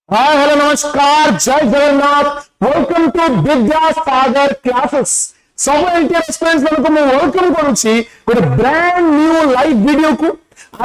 हाय hello नमस्कार जय Jagannath welcome to Vidyasagar classes सब एंटी एक्सपीरियंस मानको मैं वेलकम करूची गोटे ब्रांड न्यू लाइव वीडियो को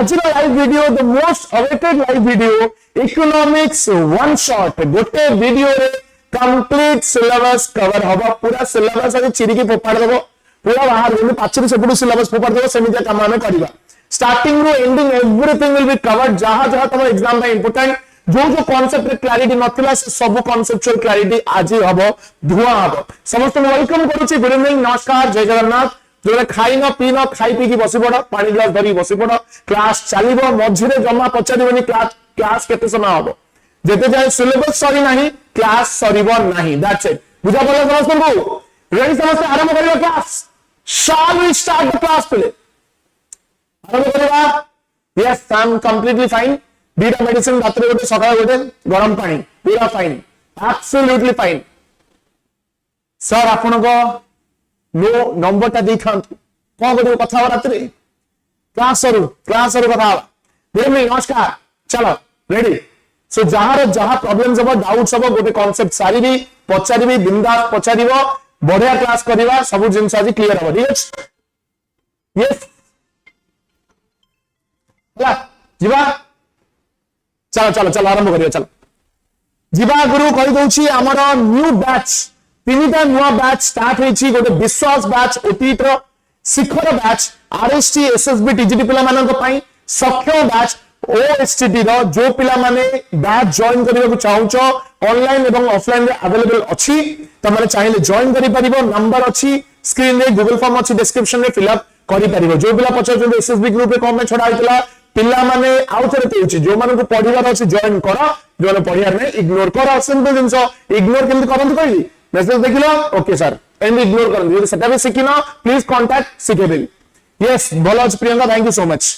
आज live video the most awaited live video economics one shot गोटे वीडियो रे कंप्लीट सिलेबस कवर होबा पूरा सिलेबस आज चिरी की फोपाड़ देबो पूरा बाहर जेमे पाछरी सेपटू सिलेबस फोपाड़ देबो सेमितिया काम हमें करबा स्टार्टिंग रो ending everything will be covered जहां जहां तुम एग्जाम में इंपोर्टेंट जो जो कॉन्सेप्ट क्लैरिटी नथिला सब कॉन्सेप्चुअल क्लैरिटी आज हबो धुआ हबो समस्त वेलकम करूची गुड इवनिंग नमस्कार जय जगन्नाथ जो खाई न पी न खाई पी की बसी पड़ पानी ग्लास धरी बसी पड़ क्लास चलिबो मझिरे जमा पचारिबनी क्लास केते समय हबो जेते जाय सिलेबस सरी नाही क्लास सरीबो नाही दैट्स इट बुझा पड़ला समस्त को रेडी समस्त आरंभ करियो class shall we start the class today आरंभ करिवा yes I am completely fine दीटा मेडिसिन रात गोटे सकाल गोटे गरम पानी पूरा फाइन एब्सोल्युटली फाइन सर आपण को नो नंबर ता देखा कौन करियो कथा रात रे क्लास सरू कथा गुड इवनिंग नमस्कार चलो रेडी सो जहां प्रॉब्लम्स अब डाउट्स अब गोटे कांसेप्ट सारी भी पचारिबी बिंदास पचारिबो बढ़िया क्लास करिवा सब जिंस आज क्लियर हो ठीक है यस हला जीवा चलो चलो चलो आरंभ करियो चलो जीवा गुरु कहि दउची हमर न्यू बैच तीनटा न्यू बैच स्टार्ट होईची गोटे विश्वास बैच ओटीट रो शिखर बैच आरएसटी एसएसबी टीजीटी पिला मानन को पई सक्षम बैच ओएसटीटी रो जो पिला माने बैच जॉइन करियो को चाहूचो ऑनलाइन एवं ऑफलाइन रे अवेलेबल अछि तमरे चाहिए जॉइन करि परिबो नंबर अछि स्क्रीन रे गूगल फॉर्म अछि डिस्क्रिप्शन रे फिल अप करि परिबो जो पिला पछो जो एसएसबी ग्रुप रे कमेंट छडा आइतला पिला माने आउथरे तेउची जो माने को पढिबार अछि जॉइन करो जो माने पढियार नै इग्नोर करो सिंपल जिंस इग्नोर केमति करंत कहली मेसेज देखिलो ओके सर एंड इग्नोर करंत यदि सेटा भी सिकिनो प्लीज कांटेक्ट सिकेबेल यस भलोज Priyanka thank you so much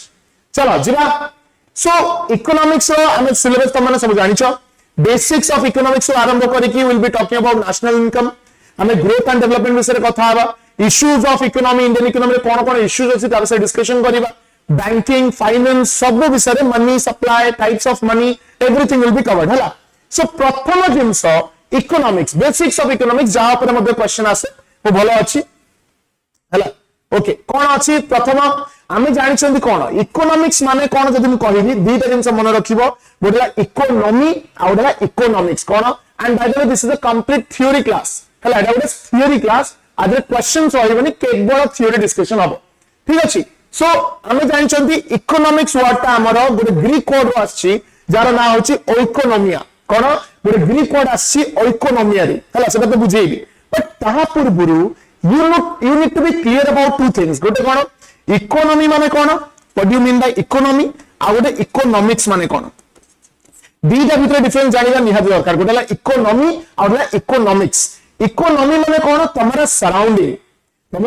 चलो जीवा सो इकोनॉमिक्स रो हम सिलेबस त माने सब जानिछो बेसिक्स ऑफ इकोनॉमिक्स रो आरंभ करिकि will be talking about national income हमें ग्रोथ एंड डेवलपमेंट विषय कथा हबा issues of economy Indian economy रे कोन कोन इश्यूज अछि तार से डिस्कशन करिबा बैंकिंग फाइनेंस सब विषय money supply types of money everything will be covered हला सो प्रथम जिंस इकोनॉमिक्स बेसिक्स ऑफ इकोनॉमिक्स जहां पर मध्ये क्वेश्चन आसे वो भलो अछि हला ओके कोन अछि प्रथम आमे जानि छथि कोन इकोनॉमिक्स माने कोन जदि हम कहिबी दीटा जिंस मन रखिबो गोटेला इकोनॉमी आउडला इकोनॉमिक्स कोन and by the way this is a complete theory class हला एटा गोटे थ्योरी क्लास आदर क्वेश्चंस होइबनी केवल थ्योरी डिस्कशन हबो ठीक अछि सो हमें जानछंती इकोनॉमिक्स वर्ड ता हमर गोटे ग्रीक वर्ड आछि जार नाम होछि ओइकोनोमिया कोन गोटे ग्रीक वर्ड आछि ओइकोनोमिया रे हला सेटा तो बुझेइबी बट ताहा पूर्वरु you need to be clear about two things गोटे कोन इकोनॉमी माने कोन what do you mean by economy आ गोटे इकोनॉमिक्स माने कोन दीटा भितर डिफरेंस जानिबा निहाती दरकार गोटेला इकोनॉमी आ गोटेला इकोनॉमिक्स इकोनॉमी माने कोन तमरा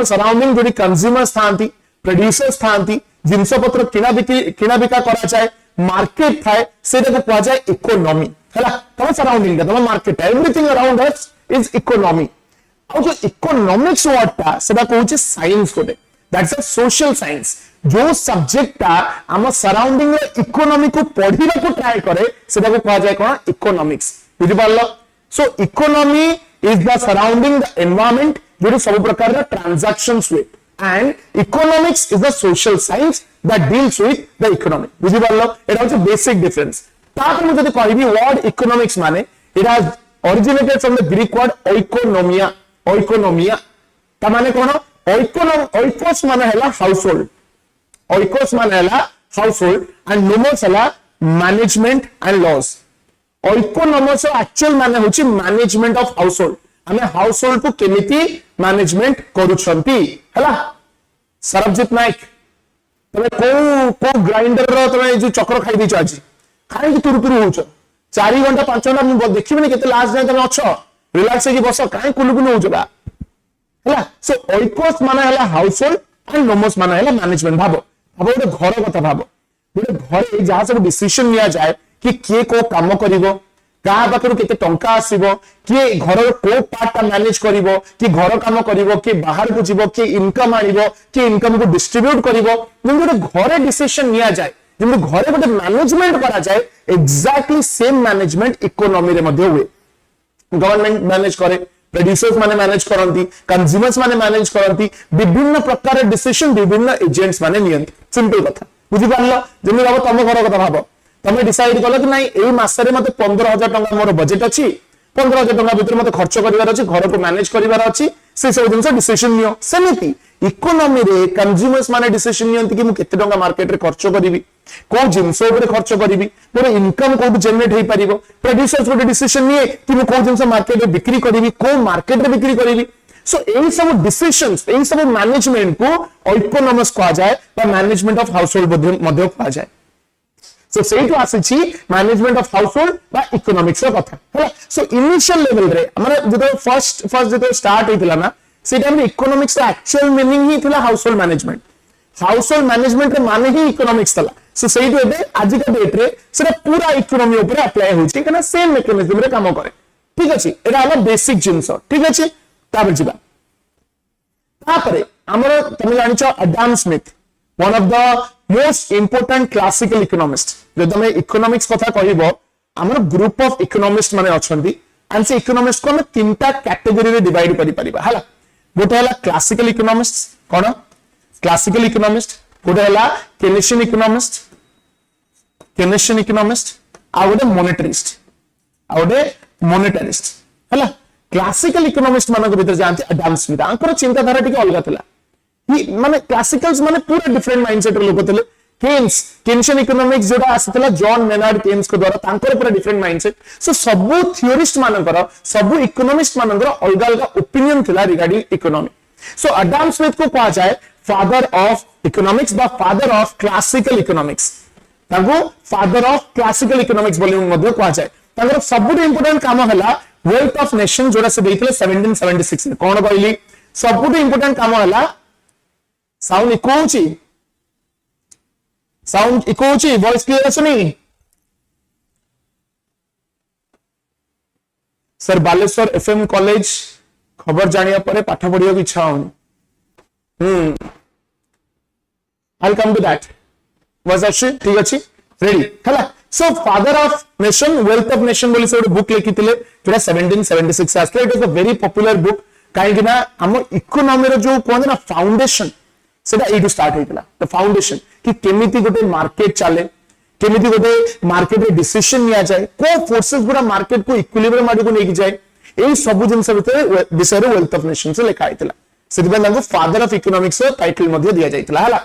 सराउंडिंग जोडी कंज्यूमर्स थांती प्रोड्यूसर्स थांती जिनस पत्र किना बिका करा जाए मार्केट थाए सेटा को कहा जाए इकोनॉमी हला तम सराउंडिंग तम market everything around us is economy और जो इकोनॉमिक्स वर्ड ता सेटा कहूची साइंस गोटे दैट्स अ सोशल साइंस जो सब्जेक्ट ता हम सराउंडिंग रे इकोनॉमी को पढिबा को ट्राई करे सेटा को कहा जाए कोन इकोनॉमिक्स बुझि पारलो so economy is the surrounding the environment जो सब प्रकार रे ट्रांजैक्शंस हुए and economics is the social science that deals with the economy बुझि पारलो एटा होचे बेसिक डिफरेंस तापर हम जदि कहबी वर्ड इकोनॉमिक्स माने it has originated from the greek word oikonomia ता माने कोन oikos माने हला household and nomos हला management and laws oikonomos actual माने होची management of household हमें हाउसहोल्ड को केमिति मैनेजमेंट करूछंती हला सरबजीत नायक तमे को ग्राइंडर रो तमे जो चक्र खाई दी आज काहे कि तुरु होछ 4 घंटा 5 घंटा हम देखिबनी केते लास्ट जाय तमे अछ रिलैक्स की बस काहे कुलुकुलु होछ बा हला सो ओइकोस माने हला हाउसहोल्ड एंड नोमोस माने हला मैनेजमेंट भाबो गोटे घर कथा भाबो गोटे घरे जहां सब डिसीजन लिया जाए कि के को काम करिवो का पाखर केते टंका आसीबो कि घर को पार्ट मैनेज करिवो कि घर काम करिवो कि बाहर को जीवो कि इनकम आनिवो कि इनकम को डिस्ट्रीब्यूट करिवो जेन गोटे घरे डिसीजन लिया जाए जेमति घरे गोटे मैनेजमेंट करा जाए एग्जैक्टली सेम मैनेजमेंट इकोनॉमी रे मध्ये हुए गवर्नमेंट मैनेज करे प्रोड्यूसर्स माने मैनेज करंती कंज्यूमर्स माने मैनेज करंती विभिन्न प्रकार डिसीजन विभिन्न एजेंट्स माने नियंती सिंपल कथा बुझी पारलो जेमि भाबो तम घर कथा भाबो तमे डिसाइड कलो कि नहीं एई मासरे मते 15000 टका मोर बजेट अछि 15000 टका भीतर मते खर्च करिवार अछि घर को मैनेज करिवार अछि से सब जिंस डिसीजन नियो सेमिति इकोनॉमी रे कंज्यूमर्स माने डिसीजन नियंती कि मु केते टका मार्केट रे खर्च करिवि को जिंस ऊपर खर्च करिवि मोर इनकम को जनरेट होई परिबो प्रोड्यूसर्स को डिसीजन निये कि मु को जिंस मार्केट रे बिक्री करिवि को मार्केट रे बिक्री करिवि सो एई सब डिसीजंस एई सब मैनेजमेंट को इकोनॉमिक्स कहा जाए बा मैनेजमेंट ऑफ हाउसहोल्ड मध्ये कहा जाए सो सेही तो आसी मैनेजमेंट ऑफ हाउसहोल्ड बा इकोनॉमिक्स रो कथा हैला सो इनिशियल लेवल रे हमर जदो फर्स्ट जदो स्टार्ट होइतिला ना से टाइम रे इकोनॉमिक्स रो एक्चुअल मीनिंग ही थिला हाउसहोल्ड मैनेजमेंट रे माने ही इकोनॉमिक्स थला सो सेही तो एबे आज का डेट रे सेटा पूरा इकोनॉमी ऊपर अप्लाई होई छै कना सेम मैकेनिज्म रे काम करे ठीक अछि एटा हला बेसिक जिंस ठीक अछि तापर जिबा तापर हमर तमे जानि छ Adam Smith one of the most important classical economist जो तमे इकोनॉमिक्स कथा कहइबो हमर ग्रुप ऑफ इकोनॉमिस्ट माने अछंती एंड से इकोनॉमिस्ट को हम तीनटा कैटेगरी रे डिवाइड करि परिबा हला गोटे हला क्लासिकल इकोनॉमिस्ट कोन क्लासिकल इकोनॉमिस्ट गोटे हला केनेशियन इकोनॉमिस्ट आ गोटे मोनेटरिस्ट हला क्लासिकल इकोनॉमिस्ट मानक भीतर जानते एडम स्मिथ आंकर चिंताधारा टिके अलगा थिला ही माने क्लासिकल्स माने पूरा डिफरेंट माइंडसेट रे लोक थिले केन्शियन इकोनॉमिक्स जोड़ा आसीतला जॉन मेनार्ड केन्स को द्वारा तांकर पूरा डिफरेंट माइंडसेट सो सबु थियोरिस्ट मानकर सबु इकोनॉमिस्ट मानकर अलगा अलगा ओपिनियन थिला regarding economy so Adam Smith को कहा जाए फादर ऑफ इकोनॉमिक्स बा फादर ऑफ क्लासिकल इकोनॉमिक्स ताको फादर ऑफ क्लासिकल इकोनॉमिक्स बोली मध्ये कहा जाए ताकर सबु इंपोर्टेंट काम हला वेल्थ ऑफ नेशन जोड़ा से देइतले 1776 रे कोन कहली सबु इंपोर्टेंट काम हला साउंड इको होची वॉइस क्लियर सुनी सर बालेश्वर एफएम कॉलेज खबर जानिया परे पाठ पढ़िया की इच्छा होनी आई कम टू दैट वाज अच्छी ठीक अच्छी रेडी हला so father of nation wealth of nation बोली से बुक लिखिथिले जोटा 1776 आस्ते it is a very popular book काहे ना हम इकोनॉमी रो जो कोन ना फाउंडेशन सेटा एटू स्टार्ट होइतला द फाउंडेशन कि केमिति गोटे मार्केट चले केमिति गोटे मार्केट रे डिसीजन निया जाए को फोर्सेस गुडा मार्केट को इक्विलिब्रियम आडू को नेकी जाए एई सब जिंस भितर विषय रे वेल्थ ऑफ नेशन से लिखा आइतला सेदिबे तांको फादर ऑफ इकोनॉमिक्स रो टाइटल मध्ये दिया जाइतला हला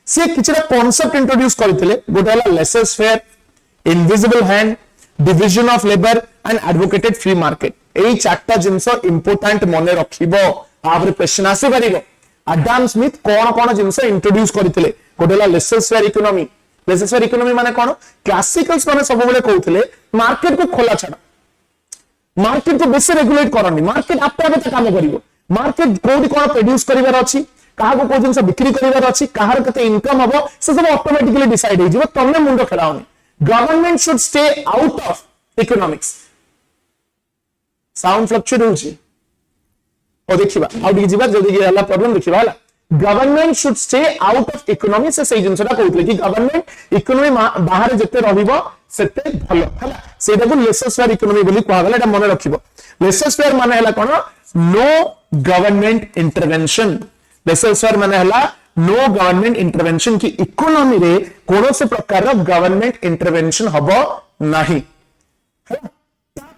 से किछरा कांसेप्ट इंट्रोड्यूस करथिले गोटे हला laissez faire invisible hand division of labour and advocated free market एई चारटा जिंस इंपोर्टेंट मने रखिबो आपरे क्वेश्चन आसे परिबो एडम स्मिथ कोन जिंस इंट्रोड्यूस करथिले गोटेला लेसर्स फेयर इकोनॉमी माने कोन क्लासिकल्स माने सब बेले कहउथिले मार्केट को खोला छाड़ मार्केट को बेसी रेगुलेट करनी मार्केट आपे आपे काम करिवो मार्केट कोडी कोन प्रोड्यूस करिवार अछि काहा को जिंस बिक्री करिवार अछि काहार कते इनकम हबो से सब ऑटोमेटिकली डिसाइड हो जिवो तमे मुंडो खेलाओनी government should stay out of economics sound fluctuate होछि और देखिबा आउ डी जीवा जदी ये हला प्रॉब्लम देखिबा हला government should stay out of economy से सही जिंसटा कहउतले कि गवर्नमेंट इकोनॉमी बाहर जते रहिबो सेते भलो हला सेटा को लेसर्स फेयर इकोनॉमी बोली कहवा गला एटा मने रखिबो लेसर्स फेयर माने हला कोन no government intervention laissez faire माने हला नो गवर्नमेंट इंटरवेंशन की इकोनॉमी रे कोनो से प्रकार रो गवर्नमेंट इंटरवेंशन हबो नाही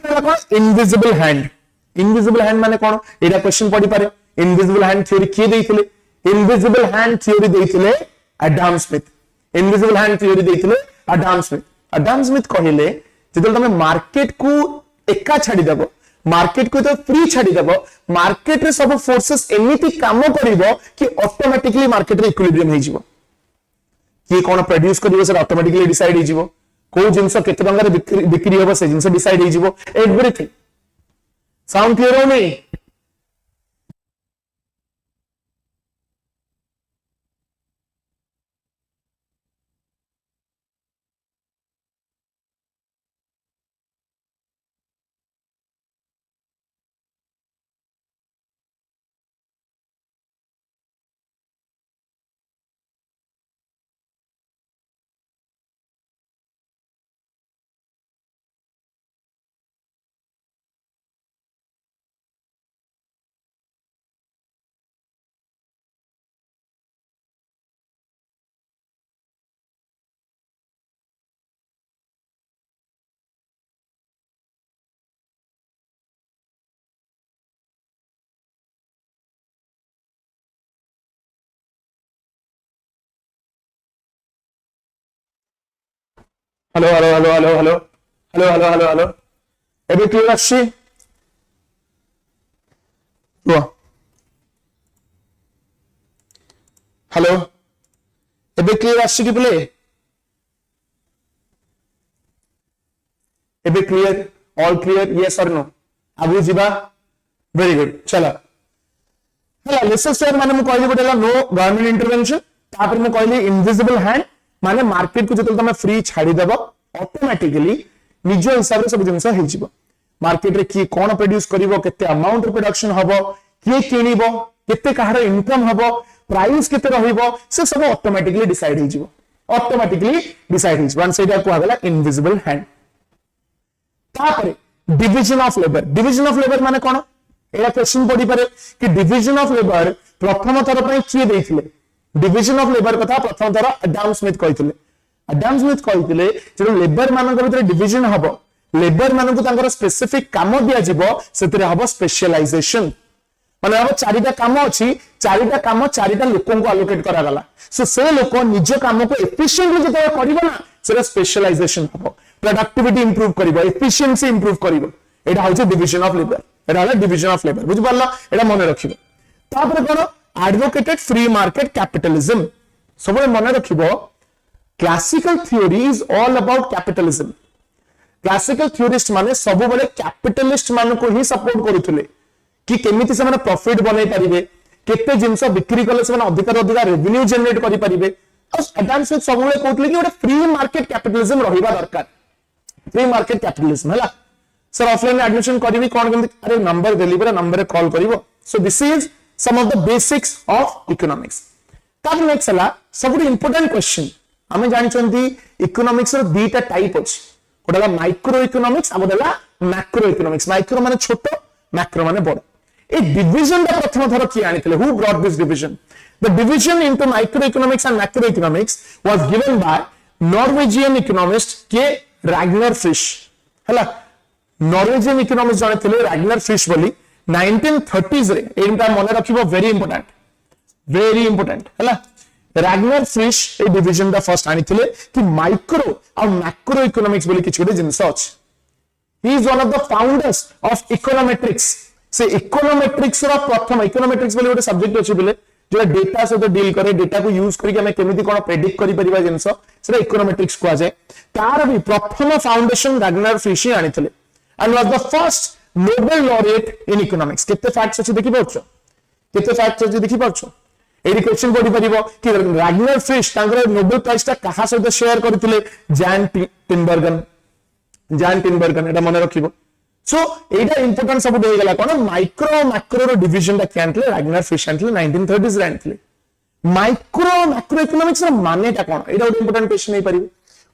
हला इनविजिबल हैंड माने कोन एटा क्वेश्चन पड़ी पारे इनविजिबल हैंड थ्योरी किए देइथिले इनविजिबल हैंड थ्योरी देइथिले Adam Smith invisible hand theory देइथिले एडम स्मिथ कहिले जदल तमे मार्केट को एका छाडी देबो मार्केट को तो फ्री छाडी देबो मार्केट रे सब फोर्सेस एमिति काम करिवो कि ऑटोमेटिकली मार्केट रे इक्विलिब्रियम हे जिवो कि कोन प्रोड्यूस करिवो से ऑटोमेटिकली डिसाइड हे जिवो को जिंस केते टंगा रे बिक्री होबो से जिंस डिसाइड हे जिवो एवरीथिंग साउंड क्लियर हो नहीं hello hello hello hello hello hello hello hello hello एबे क्लियर आछि हेलो एबे क्लियर आछि कि बोले एबे क्लियर ऑल क्लियर यस और नो आगु जीवा वेरी गुड चला हला लेसन स्क्वायर माने मु कहली बटेला नो गवर्नमेंट इंटरवेंशन तापर मु कहली इनविजिबल हैंड माने मार्केट को जतल तमे फ्री छाडी देबो ऑटोमेटिकली निज हिसाब रे सब जिंस हे जिवो मार्केट रे की कोन प्रोड्यूस करिवो केते अमाउंट प्रोडक्शन हबो के किनिबो केते कहार इनकम हबो प्राइस केते रहिबो से सब ऑटोमेटिकली डिसाइड हे जिवो ऑटोमेटिकली डिसाइड हे जिवो वन साइड को आगला इनविजिबल हैंड तापर डिवीजन ऑफ लेबर माने कोन एला क्वेश्चन पड़ी पारे कि डिवीजन ऑफ लेबर प्रथम थर पे किए देथिले डिवीजन ऑफ लेबर कथा प्रथम थर एडम स्मिथ कहिथिले जे लेबर मानक भीतर डिवीजन हबो लेबर मानक तांकर स्पेसिफिक काम दिया जिवो सेतरे हबो स्पेशलाइजेशन माने अब चारिटा काम अछि चारिटा काम चारिटा लोकन को अलोकेट करा गला सो से लोक निज काम को एफिशिएंटली जते करिवो ना सेरा स्पेशलाइजेशन हबो प्रोडक्टिविटी इंप्रूव करिवो एफिशिएंसी इंप्रूव करिवो एटा होचे डिवीजन ऑफ लेबर एटा होला डिवीजन ऑफ लेबर बुझ पारला एटा मन रखिबो तापर कोन एडवोकेटेड फ्री मार्केट कैपिटलिज्म सब मन रखिबो classical theory is all about capitalism classical theorist माने सब बले कैपिटलिस्ट मान को ही सपोर्ट करूथले कि केमिति से माने प्रॉफिट बनै परिबे केते जिंस बिक्री कले से माने अधिक रेवेन्यू जनरेट करि परिबे एडवांस सब बले कहतले कि ओटा फ्री मार्केट कैपिटलिज्म रहिबा दरकार फ्री मार्केट कैपिटलिज्म हला सर ऑफलाइन एडमिशन करिवि कोन केमति अरे नंबर देली बरा नंबर कॉल करिवो so this is some of the basics of economics तब नेक्स्ट हला सबुठ इंपोर्टेंट क्वेश्चन हमें जानि चंती इकोनॉमिक्स रो दीटा टाइप अछि ओडला माइक्रो इकोनॉमिक्स आबोदला मैक्रो इकोनॉमिक्स माइक्रो माने छोटो मैक्रो माने बड़ ए डिवीजन दा प्रथम थर की आनितले who brought this division the division into micro economics and macro economics was given by Norwegian economist के रैग्नर फिश हला नॉर्वेजियन इकोनॉमिस्ट जने थिले रैग्नर फिश बोली 1930s रे एटा मने रखिबो वेरी इंपोर्टेंट हला रैग्नर फिश ए डिवीजन दा फर्स्ट आनिथिले कि माइक्रो और मैक्रो इकोनॉमिक्स बोली किछ गोटे जिंस अछि he is one of the founders of econometrics से इकोनोमेट्रिक्स रो प्रथम इकोनोमेट्रिक्स बोली गोटे सब्जेक्ट अछि बोले जो डेटा से डील करे डेटा को यूज करके हमें केमिति कोन प्रेडिक्ट करि परिबा जिंस सेटा इकोनोमेट्रिक्स को जाय तार भी प्रथम फाउंडेशन रैग्नर फिश ही आनिथिले and was the first Nobel laureate in economics केते फैक्ट्स अछि देखि पाउछो केते फैक्ट्स अछि देखि पाउछो एडी क्वेश्चन पढि परिबो कि रैग्नर फिश तांकर नोबेल प्राइज ता कहा सहित शेयर करथिले जैन टिनबर्गन एटा मन रखिबो सो एटा इंपोर्टेंट सब देइ गेला कोन माइक्रो मैक्रो रो डिवीजन ता क्यानथले रैग्नर फिश एंटले 1930s रे एंटले माइक्रो मैक्रो इकोनॉमिक्स रो मानेटा कोन एटा इंपोर्टेंट क्वेश्चन नै परिबो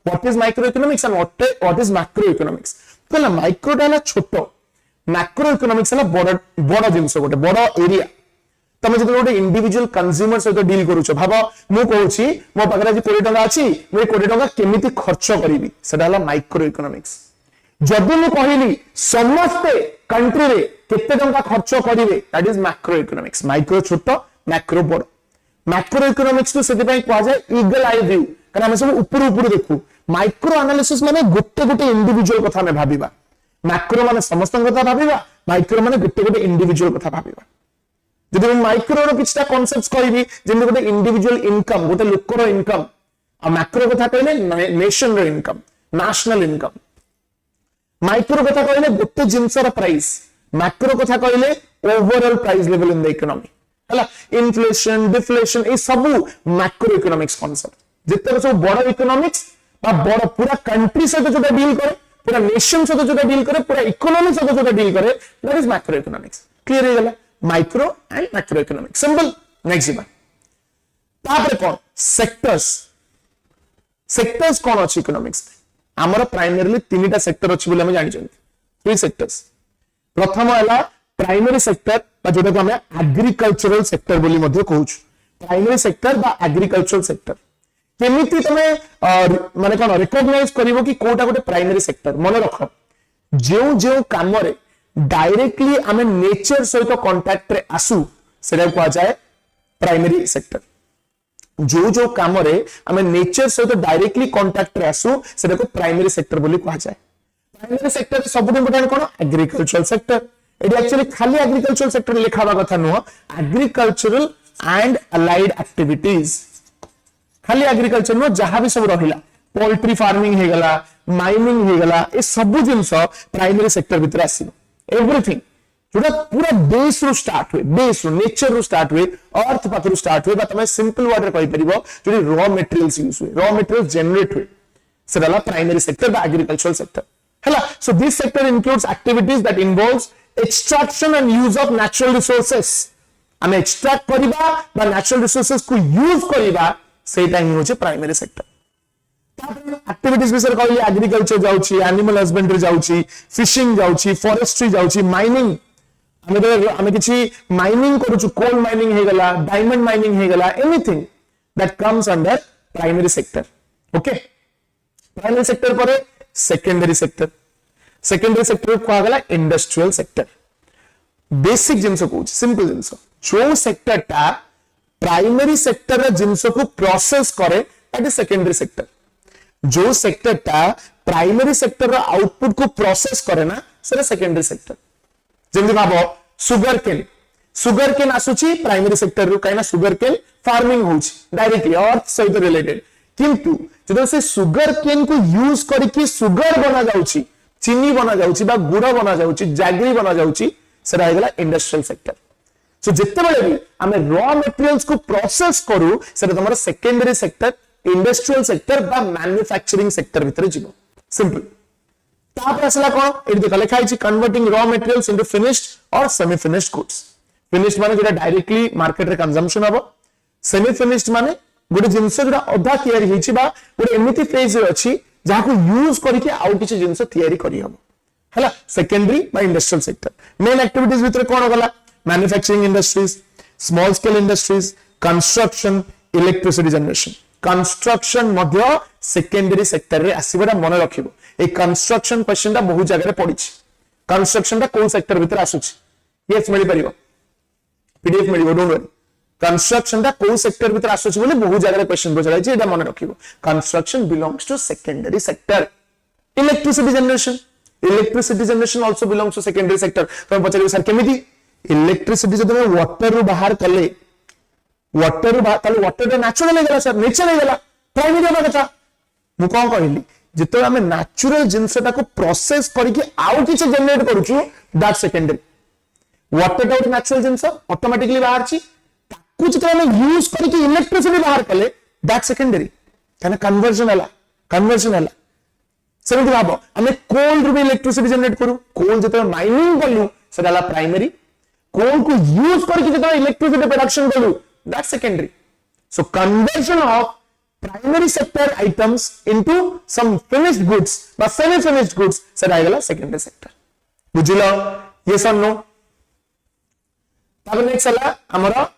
what is micro economics and what is macro economics कहला माइक्रो डाला छोटो मैक्रो इकोनॉमिक्स है बड़ बड़ जिंस गोटे बड़ एरिया तमे जब गोटे इंडिविजुअल कंज्यूमर सहित डील करूछ भाबो मु कहूची मो पाखरे जे 20 टका अछि मु 20 टका केमिति खर्च करिवि सेटा हला माइक्रो इकोनॉमिक्स जदि मु कहिली समस्त कंट्री रे केते टका खर्च करिवे that is macro economics micro छोटो मैक्रो बड़ मैक्रो इकोनॉमिक्स तो सेति पई कोआ जाय ईगल आई व्यू कारण हम सब ऊपर देखू माइक्रो एनालिसिस माने गोटे गोटे इंडिविजुअल कथा में भाबिबा मैक्रो माने समस्त कथा भाबिबा माइक्रो माने गोटे गोटे इंडिविजुअल कथा भाबिबा जदि माइक्रो रो किछटा कांसेप्ट्स कहबी जेन गोटे इंडिविजुअल इनकम गोटे लोकर इनकम आ मैक्रो कथा कहले नेशन रो इनकम नेशनल इनकम माइक्रो कथा कहले गोटे जिंस रो प्राइस मैक्रो कथा कहले overall price level in the economy हला इन्फ्लेशन डिफ्लेशन ए सब मैक्रो इकोनॉमिक्स कांसेप्ट जितने सब बड़ इकोनॉमिक्स बड़ पूरा कंट्री सहित जो डील करे पूरा नेशन सहित जो डील करे पूरा इकोनॉमी सहित जो डील करे that is macro economics clear हो गला micro and macro economics simple next जीवन तापर कोन सेक्टर्स कोन अछि इकोनॉमिक्स हमर प्राइमरीली तीनटा सेक्टर अछि बोले हम जानि छथि थ्री सेक्टर्स प्रथम हला प्राइमरी सेक्टर बा जोटा को हम एग्रीकल्चरल सेक्टर बोली मध्ये कहूछ प्राइमरी सेक्टर बा एग्रीकल्चरल सेक्टर केमिति तमे माने कोन रिकॉग्नाइज करिवो कि कोटा गोटे प्राइमरी सेक्टर मन रख जो काम रे डायरेक्टली हमें नेचर सहित कांटेक्ट रे आसु सेटा को जाय प्राइमरी सेक्टर जो काम रे आमे नेचर सहित डायरेक्टली कांटेक्ट रे आसु सेटा को प्राइमरी सेक्टर बोली कहा जाए। प्राइमरी सेक्टर सब इंपोर्टेंट कोन एग्रीकल्चरल सेक्टर। एडी एक्चुअली खाली एग्रीकल्चरल सेक्टर लिखावा कथा नुह, एग्रीकल्चरल एंड अलाइड एक्टिविटीज। खाली एग्रीकल्चर नुह, जहां भी सब रहिला पोल्ट्री फार्मिंग हे गला, माइनिंग हे गला, ए सब जिंस प्राइमरी सेक्टर भीतर आसीबो। एवरीथिंग जोटा पूरा बेस रु स्टार्ट हुए, बेस रु नेचर रु स्टार्ट हुए, अर्थ पाखरु स्टार्ट हुए, बा तमे सिंपल वर्ड रे कहि परिबो जोटी रॉ मटेरियल्स यूज हुए, रॉ मटेरियल्स जनरेट हुए, सेडाला प्राइमरी सेक्टर बा एग्रीकल्चरल सेक्टर हैला। So this sector includes activities that involves extraction and use of natural resources. आमे एक्सट्रैक्ट करिबा बा नेचुरल रिसोर्सेस को यूज करिबा सेटा ही होचे प्राइमरी सेक्टर। एक्टिविटीज विषय कहली एग्रीकल्चर जाउची, एनिमल हस्बेंडरी जाउची, फिशिंग जाउची, फॉरेस्ट्री जाउची, माइनिंग आमे किछि माइनिंग करूछु, कोल माइनिंग हे गला, डायमंड माइनिंग हे गला, anything that comes under primary sector. Okay, primary sector पर सेकेंडरी सेक्टर। सेकेंडरी सेक्टर को कहा गला इंडस्ट्रियल सेक्टर। बेसिक जिंस को सिंपल जिंस जो सेक्टर टा प्राइमरी सेक्टर रे जिंस को प्रोसेस करे दैट इज सेकेंडरी सेक्टर। जो सेक्टर टा प्राइमरी सेक्टर रो आउटपुट को प्रोसेस करे ना सेटा सेकेंडरी सेक्टर। जेमति भाबो सुगर केन आसुची प्राइमरी सेक्टर रो, काइना सुगर केन फार्मिंग होची डायरेक्टली अर्थ सहित रिलेटेड, किंतु जब से सुगर केन को यूज करके सुगर बना जाउची, चीनी बना जाउची बा गुड़ बना जाउची, जैगरी बना जाउची, सेटा हे गला इंडस्ट्रियल सेक्टर। सो जिते बेले भी आमे रॉ मटेरियल्स को प्रोसेस करू सेटा तमरा सेकेंडरी सेक्टर, इंडस्ट्रियल सेक्टर बा मैन्युफैक्चरिंग सेक्टर भीतर जीवो। सिंपल तापर असला कोन एडी देखा लिखा है converting raw materials into finished और सेमी फिनिश्ड गुड्स। फिनिश्ड माने जेटा डायरेक्टली मार्केट रे कंजम्पशन हबो, सेमी फिनिश्ड माने गोटे जिंस जेटा अधा तयारी हेछि बा गोटे एमिति फेज रे अछि जहा को यूज करके आउ किछि जिंस तयारी करी हबो हैला। सेकेंडरी बा इंडस्ट्रियल सेक्टर मेन एक्टिविटीज भीतर कोन गला manufacturing industries, small scale industries, construction, electricity generation. Construction मध्य सेकेंडरी सेक्टर रे आसीबा मन रखिबो। ए कंस्ट्रक्शन क्वेश्चन ता बहुत जगह रे पडिछि। कंस्ट्रक्शन ता कोन सेक्टर भीतर आसुछि यस मिली परिबो, पीडीएफ मिलिबो, डोंट वरी। कंस्ट्रक्शन ता कोन सेक्टर भीतर आसुछि बोले बहुत जगह रे क्वेश्चन पछाइ छै, एटा मन रखिबो। Construction belongs to secondary sector. Electricity generation also belongs to secondary sector. तो पछाइ सर केमिति इलेक्ट्रिसिटी जदि वाटर रु बाहर कले, वाटर रु बाहर ताले वाटर रे नेचुरल हे गला सर, नेचर हे गला प्राइमरी होबा कथा। मु कोन कहली जितो हमें नेचुरल जिंसटा को प्रोसेस करके आउ किछ जनरेट करूछु दैट सेकेंडरी। वाटर टा नेचुरल जिंस ऑटोमेटिकली बाहर छी, ताकू जितो हमें यूज करके इलेक्ट्रिसिटी बाहर कले दैट सेकेंडरी, काना कन्वर्जन हला। सेमति भाबो हमें कोल रु इलेक्ट्रिसिटी जनरेट करू, कोल जितो माइनिंग कलु सेटा हला प्राइमरी, कोल को यूज करके जितो इलेक्ट्रिसिटी प्रोडक्शन कलु that secondary. So conversion of primary sector items into some finished goods but semi finished goods said आइगला secondary sector। बुझिलो yes or no? तब नेक्स्ट हला हमरा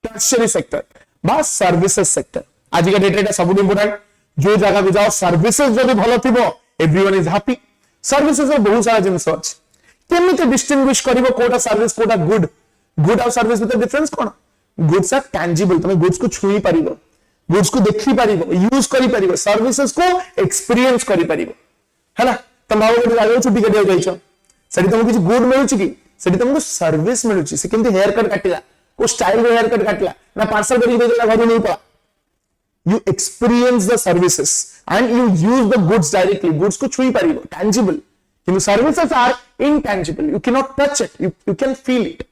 tertiary sector बा services sector। आज का डेट एटा सबुठ important. जो जगह को जाओ सर्विसेज जदि भलो थिबो एवरीवन इज हैप्पी। सर्विसेज रे बहुत सारा जिंस अछि, केमिति डिस्टिंग्विश करिवो कोटा सर्विस कोटा गुड। गुड और सर्विस में डिफरेंस कोन? गुड्स आर टैंजिबल, तुम गुड्स को छुई पारिबो, गुड्स को देखि पारिबो, यूज करि पारिबो, सर्विसेज को एक्सपीरियंस करि पारिबो हैला। तम भाव गोटे जागा छुट्टी कटिया जाइछो, सेठी तुमको किछ गुड मिलुछि कि सेठी तुमको सर्विस मिलुछि। से केमति हेयर कट काटिला, को स्टाइल रे हेयर कट काटिला ना पार्सल करि देला घर नहीं पा। You experience the services and you use the goods directly. Goods को छुई पारिबो, tangible. किंतु services are intangible. You cannot touch it. You can feel it.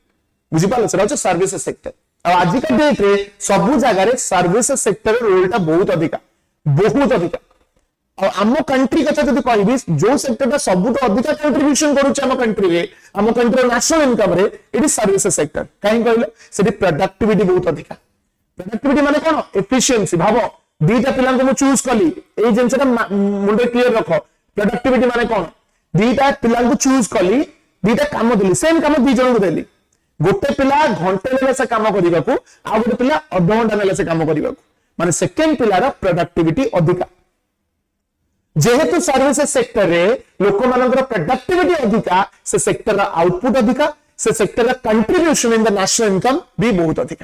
बुझि पालो सेटा हो सर्विसेज सेक्टर। अब आज का डेट रे सब जगह रे सर्विसेज सेक्टर रोलटा बहुत अधिक। और आम कंट्री कथा जदि कहबी जो सेक्टर सबुठ अधिक कंट्रीब्यूशन करूछ आम कंट्री रे, आम कंट्री नेशनल इनकम रे इट इज सर्विसेज सेक्टर। काहे कहले सेठी प्रोडक्टिविटी बहुत अधिक। प्रोडक्टिविटी माने कोन? एफिशिएंसी। भाबो दीटा पिलां को चूज कली, ए जिंसटा मुंडे क्लियर रखो। प्रोडक्टिविटी माने कोन? दीटा पिलां को चूज कली, दीटा काम देली, सेम काम दी जण को देली। गोटे पिला घंटे नेले से काम करिबा को, आ गोटे पिला आधा घंटा नेले से काम करिबा को, माने सेकंड पिलार प्रोडक्टिविटी अधिक। जेहेतु सर्विसेज सेक्टर रे लोक मानकर प्रोडक्टिविटी अधिक, से सेक्टर रा आउटपुट अधिक, से सेक्टर रा contribution in the national income भी बहुत अधिक।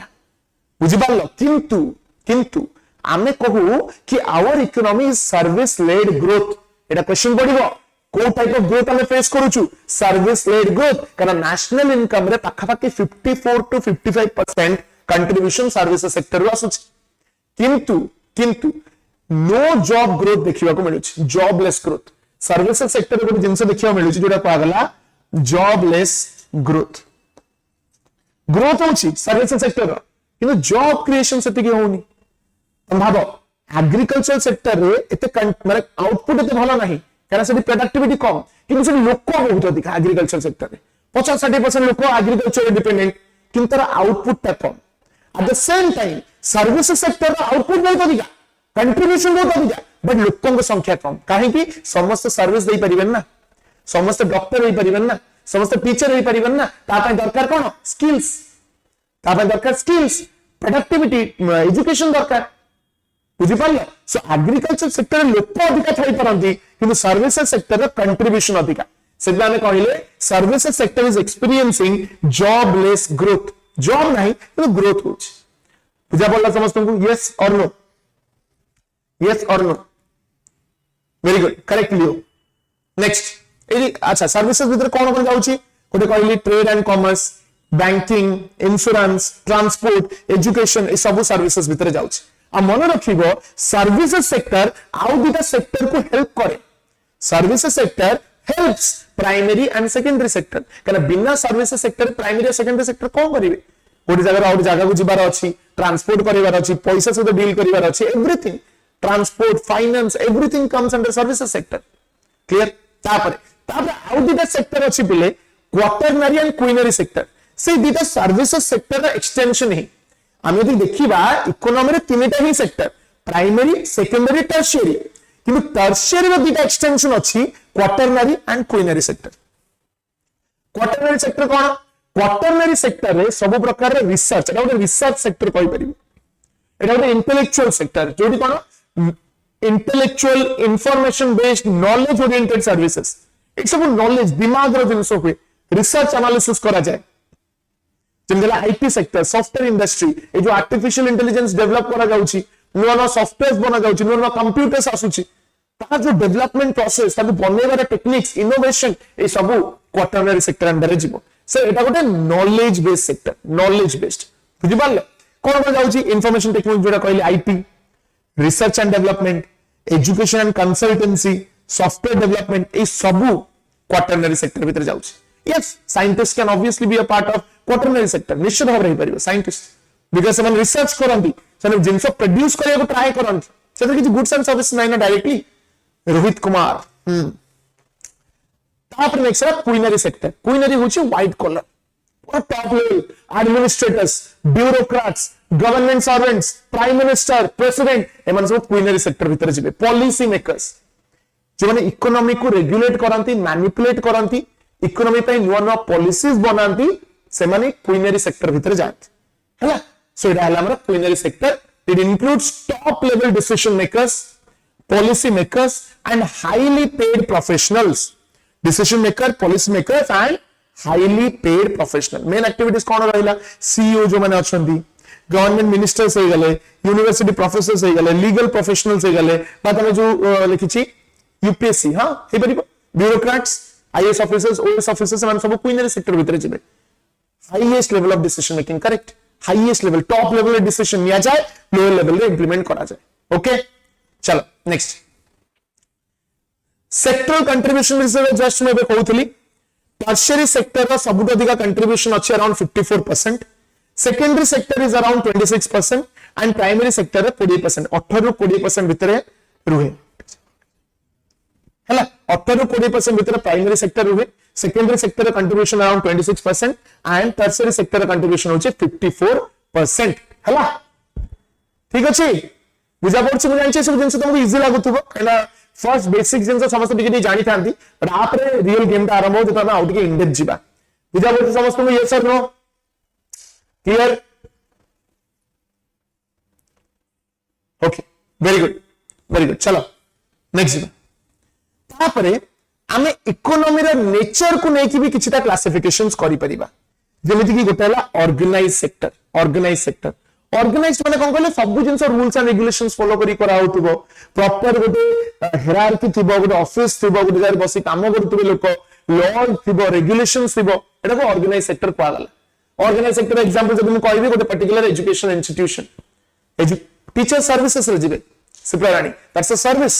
बुझि पारलो? किंतु आमे कहू कि our economy is service led growth एटा क्वेश्चन पड़िबो को टाइप ऑफ ग्रोथ हमें फेस करूछु सर्विस लेड ग्रोथ कारण नेशनल इनकम रे पाखा पाखी 54 to 55% कंट्रीब्यूशन सर्विस सेक्टर रो आसुछ किंतु किंतु नो जॉब ग्रोथ देखिबा को मिलुछ जॉबलेस ग्रोथ सर्विस सेक्टर रे जिंस देखिबा मिलुछ जोडा पागला जॉबलेस ग्रोथ ग्रोथ होची सर्विस सेक्टर किंतु जॉब क्रिएशन सेति के होनी तुम भाबो एग्रीकल्चर सेक्टर रे एते माने आउटपुट एते भलो नाही कारण से प्रोडक्टिविटी कम किंतु से लोक बहुत अधिक एग्रीकल्चर सेक्टर रे 50-60% लोक एग्रीकल्चर डिपेंडेंट किंतु तार आउटपुट ता कम at the same time service sector रो आउटपुट बहुत अधिक कंट्रीब्यूशन बहुत अधिक बट लोकन संख्या कम काहे कि समस्त सर्विस देई परिबेन ना समस्त डॉक्टर होई परिबेन ना समस्त टीचर होई परिबेन ना ता पय दरकार कोन स्किल्स ता पय दरकार स्किल्स प्रोडक्टिविटी एजुकेशन दरकार बुझी पाले सो एग्रीकल्चर सेक्टर लोक अधिक थाई परंती किंतु सर्विसेज सेक्टर रो कंट्रीब्यूशन अधिक सेबा हमें कहले services sector is experiencing jobless growth job नहीं किंतु ग्रोथ होछ बुझा पड़ला समस्त को यस और no yes or no very good correct लियो नेक्स्ट एजी अच्छा सर्विसेज भीतर कोन कोन जाउची कोटे कहली trade and commerce banking insurance transport education ए सब सर्विसेज भीतर जाउची आ मन रखिबो सर्विसेज सेक्टर आउ दुटा सेक्टर को हेल्प करे services sector helps primary and secondary sector कारण बिना सर्विसेज सेक्टर प्राइमरी और सेकेंडरी सेक्टर कोन करिवे कोटी जगह आउट जगह को जिबार अछि ट्रांसपोर्ट करिवार अछि पैसा से डील करिवार अछि everything transport finance everything comes under services sector clear तापर आउ दुटा सेक्टर अछि बिले क्वाटरनरी एंड क्विनरी सेक्टर से दुटा सर्विसेज सेक्टर रा एक्सटेंशन है हम यदि देखिबा इकोनॉमी रे तीनटा ही सेक्टर प्राइमरी सेकेंडरी टर्शियरी किंतु टर्शियरी रो दुटा एक्सटेंशन अछि quaternary and quinary sector quaternary sector कोन क्वाटरनरी सेक्टर रे सब प्रकार रे रिसर्च एटा रिसर्च सेक्टर कहि परिबो एटा इंटेलेक्चुअल सेक्टर जोडी कोन intellectual information based knowledge oriented services एक सब नॉलेज दिमाग रो जिंस हुए रिसर्च एनालिसिस करा जाए जेमदेला आईटी सेक्टर सॉफ्टवेयर इंडस्ट्री ए जो आर्टिफिशियल इंटेलिजेंस डेवलप करा जाउची नुवा नुवा सॉफ्टवेयर्स बना जाउची नुवा नुवा कंप्यूटर्स आसुची ता जो डेवलपमेंट प्रोसेस ताकु बनेबार टेक्निक्स इनोवेशन ए सब क्वाटरनरी सेक्टर अंडर रे जीवो सो एटा गोटे knowledge based sector knowledge based बुझि पाले कोन को जाउची इंफॉर्मेशन टेक्नोलॉजी जोडा कहली IT research and development education and consultancy software development ए सब क्वाटरनरी सेक्टर भीतर जाउची yes scientist can obviously be a part of quaternary sector निश्चित भाव रही परिबो साइंटिस्ट बिकॉज़ हम रिसर्च करंती सने जिंस प्रोड्यूस करिया को ट्राई करंती से किछि गुड्स एंड सर्विस नै ना डायरेक्टली रोहित कुमार तापर नेक्स्ट है क्विनरी सेक्टर क्विनरी होची व्हाइट कॉलर और top level administrators bureaucrats government servants prime minister president एमन सब क्विनरी सेक्टर भीतर जिवे पॉलिसी मेकर्स जो माने इकोनॉमी को रेगुलेट करंती मैनिपुलेट करंती इकोनॉमी पे नुवा नुवा पॉलिसीज बनांती से माने क्विनरी सेक्टर भीतर जात हैला सो इडा हला हमरा quinary sector it includes top level decision makers policy makers and highly paid professionals decision maker policy makers and highly paid professional main activities कोन रहला सीईओ जो माने अछंती गवर्नमेंट मिनिस्टर्स हो गले यूनिवर्सिटी प्रोफेसर्स हो गले लीगल प्रोफेशनल्स हो गले बा तमे जो लिखिछि यूपीएससी हां हे परिबो bureaucrats IAS officers OAS officers मान सब क्विनरी सेक्टर भीतर जिवे highest level of decision making correct highest level top level रे डिसीजन लिया जाए लोअर लेवल रे इंप्लीमेंट करा जाए ओके चलो नेक्स्ट सेक्टरल कंट्रीब्यूशन विषय जस्ट मैं कहूथली टर्शियरी सेक्टर रा सबुठ अधिक कंट्रीब्यूशन अछि around 54% secondary sector is around 26% and primary sector रे 40% 18 ରୁ 20% भितरे रुहे हला 18 ରୁ 20% भितरे प्राइमरी सेक्टर रुहे सेकेंडरी सेक्टर रे contribution around 26% and tertiary sector रे कंट्रीब्यूशन होचे 54% हला ठीक अछि बुझा पड़छ मु जानछि सब जिंस तुमको इजी लागुथबो एना फर्स्ट बेसिक जिंस समस्त टिके जानि थांती बट आप रे रियल गेम ता आरंभ हो जता आउट के इंडेक्स जिबा बुझा पड़छ समस्त को यस और no clear okay very good चलो नेक्स्ट तापरे आमे इकोनॉमी रे नेचर को नेकी भी किछटा क्लासिफिकेशंस करि परिबा जेमिति कि गोटेला ऑर्गेनाइज सेक्टर ऑर्गेनाइज्ड माने कोन कहले सब जिंस रूल्स एंड रेगुलेशंस फॉलो करी करा होतबो प्रॉपर गोटे हायरार्की थिबो गोटे ऑफिस थिबो गोटे जगह बसी काम करथबे लोक लॉ थिबो रेगुलेशंस थिबो एटा को ऑर्गेनाइज सेक्टर कुआ गला ऑर्गेनाइज सेक्टर एग्जांपल जब मैं कहबी गोटे particular education institution teacher services रे जिवे सिप्लारानी that's a service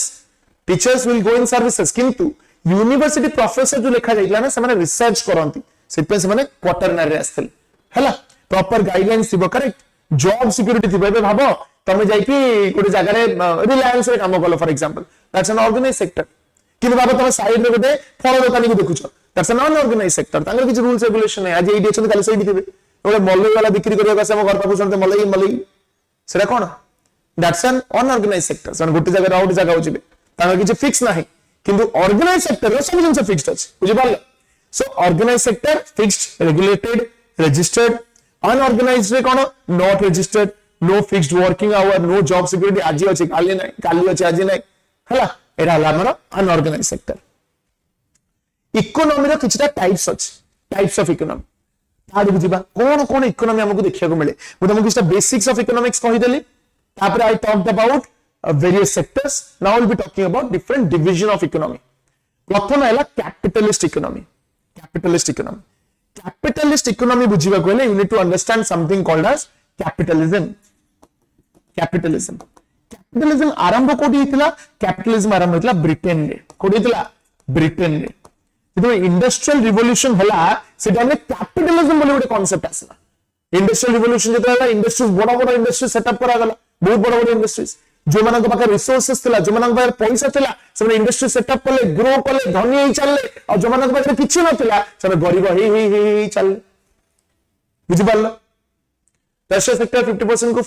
teachers will go in services किंतु यूनिवर्सिटी प्रोफेसर जो लिखा जाइला ना से माने रिसर्च करंती सेपे से माने क्वार्टरनरी रे आस्थल हैला प्रॉपर गाइडलाइंस थिबो करेक्ट जॉब सिक्योरिटी थिबो एबे भाबो तमे जाई कि कोटे जगह रे रिलायंस रे काम कलो for example that's an organise sector कि भाबो तमे साइड रे गोटे फल दुकानी को देखुछ दैट्स एन अनऑर्गेनाइज सेक्टर तांगर किछ रूल्स रेगुलेशन है आज एडी अछन काली सही थिबे गोटे मलई वाला बिक्री करिया का से हम घर पाखु सनते मलई सेरा कोन दैट्स एन अनऑर्गेनाइज सेक्टर सन गोटे जगह आउट जगह होजिबे तांगर किछ फिक्स नाही किंतु ऑर्गेनाइज सेक्टर रे सब जिंस फिक्स्ड अछि बुझि पारले so organise sector fixed regulated registered unorganised रे कोन not registered no fixed working hour no job security आज अछि काली अछि आज नाही हला एरा हला हमर अनऑर्गेनाइज्ड सेक्टर इकोनॉमी रो किछटा टाइप्स अछि टाइप्स ऑफ इकोनॉमी ताड बुझिबा कोन कोन इकोनॉमी हमकु देखिया को मिले मु तुमकु किछटा बेसिक्स ऑफ इकोनॉमिक्स कहि देली तापर I talked about various sectors now we'll be talking about different division of economy प्रथम हैला कैपिटलिस्ट इकोनॉमी कैपिटलिस्ट इकोनॉमी बुझिबा कोले you need to understand something called as capitalism आरंभ कोठी हितला कैपिटलिज्म आरंभ हितला ब्रिटेन रे कोठी हितला ब्रिटेन रे जदि इंडस्ट्रियल रिवॉल्यूशन हला से टाइम में कैपिटलिज्म बोले गोटे कांसेप्ट आसला इंडस्ट्रियल रिवॉल्यूशन जते हला इंडस्ट्रीज बड़ा इंडस्ट्री सेटअप करा गला बहुत बड़ा इंडस्ट्रीज जो मानक पाखे रिसोर्सेस थिला जो मानक पाखे पैसा थिला से इंडस्ट्री सेटअप कले ग्रो कले धनी ही चलले और जो मानक पाखे किछि नथिला से गरीब ही चलले बुझि पारलो टर्शियरी सेक्टर 50% को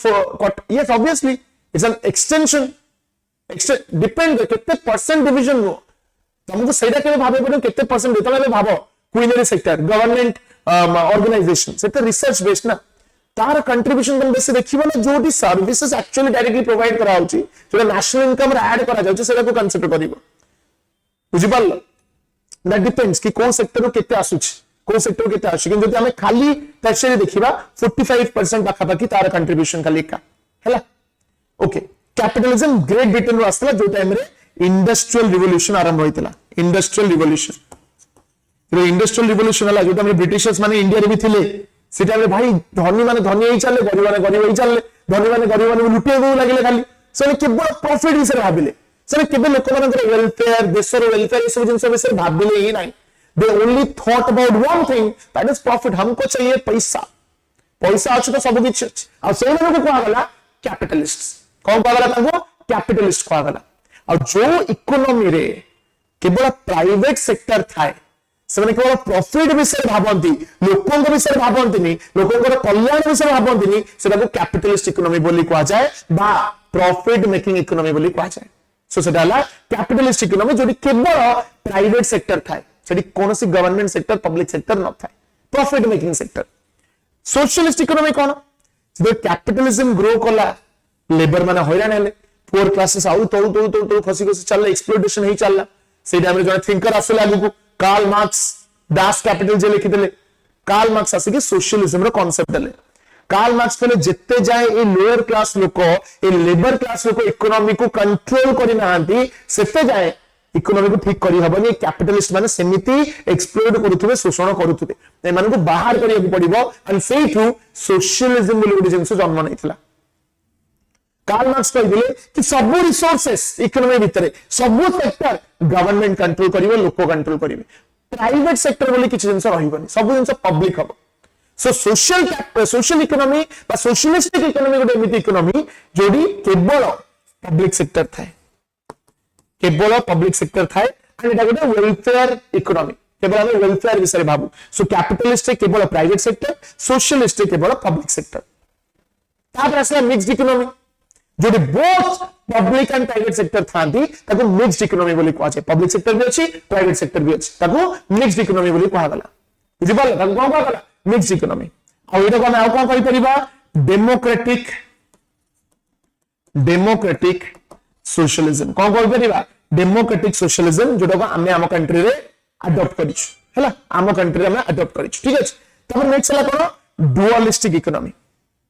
yes obviously it's an extension depend केते परसेंट डिवीजन नो तुमको सेटा केबे भाबे पड़ो केते परसेंट देतले भाबो क्वीनरी सेक्टर गवर्नमेंट ऑर्गेनाइजेशन सेटा रिसर्च बेस्ड ना तार कंट्रीब्यूशन तुम बेसी देखिबो ना जोटी सर्विसेज एक्चुअली डायरेक्टली प्रोवाइड करा होची जो नेशनल इनकम रे ऐड करा जाउची सेटा को कंसीडर करिवो बुझि पारलो दैट डिपेंड्स कि कोन सेक्टर रो केते आसुची कोन सेक्टर रो केते आसुची किंतु हमें खाली टर्शियरी देखिबा 45% पाखा पाखी तार कंट्रीब्यूशन खाली का हैला ओके कैपिटलिज्म ग्रेट ब्रिटेन रो आसला जो टाइम रे इंडस्ट्रियल रिवॉल्यूशन आरंभ होइतला इंडस्ट्रियल रिवॉल्यूशन हला जो टाइम ब्रिटिशर्स माने इंडिया रे भी थिले सेटा रे भाई धनी माने धनी ही चले गरीब ही चले धनी माने लुटे दो लागले खाली से केवल प्रॉफिट हिसाब रे भाबिले से केवल लोक मानक वेलफेयर देशर वेलफेयर सब जिंस विषय भाबिले ही नहीं they only thought about one thing that is profit हमको चाहिए पैसा अछि तो सब किछ अछि आ से माने को कहा गला कैपिटलिस्ट्स कौन कहा गला ताको कैपिटलिस्ट कहा गला और जो इकोनॉमी रे केवल प्राइवेट सेक्टर थाए से केवल प्रॉफिट विषय भावती लोकों विषय भावती लोकों कल्याण विषय भावती से कैपिटलिस्ट इकोनॉमी बोली कहा जाए बा प्रॉफिट मेकिंग इकोनॉमी बोली कहा जाए सो सेटा हला कैपिटलिस्ट इकोनॉमी जोटी केवल प्राइवेट सेक्टर थाए सेठी कोनोसी गवर्नमेंट सेक्टर पब्लिक सेक्टर न थाए profit making sector socialist economy कोन जे कैपिटलिज्म ग्रो कला लेबर माने हैरान हेले पुअर क्लासेस आउ तळु खसी चलला एक्सप्लॉयटेशन ही चलला से टाइम रे जने थिंकर आसला आगु कार्ल मार्क्स दास कैपिटल जे लिखितले कार्ल मार्क्स आसी कि सोशलिज्म रो कांसेप्ट देले कार्ल मार्क्स कहले जेते जाए ए लोअर क्लास लोक ए लेबर क्लास लोक इकोनॉमी को कंट्रोल करि नांती सेते जाए इकोनॉमी को ठीक करि हबनी कैपिटलिस्ट माने सेमिति एक्सप्लोइट करूथबे शोषण करूथबे ए माने को बाहर करिया पड़िबो एंड से थ्रू सोशलिज्म बोली गुडी जिंस जन्म नैथिला कार्ल मार्क्स कहले कि सब रिसोर्सेस इकोनॉमी भितरे सब सेक्टर गवर्नमेंट कंट्रोल करिवो लोक कंट्रोल करिवे प्राइवेट सेक्टर बोली किछ जिंस रहिबनी सब जिंस पब्लिक हबो सो सोशल इकोनॉमी बा सोशलिस्टिक इकोनॉमी गोटे एमिति इकोनॉमी जोडी केवल पब्लिक सेक्टर थाए एंड एटा गोटे वेलफेयर इकोनॉमी केवल हम वेलफेयर विषय भाबू सो कैपिटलिस्ट केवल प्राइवेट सेक्टर सोशलिस्ट केवल पब्लिक सेक्टर तापर असला मिक्स्ड इकोनॉमी जो both public and private sector थांती ताको मिक्स्ड इकोनॉमी बोली कहा जाय पब्लिक सेक्टर भी अछि प्राइवेट सेक्टर भी अछि ताको मिक्स्ड इकोनॉमी बोली कहा गला बुझि पाले ताको कोन कहा गला मिक्स्ड इकोनॉमी आ एटा को हम आ कोन कहि परिबा डेमोक्रेटिक सोशलिज्म कोन कहि परिबा डेमोक्रेटिक सोशलिज्म जोटा को हम कंट्री रे अडॉप्ट करिछु हैला हम कंट्री रे हम अडॉप्ट करिछु ठीक अछि तब नेक्स्ट हला कोन डुअलिस्टिक इकोनॉमी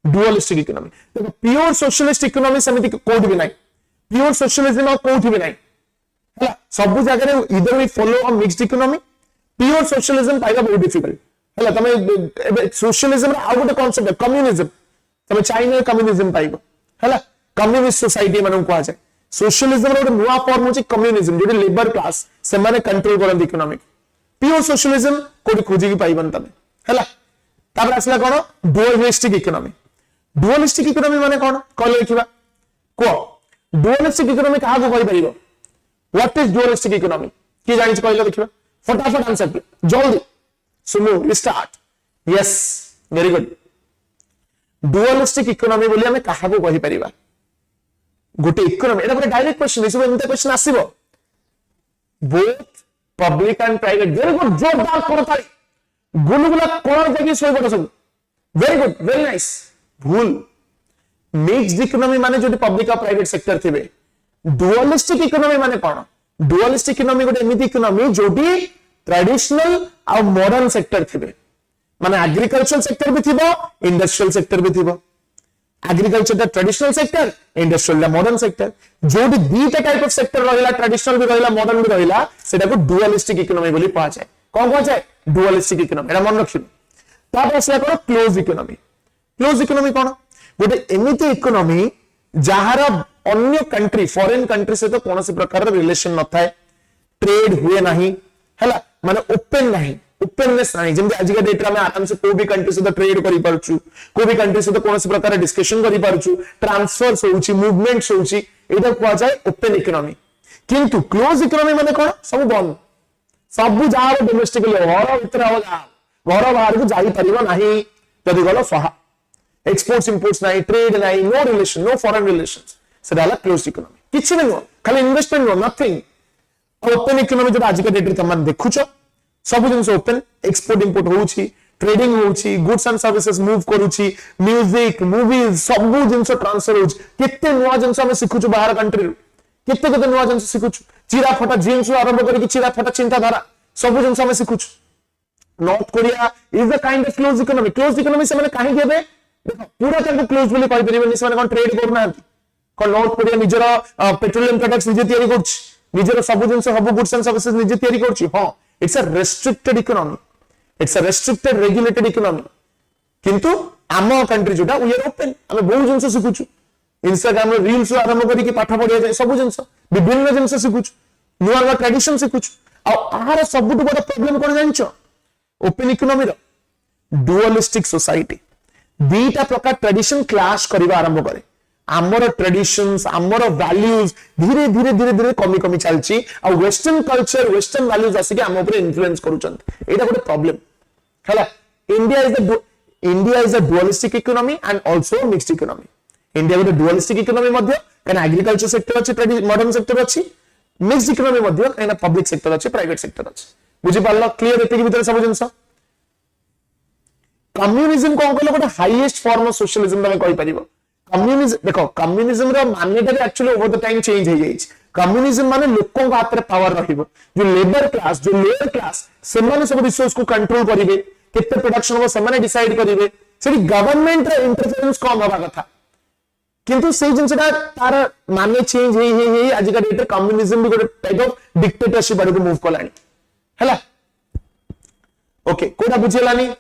डुअलिस्टिक इकोनॉमी देखो प्योर सोशलिस्ट इकोनॉमी समिति कोड भी नहीं प्योर सोशलिज्म और कोड भी नहीं है सब जगह इधर we follow a mixed economy pure socialism पाइबा बहुत डिफिकल्ट है तमे सोशलिज्म आ गोटे कांसेप्ट कम्युनिज्म तमे चाइना कम्युनिज्म पाइबो है कम्युनिस्ट सोसाइटी मानू कहा जाए सोशलिज्म रो नुआ फॉर्म होची कम्युनिज्म जो लेबर क्लास से माने कंट्रोल करन इकोनॉमी प्योर सोशलिज्म कोडी खोजी की पाइबन तमे हैला तापर असला कोन डुअलिस्टिक इकोनॉमी डुअलिस्टिक इकोनॉमी माने कोन कहले लिखिबा को डुअलिस्टिक इकोनॉमी कहा को कहि परिबो व्हाट इज डुअलिस्टिक इकोनॉमी की जानि छ कहले लिखिबा फटाफट आंसर जल्दी सुनो start yes very good dualistic economy बोली हमें कहा को कहि परिबा गोटे economy Etah direct question is एमते क्वेश्चन आसीबो both public and private very good जोरदार करताली गुलगुला कोन जगी सोई पड़ सब वेरी गुड वेरी नाइस भूल मिक्स्ड इकोनॉमी माने जो पब्लिक और प्राइवेट सेक्टर थिबे डुअलिस्टिक इकोनॉमी माने कोन डुअलिस्टिक इकोनॉमी गोटे एमिति इकोनॉमी जोटी ट्रेडिशनल और मॉडर्न सेक्टर थिबे माने एग्रीकल्चर सेक्टर भी थिबो इंडस्ट्रियल सेक्टर भी थिबो agriculture the traditional sector industrial the modern sector जो भी दीटा टाइप ऑफ सेक्टर रहिला ट्रेडिशनल भी रहिला मॉडर्न भी रहिला सेटा को डुअलिस्टिक इकोनॉमी बोली कहा जाए कौन कहा जाए डुअलिस्टिक इकोनॉमी एटा मन रखिबो तापर असला कोन क्लोज इकोनॉमी कोन गोटे एमिति इकोनॉमी जहार अन्य कंट्री फॉरेन कंट्री से तो कौन से प्रकार रिलेशन न थाए ट्रेड हुए नहीं हैला माने ओपन नहीं ओपननेस नहीं जेमते आज के डेट रे में आराम से कोई भी कंट्री से तो ट्रेड करि पारछु कोई भी कंट्री से तो कौन से प्रकार डिस्कशन करि पारछु ट्रांसफर्स होउची मूवमेंट्स होउची एटा कहा जाए ओपन इकोनॉमी किंतु क्लोज इकोनॉमी माने कोन सब बंद सब जहार डोमेस्टिकली घर भीतर हो जा घर बाहर को जाई परिबो नाही जदी गलो सहा एक्सपोर्ट्स इंपोर्ट्स नहीं ट्रेड नहीं no relation no foreign relations सेटा हला क्लोज इकोनॉमी किछि नै नो खाली investment no nothing open economy जो आज के डेट रे तमन देखुछो सब जिन ओपन एक्सपोर्ट इंपोर्ट होउची ट्रेडिंग होउची गुड्स एंड सर्विसेज मूव करूची म्यूजिक मूवीज सब जिन ट्रांसफर होउची केते नुवा जिन हम सिखुछु बाहर कंट्री केते केते नुवा जिन सिखुछु चिरा फटा जीन्स आरंभ करी चिरा फटा चिंताधारा सब जिन हम सिखुछु North Korea is the kind of close economy से माने काहे केबे देखो पूरा तक क्लोज बोली कहि परिबे से माने कोन ट्रेड करू ना कोन नॉर्थ कोरिया निजर पेट्रोलियम प्रोडक्ट्स निजे तयारी करछ निजर सब जिन सब गुड्स एंड सर्विसेज निजे तयारी करछ हां it's a restricted economy it's a restricted regulated economy किंतु आम कंट्री जोटा वी आर ओपन हमें बहुत जिन शिखुछु इंस्टाग्राम रील्स आरंभ करी पाठ पढ़िया जाए सब जिन विभिन्न जिन शिखुछु नुआ नुआ ट्रेडिशन शिखुछु आहार सबुठ बड़ प्रॉब्लम कोन जानछ ओपन इकोनॉमी रो डुअलिस्टिक सोसाइटी दीटा प्रकार ट्रेडिशन क्लैश करबा आरंभ करे आमर ट्रेडिशंस आमर वैल्यूज धीरे धीरे धीरे धीरे कमी कमी चलची आ वेस्टर्न कल्चर वेस्टर्न वैल्यूज आसी के हम ऊपर इन्फ्लुएंस करूचंत एटा गोटे प्रॉब्लम हला India is a dualistic economy and also mixed economy India गोटे डुअलिस्टिक इकोनॉमी मध्य काना एग्रीकल्चर सेक्टर अछि मॉडर्न सेक्टर अछि मिक्स्ड इकोनॉमी मध्य काना पब्लिक सेक्टर अछि प्राइवेट सेक्टर अछि बुझि पारलो क्लियर एते भीतर सब जिंस कम्युनिज्म कोन कहलो गोटे हाईएस्ट फॉर्म ऑफ सोशलिज्म तमे कहि परिबो कम्युनिज्म देखो कम्युनिज्म रो मान्यता actually over the time change हो जाई कम्युनिज्म माने लोकों को हाथ रे पावर रहिबो जो लेबर क्लास जो लोअर क्लास से माने सब रिसोर्स को कंट्रोल करिवे केते प्रोडक्शन हो से माने डिसाइड करिवे सेठी गवर्नमेंट रे इंटरफेरेंस कम होबा कथा किंतु से जिनसटा तार माने चेंज हे आज का डेट कम्युनिज्म भी गोटे टाइप ऑफ डिक्टेटरशिप आड़ को मूव कलानी हैला ओके कोडा बुझेलानी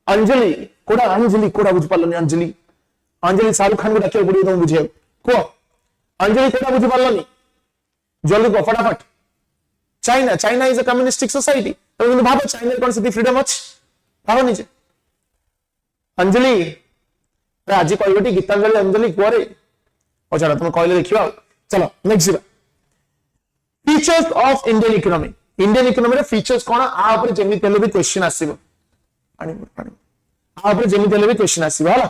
अंजलि कोडा बुझ पालनी अंजलि शाहरुख खान को डाकिया पड़ियो तुम बुझे को अंजलि कोडा बुझ पालनी जल्दी को फटाफट China is a communistic society तो भाबो चाइना कोन से फ्रीडम अछि भाबो निजे अंजलि आज कहबटी गीतांजलि अंजलि कुआरे ओ चलो तुम कहले देखियो चलो नेक्स्ट जीवा फीचर्स ऑफ इंडियन इकोनॉमी रे फीचर्स कोन आ ऊपर जेमी तेले भी क्वेश्चन आसीबो पानी आ ऊपर जेमी तेले भी क्वेश्चन आसीबो हला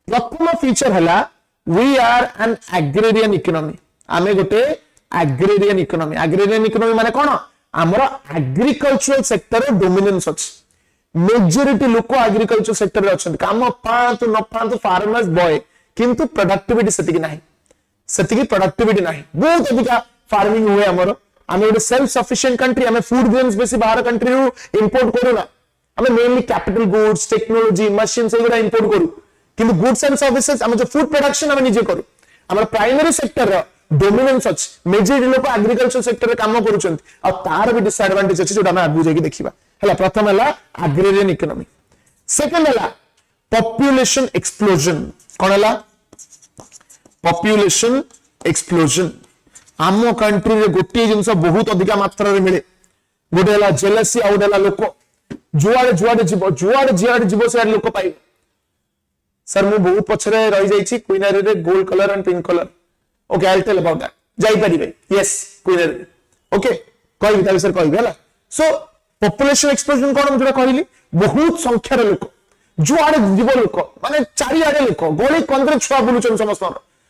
प्रथम फीचर हला we are an agrarian economy आमे गोटे एग्रेरियन इकोनॉमी माने कोन हमर एग्रीकल्चरल सेक्टर डोमिनेंस अछि मेजॉरिटी लोक एग्रीकल्चर सेक्टर रे अछन काम पांतु न पांतु फार्मर्स बॉय किंतु प्रोडक्टिविटी सेतिकी प्रोडक्टिविटी नाही बहुत अधिक फार्मिंग हुए हमर आमे गोटे सेल्फ सफिशिएंट कंट्री आमे फूड ग्रेन्स बेसी बाहर कंट्री रू इंपोर्ट करू ना आमे mainly capital goods technology machine से गुडा इंपोर्ट करू किंतु गुड्स एंड सर्विसेज हम जो फूड प्रोडक्शन हम निजे करू हमर प्राइमरी सेक्टर रो डोमिनेंस अछि मेजर लोक एग्रीकल्चर सेक्टर रे काम करूछंती आ तार भी डिसएडवांटेज अछि जोटा हम आगु जाई देखिबा हला प्रथम हला एग्रेरियन इकोनॉमी सेकंड हला पॉपुलेशन एक्सप्लोजन कोन हला पॉपुलेशन एक्सप्लोजन आम कंट्री रे गोटे जिंस बहुत अधिक मात्रा रे मिले गोटे हला जेलसी आ गोटे हला लोक जुआड़े जुआड़े जीव से लोक पाइबे सर मु बहुत पछरे रही जाईची क्वीनरी रे gold colour and pink colour okay I will tell about that जाई परिबे यस क्वीनरी ओके कहबी ता विषय कहबी हला सो पॉपुलेशन एक्सप्लोजन कोन जोटा कहली बहुत संख्या रे लोक जुआड़े जीव लोक माने चारिआडे लोक गोली कंद्रे छुआ बुलुचन समस्त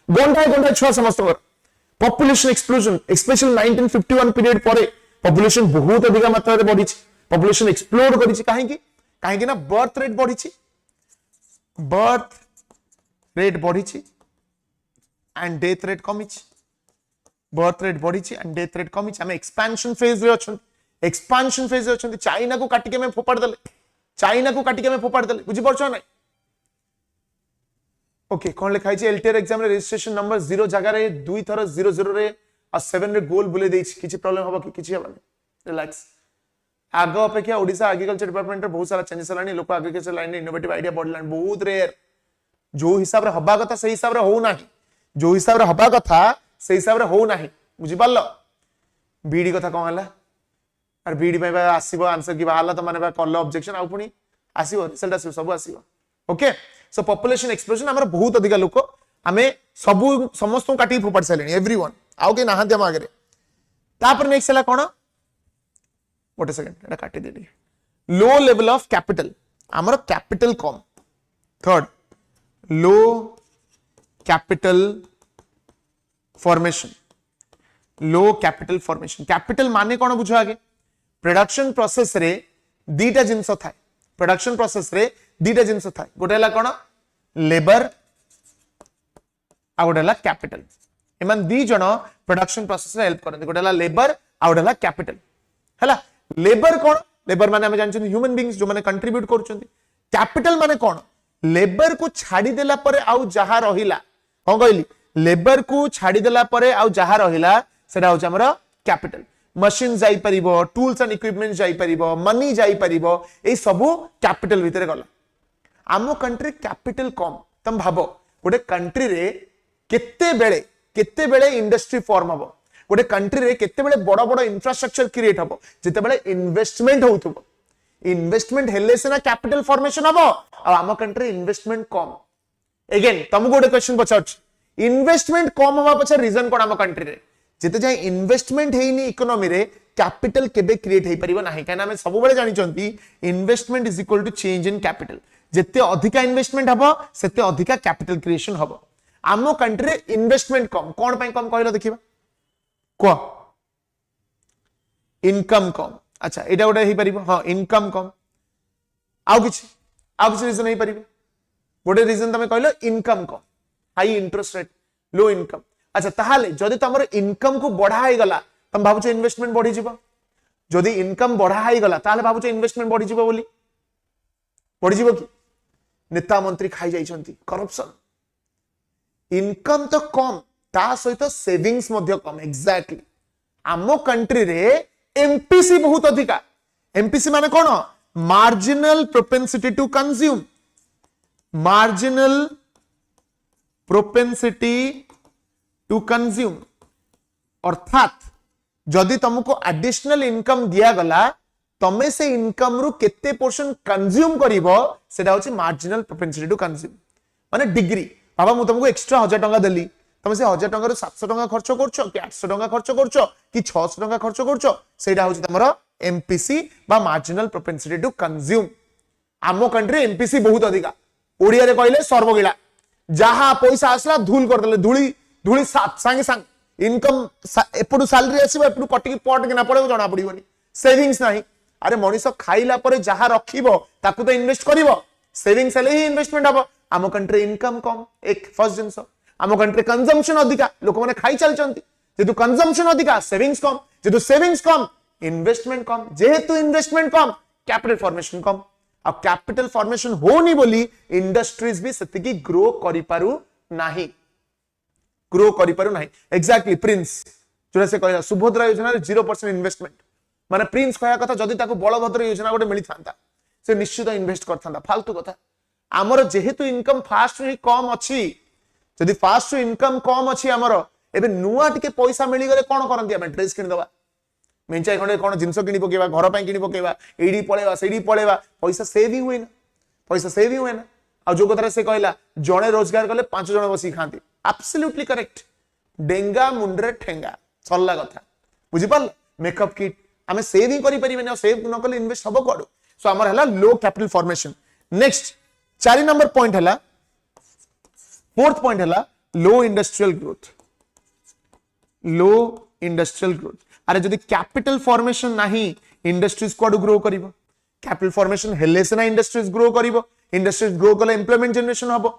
गंडा छुआ समस्त पॉपुलेशन एक्सप्लोजन स्पेशल 1951 पीरियड परे पॉपुलेशन बहुत अधिक मात्रा रे बढ़ी पॉपुलेशन एक्सप्लोड करिछि काहे ना बर्थ रेट बढ़ी एंड डेथ रेट कमी बर्थ रेट बढ़ी एंड डेथ रेट कमी हम एक्सपेंशन फेज रे अछन चाइना को काटिके में फोपाड़ देले बुझि परछो नै ओके कोन लिखाई छै एलटीआर एग्जाम रे रजिस्ट्रेशन नंबर 0 जगह रे 2 थर 00 रे आ 7 रे गोल बुले दै छी किछि प्रॉब्लम होबा कि किछि होबा रिलैक्स आग अपेक्षा ओडिशा एग्रीकल्चर डिपार्टमेंट रे बहुत सारा चेंजेस हलानी लोक एग्रीकल्चर लाइन रे इनोवेटिव आइडिया बढ़लान बहुत रेयर जो हिसाब रे हबा कथा सही हिसाब रे हो नाही जो हिसाब रे हबा कथा सही हिसाब रे हो नाही बुझि पालो बीडी कथा कोन हला और बीडी पे आसीबो आंसर की बाहला तो माने कॉल ऑब्जेक्शन आ पुनी आसीबो रिजल्ट आसीबो सब आसीबो ओके सो पॉपुलेशन एक्सप्लोजन हमर बहुत अधिक लोक हमें सब समस्त काटी फोपाड़ सालेनी एवरीवन आउ के नाहंती हम आगे तापर नेक्स्ट हला कोन गोटे सेकंड एटा काटी देली लो लेवल ऑफ कैपिटल हमर कैपिटल कम third low capital formation capital माने कोन बुझो आगे प्रोडक्शन प्रोसेस रे दीटा जिंस थाए प्रोडक्शन प्रोसेस रे दीटा जिंस थाए गोटे हला कोन लेबर आ गोटे हला कैपिटल एमन दी जण प्रोडक्शन प्रोसेस रे हेल्प करन गोटे हला लेबर आ गोटे हला कैपिटल हला लेबर कोन लेबर माने हम जानछन ह्यूमन बीइंग्स जो माने कंट्रीब्यूट करछन कैपिटल माने कोन लेबर को छाडी देला परे आउ जहा रहिला कोन कहली लेबर को छाडी देला परे आउ जहा रहिला सेटा होछ हमर कैपिटल मशीन जाई परिबो टूल्स एंड इक्विपमेंट जाई परिबो मनी जाई परिबो ए सब कैपिटल भीतर गला आमो कंट्री कैपिटल कम तम भाबो गोटे कंट्री रे केते बेले इंडस्ट्री फॉर्म हबो गोटे कंट्री रे केते बेले बड़ बड़ इंफ्रास्ट्रक्चर क्रिएट हबो जेते बेले इन्वेस्टमेंट होउथबो इन्वेस्टमेंट हेले से ना कैपिटल फॉर्मेशन हबो आ आमो कंट्री इन्वेस्टमेंट कम अगेन तुमको गोटे क्वेश्चन पचाउछ इन्वेस्टमेंट कम हबा पछे रीजन कोन आमो कंट्री रे जेते जाय इन्वेस्टमेंट हेइनी इकोनॉमी रे कैपिटल केबे क्रिएट हेइ परिबो नाही काना हम सब बेले जानि चंती investment is equal to change in capital जेते अधिका इन्वेस्टमेंट हबो सेते अधिका कैपिटल क्रिएशन हबो आमो कंट्री रे इन्वेस्टमेंट कम कोन पय कम कहलो देखिबा को इनकम कम अच्छा एटा गोटे हेइ परिबो हां इनकम कम आउ किछि रीजन हेइ परिबो गोटे रीजन तमे कहलो इनकम कम high interest rate low income अच्छा ताहाले जदि तमर इनकम को बढ़ाई गला तम भाबुछ इन्वेस्टमेंट बढ़ी जिवो जदि इनकम बढ़ाई गला ताहाले भाबुछ इन्वेस्टमेंट बढ़ी जिवो बोली बढ़ी जिवो कि नेता मंत्री खाई जाइछंती करप्शन इनकम तो कम ता सहित सेविंग्स मध्य कम एग्जैक्टली आमो कंट्री रे एमपीसी बहुत अधिका एमपीसी माने कोन marginal propensity to consume marginal propensity to consume अर्थात जदि तुमको एडिशनल इनकम दिया गला तमे से इनकम रु केते पोर्शन कंज्यूम करिवो सेटा होची मार्जिनल प्रोपेंसिटी टू कंज्यूम माने डिग्री बाबा मु तुमको एक्स्ट्रा 1000 टंका देली तमे से 1000 टंका रु 700 टंका खर्च करछो कि 800 टंका खर्च करछो कि 600 टंका खर्च करछो सेटा होची तमरो एमपीसी बा मार्जिनल प्रोपेंसिटी टू कंज्यूम आमो कंट्री एमपीसी बहुत अधिका ओडिया रे कहले सर्वगिला जहा पैसा आसला धूल कर देले धूली सांगे सांग इनकम एपडू सैलरी आसीबो एपडू कटिकी पट के ना पड़े जणा पड़िबोनी सेविंग्स नाही अरे मनीष खाइला परे जहा रखिबो ताकू तो इन्वेस्ट करिवो सेविंग्स हेले ही इन्वेस्टमेंट हबो आमो कंट्री इनकम कम एक फर्स्ट जिंस आमो कंट्री कंजम्पशन अधिका लोक माने खाइ चलचंती जेतु कंजम्पशन अधिका सेविंग्स कम जेतु सेविंग्स कम इन्वेस्टमेंट कम जेहेतु इन्वेस्टमेंट कम कैपिटल फॉर्मेशन कम आ कैपिटल फॉर्मेशन होनी बोली इंडस्ट्रीज भी सेतिकी ग्रो करि पारु नाही एग्जैक्टली प्रिंस जोरा से कहला सुभद्रा योजना रे 0% इन्वेस्टमेंट माने प्रिंस कहया कथा जदी ताको बलभद्र योजना गोटे मिली थांता से निश्चित इन्वेस्ट करथांता फालतू कथा हमर जेहेतु इनकम फास्ट ही कम अछि जदी फास्ट इनकम कम अछि हमर एबे नुआ टिके पैसा मिली गले कोन करंती हम ड्रेस किन दवा मेंचाई खंडे कोन जिंस किनि पकेबा घर पई किनि पकेबा एडी पळेबा सेडी पळेबा पैसा सेविंग हुए ना आ जो कथा से कहला जणे रोजगार कले 5 जण बसी खांती एब्सोल्युटली करेक्ट डेंगा मुंडरे ठेंगा सरला कथा बुझि पाल मेकअप किट हमें सेविंग करि परिबे न सेव न कले इन्वेस्ट हबो कोड सो हमर हला low capital formation next 4 number point हला फोर्थ पॉइंट हला लो इंडस्ट्रियल ग्रोथ अरे जदि कैपिटल फॉर्मेशन नाही इंडस्ट्रीज कोड ग्रो करिवो कैपिटल फॉर्मेशन हेले से ना इंडस्ट्रीज ग्रो करिवो इंडस्ट्रीज ग्रो कले एम्प्लॉयमेंट जनरेशन हबो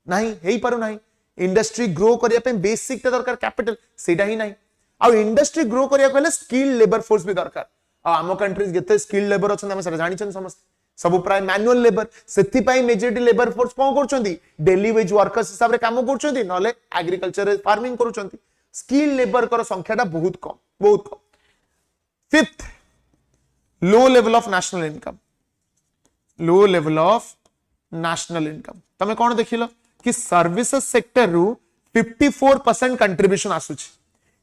नाही हेई पारो नाही इंडस्ट्री ग्रो करिया पे बेसिक दरकार कैपिटल सेटा ही नाही आ इंडस्ट्री ग्रो करिया कहले स्किल लेबर फोर्स भी दरकार आ हम कंट्रीज जते स्किल लेबर अछन हम सर जानि छन समस्त सब प्राय मैनुअल लेबर सेति पई मेजॉरिटी लेबर फोर्स कोन करचंदी डेली वेज वर्कर्स हिसाब रे काम करचंदी नले एग्रीकल्चर फार्मिंग करचंदी स्किल लेबर कर संख्याटा बहुत कम fifth low level of national income तमे कोन देखिलो कि सर्विसेज सेक्टर रु 54% कंट्रीब्यूशन आसुची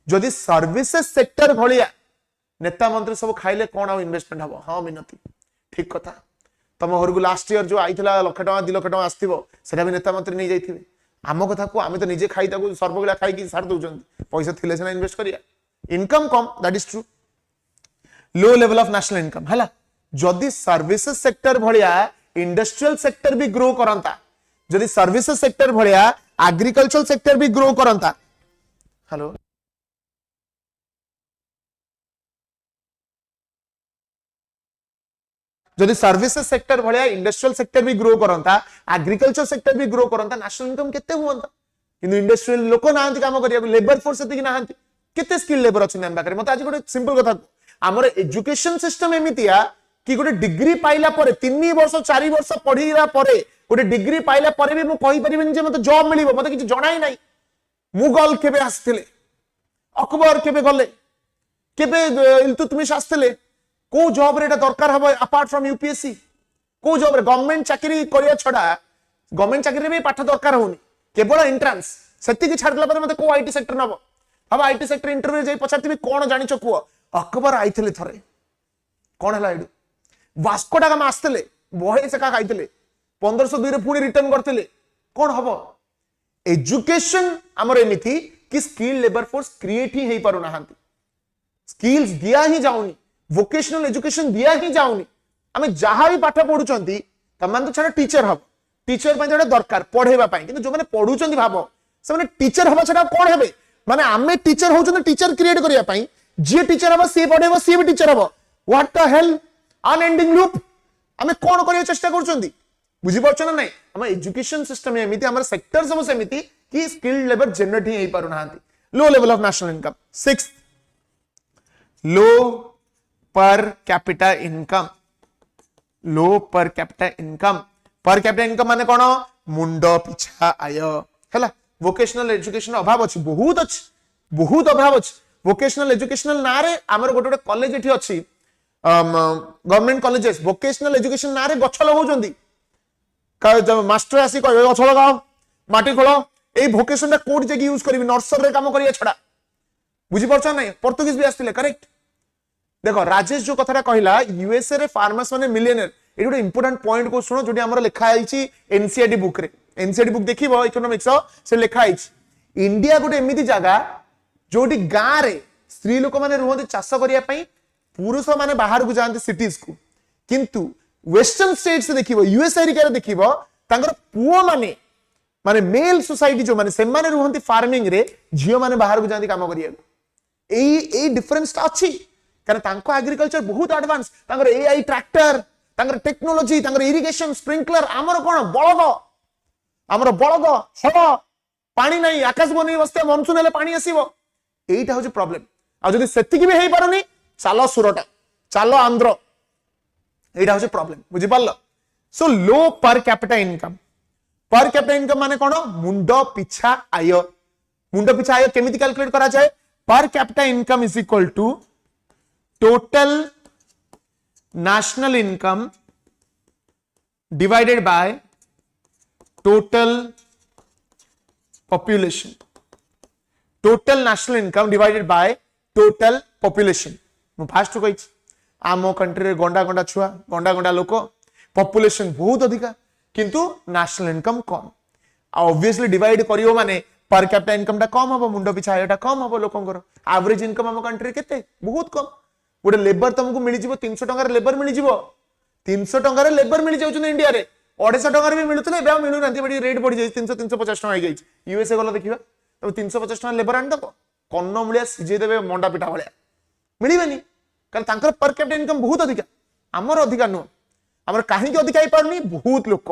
जदि सर्विसेज सेक्टर भलिया नेता मंत्री सब खाइले कोन आ इन्वेस्टमेंट हबो हां मिनती ठीक कथा तम घर को लास्ट ईयर जो आइथिला लाख टका 2 लाख टका आस्थिबो सेटा भी नेता मंत्री नै जाइथिबे आम कथा को आमे तो निजे खाइ ताको सर्वगला खाइ कि सार दउचंती पैसा थिले सेना इन्वेस्ट करिया income come that is true low level of national income हला जदि सर्विसेज सेक्टर भलिया इंडस्ट्रियल सेक्टर भी ग्रो करंता जदि सर्विसेज सेक्टर भलिया एग्रीकल्चर सेक्टर भी ग्रो करंता हेलो जदि सर्विसेज सेक्टर भलिया इंडस्ट्रियल सेक्टर भी ग्रो करंता एग्रीकल्चर सेक्टर भी ग्रो करंता नेशनल इनकम केते हुंता किंतु इंडस्ट्रियल लोक नाहंती काम करिया लेबर फोर्स सेति नाहंती केते स्किल लेबर अछि हम बाकरे मते आज गोटे सिंपल कथा हमर एजुकेशन सिस्टम एमितिया कि गोटे डिग्री पाइला परे 3 वर्ष 4 वर्ष पढिरा परे गोटे डिग्री पाइला परे भी मु कहि परिबेन जे मते जॉब मिलिबो मते किछ जणाई नाही मुगल केबे आस्थिले अकबर केबे गले केबे इल्तुतमिश आस्थिले को जॉब रे दरकार हबो अपार्ट फ्रॉम यूपीएससी को जॉब रे गवर्नमेंट चाकरी करिया छडा गवर्नमेंट चाकरी रे भी पाठ दरकार होनी केवल एंट्रेंस सेति कि छाडला पर मते को आईटी सेक्टर नबो हम आईटी सेक्टर इंटरव्यू जाई पछारती कोन जानिचो को अकबर आइथिले थरे कोन हला एडु वास्को डा गामा आस्थिले बहे से का खाइथिले 1502 रे पुणी रिटर्न करथिले कोन हबो एजुकेशन हमर एमिथि कि स्किल लेबर फोर्स क्रिएट ही हेई पारो नाहंती स्किल्स दिया ही जाउनी वोकेशनल एजुकेशन दिया ही जाउनी आमे जहा भी पाठ पढुचंती तमान तो छडा टीचर हब टीचर पय जडा दरकार पढेबा पय किंतु जो माने पढुचंती भाबो से माने टीचर हबा छडा कोन हेबे माने आमे टीचर होचंती टीचर क्रिएट करिया पय जे टीचर हबा से पढेबो से भी टीचर हबो what the hell unending loop आमे कोन करिया चेष्टा करचंती बुझी पाछो ना नहीं हम एजुकेशन सिस्टम एमिति हमर सेक्टर सब सेमिति कि स्किल्ड लेबर जनरेट ही पारु नाहंती low level of national income sixth low per capita income माने कोन मुंडो पिछा आय हला वोकेशनल एजुकेशन अभाव अछि बहुत अभाव अछि वोकेशनल एजुकेशनल नारे हमर गोटे कॉलेज एठी अछि गवर्नमेंट कॉलेजेस वोकेशनल एजुकेशन नारे गछ लगाउचंदी मास्टर आसी कह गछ लगाओ माटी खोलो ए वोकेशन कोड जे यूज करबी नर्सरी रे काम करिया छडा बुझी परछ नै पोर्तुगीज भी आस्तिले करेक्ट देखो राजेश जो कथाटा कहला यूएसए रे फार्मर्स माने मिलियनेयर ए गोटे इंपोर्टेंट पॉइंट को सुनो जोडी हमर लिखा आइची एनसीईआरटी बुक रे एनसीईआरटी बुक देखिबो इकोनॉमिक्स से लिखा आइची इंडिया गोटे एमिति जगह जोडी गां रे स्त्री लोक माने रहते चाष करिया पई पुरुष माने बाहर को जानते सिटीज को किंतु वेस्टर्न स्टेट्स से देखिबो यूएसए एरिया रे देखिबो तांगर पुओ माने माने मेल सोसाइटी जो माने से माने रहंती फार्मिंग रे झियो माने बाहर को जानती काम करिया ए डिफरेंस ता अछि कारण तांको एग्रीकल्चर बहुत एडवांस तांगर एआई ट्रैक्टर तांगर टेक्नोलॉजी तांगर इरिगेशन स्प्रिंकलर हमर कोन बळद हळ पानी नाही आकाश बनी बस्ते मनसून हेले पानी आसीबो एटा होची प्रॉब्लम आ जदी सेति की भी हेई पारनी चालो सुरटा चालो आंध्र एटा होची प्रॉब्लम बुझी पारलो सो लो पर कैपिटा इनकम माने कोन मुंड पिछा आय केमिति कैलकुलेट करा जाए per capita income is equal to total national income divided by total population total national income divided by total population मु फास्ट कहि आम कंट्री रे गंडा गंडा छुआ गंडा गंडा लोक पॉपुलेशन बहुत अधिका किंतु नेशनल इनकम कम ऑब्वियसली डिवाइड करियो माने पर कैपिटा इनकम टा कम हबो मुंडो पिछा आयटा कम हबो लोकंकर एवरेज इनकम हम कंट्री केते बहुत कम गोटे लेबर तुमको मिल जिवो 300 टंका रे लेबर मिल जिवो 300 टंका रे लेबर मिल जाउछ इंडिया रे 250 टंका रे भी मिलुतले एबे मिलु नांती बडी रेट बढ़ी जाई 300 350 टंका गई यूएसए गला देखिबा तब 350 टंका लेबर आन दको कन्न मुलिया सिजे देबे मंडा पिठा भलिया मिलिबेनी कारण तांकर पर कैपिटा इनकम बहुत अधिका हमर अधिका नो हमर काहे के अधिका ही पारनी बहुत लोक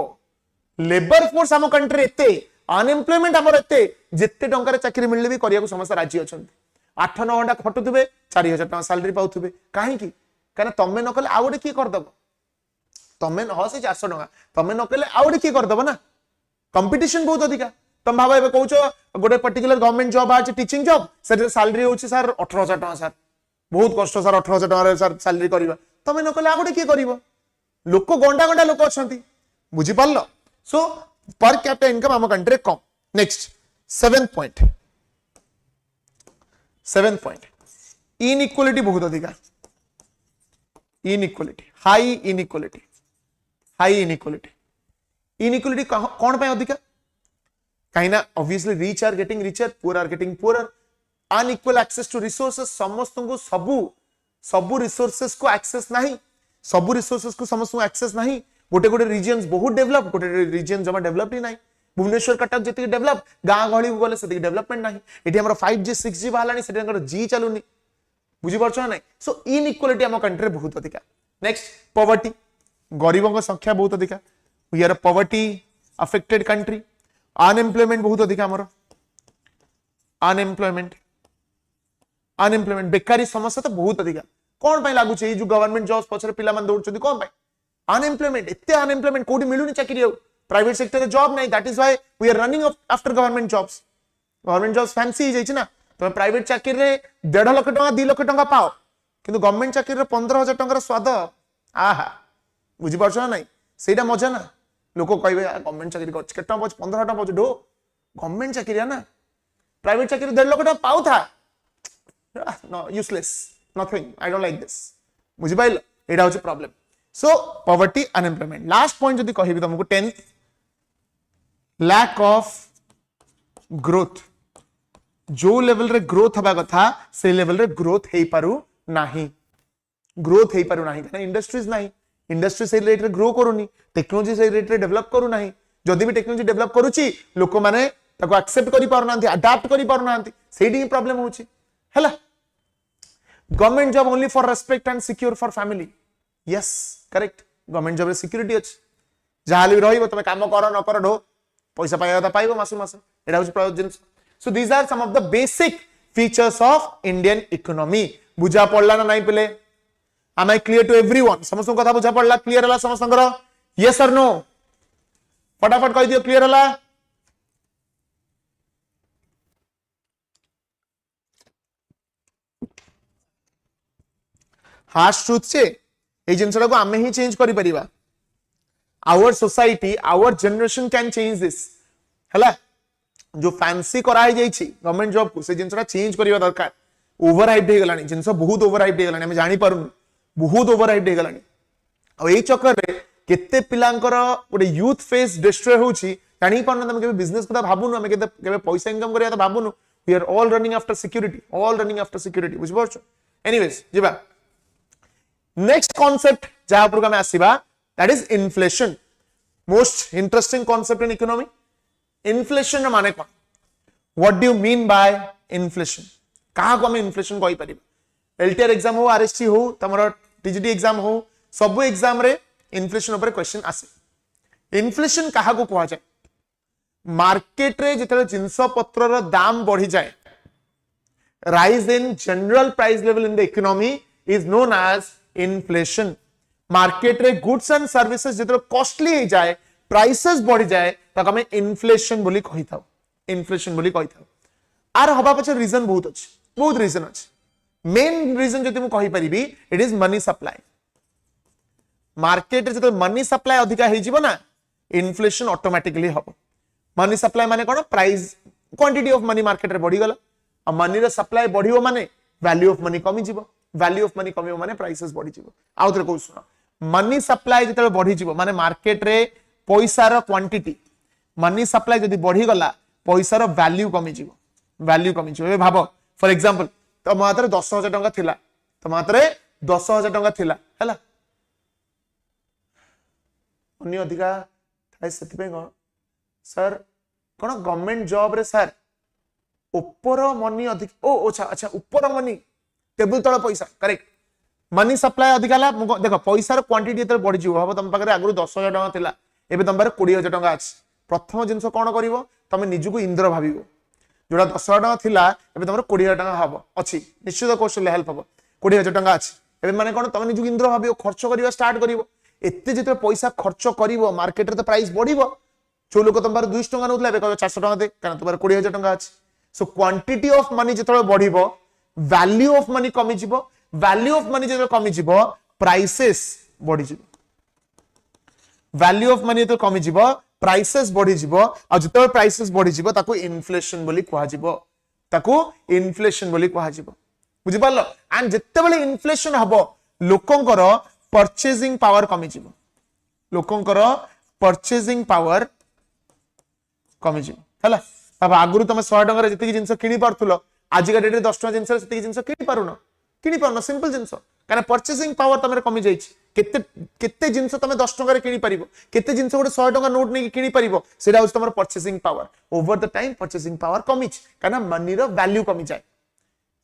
लेबर फोर्स हम कंट्री एते अनएम्प्लॉयमेंट हमर एते जेते टंका रे चाकरी मिलले भी करिया को समस्त राज्य अछंती 8-9 घंटा खटुथबे 4000 टका सैलरी पाउथबे काहे की कारण तमे न कले आउडे की कर दबो तमे न हसे 400 टका तमे न कले आउडे की कर दबो ना कंपटीशन बहुत अधिका तुम भाबा एबे कहउछो गोटे पर्टिकुलर गवर्नमेंट जॉब आज टीचिंग जॉब से सैलरी होछि सर 18000 टका सर बहुत कष्ट सर 18000 टका सर सैलरी करबा तमे न कले आउडे की करबो लोक गंडा गंडा लोक अछंती बुझी पारलो सो पर कैपिटा इनकम हम कंट्री कम नेक्स्ट 7th पॉइंट इनइक्वालिटी बहुत अधिका हाई इनइक्वालिटी कौन पे अधिका कहीं ना obviously rich are getting richer poor are getting poor unequal access to resources समस्त को सबु रिसोर्सेस को एक्सेस नहीं सबु रिसोर्सेस को समस्त को एक्सेस नहीं गोटे गोटे रीजन्स बहुत डेवलप गोटे रीजन जमा डेवलप ही नहीं भुवनेश्वर कटक जति डेवलप गां गहली को गले से डेवलपमेंट नहीं एठी हमर 5G 6G बालानी से जी चलुनी बुझी परछ ना सो इनइक्वालिटी हम कंट्री बहुत अधिका नेक्स्ट पॉवर्टी गरीबों की संख्या बहुत अधिका we are poverty affected country unemployment बहुत अधिका हमर अनएम्प्लॉयमेंट बेकारी समस्या तो बहुत अधिका कोन पय लागु छै जो गवर्नमेंट जॉब्स पछरे पिला मन दौड़ छथि कोन पय अनएम्प्लॉयमेंट एते अनएम्प्लॉयमेंट कोडी मिलुनी चाकरी प्राइवेट सेक्टर रे जॉब नहीं that is why we are running after government jobs fancy जाइछ ना तुम प्राइवेट चाकरी रे 1.5 लाख टका 2 लाख टका पाओ किंतु गवर्नमेंट चाकरी रे 15000 टका स्वाद आहा बुझी परछ ना नहीं सेटा मजा ना लोक कहबे गवर्नमेंट चाकरी कर केटा 15 टका पाउ डो गवर्नमेंट चाकरी ना प्राइवेट चाकरी 1.5 लाख टका पाउ था no useless nothing I don't like this बुझी पाइल एटा होची problem so poverty unemployment last point जदी कहबी तुमको 10th लैक ऑफ ग्रोथ जो लेवल रे ग्रोथ हबा कथा से लेवल रे ग्रोथ हेई पारु नाही कारण इंडस्ट्रीज नाही इंडस्ट्री से रेट रे ग्रो करूनी टेक्नोलॉजी से रेट रे डेवलप करू नाही जदी भी टेक्नोलॉजी डेवलप करूची लोक माने ताको एक्सेप्ट करि पारु नांती अडॉप्ट करि पारु नांती सेडी प्रॉब्लम होची हला government job only for respect and secure for family yes correct government job रे सिक्योरिटी अछि जहाली रहइबो तमे काम करो न करो ढो पैसा पाइबा पाइबो मासु मास एडा होची प्रयोजन so these are some of the basic features of Indian economy बुझा पड़ला ना नहीं पले am I clear to everyone समस्त कथा बुझा पड़ला क्लियर हला समस्तंकर yes or no फटाफट कहि दियो क्लियर हला हार्श ट्रुथ से ए जिंसडा को आमे ही चेंज करि परिबा our society our generation can change this हला जो फैंसी कराई जाइछि गवर्नमेंट जॉब को से जिंसडा चेंज करिवा दरकार ओवर हाइप हे गलानी जिंस बहुत ओवर हाइप हे गलानी हम जानि पारुन बहुत ओवर हाइप हे गलानी आ एई चक्कर रे केते पिलांकर गोटे यूथ फेस डिस्ट्रॉय होछि जानि पारुन हम केबे बिजनेस कथा भाबुनु हम केबे पैसा इनकम करिया त भाबुनु we are all running after security बुझ परछ एनीवेज जिबा नेक्स्ट कांसेप्ट जहां पर हमें आसीबा that is inflation most interesting concept in economy inflation माने कोन what do you mean by inflation कहा को हम इन्फ्लेशन कहि परिबा एलटीआर एग्जाम हो आरएसटी हो तमरो टीजीटी एग्जाम हो सब एग्जाम रे इन्फ्लेशन ऊपर क्वेश्चन आसे इन्फ्लेशन कहा को कहा जाय मार्केट रे जेतले जिंस पत्र रो दाम बढ़ी जाए rise in general price level in the economy is known as inflation market रे गुड्स एंड सर्विसेज जेतरो कॉस्टली हो जाए प्राइसेस बढ़ी जाए ताको हमें इन्फ्लेशन बोली कहि थाउ इन्फ्लेशन बोली कहि थाउ आर हबा पछे रीजन बहुत रीजन अछि मेन रीजन जति मु कहि परिबी it is money supply market रे जतो मनी सप्लाई अधिका हे जिवो ना इन्फ्लेशन ऑटोमेटिकली हबो मनी सप्लाई माने कोन price quantity of money market रे बढ़ी गला आ मनी रे सप्लाई बढ़ियो माने वैल्यू ऑफ मनी कमी जिवो वैल्यू ऑफ मनी कमी माने प्राइसेस बढ़ी जिवो आउ थरे कहू सुनो मनी सप्लाई जते बढ़ी जिवो माने मार्केट रे पैसा रो क्वांटिटी मनी सप्लाई जदी बढ़ी गला पैसा रो वैल्यू कमी जिवो ए भाबो फॉर एग्जांपल तो मात्र 10,000 टंका थिला तो मात्र 10,000 टंका थिला हैला अन्य अधिका थाय सेति पे कोन सर कोन गवर्नमेंट जॉब रे सर ऊपर मनी अधिक ओ अच्छा अच्छा ऊपर मनी टेबल तळ पैसा करेक्ट मनी सप्लाई अधिका ला देखो पैसा रो क्वांटिटी एते बढ़ी जिवो हबो तम पाखरे आगु 10,000 टंका थिला एबे तम पाखरे 20,000 टंका अछि प्रथम जिंस कोन करिवो तमे निजुको इंद्र भाबिवो जोड़ा 10,000 टंका थिला एबे तमरो 20,000 टंका हबो अछि निश्चित कौशल हेल्प हबो 20,000 टंका अछि एबे माने कोन तमे निजुको इंद्र भाबिवो खर्च करिवा स्टार्ट करिवो एते जेते पैसा खर्च करिवो मार्केट रे तो प्राइस बढ़िवो जो लोक तम पाखरे 200 टंका नउतला एबे 400 टंका दे कारण तम पाखरे 20,000 टंका अछि सो क्वांटिटी ऑफ मनी जेते बढ़िवो वैल्यू ऑफ मनी कमी जिवो वैल्यू ऑफ मनी जेते कमी जिवो प्राइसेस बढ़ी जिवो वैल्यू ऑफ मनी जेते कमी जिवो प्राइसेस बढ़ी जिवो आ जेते प्राइसेस बढ़ी जिवो ताको इन्फ्लेशन बोली कहा जिवो ताको इन्फ्लेशन बोली कहा जिवो बुझि पारलो एंड जेते बेले इन्फ्लेशन हबो लोकंकर परचेजिंग पावर कमी जिवो लोकंकर परचेजिंग पावर कमी जिवो हला अब आगुरु तुम 100 टंका रे जति जिंस किनी पारथुलो आज का डेट रे 10 टंका जिंस रे जति जिंस किनी पारुनो सिंपल जिंस कारण परचेजिंग पावर तमरे कमी जाईछि केते जिंस तमे 10 टंका रे किनी परिबो केते जिंस गोटे 100 टंका नोट नै किनी परिबो सेटा होस तमर purchasing power over the time purchasing power कमी कारण मनी रो वैल्यू कमी जाय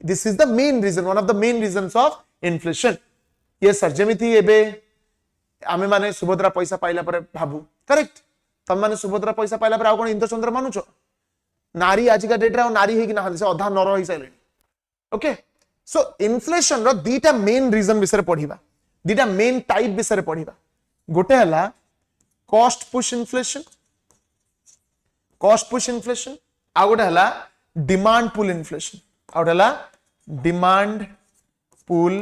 this is the main reason one of the main reasons of inflation ये सर जेमिति एबे आमे माने सुभद्रा पैसा पाइला परे भाबू करेक्ट तम माने सुभद्रा पैसा पाइला परे आ कोन इंद्र चंद्र मानुचो नारी आज का डेट रे नारी हे कि ना से अधा नर होई साइले ओके सो इन्फ्लेशन रो दीटा मेन रीजन विषय पढ़िबा दीटा मेन टाइप विषय पढ़िबा गोटे हला कॉस्ट पुश इन्फ्लेशन आ गोटे हला डिमांड पुल इन्फ्लेशन आ गोटे हला डिमांड पुल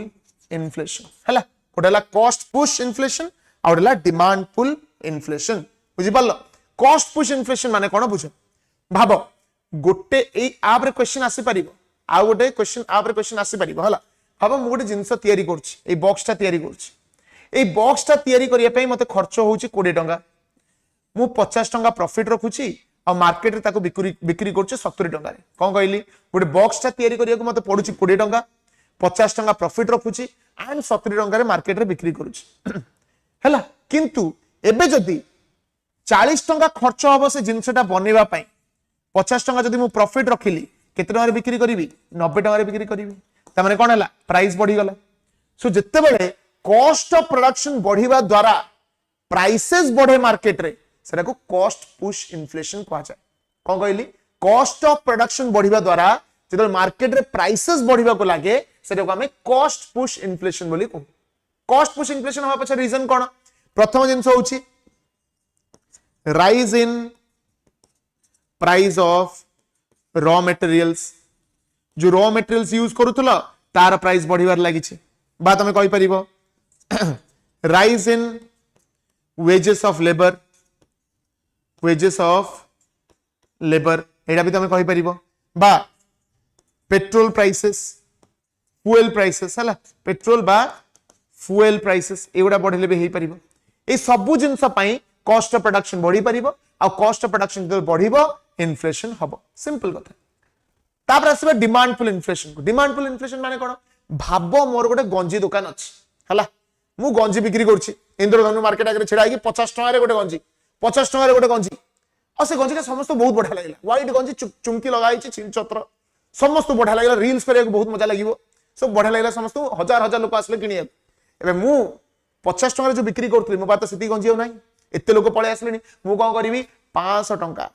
इन्फ्लेशन हला गोटे हला कॉस्ट पुश इन्फ्लेशन आ गोटे हला डिमांड पुल इन्फ्लेशन बुझि पारलो कॉस्ट पुश इन्फ्लेशन माने कोन बुझ भाबो गोटे ए आप रे क्वेश्चन आसी परिबो आ गोटे क्वेश्चन आप रे क्वेश्चन आसी परिबो हला भाबो मु गोटे जिंस तयारी करछि ए बॉक्सटा तयारी करछि ए बॉक्सटा तयारी करिया पई मते खर्च होउछि 20 टंका मु 50 टंका प्रॉफिट रखुछि आ मार्केट रे ताको बिक्री करछि 70 टंका रे कोन कहली गोटे बॉक्सटा तयारी करिया को मते पडुछि 20 टंका 50 टंका प्रॉफिट रखुछि एंड 70 टंका रे मार्केट रे बिक्री करूछि हला किंतु एबे जदी 40 टंका खर्च होबो से जिंसटा बनेबा पई 50 टंका जदी मु प्रॉफिट रखिली केते टंका रे बिक्री करिवि 90 टंका रे बिक्री करिवि त माने कोन हला प्राइस बढ़ी गला सो जत्ते बेले कॉस्ट ऑफ प्रोडक्शन बढ़िबा द्वारा प्राइसेस बढ़े मार्केट रे सेटा को कॉस्ट पुश इन्फ्लेशन कहा जाय कोन कहली कॉस्ट ऑफ प्रोडक्शन बढ़िबा द्वारा जदि मार्केट रे प्राइसेस बढ़िबा को लागे सेटा को हमें कॉस्ट पुश इन्फ्लेशन बोली कहू कॉस्ट पुश इन्फ्लेशन होबा पछे रीजन कोन प्रथम जिंस होउची rise in price of raw materials जो रॉ मटेरियल्स यूज करूथला तार प्राइस बढ़िबार लागिছে बा तमे कहि परिबो rise in wages of labour एडा भी तमे कहि परिबो बा पेट्रोल प्राइसेस फ्यूएल प्राइसेस हला पेट्रोल बा फ्यूएल प्राइसेस एगुडा बढ़िले भी हे परिबो ए सब जिंस पई कॉस्ट ऑफ प्रोडक्शन बढ़ी परिबो आ कॉस्ट ऑफ प्रोडक्शन जब बढ़िबो इन्फ्लेशन हबो सिंपल कथा तापर आसीबा डिमांड पुल इन्फ्लेशन माने कोन भाबो मोर गोटे गंजी दुकान अछि हला मु गंजी बिक्री करछि इंद्रधनु मार्केट आगे छेड़ा कि 50 टका रे गोटे गंजी 50 टका रे गोटे गंजी आ से गंजी के समस्त बहुत बढ़िया लागला व्हाइट गंजी चुमकी लगाई छि छिन छत्र समस्त बढ़िया लागला रील्स करे बहुत मजा लागिवो सब बढ़िया लागला समस्त हजार हजार लोक आसले किनिया एबे मु 50 टका रे जो बिक्री करथि मो पात सेती गंजी हो नाही एते लोक पळे आसलेनी मु कोन करबी 500 टंका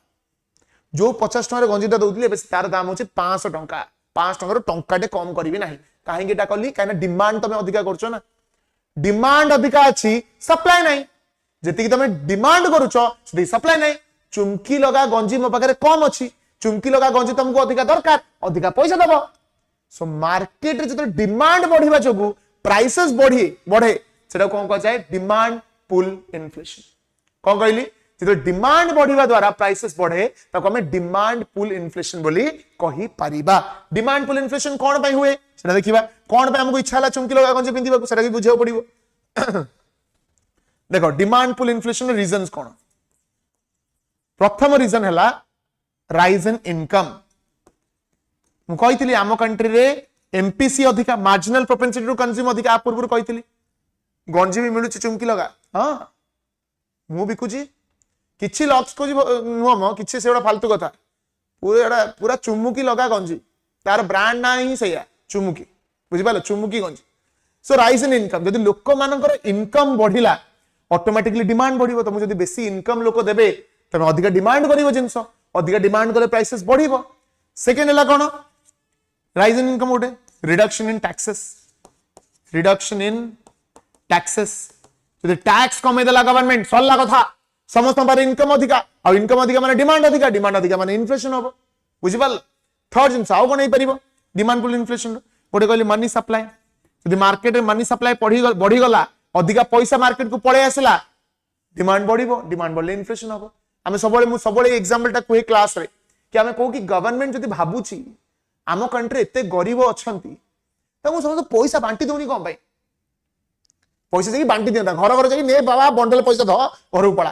जो 50 टका रे गंजीटा दउतली एबे तार दाम होछि 500 टंका 5 टका रो टंकाटे कम करबी नाही काहेंगे टा कली काहे डिमांड तमे अधिका करछो ना डिमांड अधिका अच्छी सप्लाई नहीं जति तुम डिमांड करुच सप्लाई नहीं चुमकी लगा गंजी मो पाखे कम अच्छी चुमकी लगा गंजी तुमको अधिका दरकार अधिका पैसा दब सो मार्केट रे जो डिमांड बढ़िबा जोगु प्राइसेस बढ़े सेटा कौन कह जाए डिमांड पुल इन्फ्लेशन कौन कहली जो डिमांड बढ़िबा द्वारा प्राइसेस बढ़े ताको हमें डिमांड पुल इन्फ्लेशन बोली कहि परिबा डिमांड पुल इन्फ्लेशन कौन पई हुए सेटा देखिबा कौन पे हमको इच्छा ला चुमकी लगा गंजी पिंदिबा सेटा भी बुझियो पड़िबो देखो डिमांड पुल इन्फ्लेशन रीजंस कौन प्रथम रीजन है राइज इन इनकम मुझे आम कंट्री रे एमपीसी अधिका मार्जिनल प्रोपेंसिटी टू कंज्यूम अधिका आ पूर्व कही गंजी भी मिलूची चुमकी लगा हाँ मु बिकुची किछि लक्स को नुह मो किछि से फालतू कथा पूरा चुमुकी लगा गंजी तार ब्रांड ना ही सैया चुमुकी बुझिपाल चुमुकी गंजी सो राइज इन इनकम जदि लोक मानकर इनकम बढ़िला ऑटोमेटिकली डिमांड बढ़िबो तुम जदि बेसी इनकम लोक देबे तमे अधिका डिमांड करिवो जिंस अधिका डिमांड कले प्राइसेस बढ़िबो सेकंड हला कोन राइज इन इनकम उठे रिडक्शन इन टैक्सेस जदि टैक्स कमे देला गवर्नमेंट सल्ला कथा समस्त पर इनकम अधिका आ इनकम अधिका माने डिमांड अधिका माने इन्फ्लेशन होबो बुझिपाल थर्ड जिंस आउ कोन हे परिबो डिमांड पुल इन्फ्लेशन गोटे कहली मनी सप्लाई जदि मार्केट रे मनी सप्लाई बढ़ी गला अधिका पैसा मार्केट को पळे आसला डिमांड बढ़िबो डिमांड बढ़ले इन्फ्लेशन होबो आमे सबले एग्जांपल टा कोइ क्लास रे कि आमे को कि गवर्नमेंट जदि भाबुची आम कंट्री एते गरीब अछंती ताको समस्त पैसा बांटी दोनी कोन भाई पैसा जाई बांटी दियंता घर घर जाई ने बाबा बंडल पैसा ध घर पळा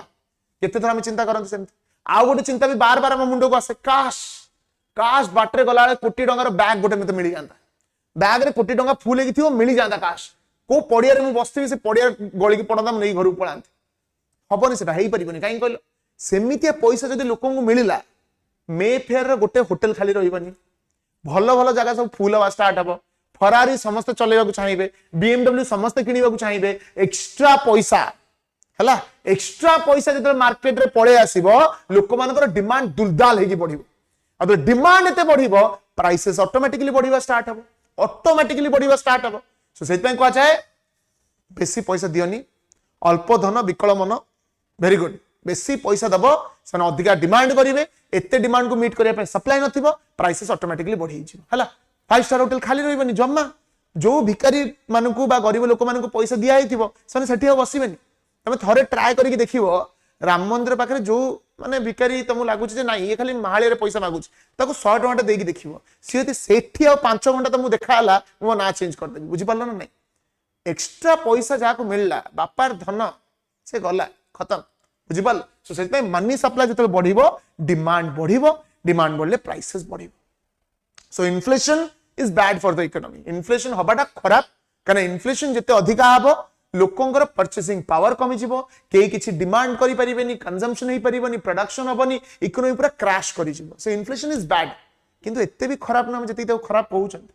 केते थरा हम चिंता करंती सेम आ गोटे चिंता भी बार बार हम मुंडो को आसे काश बाटरे गला कोटी टंगार बैग गोटे मते मिली जांता बैग रे कोटी टंगा फुल हेकी थियो मिली जांता काश को पडिया रे मु बसथि से पडिया गळी की पडदा नै घर पळांती हबनी सेटा हेई परिबनी काई कहलो सेमितिया पैसा जदि लोकन को मिलिला मे फेयर रे गोटे होटल खाली रहिबनी भलो भलो जगह सब फुल हवा स्टार्ट हबो फरारी समस्त चलेबा चाहिए बीएमडब्ल्यू समस्त किनिबा चाहिए एक्स्ट्रा पैसा हला एक्स्ट्रा पैसा जब मार्केट रे पळे आसीबो लोक मानकर डिमांड दुलदाल हेकी बढ़िबो अब डिमांड एते बढ़िबो प्राइसेस ऑटोमेटिकली बढ़िबा स्टार्ट हबो सो सेति पय को चाहे बेसी पैसा दियोनी अल्प धन विकल मन वेरी गुड बेसी पैसा दबो सन अधिका डिमांड करिवे एते डिमांड को मीट करिया पे सप्लाई नथिबो प्राइसेस ऑटोमेटिकली बढ़ी जिवो हला 5 स्टार होटल खाली रहिबनी जम्मा जो भिकारी मानकू बा गरीब लोक मानकू पैसा दिया हिथिबो सने सेठी बसिबेनी तमे थरे ट्राई करिक देखिबो राम मंदिर पाखरे जो माने भिकारी तमु लागुच जे नाही ये खाली माहाळे रे पैसा मागुच ताको 100 टका देकी देखिबो सियति सेठी आ 5 घंटा तमु देखाला मो ना चेंज कर देबी बुझि पारलो ना नाही एक्स्ट्रा पैसा जाको मिलला बापार धन से गला खत्म बुझि पाल सो सेति मनी सप्लाई जते बढ़िबो डिमांड बढ़ले प्राइसेस बढ़िबो so inflation is bad for the economy inflation हबाटा खराब कारण इन्फ्लेशन जते अधिका हबो लोकंकर परचेसिंग पावर कमी जिवो केई किछि डिमांड करि परिबेनी कंजम्पशन हे परिबेनी प्रोडक्शन हबनी इकोनॉमी पूरा क्रैश करि जिवो सो इन्फ्लेशन इज बैड किंतु एते भी खराब ना जति तो खराब कहउछन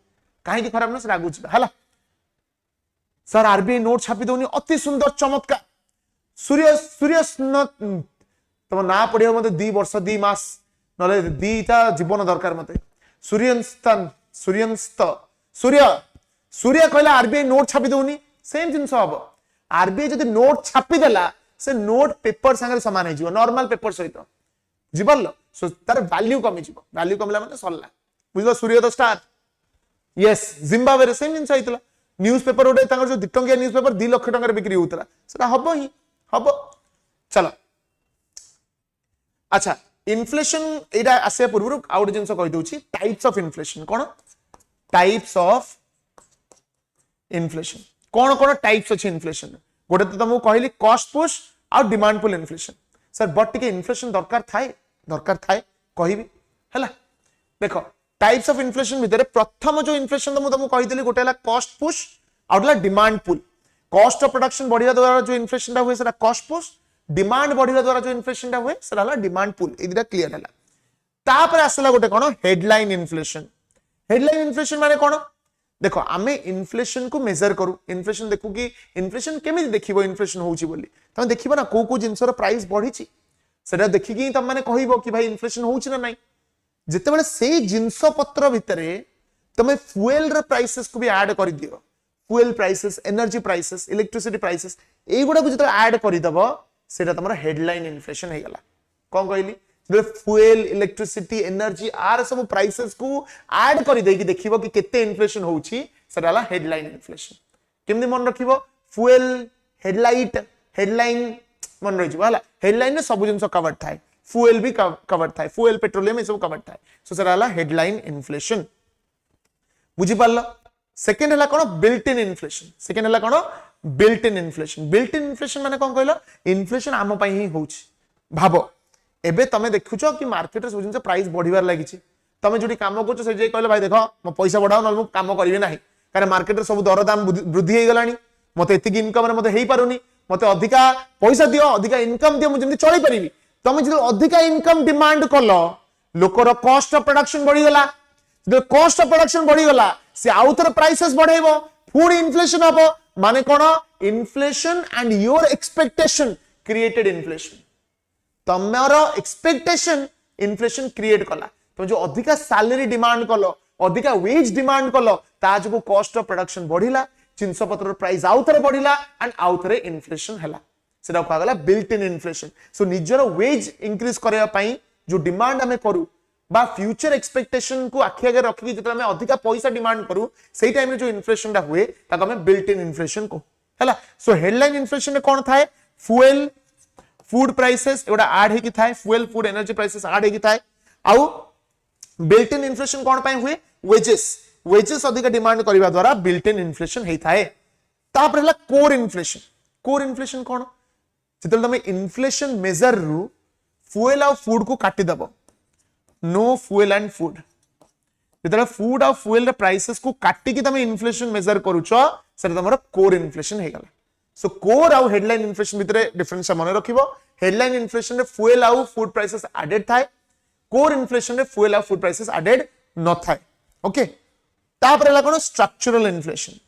काहे कि खराब ना से लागु छ हला सर आरबीआई नोट छापी दोनी अति सुंदर चमत्कार सूर्य तुम ना पढ़ियो मते 2 वर्ष 2 मास नले 2टा जीवन दरकार मते सूर्य कहला आरबीआई नोट छापी दोनी सेम जिंस हबो आरबीआई जदि नोट छापी देला से नोट पेपर संगे समान हे जिवो नॉर्मल पेपर सहित जिवल सो तार वैल्यू कमिला माने सल्ला बुझलो सूर्य द स्टार यस जिम्बाब्वे रे सेम जिंस आइतला न्यूज पेपर उडे तांगर जो 2 टंकिया न्यूज पेपर 2 लाख टंका रे बिक्री होतला सेटा हबो ही हबो चलो अच्छा इन्फ्लेशन एटा आसे पूर्व आउट जिंस कहि दोछि टाइप्स ऑफ इन्फ्लेशन कोन टाइप्स ऑफ इन्फ्लेशन कोन टाइप्स अछि इन्फ्लेशन गोटे तो तुमको कहली कॉस्ट पुश और demand pull inflation sir but टिके इन्फ्लेशन दरकार थाए कहिबी हला देखो टाइप्स ऑफ इन्फ्लेशन भितर प्रथम जो इन्फ्लेशन तो तुमको कहितली गोटे हला कॉस्ट पुश और हला demand pull cost of production बढ़िया द्वारा जो इन्फ्लेशन टा हुए सेटा कॉस्ट पुश डिमांड बढ़िया द्वारा जो इन्फ्लेशन टा हुए सेटा हला डिमांड पुल एदिरा क्लियर हला तापर आसला गोटे कोन हेडलाइन इन्फ्लेशन माने कोन देखो आमे इन्फ्लेशन को मेजर करू इन्फ्लेशन देखू कि इन्फ्लेशन केमि देखिबो इन्फ्लेशन होउची बोली तमे देखिबो ना को जिंसर प्राइस बढ़ीची सेटा देखि कि तम माने कहिबो कि भाई इन्फ्लेशन होउची ना नाही जेतेबेले से जिंस पत्र भितरे तमे फ्यूएल रे प्राइसेस को भी ऐड करि दियो fuel prices, energy prices, electricity prices एगुडा को जतो ऐड करि दबो सेटा तमरा हेडलाइन इन्फ्लेशन हे गला कोन कहली जे fuel, electricity, energy आर सब प्राइसेस को ऐड करि देकी देखिबो कि केते इन्फ्लेशन होउची सेटा हला हेडलाइन इन्फ्लेशन केमदि मन रखिबो fuel, headlight, headline मन रहि जबो हला हेडलाइन ने सब जिंस कवर थाय fuel भी कवर थाय fuel पेट्रोलियम ए सब कवर थाय सो सेटा हला हेडलाइन इन्फ्लेशन बुझी पारलो सेकंड हला कोन बिल्ट इन इन्फ्लेशन सेकंड हला कोन बिल्ट इन इन्फ्लेशन माने कोन कहलो इन्फ्लेशन आम पई ही होउची भाबो एबे तमे देखुछो कि मार्केट रे सुजिन प्राइस बढ़िबार लागिछि तमे जोडी काम करछो से जे कहले भाई देखो मो पैसा बढ़ाओ न मो काम करिवे नाही कारण मार्केट रे सब दर दाम वृद्धि हे गलानी मते एतिकी इनकम रे मते हेई पारुनी मते अधिका पैसा दियो अधिका इनकम दियो मु जेमि चली परिबी तमे जे अधिका इनकम डिमांड कलो लोकर कॉस्ट ऑफ प्रोडक्शन बढ़ी गला जो कॉस्ट ऑफ प्रोडक्शन बढ़ी गला से आउथर प्राइसेस बढ़ेबो फूड इन्फ्लेशन हबो माने कोन inflation and your expectation created inflation तमरो एक्सपेक्टेशन इन्फ्लेशन क्रिएट कला तुम जो अधिका सैलरी डिमांड कलो अधिका वेज डिमांड कलो ता जो कॉस्ट ऑफ प्रोडक्शन बढ़िला जिंस पत्र प्राइस आउथरे बढ़िला एंड आउथरे इन्फ्लेशन हला सेटा कहा गला बिल्ट इन इन्फ्लेशन सो निजर वेज इंक्रीज करया पई जो डिमांड हमें करू बा फ्यूचर एक्सपेक्टेशन को आखि आगे रखी जतरा में अधिका पैसा डिमांड करू सेही टाइम रे जो इन्फ्लेशन दा हुए ताको हमें बिल्ट इन इन्फ्लेशन को हला सो हेडलाइन इन्फ्लेशन में कोन थाए फ्यूल फूड प्राइसेस एवडा ऐड हे कि थाए fuel food energy prices add हे कि थाए आउ बिल्ट इन इन्फ्लेशन कोन पय हुए वेजेस अधिका डिमांड करबा द्वारा बिल्ट इन इन्फ्लेशन हे थाए तापर हला कोर इन्फ्लेशन कोन जतल तमे इन्फ्लेशन मेजर रु फ्यूल और फूड को काटी दबो नो फ्यूल एंड फूड जतले फूड और फ्यूल रे प्राइसेस को काटी कि तमे इन्फ्लेशन मेजर करूछो सेटा तमरो कोर इन्फ्लेशन हे गला सो कोर और हेडलाइन इन्फ्लेशन भितरे डिफरेंस मन रखिबो हेडलाइन इन्फ्लेशन रे फ्यूल और फूड प्राइसेस एडेड थाए कोर इन्फ्लेशन रे फ्यूल और फूड प्राइसेस एडेड न थाए ओके तापर हला कोन structural inflation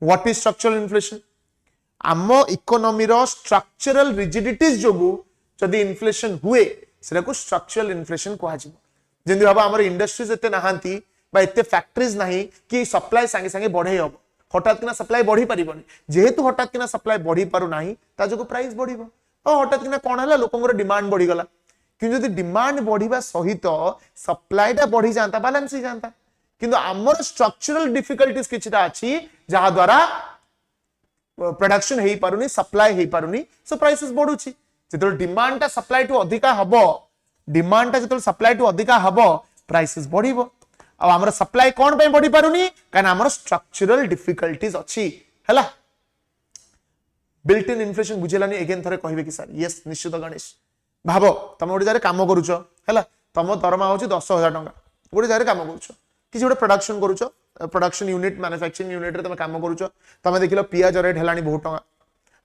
what is structural inflation आम इकोनॉमी रो स्ट्रक्चरल रिजिडिटीज जोगु जदी इन्फ्लेशन हुए सेटा को स्ट्रक्चरल इन्फ्लेशन कहा जिवो जेंदि बाबा हमर इंडस्ट्रीज एते नहांती बा एते फैक्टरीज नाही कि सप्लाई संगे संगे बढ़े हबो हठात किना सप्लाई बढ़ी परिबनी जेहेतु हठात किना सप्लाई बढ़ी पारु नाही ता जो प्राइस बढ़िबो और हठात किना कोन हला लोकंगर डिमांड बढ़ी गला कि जदी डिमांड बढ़िबा सहित सप्लाई ता बढ़ी जानता बैलेंस ही जानता किंतु हमर स्ट्रक्चरल डिफिकल्टीज किछटा अछि जहा द्वारा प्रोडक्शन हेई पारुनी सप्लाई हेई पारुनी सो प्राइसेस बढ़ुची जेतो डिमांड ता सप्लाई टू अधिका हबो डिमांड ता जेतो सप्लाई टू अधिका हबो प्राइसेस बढ़िबो अब हमर सप्लाई कोन पे बढ़ी पारुनी कान हमर स्ट्रक्चरल डिफिकल्टीज अछि हला बिल्ट इन इन्फ्लेशन बुझेलानी अगेन थरे कहबे कि सर यस निश्चित गणेश भाबो तुम ओडी जारे काम करूछो हला तुम दरमा होची 10000 टका ओडी जारे काम करूछो किछि ओडे प्रोडक्शन करूछो प्रोडक्शन यूनिट मैन्युफैक्चरिंग यूनिट रे तुम काम करूछो तुम देखिलो पियाज रेट हेलानी बहुत टका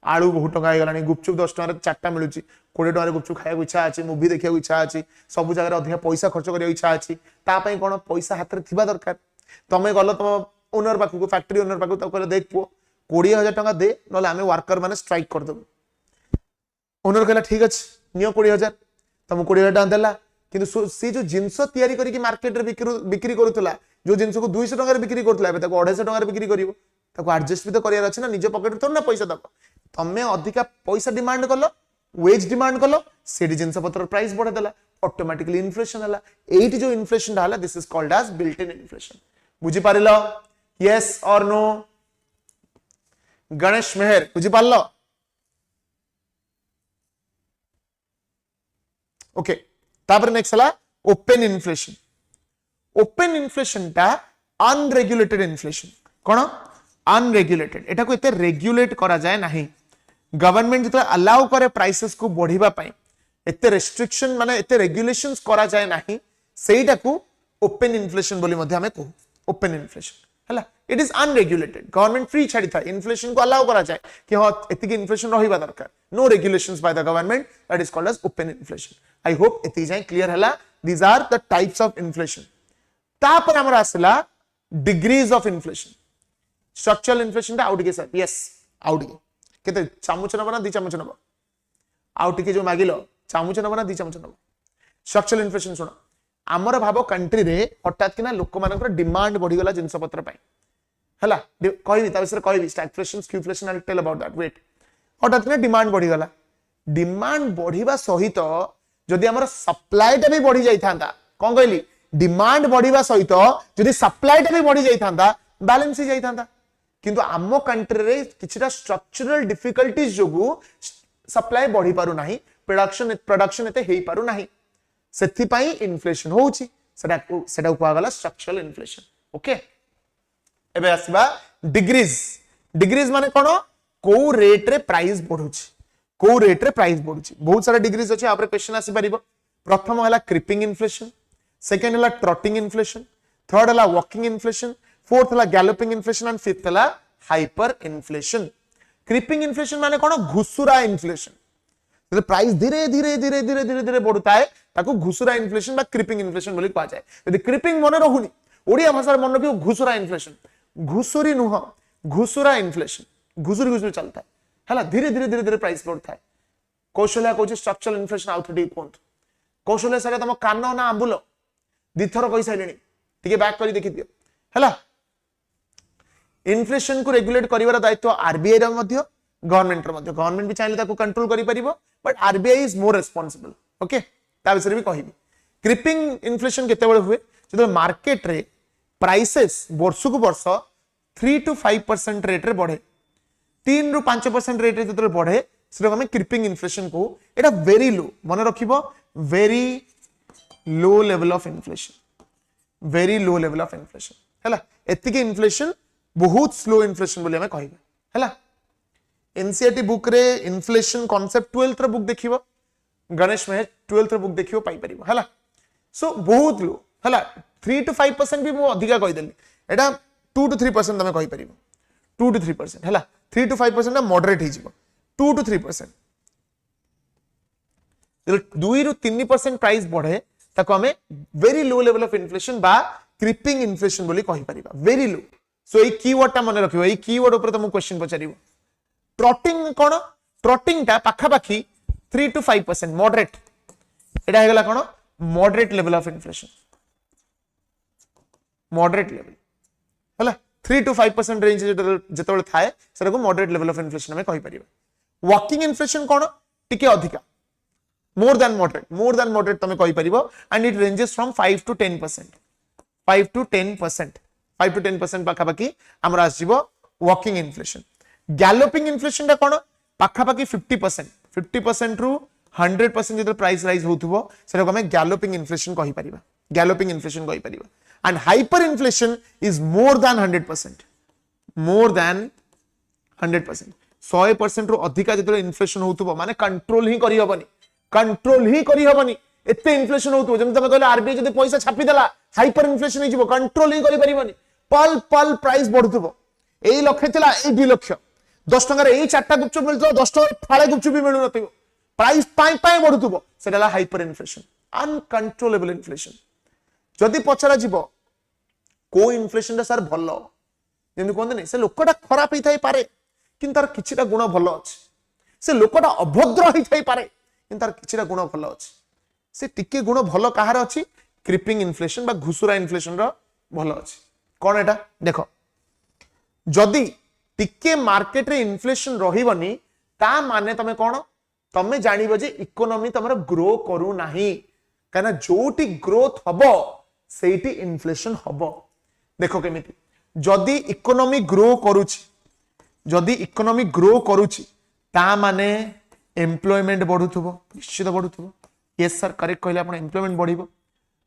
आलू बहुत टका हे गलानी गुपचुप 10 टका रे चारटा मिलुची 20 टका रे गुपचुप खाया इच्छा अछि मूवी देखिया इच्छा अछि सब जगह रे अधिक पैसा खर्च करिया इच्छा अछि ता पई कोन पैसा हाथ रे थिबा दरकार तमे गलो तुम ओनर पाखु को फैक्ट्री ओनर पाखु त कहले देख पो 20000 टका दे नले आमे वर्कर माने स्ट्राइक कर देबो ओनर कहला ठीक अछि नियो 20000 तुम 20000 टका देला किंतु सी जो जिंस तयारी करी कि मार्केट रे बिक्री करूतला जो जिंस को 200 टका रे बिक्री करतला एबे ताको 250 टका रे बिक्री करिवो ताको एडजस्ट भी तो करियार अछि ना निज पॉकेट रे तो ना पैसा दबो तमे अधिका पैसा डिमांड कलो वेज डिमांड कलो सेडी जिंस पत्र प्राइस बढ़ा देला ऑटोमेटिकली इन्फ्लेशन हला एटी जो इन्फ्लेशन हला this is called as built in inflation बुझी पारिलो यस और नो गणेश मेहर बुझी पारलो ओके तापर नेक्स्ट हला ओपन इन्फ्लेशन ता अनरेगुलेटेड इन्फ्लेशन कोन अनरेगुलेटेड एटा को एते रेगुलेट करा जाय नाही गवर्नमेंट जिते अलाउ करे प्राइसेस को बढ़िबा पई एते रेस्ट्रिक्शन माने एते रेगुलेशंस करा जाय नाही सेटा को ओपन इन्फ्लेशन बोली मध्ये हमें को ओपन इन्फ्लेशन हला it is unregulated government free छाड़ी था इन्फ्लेशन को अलाउ करा जाय कि हां एतिकी इन्फ्लेशन रहिबा दरकार no regulations by the government that is called as open inflation I hope एति जाय क्लियर हला these are the types of inflation तापर हमरा आसला degrees of inflation structural inflation out के सर यस आउट के केते चामच नबा ना 2 चामच नबा आउट के जो मागिलो चामच नबा ना 2 चामच नबा स्ट्रक्चरल इन्फ्लेशन सुनो आमर भाव कंट्री रे हठात किना लोक मानकर डिमांड बढ़ी गला जिंस पत्र पाई हला कहबी ता विषय कहबी stagflation skewflation I tell about that wait हठात ने डिमांड बढ़ी गला डिमांड बढ़िबा सहित जदि हमर सप्लाई टा भी बढ़ी जाई थांदा कोन कहली डिमांड बढ़िबा सहित जदि सप्लाई टा भी बढ़ी जाई थांदा बैलेंस ही जाई थांदा किंतु आम कंट्री रे किछटा स्ट्रक्चरल डिफिकल्टीज जोगु सप्लाई बढ़ी पारु नाही प्रोडक्शन एते हेई पारु नाही सेथि पई इन्फ्लेशन होउची सेटा उपा गला स्ट्रक्चरल इन्फ्लेशन ओके एबे आसीबा डिग्रीज माने कोन को रेट रे प्राइस बढ़ुची को रेट रे प्राइस बढ़ुची बहुत सारा डिग्रीज अछि आपरे क्वेश्चन आसी परिबो प्रथम हला क्रीपिंग इन्फ्लेशन सेकंड हला ट्रॉटिंग इन्फ्लेशन थर्ड हला वॉकिंग इन्फ्लेशन फोर्थ हला गैलोपिंग इन्फ्लेशन एंड फिफ्थ हला हाइपर इन्फ्लेशन क्रीपिंग इन्फ्लेशन माने कोन घुसुरा इन्फ्लेशन जब प्राइस धीरे धीरे धीरे धीरे धीरे धीरे बढ़ुता है ताको घुसुरा इन्फ्लेशन बा क्रीपिंग इन्फ्लेशन बोली कहा जाए यदि क्रीपिंग मन रहुनी ओडिया भाषा मन रखियो घुसुरा इन्फ्लेशन घुसुरी नुह घुसुरा इन्फ्लेशन घुसुरी घुसुरी चलता है हला धीरे धीरे धीरे धीरे प्राइस बढ़ता है कौशल्या कहू स्ट्रक्चरल इन्फ्लेशन आउट डी कोन कौशल्या सर तुम कान ना आंबुल दिथर कहि साइलेनी टिके बैक करी देखि दियो हला इन्फ्लेशन को रेगुलेट करिवार दायित्व आरबीआई रा मध्य गवर्नमेंट भी चाहे ताको कंट्रोल करि परिबो but RBI is more responsible okay ता विषय भी कहिबी क्रीपिंग इन्फ्लेशन केते बेले हुए जब मार्केट रे प्राइसेस वर्ष को वर्ष 3 to 5% रेट रे बढ़े 3 ରୁ 5% रेट रे जतरे बढ़े सेटा हम क्रीपिंग इन्फ्लेशन को एटा वेरी लो मन रखिबो very low level of inflation very low level of inflation हैला एतिके इन्फ्लेशन बहुत स्लो इन्फ्लेशन बोली हमें कहिबा हैला एनसीईआरटी बुक रे इन्फ्लेशन कांसेप्ट 12th रे बुक देखिबो गणेश महेश 12th रे बुक देखिबो पाई परिबो हैला सो बहुत लो हैला 3 to 5% भी मो अधिका कहि देली एटा 2 to 3% तमे कहि परिबो 2 to 3% हैला 3 to 5% ना मॉडरेट ही जीवो 2 to 3% जब 2 ରୁ 3% प्राइस बढ़े ताको हमें very low level of inflation बा क्रीपिंग इन्फ्लेशन बोली कहि परिबा वेरी लो सो ए कीवर्ड ता मन रखिबो ए कीवर्ड ऊपर तुम क्वेश्चन पचारिबो ट्रॉटिंग कोन ट्रॉटिंग ता पाखा पाखी 3 to 5% मॉडरेट एटा हेगला कोन moderate level of inflation moderate level हला 3 to 5% रेंज जेतबेले थाए सेटा को मॉडरेट लेवल ऑफ इन्फ्लेशन में कहि परिबा वॉकिंग इन्फ्लेशन कोन टिके अधिका मोर देन मॉडरेट तमे कहि परिबो and it ranges from 5 to 10% 5 to 10% पाखा पाखी हमरा आसीबो वॉकिंग इन्फ्लेशन गैलोपिंग इन्फ्लेशन ता कोन पाखा पाखी 50% रु 100% जब प्राइस राइज होथुबो सेटा को हमें गैलोपिंग इन्फ्लेशन कहि परिबा and hyper inflation is more than 100% 100% रो अधिका जतले इन्फ्लेशन होथुबो माने कंट्रोल ही करी हबनी एते इन्फ्लेशन होथुबो जेम तमे कहले आरबीआई जदि पैसा छापी देला हाइपर इन्फ्लेशन ही जीवो कंट्रोल ही करि परिबनी पल प्राइस बढ़ुथुबो एई लक्ष्य थिला एई 2 लक्ष 10 टका रे एई 4टा गुपचुप मिलतो 10 टका फाळे गुपचुप भी मिलु नथिबो प्राइस पाई बढ़ुथुबो सेटाला हाइपर इन्फ्लेशन अनकंट्रोलेबल इन्फ्लेशन जदि पचरा जीवो को इन्फ्लेशन सर भल जेमि कहते नहीं से लोकटा खराब ही थाई पारे किंतु तार किछिटा गुण भल अछि से लोकटा अभद्र ही थाई पारे किंतु तार किछिटा गुण भल अछि से टिके गुण भल कहार अछि क्रीपिंग इन्फ्लेशन बा घुसुरा इन्फ्लेशन रो भल अछि कोन एटा देखो जदि टिके मार्केट रे इन्फ्लेशन रहिबनी ता माने तमे कोन तमे जानिबो जे इकोनॉमी तमरो ग्रो करू नाही काना जोटी ग्रोथ हबो सेठी इन्फ्लेशन हबो देखो केमिति जदि इकोनॉमी ग्रो करूची ता माने एम्प्लॉयमेंट बढ़ुथुबो निश्चित बढ़ुथुबो यस सर करेक्ट कहले आपण एम्प्लॉयमेंट बढ़िबो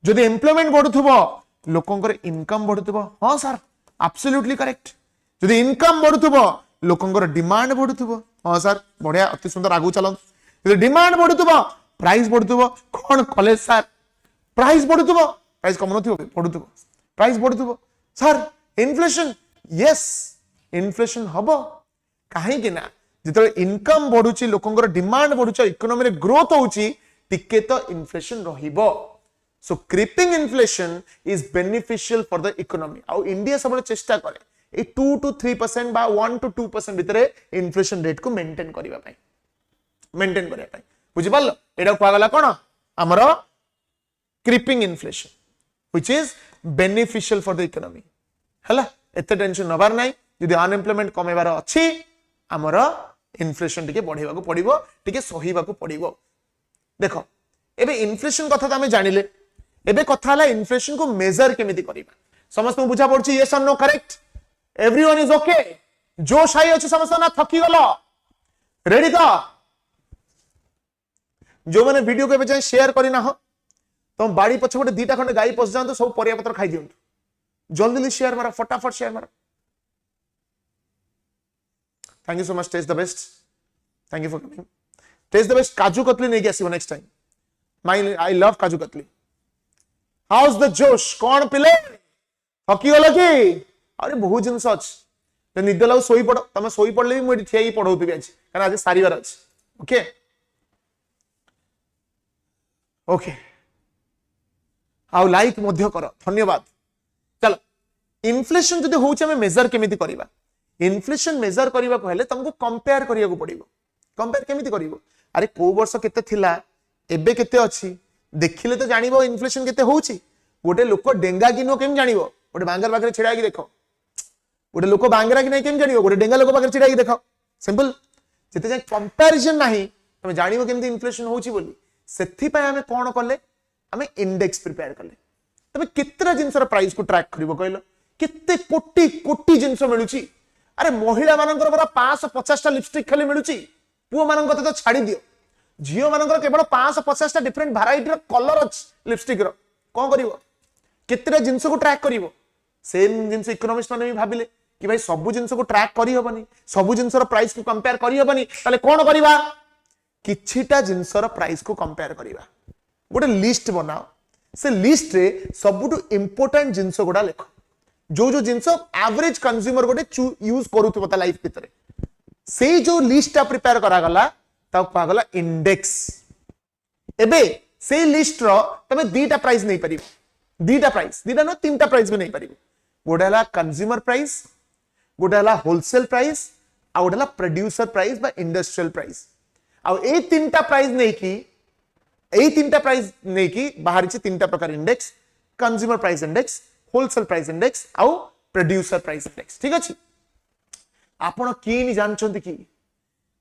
जदि एम्प्लॉयमेंट बढ़ुथुबो लोकंकर इनकम बढ़ुथुबो हां सर एब्सोल्युटली करेक्ट जदि इनकम बढ़ुथुबो लोकंकर डिमांड बढ़ुथुबो हां सर बढ़िया अति सुंदर आगु चलन जदि डिमांड बढ़ुथुबो प्राइस बढ़ुथुबो कोन कॉलेज सर प्राइस बढ़ुथुबो प्राइस कम नथिबो बढ़ुथुबो प्राइस बढ़ुथुबो सर इन्फ्लेशन यस इन्फ्लेशन हबो काहे कि ना जतले इनकम बढ़ुची लोकंकर डिमांड बढ़ुची इकोनॉमी रे ग्रोथ होउची टिके तो इन्फ्लेशन रहिबो so creeping inflation is beneficial for the economy आ इंडिया सबले चेष्टा करे ए 2 to 3% बा 1 to 2% भितरे इन्फ्लेशन रेट को मेंटेन करिया पाई बुझि पालो एडा कोआ गला कोन हमरो creeping inflation which is beneficial for the economy हला एते टेंशन नबार नाही जदि अनएम्प्लॉयमेंट कमेबार अछि हमर इन्फ्लेशन टिके बढ़ेबा को पड़िबो टिके सहीबा को पड़िबो देखो एबे इन्फ्लेशन कथा त हमें जानिले एबे कथा हला इन्फ्लेशन को मेजर केमिति करिबा समस्त बुझा पड़छि यस और no correct everyone is okay जो शाई अछि समस्त ना थकी गलो रेडी तो जो मैंने वीडियो को एबे शेयर करी ना हो तुम बाड़ी पछपटे दीटा खंडे गाई पस जान तो सब परिया पत्र खाई दियंतु जल्दी शेयर मारा फटाफट शेयर मारा thank you so much test the best thank you for coming test the best kaju katli नहीं आसीबो next time my I love kaju katli house the जोश कौन पिले थकी गलो कि अरे बहुत जिंस अछि निद लाउ सोई पड़ो तमे सोई पड़ले भी मुझे ठिया ही पढ़ौतबी आज कारण आज सारीवार अछि ओके ओके आउ लाइक मध्य कर धन्यवाद चलो इन्फ्लेशन जदि होउछ हमें मेजर केमिति करिबा इन्फ्लेशन मेजर करिबा कहले तुमको कंपेयर करिया को पड़िबो कंपेयर केमिति करिवो अरे को वर्ष केते थिला एबे केते अछि देखिले तो जानिबो इन्फ्लेशन केते होउछि गोटे लोक डेंगा कि नो केम जानिबो गोटे बांगर बागरे छिड़ा कि देखो गोटे लोक बांगरा कि नहीं केम जानिबो गोटे डेंगा लोक बागरे छिड़ा कि देखो सिंपल जते जाय कंपैरिजन नाही तुम जानिबो केमिति इन्फ्लेशन होउछि बोली सेथि पय हमें कोन करले हमें इंडेक्स प्रिपेयर करले तबे कितना जिंसर प्राइस को ट्रैक करिवो कहलो किते कोटी कोटी जिंस मिलुछि अरे महिला मानकर बरा 550 टा लिपस्टिक खाली मिलुछि पुओ मानकर तो छाड़ी दियो झियो मानकर केवल 550 टा डिफरेंट वैरायटी रो कलर अछि लिपस्टिक रो कोन करिवो कितने जिंस को ट्रैक करिवो सेम जिंस इकोनॉमिस्ट माने भी भाबिले कि भाई सब जिंस को ट्रैक करि होबनी सब जिंसर प्राइस को कंपेयर करि होबनी ताले कोन करिवा किछिटा जिंसर प्राइस को कंपेयर करिवा गोटे लिस्ट बनाओ से लिस्ट रे सबुटु इंपोर्टेंट जिंस गोडा लेखो जो जो जिंस एवरेज कंज्यूमर गोटे यूज करूथबो ता लाइफ भीतर से जो लिस्ट ता प्रिपेयर करा गला ता पा गला इंडेक्स एबे से लिस्ट रो तमे दीटा प्राइस नहीं परिबो दीटा नो तीनटा प्राइस भी नहीं परिबो गोडा हला कंज्यूमर प्राइस गोडा हला होलसेल प्राइस आ गोडा हला प्रोड्यूसर प्राइस बा इंडस्ट्रियल प्राइस आ ए तीनटा प्राइस नहीं कि बाहर तीनटा प्रकार index consumer price index wholesale price index आउ प्रोड्यूसर प्राइस इंडेक्स ठीक अछि आपण किनी जानछंती कि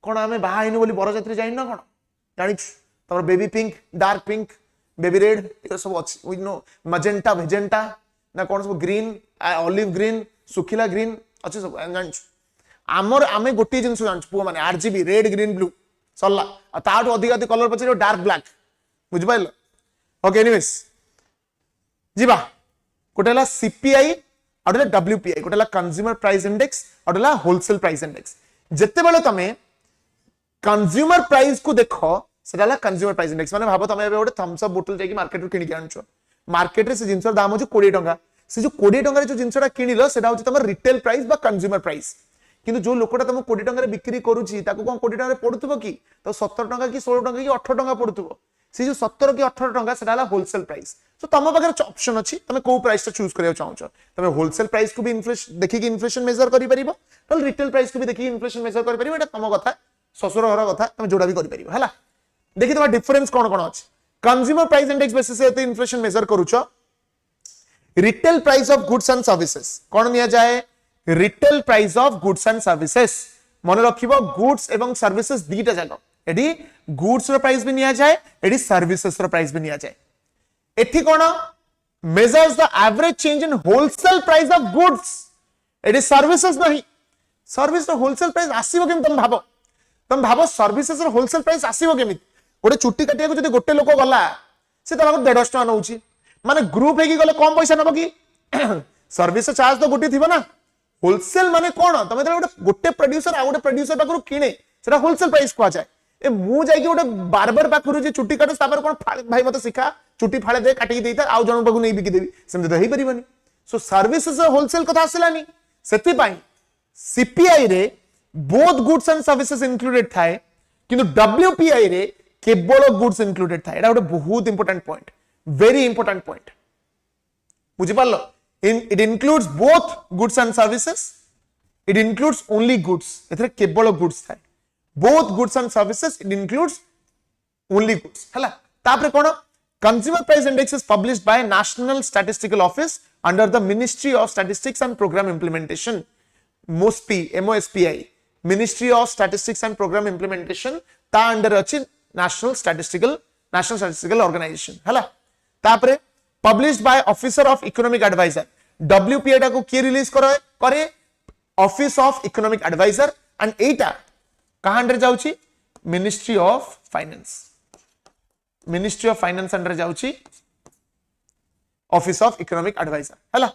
कोन हमें बाहा हिनु बोली बरजात्री जाइन न कोन जानि तमर baby pink dark pink baby red ये सब अछि वी नो मजेंटा भेजेंटा ना कोन सब ग्रीन ऑलिव ग्रीन सुखिला ग्रीन अछि सब जानि आमर आमे गोटी जिंस जानि पु माने आरजीबी रेड ग्रीन ब्लू सल्ला ताटो अधिक अधिक कलर पछे डार्क ब्लैक बुझ पाइल ओके एनीवेज जीवा गोटेला सीपीआई आउटेला डब्ल्यूपीआई गोटेला कंज्यूमर प्राइस इंडेक्स आउटेला होलसेल प्राइस इंडेक्स जत्ते बेले तमे कंज्यूमर प्राइस को देखो सेटाला कंज्यूमर प्राइस इंडेक्स माने भाबो तमे गोटे थम्स अप बोतल जाई मार्केट रो किनि के आनछो मार्केट रे से जिंसर दाम हो 20 टंका से जो 20 टंका रे जो जिंसटा किनिलो सेटा हो तमर रिटेल प्राइस बा कंज्यूमर प्राइस किंतु जो लोकटा तुम 20 टंका रे बिक्री करूची ताको कोन 20 टंका रे पडुतबो कि तो 17 टंका कि 16 टंका कि 18 टंका पडुतबो से जो 17 कि 18 टंका सेटा हला होलसेल प्राइस तो तम पाखर ऑप्शन अछि तमे को प्राइस तो चूज करियो चाहौ तमे होलसेल प्राइस को भी इन्फ्लेशन देखि कि इन्फ्लेशन मेजर करि परिबो तो रिटेल प्राइस को भी देखि इन्फ्लेशन मेजर करि परिबो एटा तम कथा ससुर घर कथा तमे जोडा भी करि परिबो हला देखि तम डिफरेंस कोन कोन अछि कंज्यूमर प्राइस इंडेक्स बेसिस से इन्फ्लेशन मेजर करूछो retail price of goods and services कोन निया जाए retail price of goods and services मन रखिबो गुड्स एवं सर्विसेज दीटा जाको एडी गुड्स रो प्राइस भी निया जाए एडी सर्विसेज रो प्राइस भी निया जाए एठी कोन measures the average change in wholesale price of goods एडी सर्विसेज नहीं सर्विस रो होलसेल प्राइस आसीबो केम तुम भाबो सर्विसेज रो होलसेल प्राइस आसीबो केम गोटे चुट्टी काटिया को जदी गोटे लोक गला से तमको 150 टका नउची माने ग्रुप हेकी गले कम पैसा नबो की सर्विस चार्ज तो गोटे थिबो ना होलसेल माने कोन तमे गोटे प्रोड्यूसर आ गोटे प्रोड्यूसर पाखरु किने सेटा होलसेल प्राइस को जाय ए मु जाई कि गोटे बार्बर पाखरु जे चुट्टी काटो तापर कोन भाई मते सिखा चुट्टी फाळे दे काटी देता आ जण पाखु नै बिकी देबी सेम तो हेई परिबनी सो सर्विसेज होलसेल कथा आसिलानी सेति पई सीपीआई रे both goods and services included थाए किंतु डब्ल्यूपीआई रे केवल गुड्स इंक्लूडेड थाए एटा गोटे बहुत important point very important point बुझि पारलो it includes both goods and services it includes only goods एथरे केवल गुड्स थाए both goods and services it includes only goods हला तापरे कोन Consumer price index is published by National Statistical Office under the Ministry of Statistics and Program Implementation. MOSPI, Ministry of Statistics and Program Implementation, ता under अछि National Statistical Organization हला. तापरे published by Officer of Economic Advisor, WPA टा को किए release करे Office of Economic Advisor, and एटा कहां under जाउची Ministry of Finance. Ministry of Finance under जाउची Office of Economic Advisor हला.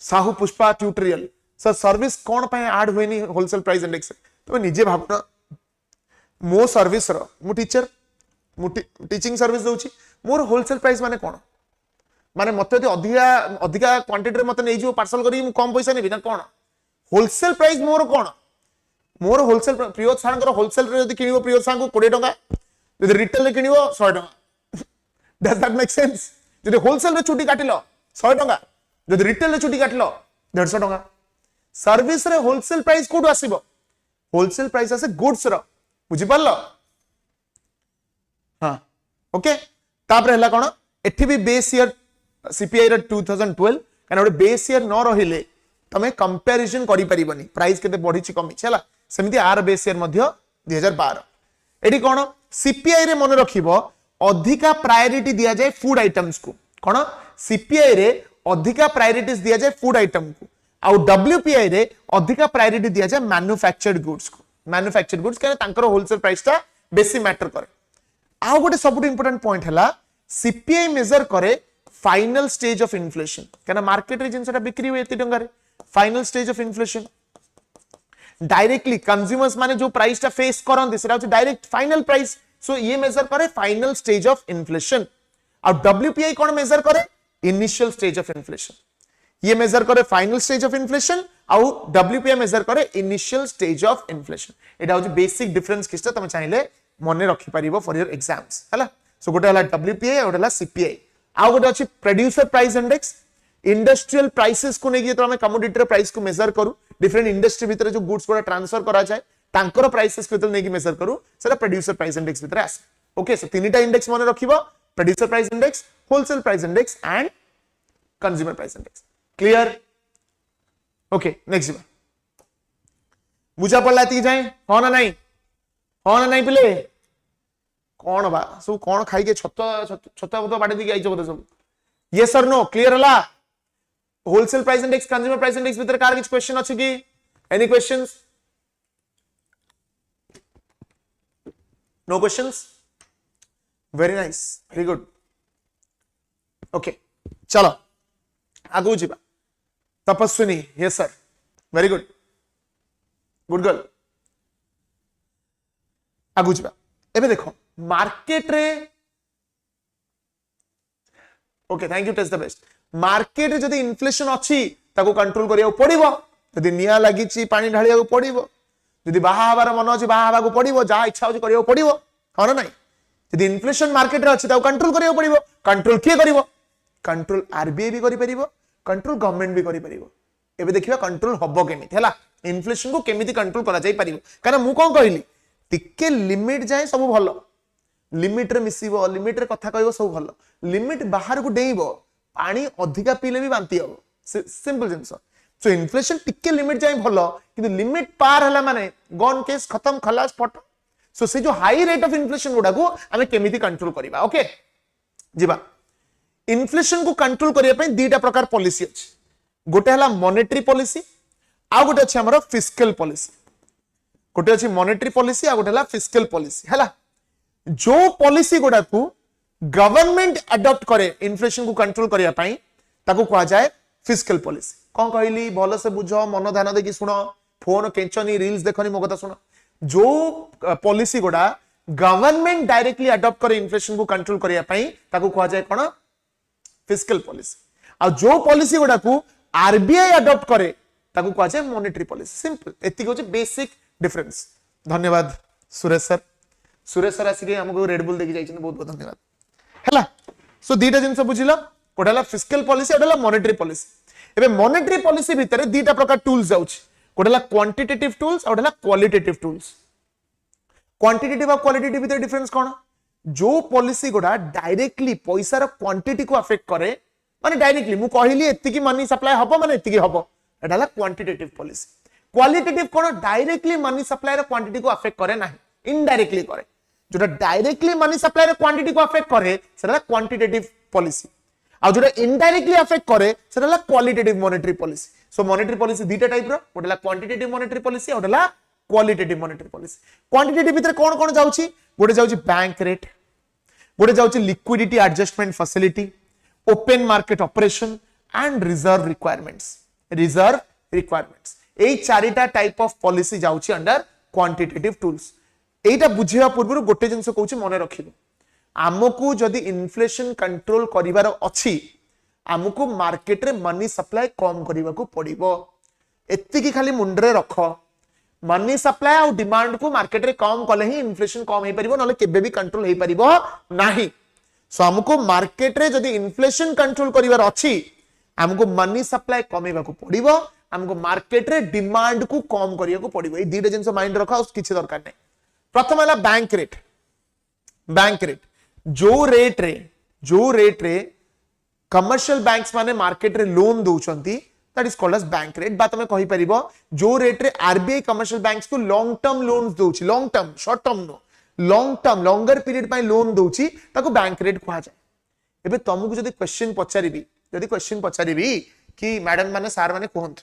Sahu Pushpa tutorial sir service कौन पे ऐड होइनी होलसेल प्राइस इंडेक्स तो निजे भाबना मो सर्विस रो मु टीचर मु टीचिंग सर्विस दोची मोर होलसेल प्राइस माने कोन माने मते अधिका क्वांटिटी रे मते नै जो पार्सल करी मु कम पैसा नेबी ना कोन होलसेल प्राइस मोर कोन मोर होलसेल प्रियो सारंकर होलसेल रे यदि किनिबो प्रियो सांग को 20 टका यदि रिटेल रे किनिबो 100 टका डज दैट मेक सेंस यदि होलसेल रे छुटी काटिलो 100 टका यदि रिटेल रे छुटी काटिलो 150 टका सर्विस रे होलसेल प्राइस कोड आसीबो होलसेल प्राइस आसे गुड्स रो बुझी पारलो हां ओके तापर हला कोन एठी भी बेस ईयर सीपीआई रे 2012 काना बेस ईयर न रहिले तमे कंपैरिजन करि परिबनी प्राइस केते बढ़ी छि कमी छला सेमिति आर बेस ईयर मध्य 2012 एठी कोन सीपीआई रे मन रखिबो अधिका प्रायोरिटी दिया जाय फूड आइटम्स को कोन सीपीआई रे अधिका प्रायोरिटीज दिया जाय फूड आइटम को आउ डब्ल्यूपीआई रे अधिका प्रायोरिटी दिया जाय मैन्युफैक्चर्ड गुड्स को मैन्युफैक्चर्ड गुड्स के तांकर होलसेल प्राइस ता बेसी मैटर करे आउ गोटे सबुट इंपोर्टेंट पॉइंट हला सीपीआई मेजर करे फाइनल स्टेज ऑफ इन्फ्लेशन केना मार्केट रे जिनसटा बिक्री हुए एति टंगा रे final stage of inflation directly consumers माने जो प्राइस ता फेस करन सेटा होची डायरेक्ट फाइनल प्राइस सो ये मेजर करे फाइनल स्टेज ऑफ इन्फ्लेशन और डब्ल्यूपीआई कोन मेजर करे इनिशियल स्टेज ऑफ इन्फ्लेशन ये मेजर करे फाइनल स्टेज ऑफ इन्फ्लेशन आउ डब्ल्यूपीआई मेजर करे इनिशियल स्टेज ऑफ इन्फ्लेशन एटा होची बेसिक डिफरेंस किस्ता तमे चाहिले मने रखि परिबो फॉर योर एग्जाम्स हला सो गोटे हला डब्ल्यूपीआई और हला सीपीआई आउ गोटे अछि producer price index industrial prices को नेकी तो हमें कमोडिटी रे प्राइस को मेजर करू डिफरेंट इंडस्ट्री भीतर जो गुड्स को ट्रांसफर करा जाय तांकर प्राइसेस को नेकी मेजर करू सेटा प्रोड्यूसर प्राइस इंडेक्स भीतर आस ओके सो तीनटा इंडेक्स मने रखिबो producer price index wholesale price index and consumer price index clear okay next बुझा पड़ला ती जाए हो ना नहीं पिले कौन बा सब कौन खाई के छत्ता बाटे दी आइछ बोते सब यस और नो क्लियर हला wholesale price index consumer price index भीतर कार किछ क्वेश्चन अछि कि any questions no questions very nice very good okay चलो आगु जीवा Tapaswini yes sir very good good girl आगु जीवा एबे देखो मार्केट रे okay thank you test the best market रे जदी इन्फ्लेशन अछि ताको कंट्रोल करिया पड़िबो जदी निया लागि छि पानी ढालिया को पड़िबो जदी बाहा हबार मन अछि बाहा हबा को पड़िबो जा इच्छा होछि करिया पड़िबो हो ना नहीं जदी इन्फ्लेशन मार्केट रे अछि ताको कंट्रोल करिया पड़िबो कंट्रोल किए करिवो कंट्रोल आरबीआई भी करि परिबो कंट्रोल गवर्नमेंट भी करि परिबो एबे देखिबा कंट्रोल हबो केमिति हला इन्फ्लेशन को केमिति कंट्रोल करा जाई परिबो काना मु कोन कहली टिके लिमिट जाय सब भलो लिमिट रे मिसिबो लिमिट रे कथा कहबो सब भलो लिमिट बाहर को डेइबो पानी अधिका पीले भी बांती हबो सिंपल जिंस सो इन्फ्लेशन टिके लिमिट जाय भलो किंतु लिमिट पार हला माने गन केस खत्म खलास फटो सो से जो हाई रेट ऑफ इन्फ्लेशन गुडा को हमें केमिति कंट्रोल करिबा ओके जीवा इन्फ्लेशन को कंट्रोल करिया पई दीटा प्रकार पॉलिसी अछि गोटे हला मॉनेटरी पॉलिसी आ गोटे अछि हमर फिस्कल पॉलिसी गोटे अछि मॉनेटरी पॉलिसी आ गोटे हला फिस्कल पॉलिसी हला जो पॉलिसी गुडा को गवर्नमेंट अडॉप्ट करे इन्फ्लेशन को कंट्रोल करिया पई ताको कहा जाय फिस्कल पॉलिसी कोन कहली भलो से बुझो मन ध्यान देकी सुनो फोन केंचनी रील्स देखनी मो कथा सुनो जो पॉलिसी गुडा गवर्नमेंट डायरेक्टली अडॉप्ट करे इन्फ्लेशन को कंट्रोल करिया पई ताको कहा जाय कोन फिस्कल पॉलिसी आ जो पॉलिसी गुडा को आरबीआई अडॉप्ट करे ताको कहा जाय मॉनेटरी पॉलिसी सिंपल एति होचे बेसिक डिफरेंस धन्यवाद सुरेश सर आसी के हमको रेड बुल देखि जाइछन बहुत बहुत धन्यवाद हैला सो दीटा जिंस बुझिलो कोडला फिस्कल पॉलिसी ओडला मॉनेटरी पॉलिसी एबे मॉनेटरी पॉलिसी भीतर दीटा प्रकार टूल्स जाउछ कोडला quantitative tools ओडला qualitative tools quantitative और क्वालिटेटिव भीतर डिफरेंस कोन जो पॉलिसी गुडा डायरेक्टली पैसा रो क्वांटिटी को अफेक्ट करे माने डायरेक्टली मु कहली एतिकी मनी सप्लाई हबो माने एतिकी हबो एटा ला क्वांटिटेटिव पॉलिसी क्वालिटेटिव कोन डायरेक्टली मनी सप्लाई रो क्वांटिटी को अफेक्ट करे नाही इनडायरेक्टली करे जोटा डायरेक्टली मनी सप्लाई रो क्वांटिटी को अफेक्ट करे सेटा क्वांटिटेटिव पॉलिसी आ जोटा इनडायरेक्टली अफेक्ट करे सेटा ला qualitative monetary policy so monetary policy दीटा टाइप रो गोटेला क्वांटिटेटिव मॉनेटरी पॉलिसी ओडेला क्वालिटेटिव मॉनेटरी पॉलिसी क्वांटिटेटिव भीतर कोन कोन जाउची गोटे जाउची बैंक रेट गोटे जाउची liquidity adjustment facility open market operation and reserve requirements एई चारिटा टाइप ऑफ पॉलिसी जाउची अंडर क्वांटिटेटिव टूल्स एटा बुझिया पूर्व गोटे जिंस कहूची मने रखिबो आमको जदि इन्फ्लेशन कंट्रोल करिवार अछि आमको मार्केट रे मनी सप्लाई कम करिवा को पड़िबो एत्तिकी खाली मुंडरे रख मनी सप्लाई और डिमांड को मार्केट रे कम कले ही इन्फ्लेशन कम हे परिबो नले केबे भी कंट्रोल हे परिबो नाही सो हमको मार्केट रे जदि इन्फ्लेशन कंट्रोल करिवार अछि हमको मनी सप्लाई कमेवा को पड़िबो हमको मार्केट रे डिमांड को कम करिया को पड़िबो ए दीटा जिंस माइंड रखा उस किछि दरकार नै प्रथम हला बैंक रेट जो रेट रे कमर्शियल बैंक्स माने मार्केट रे लोन दउचंती that is called as bank rate बात में कहि परिबो जो रेट रे आरबीआई कमर्शियल बैंक्स को लॉन्ग टर्म लोन्स दउची long term short term no long term longer period पय लोन दउची ताको बैंक रेट कहा जाय एबे तुमको जदी क्वेश्चन पचारिबी कि मैडम माने सर माने कहंत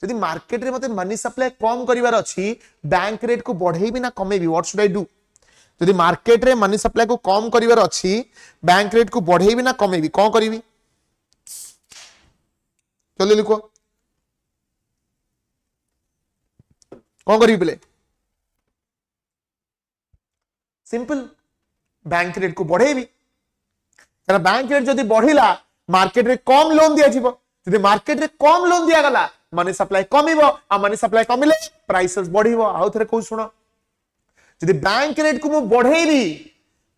जदी मार्केट रे मते मनी सप्लाई कम करिवार अछि बैंक रेट को बढ़ेबी ना कमेबी व्हाट शुड आई डू जदी मार्केट रे मनी सप्लाई को कम करिवार अछि बैंक रेट को बढ़ेबी ना कमेबी कोन करिवि जल्दी लिखो कौन करी पहले सिंपल बैंक रेट को बढ़ेबी कारण बैंक रेट जदी बढ़िला मार्केट रे कम लोन दिया जीवो जदी मार्केट रे कम लोन दिया गला मनी सप्लाई कमिबो आ मनी सप्लाई कमिले प्राइसेस बढ़िबो आउ थरे को सुनो जदी बैंक रेट को मु बढ़ेबी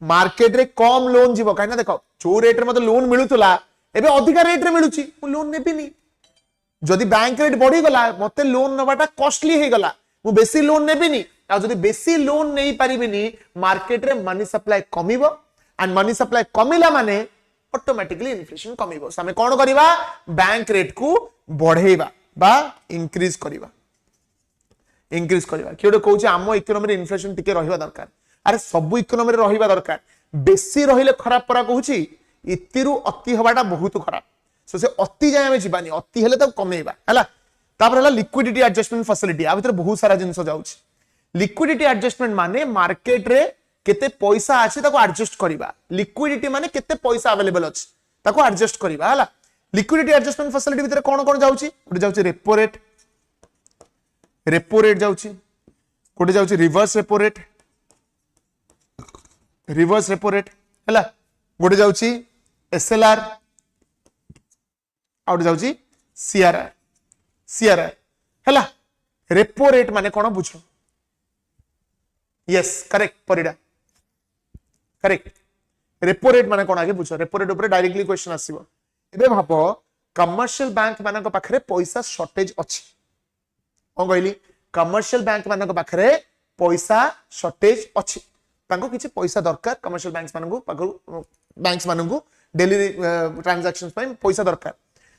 मार्केट रे कम लोन जीवो काहे ना देखो जो रेट रे मते लोन मिलुतला एबे अधिका रेट रे मिलुची मु लोन नेबिनी जदि बैंक रेट बढ़ी गला मते लोन नबाटा कॉस्टली हे गला मु बेसी लोन नेबिनी आ जदि बेसी लोन नै परिबिनी मार्केट रे मनी सप्लाई कमिबो एंड मनी सप्लाई कमिला माने ऑटोमेटिकली इन्फ्लेशन कमिबो समे कोन करिवा बैंक रेट को बढ़ेबा बा इंक्रीज करिवा कियोडे कहूची आमो इकोनॉमी रे इन्फ्लेशन टिके रहिबा दरकार अरे सब इकोनॉमी रे रहिबा दरकार बेसी रहिले खराब परा कहूची इतिरु अति हबाटा बहुत खराब सो से अति जाय हमें जीवानी अति हेले तब कमेबा हला तापर हला लिक्विडिटी एडजस्टमेंट फैसिलिटी आ भीतर बहुत सारा जिंस जाउची लिक्विडिटी एडजस्टमेंट माने मार्केट रे केते पैसा अछि ताको एडजस्ट करिबा लिक्विडिटी माने केते पैसा अवेलेबल अछि ताको एडजस्ट करिबा हला लिक्विडिटी एडजस्टमेंट फैसिलिटी भीतर कोन कोन जाउची ओटे जाउची रेपो रेट जाउची कोटे जाउची रिवर्स रेपो रेट हला गोटे जाउची एसएलआर आउट जाउची सीआरआर हला रेपो रेट माने कोन बुझो yes correct Parida correct repo rate माने कोन आगे बुझो रेपो रेट ऊपर डायरेक्टली क्वेश्चन आसीबो एबे भाबो कमर्शियल बैंक मानक पाखरे पैसा शॉर्टेज अछि कोन कहली कमर्शियल बैंक मानक पाखरे पैसा शॉर्टेज अछि तांको किछि पैसा दरकार कमर्शियल बैंक्स मानकु डेली ट्रांजैक्शंस पय पैसा दरकार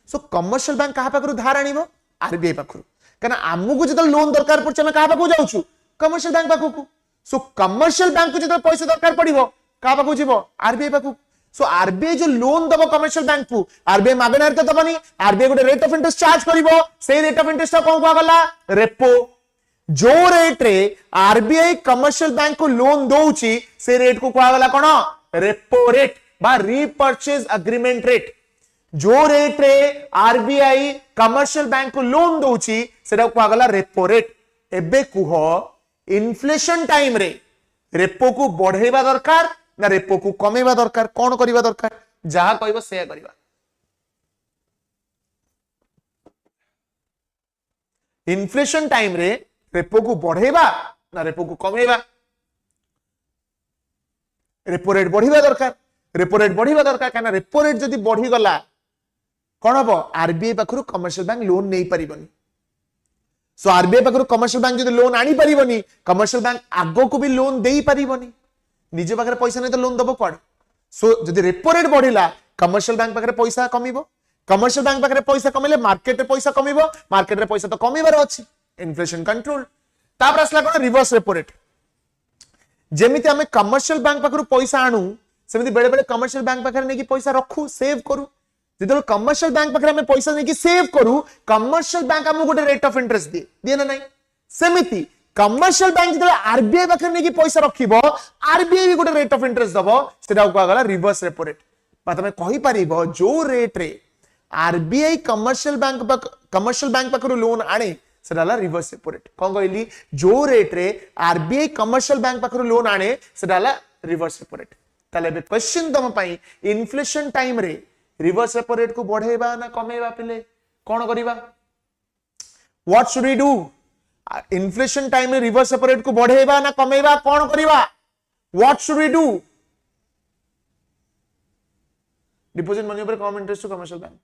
सो कमर्शियल बैंक कहा पाखरु धार आनिबो आरबीआई पाखरु कारण आमुको जत लोन दरकार पड़छ हम कहा पाखु जाउछु कमर्शियल बैंक पाखु सो कमर्शियल बैंक को जत पैसा दरकार पड़िबो कहा पाखु जिवो आरबीआई पाखु सो आरबीआई जो लोन दबो कमर्शियल बैंक को आरबीआई मागणार त दबनी आरबीआई गोटे रेट ऑफ इंटरेस्ट चार्ज करिवो से रेट ऑफ इंटरेस्ट कोन को गला रेपो जो रेट रे आरबीआई कमर्शियल बैंक को लोन दउची से रेट को कोन गला कोन रेपो रेट बा रीपर्चेज एग्रीमेंट रेट जो रेट रे आरबीआई कमर्शियल बैंक को लोन दउची सेटा को गला रेपो रेट एबे कुह इन्फ्लेशन टाइम रे रेपो को बढ़ेबा दरकार ना रेपो को कमेबा दरकार कोन करिबा दरकार जहा कहबो सेया करिबा इन्फ्लेशन टाइम रे रेपो को बढ़ेबा ना रेपो को कमेबा रेपो रेट बढ़िबा दरकार काना रेपो रेट जदी बढ़ी गला कोन हबो आरबीआई पाखरु कमर्शियल बैंक लोन नै परिबनी सो आरबीआई पाखरु कमर्शियल बैंक जदी लोन आनी परिबनी कमर्शियल बैंक आगो को भी लोन देई परिबनी निज पाखे पैसा नहीं तो लोन दबो कौन सो जदि रेपो रेट बढ़िला कमर्शियल बैंक पाखे पैसा कमिबो कमर्शियल बैंक पाखे पैसा कमिले मार्केट रे पैसा कमिबो मार्केट रे पैसा तो कमिबार अछि इन्फ्लेशन कंट्रोल तापर असला कोन रिवर्स रेपो रेट जेमिति हमें कमर्शियल बैंक पाखरु पैसा आणु सेमिति बेले बेले कमर्शियल बैंक पाखे नेकी पैसा रखु सेव करू जेतो कमर्शियल बैंक पाखे हमें पैसा नेकी सेव करू कमर्शियल बैंक हमु गोटे रेट ऑफ इंटरेस्ट दिए ना नहीं सेमिति कमर्शियल बैंक जो आरबीआई पाखे नेकी पैसा रखिबो आरबीआई भी गोटे रेट ऑफ इंटरेस्ट दबो सेटा को गला रिवर्स रेपो रेट बा तमे कहि परिबो जो रेट रे आरबीआई कमर्शियल बैंक पाखरु लोन आणे सेटा ला रिवर्स रेपो रेट कोन कहली जो रेट रे आरबीआई कमर्शियल बैंक पाखरु लोन आणे सेटा ला रिवर्स रेपो रेट ताले बे क्वेश्चन तम पई इन्फ्लेशन टाइम रे रिवर्स रेपो रेट को बढ़ेबा ना कमेबा पिले कोन करिबा what should we do inflation time में रिवर्स रेपो रेट को बढ़ेबा ना कमेबा कोन करिबा what should we do deposit money ऊपर कम इंटरेस्ट टू कमर्शियल बैंक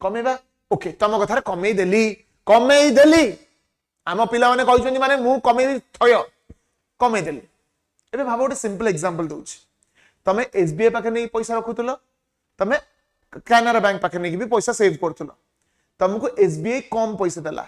कमेबा ओके तम कथा कमेई देली आम पिला माने कहउछन्ती माने मु कमेई थय कमेई देली एबे भाबो गोटे सिंपल एग्जांपल दोउछि तमे एसबीआई पाखे नै पैसा रखुतलो तमे कैनरा बैंक पाखे नै भी पैसा सेव करतलो तुमको एसबीआई कम पैसा देला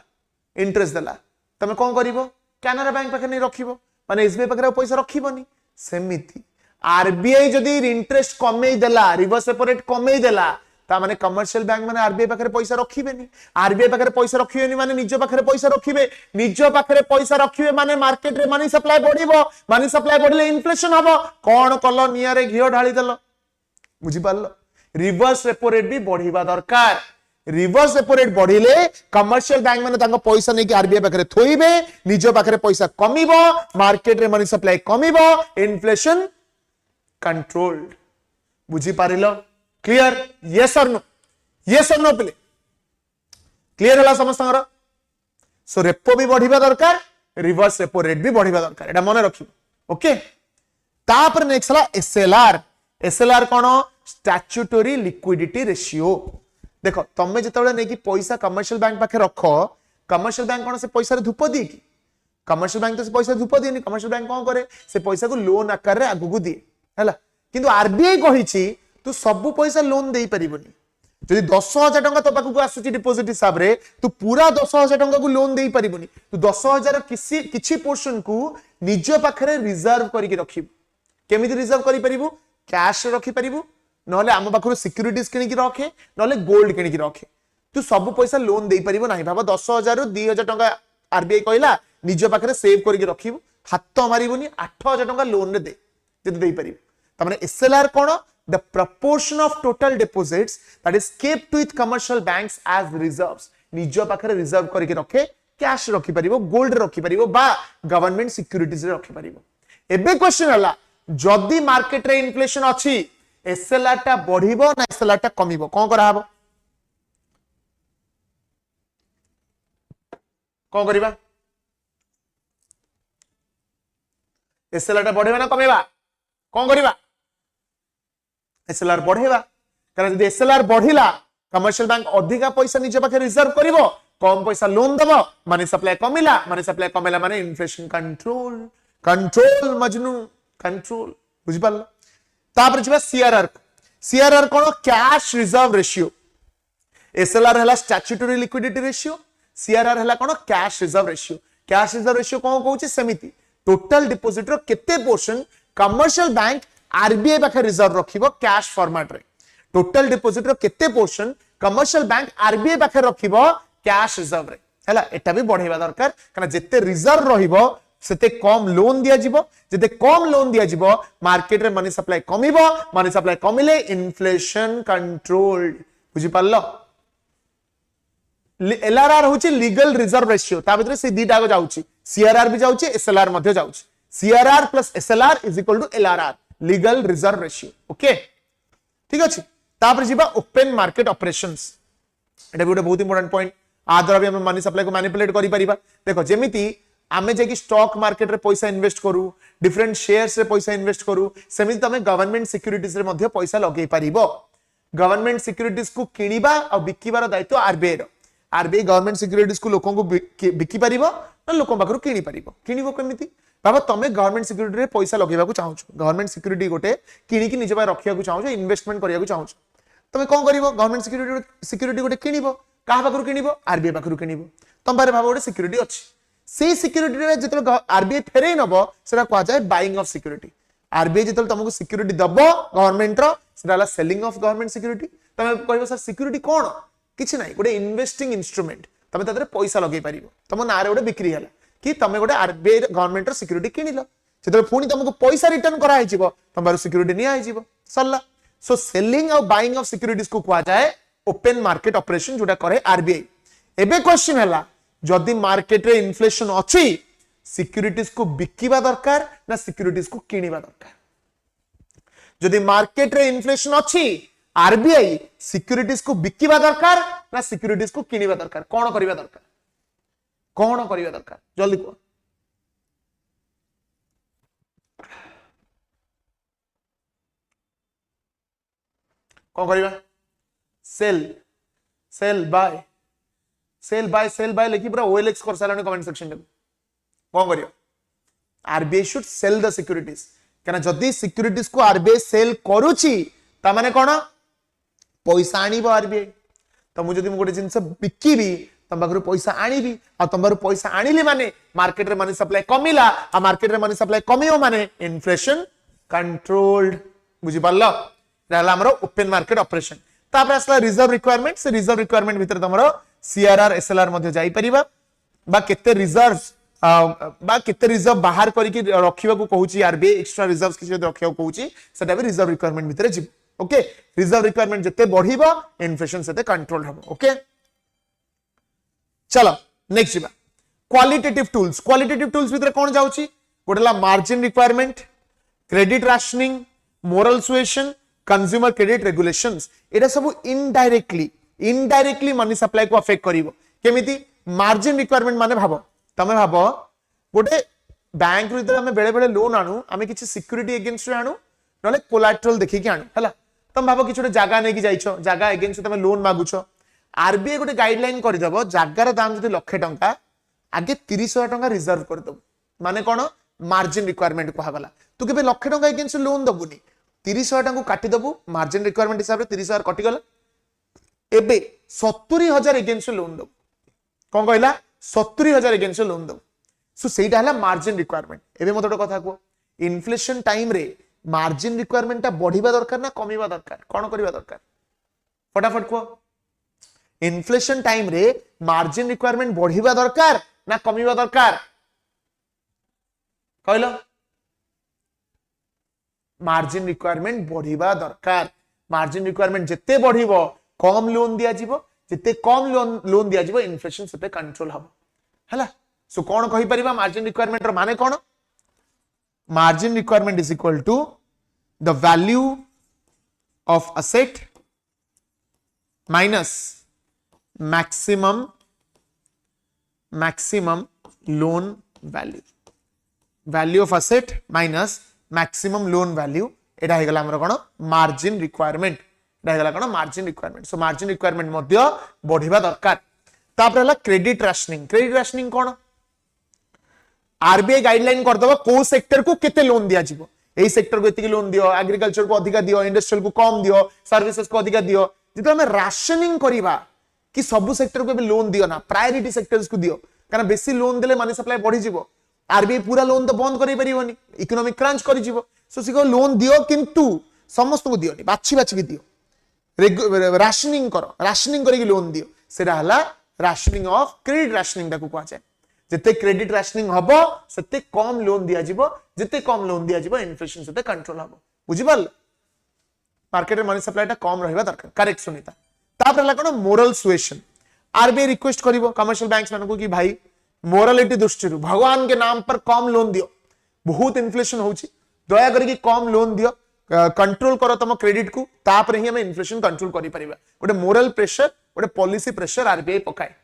इंटरेस्ट देला तमे कोन करिवो कैनरा बैंक पाखे नै रखिवो माने एसबीआई पाखे पैसा रखिबोनी सेमिति आरबीआई जदी इंटरेस्ट कमेई देला रिवर्स रेपो रेट कमेई देला ता माने कमर्शियल बैंक माने आरबीआई पाखे पैसा रखिबेनी आरबीआई पाखे पैसा रखिबेनी माने निज पाखे पैसा रखिबे निज पाखे पैसा रखिबे माने मार्केट रे मनी सप्लाई बढ़िबो मनी सप्लाई बढ़िले इन्फ्लेशन हबो कोन कलो निया रे घियो ढाली देलो बुझि पारलो रिवर्स रेपो रेट भी बढ़िबा दरकार रिवर्स रेपो रेट बढ़िले कमर्शियल बैंक माने तांको पैसा नै कि आरबीआई पाखे थोइबे निज पाखे पैसा कमिबो मार्केट रे मनी सप्लाई कमिबो इन्फ्लेशन कंट्रोल्ड बुझि पारिलो क्लियर यस और नो प्ले क्लियर हला समस्तंगर सो रेपो भी बढ़िबा दरकार रिवर्स रेपो रेट भी बढ़िबा दरकार एटा मने रखिबो ओके तापर नेक्स्ट हला एसएलआर कोन स्टैट्यूटरी लिक्विडिटी रेशियो देखो तमे जेतेबेले नै कि पैसा कमर्शियल बैंक पाखे रखो कमर्शियल बैंक कोन से पैसा रे धूप दी कि कमर्शियल बैंक तो से पैसा धूप दिनी कमर्शियल बैंक कोन करे से पैसा को लोन आकार रे आगु दिए हैला किंतु आरबीआई कहिछि तू सब पैसा लोन दे परिबनी जदि 10,000 टंका तो पाखु आसुची डिपॉजिट हिसाब रे तू पूरा 10,000 टंका को लोन दे परिबनी तू 10,000 किछि पोर्शन को निज पाखरे रिजर्व करिके रखिबू केमिति रिजर्व करि परिबू कैश रखि परिबू नहले आम पाखरु सिक्युरिटीज किनिकी रखे नहले गोल्ड किनिकी रखे तू सब पैसा लोन दे परिबो नाही भाबा 10,000 रु 2,000 टंका आरबीआई कहला निज पाखरे सेव करिके रखिबू हाथ मारिबोनी 8,000 टंका लोन रे दे जदि दे परिबू तमाने एसएलआर कोन the proportion of total deposits that is kept with commercial banks as reserves निज पाखरे रिजर्व करके रखे कैश रखि परिबो गोल्ड रखि परिबो बा गवर्नमेंट सिक्युरिटीज रे रखि परिबो एबे क्वेश्चन हला जदी मार्केट रे इन्फ्लेशन अछि एसएलआर टा बढ़िबो ना एसएलआर टा कमिबो कोन करा हबो कोन करिबा एसएलआर टा बढ़िबा ना कमिबा कोन करिबा एसएलआर बढ़ेगा कारण यदि एसएलआर बढ़िला कमर्शियल बैंक अधिका पैसा निज पाखे रिजर्व करिवो कम पैसा लोन दबो मनी सप्लाई कमिला माने इन्फ्लेशन कंट्रोल मजनू कंट्रोल बुझि पाल तापर जिबा सीआरआर कोन कैश रिजर्व रेशियो एसएलआर हला स्टैट्यूटरी लिक्विडिटी रेशियो सीआरआर हला कोन कैश रिजर्व रेशियो कोन कहूची समिति टोटल डिपॉजिट रो केते पोर्शन कमर्शियल बैंक आरबीआई पाखे रिजर्व रखिबो कैश फॉर्मेट रे टोटल डिपॉजिट रो केते पोर्शन कमर्शियल बैंक आरबीआई पाखे रखिबो कैश रिजर्व रे हैला एटा भी बढ़ेबा दरकार कारण जेते रिजर्व रहिबो सेते कम लोन दिया जिवो जेते कम लोन दिया जिवो मार्केट रे मनी सप्लाई कमिबो मनी सप्लाई कमिले इन्फ्लेशन कंट्रोल्ड बुझि पाल्लो एलआरआर होची लीगल रिजर्व रेशियो ता भीतर से दीटा को जाउची सीआरआर भी जाउची एसएलआर मध्ये जाउची CRR plus SLR is equal to LRR legal reserve ratio okay ठीक अछि तापर जिबा ओपन मार्केट ऑपरेशंस एटा भी बहुत इंपोर्टेंट पॉइंट आ द्वारा भी हम मनी सप्लाई को मैनिपुलेट करि परिबा देखो जेमिति आमे जे कि स्टॉक मार्केट रे पैसा इन्वेस्ट करू डिफरेंट शेयर्स रे पैसा इन्वेस्ट करू सेमिति तमे गवर्नमेंट सिक्युरिटीज रे मध्ये पैसा लगेई परिबो गवर्नमेंट सिक्युरिटीज को किनिबा आ बिकिबार दायित्व आरबीआई रो आरबीआई गवर्नमेंट सिक्युरिटीज को लोकों को बिकी परिबो ना लोकों पाखरु किनि परिबो किनिबो केमिति बाबा तुम गवर्नमेंट सिक्यूरिटी रे पैसा लगेबाकू चाहू गवर्नमेंट सिक्यूरिटी गोटे किनिकी निज पाए रखिया चाहू इन्वेस्टमेंट करिया चाहू तुम कौन कर गवर्नमेंट सिक्यूरिटी गोटे किनिबो क्या पाखु किनिबो आरबीआई पाखु किनिबो तुम पारे भाव गोटे सिक्यूरिटी अच्छी से सिक्यूरिटी रे जिते आरबीआई फेरे नब से कह जाए बाइंग ऑफ सिक्यूरिटी आरबीआई जिते तुमको सिक्यूरिटी दब गवर्नमेंट रो सेलिंग ऑफ गवर्नमेंट सिक्यूरिटी तुम कह सर सिक्यूरिटी कौन किसी ना गोटे इन्वेस्टिंग इंस्ट्रूमेंट तुम तादरे पैसा लगे पार तुम ना गोटे बिक्री है कि तुम गोटे आरबीआई गवर्नमेंट सिक्यूरिटी किनिल जो पुणी तुमको पैसा रिटर्न कराई तुम बार सिक्यूरिटी नि सरला सो सेलिंग और बाइंग ऑफ सिक्यूरिटीज को कहा जाए ओपन मार्केट ऑपरेशन जोटा करे आरबीआई एबे क्वेश्चन है जदि मार्केट रे इन्फ्लेशन अच्छी सिक्यूरिटीज को बिकिबा दरकार ना सिक्यूरिटीज को किनिबा दरकार जदि मार्केट रे इन्फ्लेशन अच्छी आरबीआई सिक्यूरिटीज को बिकिबा दरकार ना सिक्यूरिटीज को किनिबा दरकार कौन करिबा दरकार जल्दी कह कौन करिबा सेल बाय लिखि पूरा ओएलएक्स कर सालाने कमेंट सेक्शन में कौन करियो RBI should sell the securities कना जदी सिक्यूरिटीज को आरबीआई सेल करूची ता माने कोन पैसा आनीबो आरबीआई तो मु जदी मु गोटे जिंस बिकिबी तम बागरु पैसा आनीबी आ तम बागरु पैसा आनीले माने मार्केट रे मनी सप्लाई कमिला आ मार्केट रे मनी सप्लाई कमियो माने इन्फ्लेशन कंट्रोल्ड बुझि पारलो रहला हमरो ओपन मार्केट ऑपरेशन तापर असला रिजर्व रिक्वायरमेंट से रिजर्व रिक्वायरमेंट भीतर तमरो सीआरआर एसएलआर मध्ये जाई परिबा बा केते रिजर्व बाहर करिकि रखिबा को कहूची आरबीआई एक्स्ट्रा रिजर्व्स किछि रखिबा को कहूची सेटा भी रिजर्व रिक्वायरमेंट भीतर जिव ओके रिजर्व रिक्वायरमेंट जते बढ़िबो इन्फ्लेशन सेते कंट्रोल हबो ओके चलो नेक्स्ट जिबा क्वालिटेटिव टूल्स भीतर कोन जाउची गोटेला margin requirement credit rationing moral suasion consumer credit regulations एटा सब इनडायरेक्टली मनी सप्लाई को अफेक्ट करिवो केमिति मार्जिन रिक्वायरमेंट माने भाबो तमे भाबो गोटे बैंक रे हमें बेले बेले लोन आनु हमें किछि सिक्यूरिटी अगेंस्ट रे आनु नले कोलैटरल देखि के आनु हला तम भाबो किछि जगह नै कि जाइछो जगह अगेंस्ट तमे लोन मागुछो आरबीआई गोटे गाइडलाइन कर दबो जगार दाम जदि लाख टंका आगे 30,000 टंका रिजर्व कर दबो माने कोन मार्जिन रिक्वायरमेंट को हगला तू केबे लाख टंका अगेंस्ट लोन दबुनी 30,000 टंका काटी दबु मार्जिन रिक्वायरमेंट हिसाब रे 30,000 कटि गला एबे 70,000 अगेंस्ट लोन दबु कोन कहला 70,000 अगेंस्ट लोन दबु सो सेटा हला मार्जिन रिक्वायरमेंट एबे मते कथा को इन्फ्लेशन टाइम रे मार्जिन रिक्वायरमेंट ता बढ़िबा दरकार ना कमिबा दरकार कोन करिबा दरकार फटाफट को इन्फ्लेशन टाइम रे मार्जिन रिक्वायरमेंट बढ़िबा दरकार ना कमिबा दरकार कहलो मार्जिन रिक्वायरमेंट बढ़िबा दरकार मार्जिन रिक्वायरमेंट जत्ते बढ़िबो कम लोन दिया जीवो जत्ते कम लोन दिया जीवो इन्फ्लेशन सेते कंट्रोल हबो हला सो कोन कहि परिबा मार्जिन रिक्वायरमेंट रो माने कोन margin requirement is equal to the value of asset minus maximum loan value of asset minus maximum loan value एटा हे गला हमर कोन मार्जिन रिक्वायरमेंट एटा हे गला कोन margin requirement so margin requirement मध्य बढ़िबा दरकार तापर हला क्रेडिट राशनिंग कोन आरबीआई गाइडलाइन कर दबो को सेक्टर को केते लोन दिया जीवो एई सेक्टर को एतिकी लोन दियो एग्रीकल्चर को अधिका दियो इंडस्ट्रियल को कम दियो सर्विसेज को अधिका दियो जितो हमें राशनिंग करिबा कि सब सेक्टर को लोन दियो ना प्रायोरिटी सेक्टर्स को दियो कारण बेसी लोन देले मनी सप्लाई बढ़ी जीवो आरबीआई पूरा लोन तो बंद करि परिबोनी इकोनॉमिक क्रंच करि जीवो सो सिको लोन दियो किंतु समस्त को दियोनी बाछि के दियो राशनिंग करो राशनिंग करी लोन दियो सेटा हला राशनिंग ऑफ क्रेडिट राशनिंग ताको कहा जाय जते क्रेडिट राशनिंग हबो सेते कम लोन दिया जीवो जते कम लोन दिया जीवो इन्फ्लेशन सेते कंट्रोल हबो बुझि पाल मार्केट रे मनी सप्लाईटा कम रहबा दरकार करेक्ट सुनीता तापर हला कोन मोरल सुएशन आरबीआई रिक्वेस्ट करिवो कमर्शियल बैंक्स मानको कि भाई मोरालिटी दृष्टि भगवान के नाम पर कम लोन दियो बहुत इन्फ्लेशन होची दया करके कम लोन दियो कंट्रोल करो तम क्रेडिट को तापर ही हम इन्फ्लेशन कंट्रोल करि परिबा गोटे मोरल प्रेशर गोटे पॉलिसी प्रेशर आरबीआई पकाए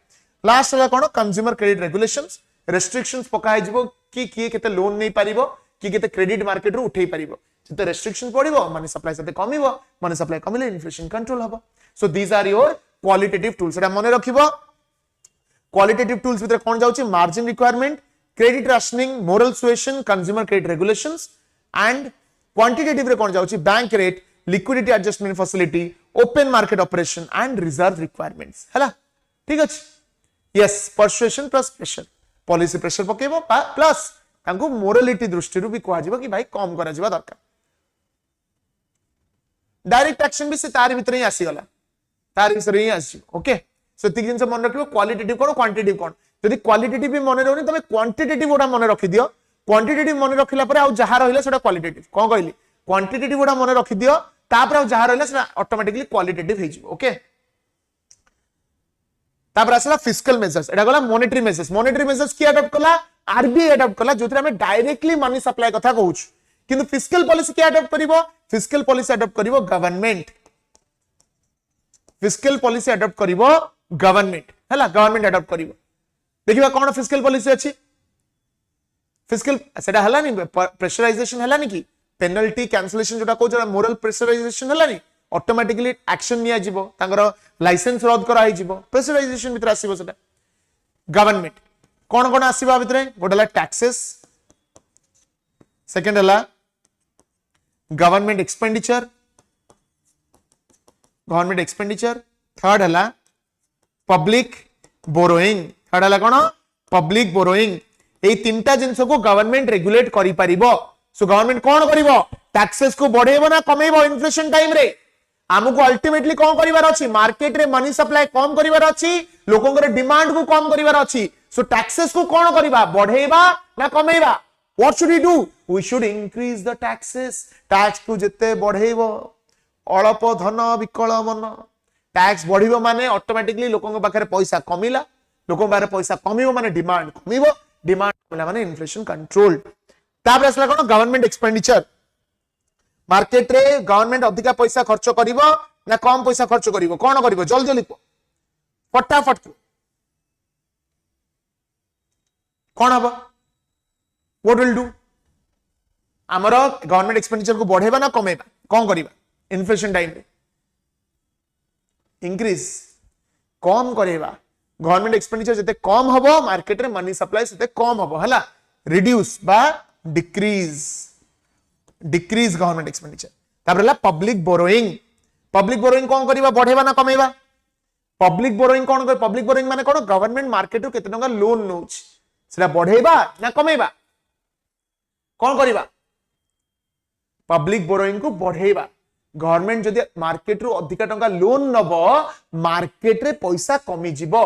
लास्ट हला कोन कंज्यूमर क्रेडिट रेगुलेशंस रेस्ट्रिक्शंस पकाए जिवो कि किए केते लोन नै परिबो कि केते क्रेडिट मार्केट रो उठै परिबो जते रेस्ट्रिक्शन पड़िबो मनी सप्लाई सते कमिबो मनी सप्लाई कमिले इन्फ्लेशन कंट्रोल हबो so these are your qualitative tools एटा मने रखिबो क्वालिटेटिव टूल्स भीतर कोन जाउची margin requirement credit rationing, moral suasion, consumer credit regulations and quantitative रे कोन जाउची bank rate, liquidity adjustment facility, open market operation and reserve requirements हला ठीक अछि yes persuasion plus pressure policy pressure पकेबो प्लस तांको मोरालिटी दृष्टि रु भी कहआ जिवो कि भाई कम करा जिवा दरकार डायरेक्ट एक्शन भी से तार भीतर ही आसी गला तार भीतर ही आसी ओके सो तिक जिंस मन रखिबो क्वालिटेटिव कोन क्वांटिटेटिव कोन यदि क्वालिटेटिव भी मन रहउनी तमे क्वांटिटेटिव ओडा मन रखि दियो क्वांटिटेटिव मन रखिला परे आ जहा रहिला सेटा क्वालिटेटिव कोन कहली क्वांटिटेटिव ओडा मन रखि दियो तापर आ जहा रहिला सेटा ऑटोमेटिकली क्वालिटेटिव हे जिवो ओके तापर आसला फिस्कल मेजर्स एडा गला मॉनेटरी मेजर्स की अडॉप्ट कला आरबीआई अडॉप्ट कला जोथरे हमें डायरेक्टली मनी सप्लाई कथा कहूछ किंतु फिस्कल पॉलिसी की अडॉप्ट करिवो फिस्कल पॉलिसी अडॉप्ट करिवो गवर्नमेंट फिस्कल पॉलिसी अडॉप्ट करिवो गवर्नमेंट हला गवर्नमेंट अडॉप्ट करिवो देखिबा कोन फिस्कल पॉलिसी अछि फिस्कल सेटा हला नि प्रेशराइजेशन हला नि की पेनल्टी कैंसलेशन जोटा को मोरल प्रेशराइजेशन हला नि ऑटोमेटिकली एक्शन निया जिवो तांगर लाइसेंस रद्द करा ही जिवो प्रेशराइजेशन भीतर आसीबो सेटा गवर्नमेंट कोन कोन आसीबा भीतर गोडला टैक्सेस सेकंड हला गवर्नमेंट एक्सपेंडिचर थर्ड हला पब्लिक बोरोइंग थर्ड हला कोन पब्लिक बोरोइंग ए तीनटा जिंस को गवर्नमेंट रेगुलेट करि परिबो सो गवर्नमेंट कोन करिवो टैक्सेस को बढ़ेबो ना कमेबो इन्फ्लेशन टाइम रे हमको अल्टीमेटली कौन करिवार अछि मार्केट रे मनी सप्लाई कम करिवार अछि लोकन करे डिमांड को कम करिवार अछि सो टैक्सेस को कौन करिवा बढ़ेबा ना कमेबा what should we do we should increase the taxes tax को जते बढ़ेबो अल्प धन विकल मन टैक्स बढ़िबो माने ऑटोमेटिकली लोकन पाखरे पैसा कमिला लोकन पाखरे पैसा कमिबो माने डिमांड कमिबो डिमांड कमिला माने इन्फ्लेशन कंट्रोल तापर असला कोन गवर्नमेंट एक्सपेंडिचर मार्केट रे गवर्नमेंट अधिका पैसा खर्च करिवो ना कम पैसा खर्च करिवो कोन करिवो जल्दी जल्दी फटाफट कोन हबो व्हाट विल डू हमरो गवर्नमेंट एक्सपेंडिचर को बढ़ेबा ना कमेबा कोन करिवा इन्फ्लेशन टाइम रे इंक्रीज कम करेबा गवर्नमेंट एक्सपेंडिचर जते कम हबो मार्केट रे मनी सप्लाई सेते कम हबो हला रिड्यूस बा डिक्रीज गवर्नमेंट एक्सपेंडिचर ताबरला पब्लिक बोरोइंग कोन करिवा बढ़ेबा ना कमेबा पब्लिक बोरोइंग कोन कर पब्लिक बोरोइंग माने कोन गवर्नमेंट मार्केट रो केते टंका लोन नोच सेटा बढ़ेबा ना कमेबा कोन करिवा पब्लिक बोरोइंग को बढ़ेबा गवर्नमेंट जदि मार्केट रो अधिका टंका लोन नबो मार्केट रे पैसा कमी जिवो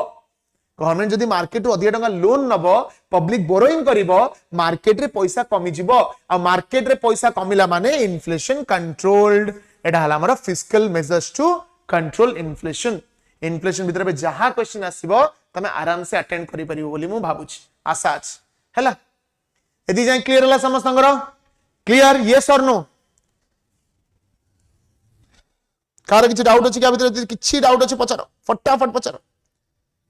गवर्नमेंट जदि मार्केट रो अधिका टंका लोन नबो पब्लिक बोरोइंग करिवो मार्केट रे पैसा कमी जिवो आ मार्केट रे पैसा कमिला माने इन्फ्लेशन कंट्रोल्ड एडा हला हमर fiscal measures to control inflation भीतर बे जहा क्वेश्चन आसीबो तमे आराम से अटेंड करि परिबो बोली मु भाबुछि आशा अछि हैला यदि जाय क्लियर हला समस्तंगर क्लियर यस और नो कार किछि डाउट अछि क्या भीतर किछि डाउट अछि पचारो फटाफट पचारो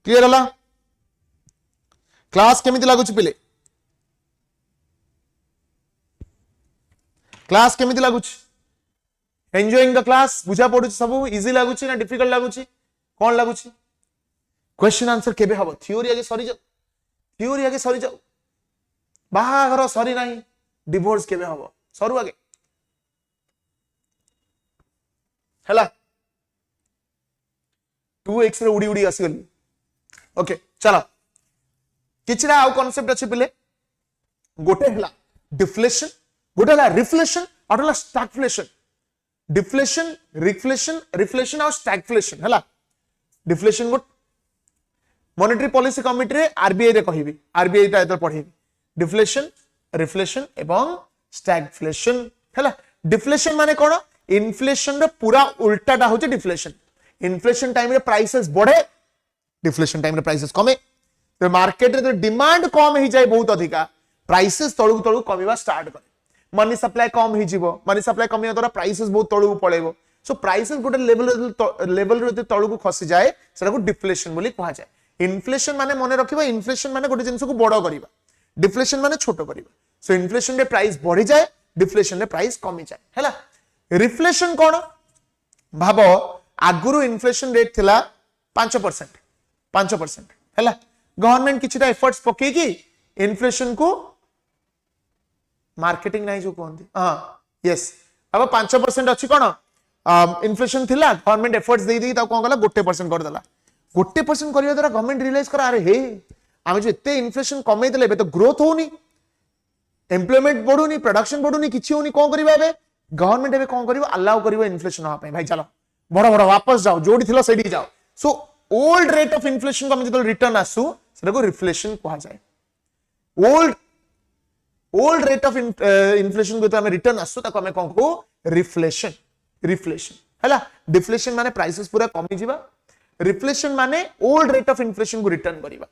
क्लियर हला क्लास केमिति लागुछि पिले क्लास केमिति लागुछि एन्जॉयिंग द क्लास बुझा पडुछि सब इजी लागुछि ना डिफिकल्ट लागुछि कोन लागुछि क्वेश्चन आंसर केबे हबो थ्योरी आगे सरी जाऊ बाहाघर सरी नाही डिवोर्स केबे हबो सरू आगे हला 2x रे उडी उडी आसी गली ओके चलो किछरा आउ कांसेप्ट अछि पिले गोटे हला डिफ्लेशन गोटे हला रिफ्लेशन और हला स्टैगफ्लेशन डिफ्लेशन रिफ्लेशन और स्टैगफ्लेशन हला deflation good monetary policy committee रे आरबीआई रे कहिबी आरबीआई ता एतर पढेबी डिफ्लेशन रिफ्लेशन एवं स्टैगफ्लेशन हला डिफ्लेशन माने कोन इन्फ्लेशन रे पूरा उल्टाटा होचे डिफ्लेशन इन्फ्लेशन टाइम रे प्राइसेस बढ़े डिफ्लेशन टाइम रे प्राइसेस कमे तो मार्केट रे डिमांड कम ही जाए बहुत अधिका प्राइसेस तळु तळु कमिबा स्टार्ट करे मनी सप्लाई कम ही जीवो मनी सप्लाई कमिया द्वारा प्राइसेस बहुत तळु पळेबो सो प्राइसेस गोटे लेवल रे तळु को खसी जाए सेटा को डिफ्लेशन बोली कहा जाए इन्फ्लेशन माने मने रखिबा इन्फ्लेशन माने गोटे जिंस को बडो करिबा डिफ्लेशन माने छोटो करिबा सो इन्फ्लेशन रे प्राइस बढ़ी जाए डिफ्लेशन रे प्राइस कमी जाए हैला रिफ्लेशन कोन भाबो आगुरु इन्फ्लेशन रेट थिला 5% हैला गवर्नमेंट किछटा एफर्ट्स पके की इन्फ्लेशन को मार्केटिंग नहीं जो कहते हाँ यस अब 5% अच्छी कौन इन्फ्लेशन थिला गवर्नमेंट एफर्ट्स दे दी कौन कला 1% कर देला 1% करिया द्वारा गवर्नमेंट रियलाइज करा अरे हे आमे जो एते इन्फ्लेशन कमे देले बे तो ग्रोथ होनी एम्प्लॉयमेंट बढ़ुनी प्रोडक्शन बढ़ुनी किछि होनी कोन करिबा बे गवर्नमेंट एबे कोन करिवो अलाउ करिवो इन्फ्लेशन होआ पे भाई चलो बड़ बड़ वापस जाओ जोडी थिलो सेडी जाओ so old rate of inflation को हम जब रिटर्न आसु सेटा को रिफ्लेशन कहा जाए ओल्ड रेट ऑफ इन्फ्लेशन को तो हम रिटर्न आसु ताको हम कोन को रिफ्लेशन हैला डिफ्लेशन माने प्राइसेस पूरा कमी जिबा रिफ्लेशन माने ओल्ड रेट ऑफ इन्फ्लेशन को रिटर्न करिबा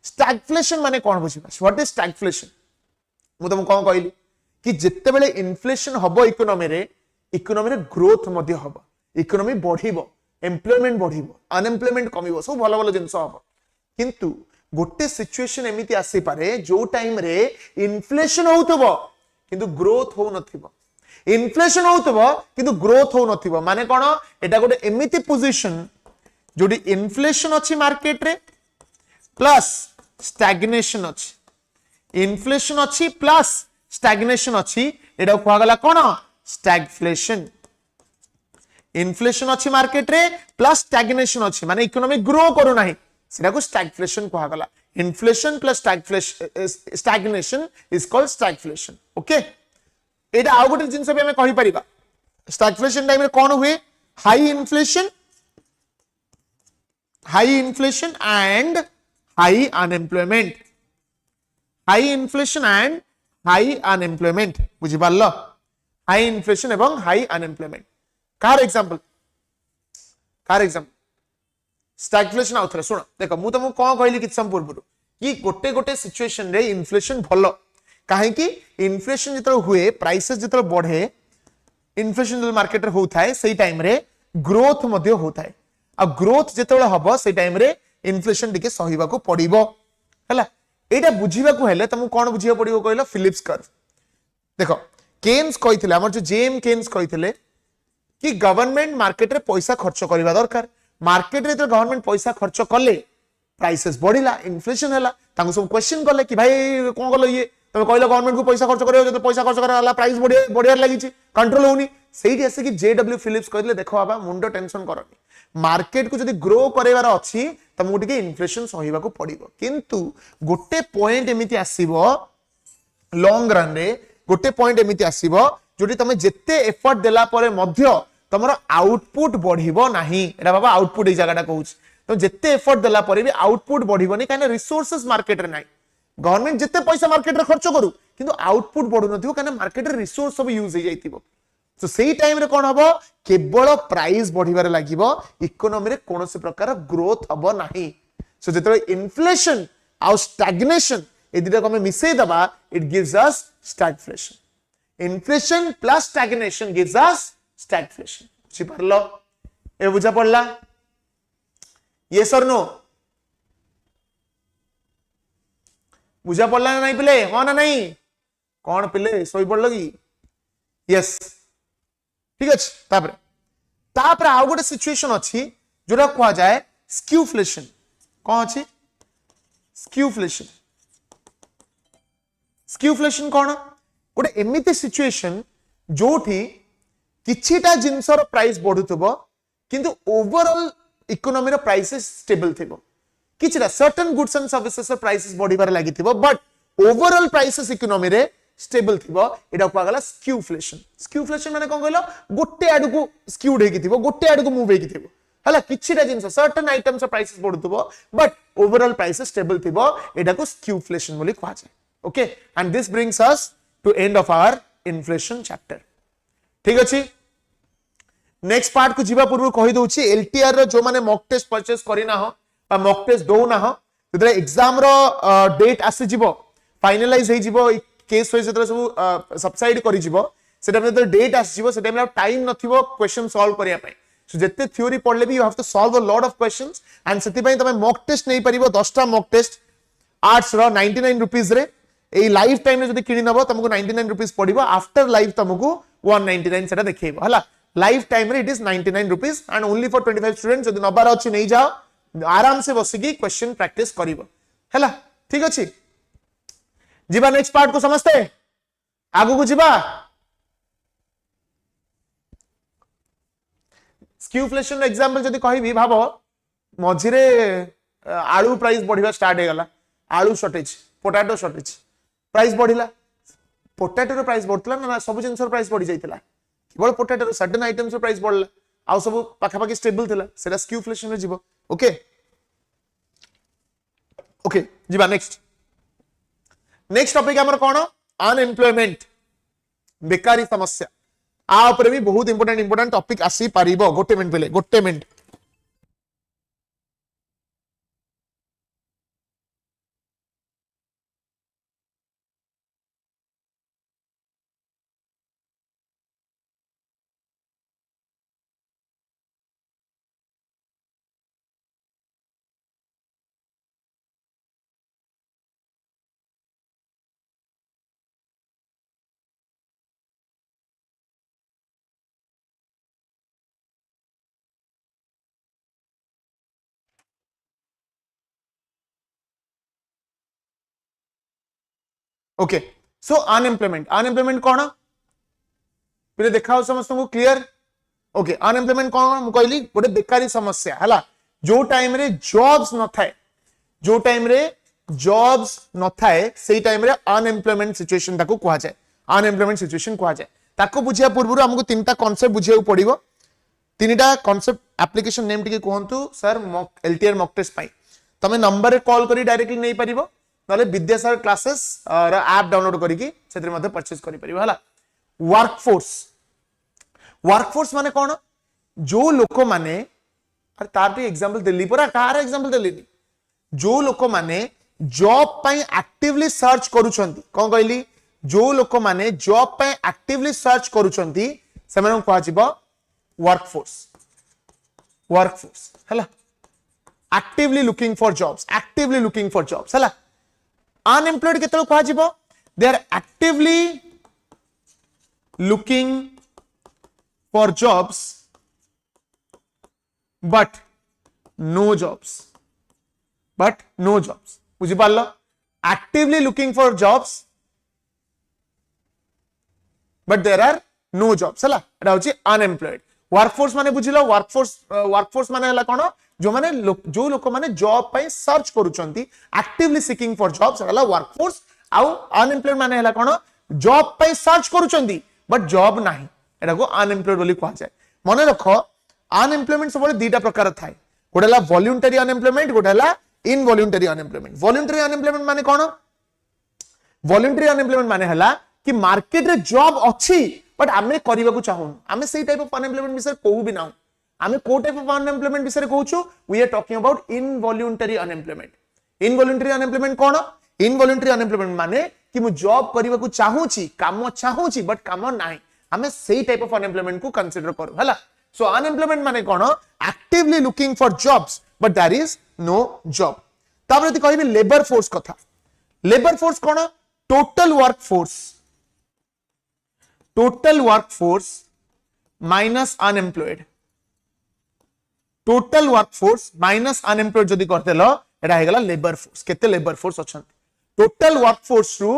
स्टैगफ्लेशन माने कोन बुझिबा व्हाट इज स्टैगफ्लेशन मु तुमको कोन कहली कि जिते बेले इन्फ्लेशन हबो इकोनॉमी रे ग्रोथ मध्ये हबो इकोनॉमी बढ़िबो एम्प्लॉयमेंट बढ़िबो अनएम्प्लॉयमेंट कमिबो सब भलो भलो जिंस हबो किंतु गोटे सिचुएशन एमिति आसी पारे जो टाइम रे इन्फ्लेशन होउतबो किंतु ग्रोथ हो नथिबो इन्फ्लेशन होउतबो किंतु ग्रोथ हो नथिबो माने कोन एटा गोटे एमिति पोजीशन जोडी इन्फ्लेशन अछि मार्केट रे प्लस स्टैग्नेशन अछि इन्फ्लेशन अछि प्लस स्टैग्नेशन अछि एटा कोहा गला कोन स्टैगफ्लेशन इन्फ्लेशन अछि मार्केट रे प्लस स्टैग्नेशन अछि माने इकोनॉमी ग्रो करू नाही सेटा को स्टैगफ्लेशन कोहा गला inflation plus stagnation is called stagflation okay एटा आ गोटे जिंस भी हमें कहि परिबा स्टैगफ्लेशन टाइम रे कोन हुए high inflation and high unemployment high inflation and high unemployment बुझि पारलो हाई इन्फ्लेशन एवं हाई अनएम्प्लॉयमेंट कार एग्जांपल स्टैगफ्लेशन आउथरे सुन देखो मु तुमको कोन कहली कि सम पूर्व कि गोटे गोटे सिचुएशन रे इन्फ्लेशन भलो काहे कि इन्फ्लेशन जितरो हुए प्राइसेस जितरो बढ़े इन्फ्लेशन जो मार्केट रे होथाय सेही टाइम रे ग्रोथ मध्ये होथाय आ ग्रोथ जितरो हबो सेही टाइम रे इन्फ्लेशन टिके सहिबा को पड़िबो हला एटा बुझिबा को हेले तुमको कोन बुझिया पड़िबो कहलो फिलिप्स कर्व देखो केन्स कहिथिले हमर जो जेम केन्स कहिथिले कि गवर्नमेंट मार्केट रे पैसा खर्च करबा दरकार मार्केट रे तो गवर्नमेंट पैसा खर्च कले प्राइसेस बढ़िला इन्फ्लेशन हैला तांको सब क्वेश्चन करले कि भाई कोन गलो ये तमे कहलो गवर्नमेंट को पैसा खर्च करियो जब पैसा खर्च कराला प्राइस बढ़िया लागि छि कंट्रोल होनी सेही आसे कि जेडब्ल्यू फिलिप्स कहले देखो बाबा मुंडो टेंशन करनी मार्केट को जदी ग्रो करेवार अछि तमको टिके इन्फ्लेशन सहिबा को पड़िबो किंतु गोटे पॉइंट एमिति आसीबो लॉन्ग रन रे गोटे पॉइंट एमिति आसीबो जोटी तमे जेते एफर्ट देला परे मध्य तमरो आउटपुट बढ़िबो नाही एटा बाबा आउटपुट ए जगहटा कहूछ तो जेते एफर्ट देला परे भी आउटपुट बढ़िबोनी काने रिसोर्सेस मार्केट रे नाही गवर्नमेंट जेते पैसा मार्केट रे खर्च करू किंतु आउटपुट बढ़ु नथिबो काने मार्केट रे रिसोर्स सब यूज हे जाइतिबो तो सेही टाइम रे कोन हबो केवल प्राइस बढ़िबारे लागिबो इकोनॉमी रे कोनोसी प्रकार ग्रोथ हबो नाही सो जेते इन्फ्लेशन आ स्टैग्नेशन ए दिटा को हम मिसै दबा it gives us stagflation inflation plus stagnation gives us stagflation बुझी पारलो ए बुझा पड़ला यस और नो बुझा पड़ला ना नहीं पिले हां ना नहीं कौन पिले सोई पड़लो की यस ठीक अछि तापर आ गोटे सिचुएशन अछि जोरा कोआ जाय स्क्यूफ्लेशन कोन अछि स्क्यूफ्लेशन कोन गोटे एमिति सिचुएशन जोठी किछिटा जिंसर प्राइस बढ़ुतबो किंतु ओवरऑल इकोनॉमी रो प्राइसेस स्टेबल थिबो किछिटा certain goods and services prices बढ़िबार लागिथिबो बट ओवरऑल प्राइसेस इकोनॉमी रे स्टेबल थिबो एटा को आगला स्क्यूफ्लेशन माने कोन कहलो गोटे आडु को स्क्यूड हेकि थिबो गोटे आडु को मूव हेकि थिबो हला किछिटा जिंस सर्टेन आइटम्स प्राइसेस बढ़ुतबो बट ओवरऑल प्राइसेस स्टेबल थिबो एटा को स्क्यूफ्लेशन बोली कहवा जाय okay and this brings us to end of our inflation chapter ठीक अछि नेक्स्ट पार्ट को जीवा पूर्व कहि दउछि एलटीआर रो जो माने मॉक टेस्ट परचेस करिना हो बा मॉक टेस्ट दो ना हो तदरे एग्जाम रो डेट आसी जीवो फाइनलाइज हे जीवो केस होय सेतरे सब सबसाइड करि जीवो सेटा में डेट आसी जीवो सेटा में टाइम नथिबो क्वेश्चन सॉल्व करिया पय सो जत्ते थ्योरी पढले भी you have to solve a lot of questions and सेति पय तमे मॉक टेस्ट नै परिबो 10 टा मॉक टेस्ट आर्ट्स रो 99 रुपीस रे ए लाइफ टाइम रे जदी किनि नबो तमको 99 रुपीस पडिबो आफ्टर लाइफ तमको 199 सेटा देखैबो हला लाइफ टाइम रे it is 99 rupees and only for 25 students जदी नबार अछि नै जाओ आराम से बसिकी क्वेश्चन प्रैक्टिस करिवो हला ठीक अछि जीवा नेक्स्ट पार्ट को समझते आगु को जीवा स्क्यूफ्लेशन एग्जांपल जदी कहिबी भाबो मझिरे आलू प्राइस बढ़िया स्टार्ट हेगला आलू शॉर्टेज पोटैटो शॉर्टेज प्राइस बढ़िला पोटैटो प्राइस बढ़तला ना सब जिंस प्राइस बढ़ी जाइतला केवल पोटैटो सर्टेन आइटम्स प्राइस बढ़ला आ सब पाखा पाखी स्टेबल थिला सेटा स्क्यूफ्लेशन रे जीवो ओके ओके जीवा नेक्स्ट टॉपिक हमर कोन अनएम्प्लॉयमेंट बेकारी समस्या आ ऊपर भी बहुत इंपोर्टेंट टॉपिक आसी पारिबो गोटे मिनिट ओके सो अनएम्प्लॉयमेंट कौन पे देखा समस्त को क्लियर ओके अनएम्प्लॉयमेंट कौन मु कहली गोटे बेकारी समस्या हला जो टाइम रे जॉब्स न थाए सेही टाइम रे अनएम्प्लॉयमेंट सिचुएशन ताको कहा जाए अनएम्प्लॉयमेंट सिचुएशन कहा जाए ताको बुझिया पूर्व हमको तीनटा कांसेप्ट बुझिया पड़िबो तीनटा कांसेप्ट एप्लीकेशन नेम टिके कहंतु सर एलटीआर मॉक टेस्ट पाई तमे नंबर रे कॉल करी डायरेक्टली नहीं परिबो नले विद्यासागर क्लासेस रा ऐप डाउनलोड करिकी सेतिर मध्ये परचेज करि परिबो हला वर्कफोर्स माने कोन जो लोक माने अरे तार भी एग्जांपल देली परा कार एग्जांपल देली जो लोक माने जॉब पई एक्टिवली सर्च करूछंती कोन कहली जो लोक माने जॉब पई एक्टिवली सर्च करूछंती सेमान को आजिबो वर्कफोर्स हला एक्टिवली लुकिंग फॉर जॉब्स हला अनएम्प्लॉयड केतलो कहा जिवो they are actively looking for jobs but no jobs बुझी पारलो actively looking for jobs but there are no jobs हला एटा होची अनएम्प्लॉयड वर्कफोर्स माने बुझिलो वर्कफोर्स माने हला कोन जो लोक माने जॉब पई सर्च करूचंती एक्टिवली सीकिंग फॉर जॉब्स हला वर्कफोर्स आउ अनएम्प्लॉयड माने हला कोन जॉब पई सर्च करूचंती बट जॉब नाही एटा को अनएम्प्लॉयड बोली कहा जाय मने रखो अनएम्प्लॉयमेंट सबले दीटा प्रकार थाए गोटे हला वॉलंटरी अनएम्प्लॉयमेंट गोटे हला इनवॉलंटरी अनएम्प्लॉयमेंट वॉलंटरी अनएम्प्लॉयमेंट माने कोन वॉलंटरी अनएम्प्लॉयमेंट माने हला कि मार्केट रे जॉब अछि बट आमे करिबा को चाहू आमे सेही टाइप ऑफ अनएम्प्लॉयमेंट विषय कहू भी ना आमे को टाइप ऑफ अनएम्प्लॉयमेंट विषय कहूछु we are talking about involuntary unemployment कोन इनवॉलंटरी अनएम्प्लॉयमेंट माने कि मु जॉब करिबा को चाहूची काम चाहूची बट काम नाही आमे सेही टाइप ऑफ अनएम्प्लॉयमेंट को कंसीडर करू हला सो अनएम्प्लॉयमेंट माने कोन actively looking for jobs but there is no job तापर यदि कहबी लेबर फोर्स कथा लेबर फोर्स कोन total workforce minus unemployed total workforce minus unemployed जदी करतेलो एटा हेगला लेबर फोर्स केते लेबर फोर्स अछन टोटल वर्कफोर्स रु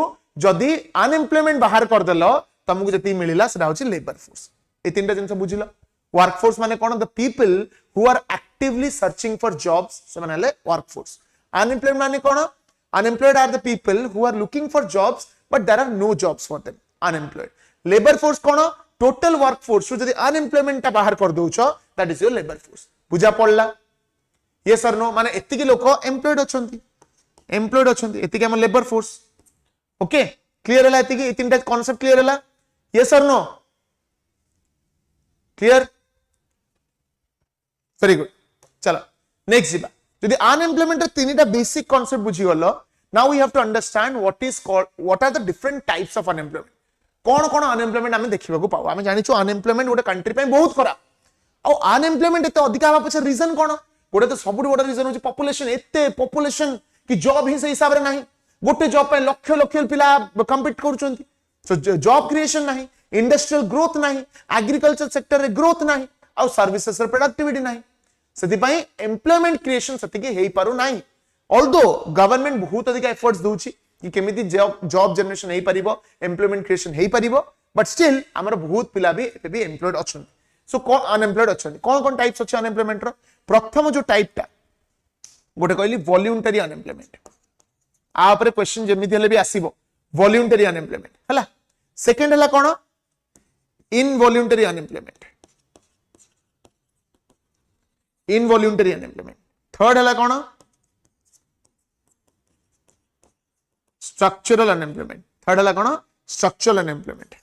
जदी अनएम्प्लॉयमेंट बाहर कर देलो तमको जति मिलिला सेटा होची लेबर फोर्स ए तीनटा जिंस बुझिलो वर्कफोर्स माने कोन the people who are actively searching for jobs से माने वर्कफोर्स अनएम्प्लॉयड माने कोन unemployed are the people who are looking for jobs but there are no jobs for them unemployed labour force कोन total workforce रु जदी unemployment ता बाहर कर दोछो that is your labour force बुझा पड़ला यस और नो माने एतिकी लोक एम्प्लॉयड अछंती एतिकी हम लेबर फोर्स ओके क्लियर हला एतिकी ए तीनटा कांसेप्ट क्लियर हला यस और नो क्लियर वेरी गुड चलो नेक्स्ट जीवा यदि अनएम्प्लॉयमेंट तीनटा बेसिक कांसेप्ट बुझी गलो now we have to understand what are the different types of unemployment कोन अनएम्प्लॉयमेंट आमे देखिबा को पाऊ आमे जानिछु अनएम्प्लॉयमेंट गोटे कंट्री पे बहुत खराब और अनएम्प्लॉयमेंट एते अधिक हवा पछे रीजन कोन गोटे तो सबुठ बड़ रीजन होची पॉपुलेशन कि जॉब ही से हिसाब रे नाही गोटे जॉब पे लक्ष लक्ष पिला कंपीट करूचंती सो जॉब क्रिएशन नाही इंडस्ट्रियल ग्रोथ नाही एग्रीकल्चर सेक्टर रे ग्रोथ नाही और सर्विसेस रे प्रोडक्टिविटी नाही सेति एम्प्लॉयमेंट क्रिएशन सतिके हेई पारु नाही ऑल्दो गवर्नमेंट बहुत अधिक एफर्ट्स दोची कि केमिति जॉब जनरेशन हेई परिबो एम्प्लॉयमेंट क्रिएशन हेई परिबो बट स्टिल हमर बहुत पिला भी एम्प्लॉयड अछन सो कोन अनएम्प्लॉयड अछन कोन टाइप्स अछि अनएम्प्लॉयमेंट रो प्रथम जो टाइप टा गोटे कहली वॉलंटरी अनएम्प्लॉयमेंट आ ऊपर क्वेश्चन जेमिति हले भी आसीबो वॉलंटरी अनएम्प्लॉयमेंट हला सेकंड हला कोन involuntary unemployment involuntary unemployment third हला कोन स्ट्रक्चरल अनएम्प्लॉयमेंट थर्ड हला कोन स्ट्रक्चरल अनएम्प्लॉयमेंट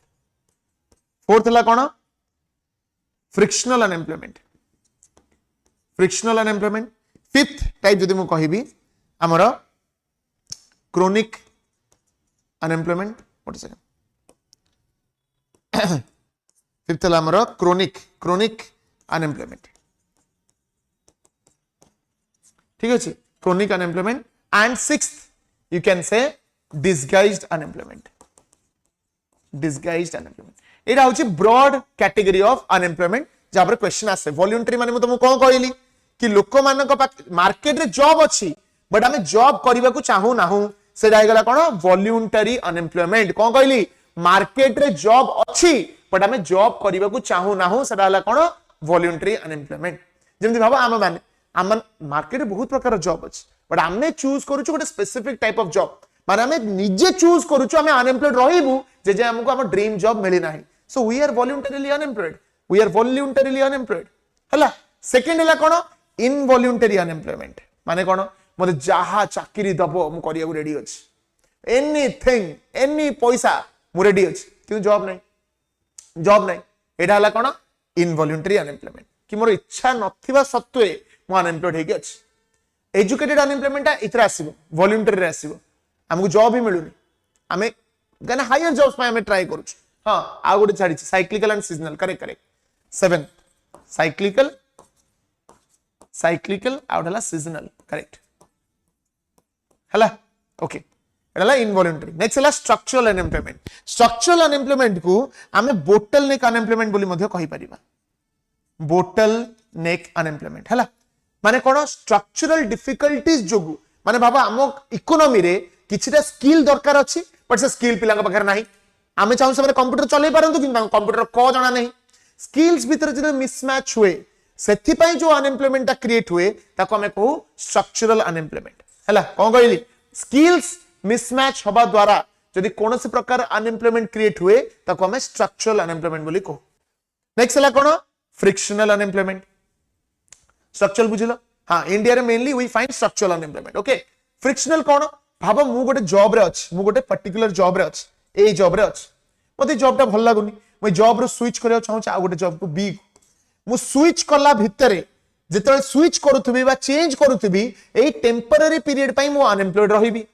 फोर्थ हला कोन frictional unemployment frictional unemployment fifth type जदि मु कहिबी हमर chronic unemployment what second fifth हला हमर क्रोनिक अनएम्प्लॉयमेंट ठीक अछि chronic unemployment and sixth you can say disguised unemployment एटा होची ब्रॉड कैटेगरी ऑफ अनएम्प्लॉयमेंट जहां पर क्वेश्चन आसे वॉलंटरी माने मु तुमको कोन कहली कि लोक मानक मार्केट रे जॉब अछि बट हमें जॉब करबा को चाहू नाहू सेटा हेगला कोन वॉलंटरी अनएम्प्लॉयमेंट कोन कहली मार्केट रे जॉब अछि बट हमें जॉब करबा को चाहू नाहू सेटा हला कोन वॉलंटरी अनएम्प्लॉयमेंट जेमति भाबा आम मार्केट रे बहुत प्रकार जॉब अछि बट आमे चूज करूछु गोटे स्पेसिफिक टाइप ऑफ जॉब माने हमें निजे चूज करूछु हमें अनएम्प्लॉयड रहिबु जे हमको हम ड्रीम जॉब मिली नाही so we are voluntarily unemployed हला सेकंड हला कोन इनवॉलंटरी अनएम्प्लॉयमेंट माने कोन मते जहा चाकरी दबो मु करिया रेडी अछि एनीथिंग एनी पैसा मु रेडी अछि कि जॉब नाही एटा हला कोन इनवॉलंटरी अनएम्प्लॉयमेंट कि मोर इच्छा नथिबा सत्वे मु अनएम्प्लॉयड हेकि अछि एजुकेटेड अनएम्प्लॉयमेंट इतरा आसीबो वॉलंटरी रे आसीबो हमको जॉब ही मिलुनी हमें गाना हायर जॉब्स पे हमें ट्राई करूछ हां आ गोटे छाडी cyclical and seasonal correct 7 cyclical आउटला सीजनल करेक्ट हला ओके एला इनवॉलंटरी नेक्स्ट हला स्ट्रक्चरल अनएम्प्लॉयमेंट को हमें बोटल नेक अनएम्प्लॉयमेंट बोली मध्ये कहि परिबा बोटल नेक अनएम्प्लॉयमेंट हला माने कोन स्ट्रक्चरल डिफिकल्टीज जोगु माने बाबा हम इकोनॉमी रे किछटा स्किल दरकार अछि बट से स्किल पिलांग पाखर नाही आमे चाहू से कंप्यूटर चलै परंतु किंतु कंप्यूटर को जाना नहीं स्किल्स भीतर जे मिसमैच हुए सेथि पई जो अनएम्प्लॉयमेंट क्रिएट हुए ताको हमें कहू स्ट्रक्चरल अनएम्प्लॉयमेंट हला कोन कहली स्किल्स मिसमैच होबा द्वारा यदि कोनोसी प्रकार अनएम्प्लॉयमेंट क्रिएट हुए ताको हमें स्ट्रक्चरल अनएम्प्लॉयमेंट बोली कहू नेक्स्ट हला कोन फ्रिक्शनल अनएम्प्लॉयमेंट स्ट्रक्चरल बुझिलो हां इंडिया रे mainly we find structural unemployment okay frictional कोन भाबो मु गोटे जॉब रे अछि मु गोटे पर्टिकुलर जॉब रे अछि ए जॉब रे अछि मते जॉब टा भल लागुनी मैं जॉब रो स्विच करियो चाहू आ गोटे जॉब को बी मु स्विच करला भितरे जेतले स्विच करूथबी बा चेंज करूथबी ए टेम्पररी पीरियड पई मु अनएम्प्लॉयड रहिबी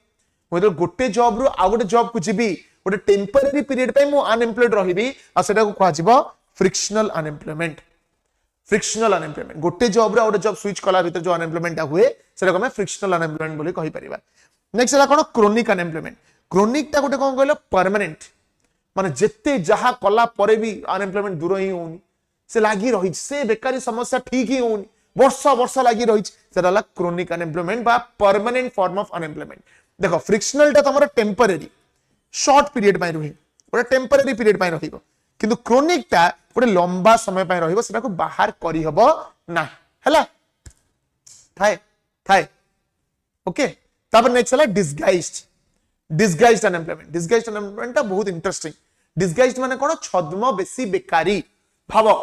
मते गोटे जॉब रो आ गोटे जॉब को जिबी गोटे टेम्पररी पीरियड पई मु अनएम्प्लॉयड रहिबी आ सेटा को कहवा जिवो फ्रिक्शनल अनएम्प्लॉयमेंट गोटे जॉब रे गोटे जॉब स्विच कला भीतर जो अनएम्प्लॉयमेंट हुए सेटा को हमें फ्रिक्शनल अनएम्प्लॉयमेंट बोली कहि परिबा नेक्स्ट हला कोन क्रोनिक अनएम्प्लॉयमेंट क्रोनिक ता गोटे कोन कहलो परमानेंट माने जेते जहा कला परे भी अनएम्प्लॉयमेंट दूर ही होनी से लागी रही से बेकारी समस्या ठीक ही होनी वर्ष लागी रही सेटा हला क्रोनिक अनएम्प्लॉयमेंट बा परमानेंट फॉर्म ऑफ अनएम्प्लॉयमेंट देखो फ्रिक्शनल ता तमरो टेम्पररी शॉर्ट पीरियड पय रही गोटे टेम्पररी पीरियड पय रहिबो किंतु क्रोनिक ता गोटे लंबा समय पय रहिबो सेटा को बाहर करि हबो ना हला थाए ओके तापर नेक्स्ट हला डिस्गाइज्ड अनएम्प्लॉयमेंट ता बहुत इंटरेस्टिंग डिस्गाइज्ड माने कोन छद्म बेसी बेकारी भाबो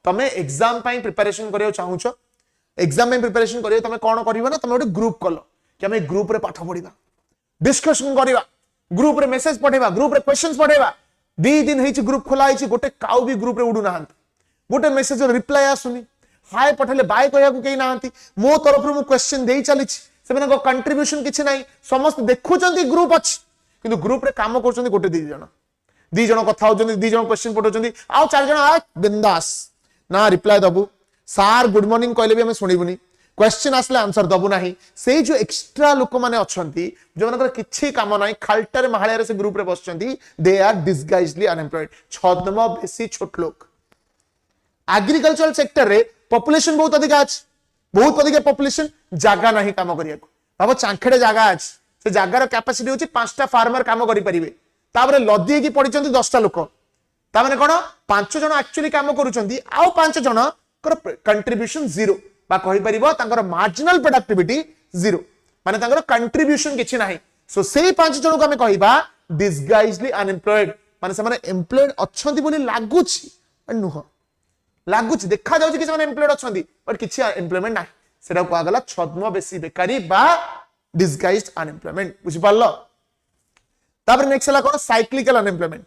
तमे एग्जाम पय प्रिपरेशन करियो चाहूछो एग्जाम में प्रिपरेशन करियो तमे कोन करिवो ना तमे गोटे ग्रुप कलो कि हमें ग्रुप रे पाठ पढिबा डिस्कशन करिबा ग्रुप रे मेसेज पढेबा ग्रुप रे क्वेश्चंस पढेबा 2 दिन हेछि ग्रुप खोला हेछि गोटे काउ भी ग्रुप रे उडु नाहंत गोटे मेसेज रिप्लाई आसुनी हाय पठले बाय कहया को केही नाहंती मो तरफ रु मु क्वेश्चन देई चलिछि सेमन को कंट्रीब्यूशन किछि नाही समस्त देखुचंती ग्रुप अछि किंतु ग्रुप रे काम करचंती गोटे 2 जण कथा होचंती 2 जण क्वेश्चन पठोचंती आ 4 जण आ बिंदास ना रिप्लाई दबु सार गुड मॉर्निंग कहले भी हमें सुनिबुनी क्वेश्चन आसले आंसर दबु नाही से जो एक्स्ट्रा लोक माने अछंती जो मनकर किछि काम नाही खालटर महाळया रे से ग्रुप रे बसचंती दे आर डिस्गाइज्डली अनएम्प्लॉयड छद्म बेसी छोट लोक एग्रीकल्चरल सेक्टर रे पॉपुलेशन बहुत अधिक अछि बहुत अधिक पॉपुलेशन जागा नाही काम करिया को बाबा चांखेडे जागा अछि से जगार कैपेसिटी होची 5टा फार्मर काम करि परिबे ताबरे लदी की पडिचंती 10टा लोक तामाने कोन 5 जण एक्चुअली काम करूचंती आउ 5 जण कर कंट्रीब्यूशन 0 बा कहि परिबो तांकर मार्जिनल प्रोडक्टिविटी 0 माने तांकर कंट्रीब्यूशन किछि नाही सो सेही 5 जण को हमें कहिबा डिसगाइजली अनएम्प्लॉयड माने से माने एम्प्लॉयड अछंती बोली लागुछि नुह लागुछि देखा जाउछि कि से माने एम्प्लॉयड अछंती बट किछि एम्प्लॉयमेंट नाही सेटा कोआ गला छद्म बेसी बेकारी बा डिसगाइज्ड अनएम्प्लॉयमेंट बुझि पारलो तापर नेक्स्ट हला कोन साइक्लिकल अनएम्प्लॉयमेंट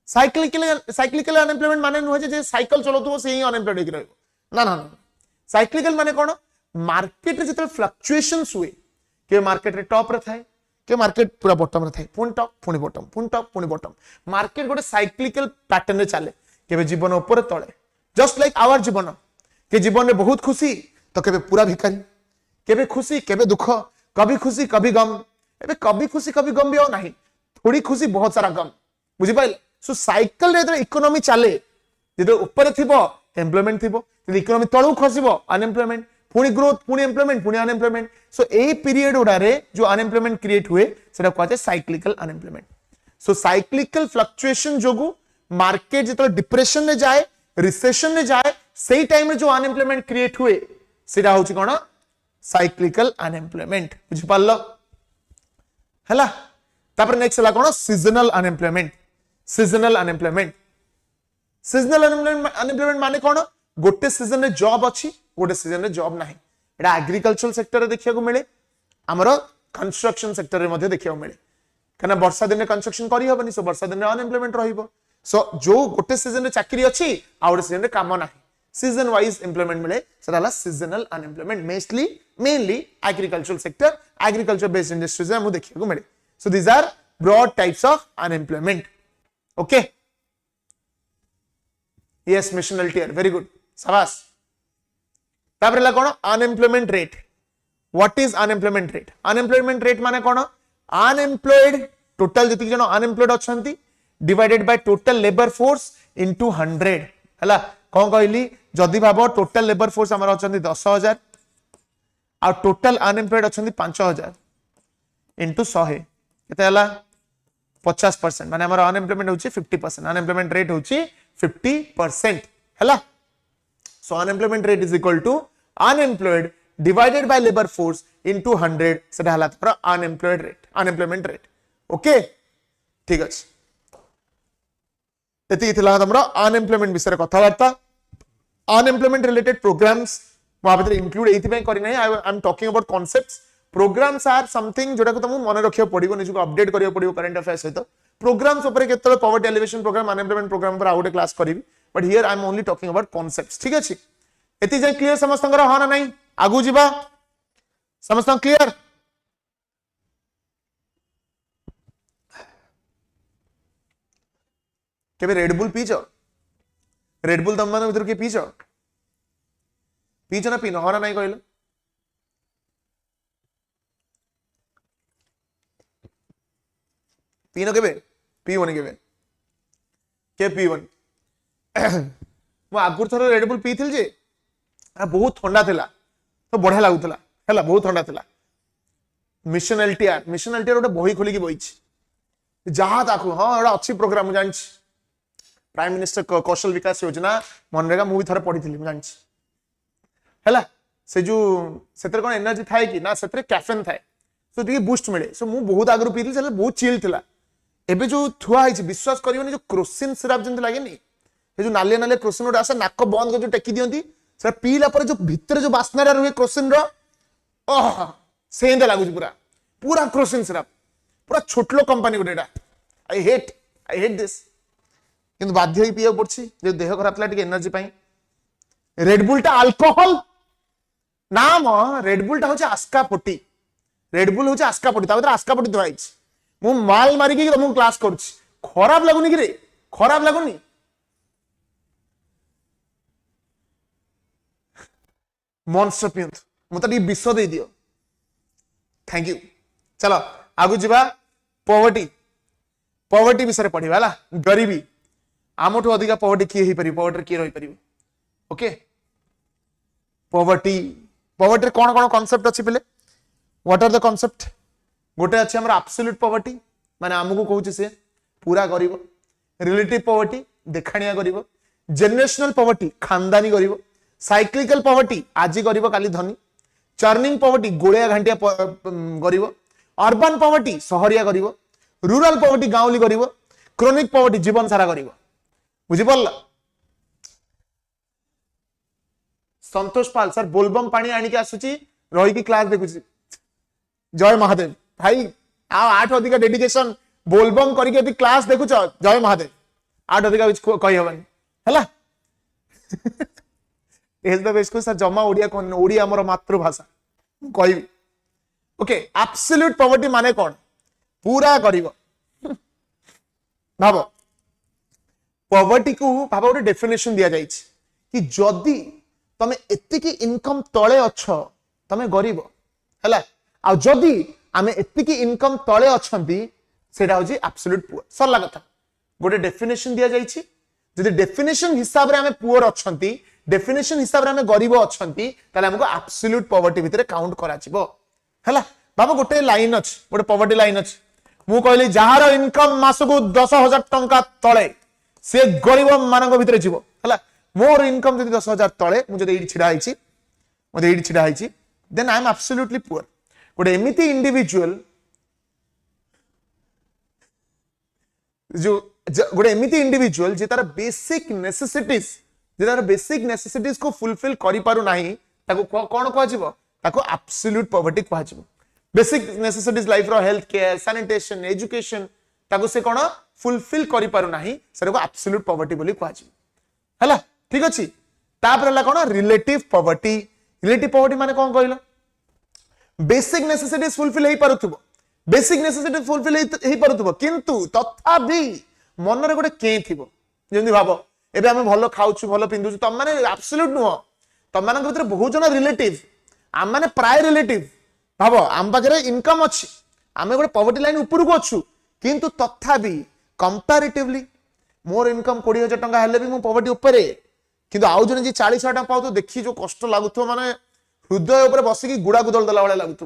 साइक्लिकल अनएम्प्लॉयमेंट माने नुह जे साइकिल चलौतो से ही अनएम्प्लॉयड हो रहइबो ना ना ना साइक्लिकल माने कोन मार्केट रे जते फ्लक्चुएशंस हुए के मार्केट रे टॉप रे थाए के मार्केट पूरा बॉटम रे थाए पुन टॉप पुनी बॉटम पुन टॉप पुनी बॉटम मार्केट गोटे साइक्लिकल पैटर्न रे चले केबे जीवन ऊपर तळे जस्ट लाइक आवर जीवन के जीवन में बहुत खुशी तो केबे पूरा भिखारी केबे खुशी केबे दुख कभी खुशी कभी गम एबे कभी खुशी कभी गम भी हो नहीं थोड़ी खुशी बहुत सारा गम बुझी पाइल सो साइकिल रे इकोनॉमी चले जे ऊपर थिबो एम्प्लॉयमेंट थिबो इकोनॉमी तळु खसिबो अनएम्प्लॉयमेंट पुनी ग्रोथ पुनी एम्प्लॉयमेंट पुनी अनएम्प्लॉयमेंट सो ए पीरियड उडारे जो अनएम्प्लॉयमेंट क्रिएट हुए सेटा कहते साइक्लिकल अनएम्प्लॉयमेंट सो साइक्लिकल फ्लक्चुएशन जोगु मार्केट जेतो डिप्रेशन में जाए रिसेशन में जाए सही टाइम में जो अनएम्प्लॉयमेंट क्रिएट हुए सेटा होची कोन साइक्लिकल अनएम्प्लॉयमेंट बुझि पारलो हला तापर नेक्स्ट हला कोन seasonal unemployment seasonal unemployment seasonal unemployment माने कोन गोटे सीजन रे जॉब अछि गोटे सीजन रे जॉब नाही एटा एग्रीकल्चर सेक्टर रे देखिया को मिले हमरो कंस्ट्रक्शन सेक्टर रे मध्ये देखिया को मिले कना वर्षा दिन रे कंस्ट्रक्शन करी होबनी सो वर्षा दिन रे अनएम्प्लॉयमेंट रहिबो सो जो गोटे सीजन रे चाकरी अछि आ गोटे सीजन रे काम नाही सीजन वाइज एम्प्लॉयमेंट मिले सेटाला seasonal unemployment mainly agriculture sector agriculture based industries रे मु देखिया को मिले so these are broad types of unemployment okay yes मिशन एलटीआर वेरी गुड शाबाश तापर ला कोन unemployment rate what is unemployment rate माने कोन अनएम्प्लॉयड टोटल जति जन अनएम्प्लॉयड अछंती divided by total labour force into 100 हला कोन कहली जदी भाबो टोटल लेबर फोर्स हमर अछंती 10000 आ टोटल अनएम्प्लॉयड अछंती 5000 इनटू 100 केते हला 50% माने हमर अनएम्प्लॉयमेंट होची 50% अनएम्प्लॉयमेंट रेट होची 50% हला so unemployment rate is equal to unemployed divided by labor force into 100 सेटा हला तोरा unemployment rate ओके ठीक अछि एति थिला हमरा अनएम्प्लॉयमेंट विषय कथा वार्ता अनएम्प्लॉयमेंट रिलेटेड प्रोग्राम्स मा भीतर इंक्लूड एथि पे करि नै I am talking about concepts programs or something जोटा को तुम मन रखियो पड़िबो निजु को अपडेट करियो पड़िबो करंट अफेयर्स सहित प्रोग्राम्स ऊपर केतले poverty alleviation programme unemployment programme पर आउटे क्लास करिवि but here I am only talking about concepts ठीक अछि एति जे क्लियर समस्तंगर हा ना नै आगु जिबा समस्त क्लियर केबे रेड बुल पीचो रेड बुल तम भीतर के पीचो ना पीनो हा ना नै कहलो पीनो केबे पीवन केबे के पीवन मु आगुर थरो रेड बुल पीथिल जे बहुत ठंडा थिला तो बढ़िया लागुतला हैला बहुत ठंडा थिला मिशन एलटीआर गोटे बही खोली की बइछि जहा ताकू हां एडा अच्छी प्रोग्राम मु जानछि प्राइम मिनिस्टर कौशल विकास योजना मनरेगा मु भी थरे पढिथिली मु जानछि हैला से जो सेतर कोन एनर्जी थाए कि ना सेतर कैफेन थाए सो टी बूस्ट मिले सो मु बहुत आगु पीथिल से बहुत चिल थिला एबे जो थुआ है विश्वास करियोनी जो क्रोसिन सिरप जंत लागेनी ए जो नालिया नालिया क्रोसिन उडा आसे नाक बंद कर जो टेकी दियंती से पीला पर जो भीतर जो बास्ना रहे क्रोसिन रो ओह सेंद लागु पूरा पूरा क्रोसिन सिरप पूरा छोटलो कंपनी गुडेटा आई हेट दिस किंतु बाध्य ही पिया पड़छि जे देह खराब ला टिके एनर्जी पाई रेड बुल टा अल्कोहल नाम रेड बुल टा होचे आस्का 40 रेड बुल होचे आस्का 40 ताबे आस्का 40 दुआइछ मु माल मारी के तुम क्लास करछि खराब लागुनी कि रे खराब लागुनी मॉन्स्टर पियंत मु त विष दे दियो थैंक यू चलो आगु जिबा पॉवर्टी विषय पढ़िबा हला गरीबी आमठो अधिका पॉवर्टी की ही परि पॉवर्टी की रही परिबो ओके पॉवर्टी कौन कौन कांसेप्ट अछि पहले व्हाट आर द कांसेप्ट गोटे अच्छे हमर एब्सोल्यूट पॉवर्टी माने हमकु कहूची से पूरा गरीब रिलेटिव पॉवर्टी देखाणिया गरीब जनरेशनल पॉवर्टी खानदानी गरीब साइक्लिकल पॉवर्टी आज गरीब काली धनी चर्निंग पॉवर्टी गोलिया घांटिया गरीब अर्बन पॉवर्टी सहरिया गरीब रूरल पॉवर्टी गांवली गरीब क्रोनिक पॉवर्टी जीवन सारा गरीब बुझी पड़ला संतोष पाल सर बोलबम पानी आनी के आसुची रही की क्लास देखुची जय महादेव भाई आ 8 अधिक डेडिकेशन बोलबम करी के क्लास देखुच जय महादेव 8 अधिक कहि हबनी हला एज द बेस्ट को सर जमा ओडिया कोन ओडिया हमर मातृभाषा कहि ओके एब्सोल्यूट पॉवर्टी माने कोन पूरा करिवो भाबो पॉवर्टी को भाबो ଗୋଟେ डेफिनेशन दिया जाइछ कि जदी तमे एतिकी इनकम तळे अछ तमे गरीब हला आ जदी आमे एतिकी इनकम तळे अछंती सेटा होजी एब्सोल्यूट पुअर सरला कथा गोटे डेफिनेशन दिया जाइछि जदी डेफिनेशन हिसाब रे आमे पुअर अछंती डेफिनेशन हिसाब रे आमे गरीब अछंती ताले हमको एब्सोल्यूट पॉवर्टी भितरे काउंट कराजिबो हला बाबा गोटे लाइन अछि गोटे पॉवर्टी लाइन अछि मु कहली जहार इनकम मासको 10,000 टंका तळे से गरीब मानक भितरे जीवो हला मोर इनकम जदी 10,000 तळे मु जदी एडी छिडा आइछि then I am absolutely poor गोटे एमिति इंडिविजुअल जो गोटे एमिति इंडिविजुअल जे तार बेसिक नेसेसिटीज को फुलफिल करि पारु नाही ताको कोन कहै जिवो ताको एब्सोल्यूट पॉवर्टी कहै जिवो बेसिक नेसेसिटीज लाइफ रो हेल्थ केयर सैनिटेशन एजुकेशन ताको से कोन फुलफिल करि पारु नाही सेटा को एब्सोल्यूट पॉवर्टी बोली कहै जिवो हला ठीक अछि तापर ला कोन रिलेटिव पॉवर्टी माने कोन कहलो बेसिक नेसेसिटीज फुलफिल हेई पारुथबो बेसिक नेसेसिटीज फुलफिल हेई पारुथबो किंतु तथापि मन रे गोटे के थिबो जेंदी भाबो एबे हम भलो खाउछु भलो पिंदुछु तम माने एब्सोल्यूट नुहो तम मानक भीतर बहुत जन रिलेटिव आम माने प्राय रिलेटिव भाबो आम पाखरे इनकम अछि आमे गोटे पॉवर्टी लाइन ऊपर को अछु किंतु तथापि कंपैरेटिवली मोर इनकम 20,000 टंका हेले भी मु पॉवर्टी ऊपर किंतु आउ जने जी 40,000 टंका पाउ तो देखि जो कष्ट लागुथो माने हृदय ऊपर बसी की गुडा गुदल दला वाला लागुथो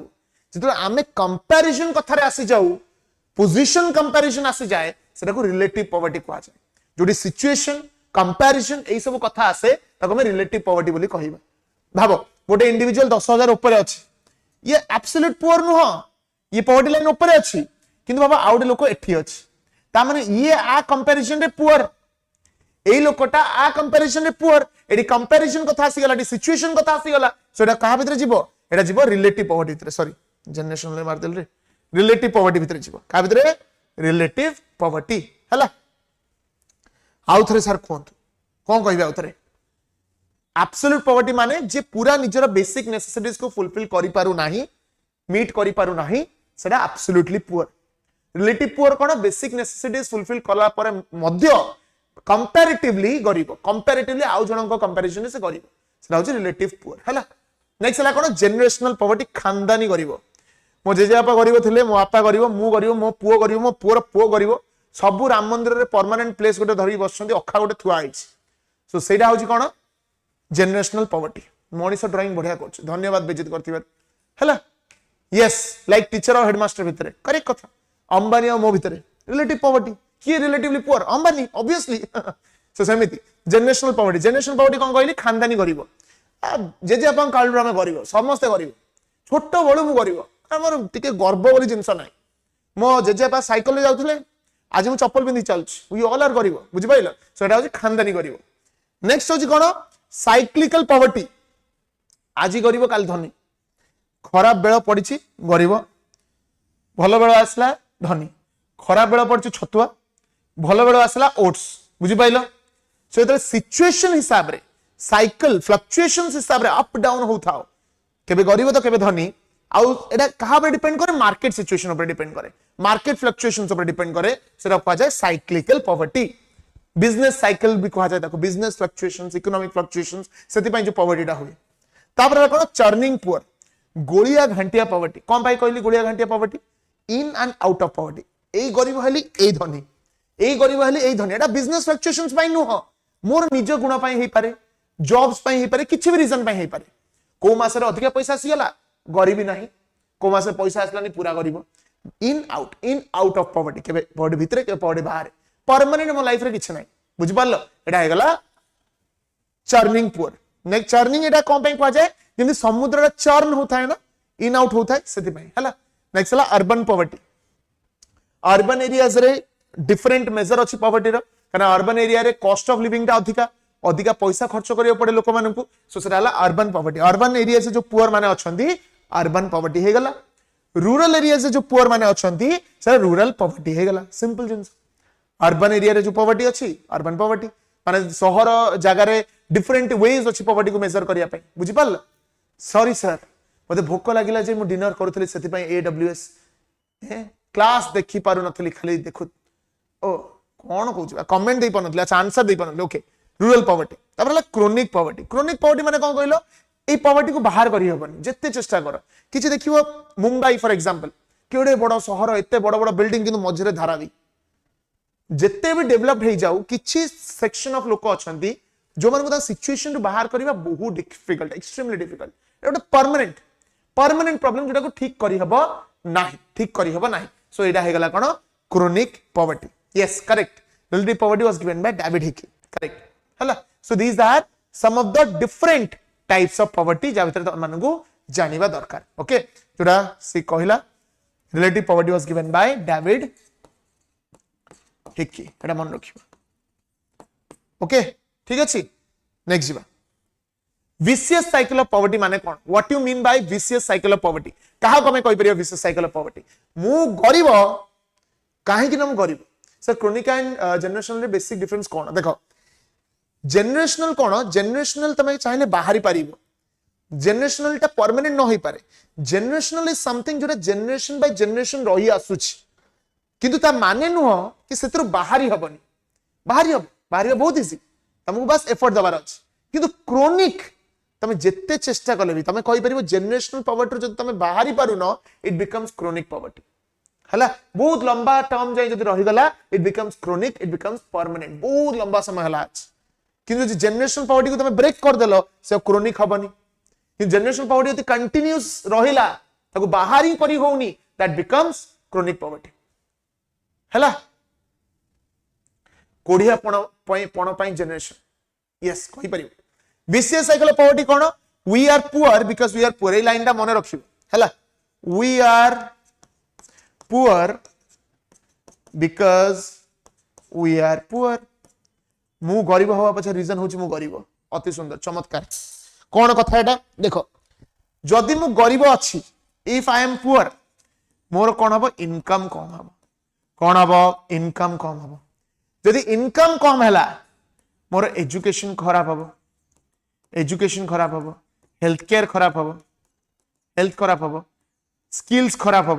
जितो आमे कंपैरिजन कथा रे आसी जाऊ पोजीशन कंपैरिजन आसी जाए सेटा को रिलेटिव पॉवर्टी कहआ जाए जोडी सिचुएशन कंपैरिजन एई सब कथा आसे ताको हम रिलेटिव पॉवर्टी बोली कहिबा भाबो गोटे इंडिविजुअल 10,000 ऊपर अछि ये एब्सोल्यूट पुअर नुह ये पॉवर्टी लाइन ऊपर अछि किंतु बाबा आउडे लोक एठी अछि ता माने ये आ कंपैरिजन रे पुअर एई लोकटा आ कंपैरिजन रे पुअर एडी कंपैरिजन कथा आसी गला डी सिचुएशन कथा आसी गला सोडा कहा भितर जीवो एडा जीवो रिलेटिव पॉवर्टी भितर सॉरी जनरेशन ले मार देल रे रिलेटिव पॉवर्टी भितर जीवो का भितर रिलेटिव पॉवर्टी हला आउ थरे सर कोन कहबे आउ थरे एब्सोल्यूट पॉवर्टी माने जे पूरा निजर बेसिक नेसेसिटीज को फुलफिल करि पारु नाही मीट करि पारु नाही सेडा एब्सोल्युटली पुअर रिलेटिव पुअर कोन बेसिक नेसेसिटीज फुलफिल कला पर मध्य कंपैरेटिवली गरीब कंपैरेटिवली आउ जनक कंपैरिजन से गरीब सेडा होची रिलेटिव पुअर हला नेक्स्ट हला कोन जनरेशनल पॉवर्टी खानदानी गरीब मो जेजेबापा गरीब थिले मो आपा गरीब मो गरीब मो पुअर पुओ गरीब सबु राम मंदिर रे परमानेंट प्लेस गोटे धरि बसछन्ती अखा गोटे थुआ आइछि सो सेडा होची कोन जनरेशनल पॉवर्टी मनीष ड्राइंग बढ़िया कर धन्यवाद बेजित करथिबार हला यस लाइक टीचर और हेडमास्टर भितरे करेक्ट कथा अंबानी और मो भितरे रिलेटिव पॉवर्टी की relatively poor Ambani obviously so समिति जनरेशनल पॉवर्टी कोन कहली खानदानी गरीब जेजे अपन काल रे गरीब समस्त गरीब छोट बळु मु गरीब हमर टिके गर्व बोली जिंस नाही मो जेजे पा साइकिल ले जाउथले आज मु चप्पल पिंदी चलछ वी ऑल आर गरीब बुझि पाइलो सो एटा होची खानदानी गरीब नेक्स्ट होची कोन साइक्लिकल पॉवर्टी आज गरीब काल धनी खराब बेल पड़ी गरीब भल बेल आसला धनी खराब बेल पड़ी छतुआ भल बेल आसला ओट्स बुझी पाइल सो सिचुएशन हिसाब रे साइकिल फ्लक्चुएशंस हिसाब रे अप डाउन होता केबे गरीब तो केबे धनी आउ एटा कहा पे डिपेंड करे मार्केट सिचुएशन ऊपर डिपेंड करे मार्केट फ्लक्चुएशंस ऊपर डिपेंड करे सेटा कहा जाय साइक्लिकल पॉवर्टी बिजनेस साइकिल भी कहा जाए ताको बिजनेस फ्लक्चुएशंस इकोनॉमिक फ्लक्चुएशंस सेति पई जो पॉवर्टी टा हुए तापर कोन चर्निंग पुअर गोलिया घंटिया पॉवर्टी कोन भाई कहली गोलिया घंटिया poverty in and out of poverty एई गरीब हली एई धनी एई गरीब हली एई धनी एटा बिजनेस फ्लक्चुएशंस पई नुह मोर निज गुण पई हेई पारे जॉब्स पई हेई पारे किछि भी रीजन पई हेई पारे को मास रे अधिक पैसा आसी गला गरीबी नाही को मास पैसा आसलानी पूरा गरीब इन आउट ऑफ पॉवर्टी केबे पॉवर्टी भितरे के पॉवर्टी बाहर परमानेंट मो लाइफ रे किछ नै बुझि पारलो एटा हे गला चर्निंग पुअर नेक्स्ट चर्निंग एटा कोन पे कह जाय जेंति समुद्र रे चर्न होता है ना इन आउट होता है सेति पई हला नेक्स्ट हला अर्बन पॉवर्टी अर्बन एरियाज रे डिफरेंट मेजर अछि पॉवर्टी रो कना अर्बन एरिया रे कॉस्ट ऑफ लिविंग ता अधिका पैसा खर्च करियो पड़े लोक मानकू सो सेटा हला अर्बन पॉवर्टी अर्बन एरिया से जो पुअर माने अछंती अर्बन पॉवर्टी हे गला रूरल एरिया से जो पुअर माने अछंती से रूरल पॉवर्टी हे गला सिंपल जिंस अर्बन एरिया रे जो पॉवर्टी अछि अर्बन पॉवर्टी माने शहर जगह रे डिफरेंट वेज अछि पॉवर्टी को मेजर करिया पई बुझि पाल सॉरी सर मते भोक लागिला जे मु डिनर करथले सेति पई एडब्ल्यूएस क्लास देखि पारु नथली खाली देखु ओ कोन कहू कमेंट दे पानथले अच्छा आंसर दे पानथले ओके रूरल पॉवर्टी तापर क्रोनिक पॉवर्टी माने कोन कहलो ए पॉवर्टी को बाहर करी हबनी जत्ते चेष्टा कर किछि देखिवो मुंबई फॉर एग्जांपल केडे बड़ शहर एते बड़ बड़ बिल्डिंग किंतु मझरे धारावी जत्ते भी डेवलप हे जाऊ किछि सेक्शन ऑफ लोक अछंती जो मन को सिचुएशन बाहर करबा बहुत डिफिकल्ट एक्सट्रीमली डिफिकल्ट एटा परमानेंट प्रॉब्लम जेटा को ठीक करी हबो नाही सो एटा हे गला कोन chronic poverty yes correct relative poverty was given by David Hickey correct हला so these are some of the different types of poverty जा भीतर त मानगु जानिबा दरकार ओके जोडा सी कहिला relative poverty was given by David Hickey एटा मन रखिबा ओके ठीक अछि नेक्स्ट जीवा विशियस साइकिल ऑफ पॉवर्टी माने कोन what you mean by vicious cycle of poverty कहा को मैं कहि परियो विशियस साइकिल ऑफ पॉवर्टी मु गरीब काहे कि न मु गरीब सर क्रोनिक एंड जनरेशनल रे बेसिक डिफरेंस कोन देखो जनरेशनल कोन जनरेशनल तमे चाहिले बाहरी पारिबो जनरेशनल ता परमानेंट न होई पारे जनरेशनल इज समथिंग जोटा जनरेशन बाय जनरेशन रही आसुछि किंतु ता माने नुह कि सेतरो बाहरी हबनी बाहरी बहुत इजी तुमको बस एफर्ट दबार अछि किंतु क्रोनिक तमे जेते चेष्टा कले भी तमे कहि परिबो जनरेशनल पॉवर्टी जब तमे बाहरी पारु न इट बिकम्स क्रोनिक पॉवर्टी हला बहुत लंबा टर्म जाय जदी रहि गला it becomes chronic it becomes permanent बहुत लंबा समय हला अछि किंतु जे जनरेशनल पॉवर्टी को तमे ब्रेक कर देलो से क्रोनिक हबनी कि जनरेशनल पॉवर्टी यदि कंटीन्यूअस रहिला ताको बाहरी करी होउनी दैट बिकम्स क्रोनिक पॉवर्टी हला कोढ़िया पण पई जनरेशन यस कहि परिबो विशियस साइकिल ऑफ पॉवर्टी कोन we are poor because we are poor ए लाइन दा मने रखिबो हला we are poor because we are poor मु गरीब होवा पछे रीजन होची मु गरीब अति सुंदर चमत्कार कोन कथा एटा देखो जदि मु गरीब अछि इफ आई एम पुअर मोर कोन हबो इनकम कम हबो जदि इनकम कम हैला मोर एजुकेशन खराब हबो हेल्थ केयर खराब हबो स्किल्स खराब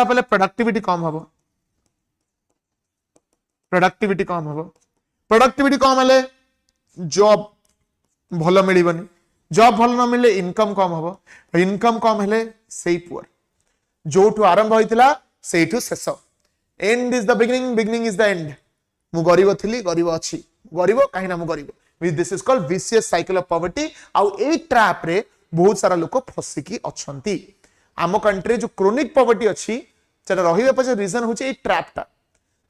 हेले प्रोडक्टिविटी कम हबो प्रोडक्टिविटी कम हेले जॉब भलो मिलिबनी जॉब भलो न मिले इनकम कम हबो इनकम कम हेले सेई पुअर जोठु आरंभ होइतिला सेठु शेष and is the beginning is the end मु गरीब थिली गरीब अछि गरीब काहिना मु गरीब this is called vicious cycle of poverty आउ ए ट्रैप रे बहुत सारा लोक फसिकी अछंती आम कंट्री जो क्रोनिक पॉवर्टी अछि सेटा रहिबे पछे रीजन होचे ए ट्रैपटा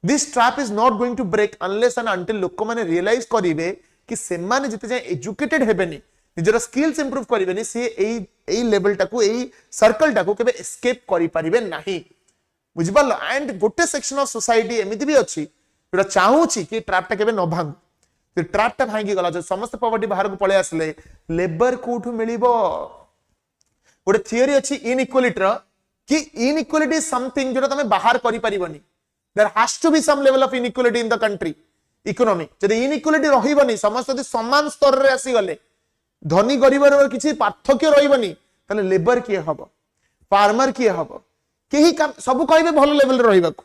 this trap is not going to break unless and until लोक माने रियलाइज करिवे कि से माने जते जाय एजुकेटेड हेबेनी निजर स्किल्स इंप्रूव करिवेनी से एई लेवल टाकू एई सर्कल टाकू केबे एस्केप करि परिबे नाही बुझि पालो एंड गोटे सेक्शन ऑफ सोसाइटी एमिति भी अछि जोटा चाहूची कि ट्रैपटा केबे न भांग तो ट्रैपटा भांगी गला जो समस्त पॉवर्टी बाहर को पळे आसले लेबर कोठु मिलिबो गोटे थियरी अछि इनइक्वालिटी रो कि इनइक्वालिटी इज समथिंग जोटा तमे बाहर करि परिबनी there has to be some level of inequality in the country economy जदि इनइक्वालिटी रहिबनी समस्त यदि समान स्तर रे आसी गले धनी गरीब रो किछि पार्थक्य रहिबनी तले लेबर किए हबो फार्मर किए हबो केही सब कहबे भलो लेवल रे रहिबाकू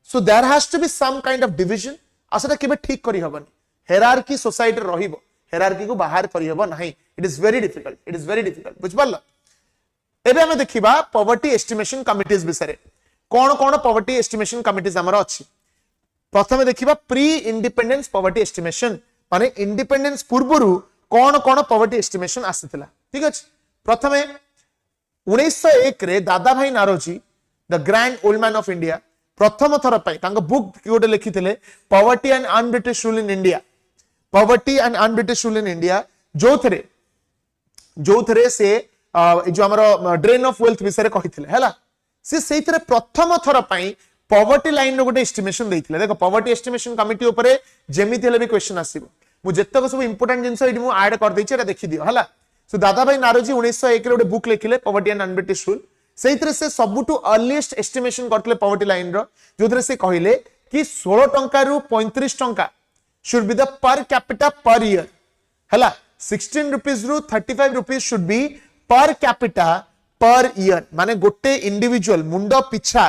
so there has to be some kind of division असटा केबे ठीक करि हबनी हेरार्की सोसाइटी रहिबो हेरार्की को बाहर करि हबो नाही इट इज वेरी डिफिकल्ट बुझ पालो एबे हम देखिबा पॉवर्टी एस्टिमेशन कमिटीज विषय कोन कोन पॉवर्टी एस्टिमेशन कमिटीज हमर अछि प्रथमे देखिबा प्री इंडिपेंडेंस पॉवर्टी एस्टिमेशन माने इंडिपेंडेंस पूर्वरु कोन कोन पॉवर्टी एस्टिमेशन आसितला ठीक अछि प्रथमे 1901 रे Dadabhai Naoroji the grand old man of India प्रथम थर बुक गोटे लिखिथिले poverty and unBritish rule in India poverty and unBritish rule in India जो थे से जो हमर ड्रेन ऑफ वेल्थ विषय कहिथिले हला से प्रथम थर पॉवर्टी लाइन रो गोटे एस्टिमेशन देथिले देखो पॉवर्टी एस्टिमेशन कमिटी ऊपर जेमिति हेले भी क्वेश्चन आसीबो मु जत्तक सब इंपोर्टेंट जिंस एडी मु ऐड कर दैछि एटा देखि दियो हला सो दादा भाई नारोजी 1901 रे गोटे बुक लिखिले पॉवर्टी एंड अनब्रिटिश रूल सेइतरे से सबुटु अर्लीस्ट एस्टिमेशन करथिले पॉवर्टी लाइन रो जोथरे से कहिले कि 16 टंका रु 35 टंका should be the per capita per year हला 16 रुपीस रु 35 rupees should be per capita per year माने गोटे इंडिविजुअल मुंड पिछा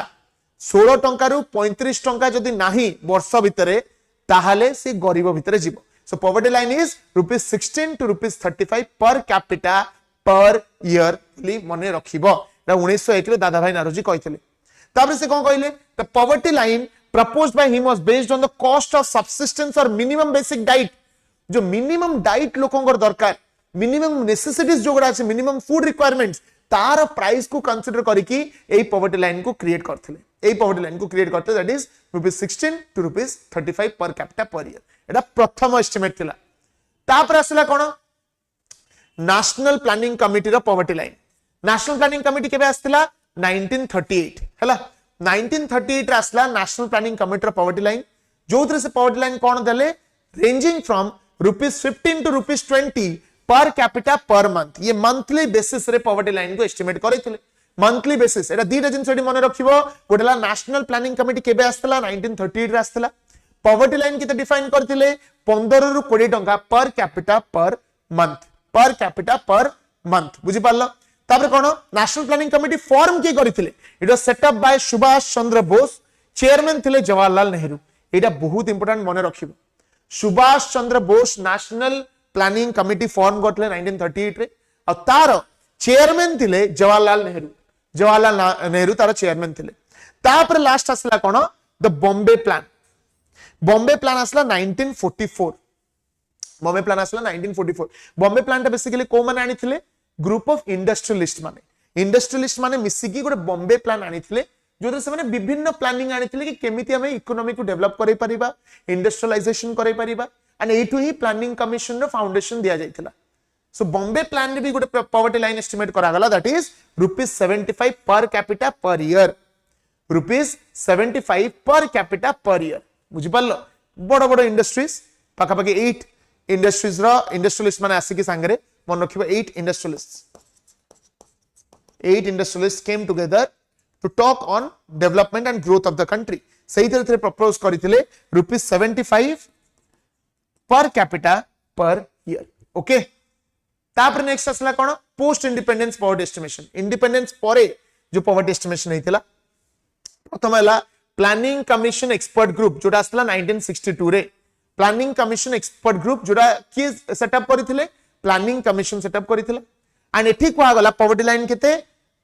16 टंका रु 35 टंका जदि नाही वर्ष भितरे ताहाले से गरीब भितरे जीवो so poverty line is rupees 16 to rupees 35 per capita per year ली मने रखिबो 1901 रे दादा भाई नारोजी कहिथिले तापर से कोन कहिले the poverty line proposed by him was based on the cost of subsistence or minimum basic diet जो मिनिमम डाइट लोकंगर दरकार minimum necessities जोगडा अछि minimum food requirements तार price को कंसीडर करिकि एई पॉवर्टी लाइन को क्रिएट करथिले एई पॉवर्टी लाइन को create करते that is rupees 16 to rupees 35 per capita per year एटा प्रथम एस्टिमेट थिला तापर आसला कोन नेशनल प्लानिंग कमिटी रो poverty line national planning committee केबे आस्तिला 1938 हला 1938 रे आसला नेशनल प्लानिंग कमिटी रो पॉवर्टी लाइन जोथरे से पॉवर्टी लाइन कोन देले ranging from rupees 15 to rupees 20 per capita per month ये मंथली बेसिस रे पॉवर्टी लाइन को एस्टिमेट करैथिले मंथली बेसिस एटा दीटा जिंस एडी मने रखिबो गोटेला नेशनल प्लानिंग कमिटी केबे आस्तला 1938 रे आस्तला पॉवर्टी लाइन केते डिफाइन करथिले 15 रु 20 टंका पर कैपिटा पर मंथ बुझि पारलो तापर कोन नेशनल प्लानिंग कमिटी फॉर्म के करथिले it was set up by Subhash Chandra Bose chairman थिले जवाहरलाल नेहरू एटा बहुत इंपोर्टेंट मने रखिबो Subhash Chandra Bose national planning committee form करथिले 1938 रे और तार चेयरमैन थिले जवाहरलाल नेहरू तार चेयरमैन थिले तापर लास्ट आसला कोन द बॉम्बे प्लान आसला 1944 बॉम्बे प्लान आसला 1944 बॉम्बे प्लान ता बेसिकली को माने आनिथिले ग्रुप ऑफ इंडस्ट्रियलिस्ट माने मिसिकी गोटे बॉम्बे प्लान आनिथिले जो से माने विभिन्न प्लानिंग आनिथिले कि केमिति हमें इकोनॉमी को डेवलप करै परिबा इंडस्ट्रियलाइजेशन करै परिबा एंड एटू ही प्लानिंग कमिशन रो फाउंडेशन दिया जाइथिला सो बॉम्बे प्लान रे भी गोटे पॉवर्टी लाइन एस्टिमेट करा गला दैट इज रुपीस 75 पर कैपिटा पर ईयर रुपीस 75 पर कैपिटा पर ईयर बुझि पालो बड़ बड़ इंडस्ट्रीज पाखा पाखी 8 इंडस्ट्रीज रो इंडस्ट्रियलिस्ट माने आसी कि संगरे मन रखिबो 8 industrialist came together to talk on development and growth of the country सही तरह से प्रपोज करिथिले रुपीस 75 पर कैपिटा पर ईयर ओके तापर नेक्स्ट असला कोन post independence poverty estimation independence परे जो पॉवर्टी एस्टिमेशन हेतिला प्रथम हला प्लानिंग कमिशन एक्सपर्ट ग्रुप जोटा असला 1962 रे प्लानिंग कमिशन एक्सपर्ट ग्रुप जोटा की सेटअप करिथिले प्लानिंग कमिशन सेटअप करिथिला एंड एठी कोआ गला पॉवर्टी लाइन केते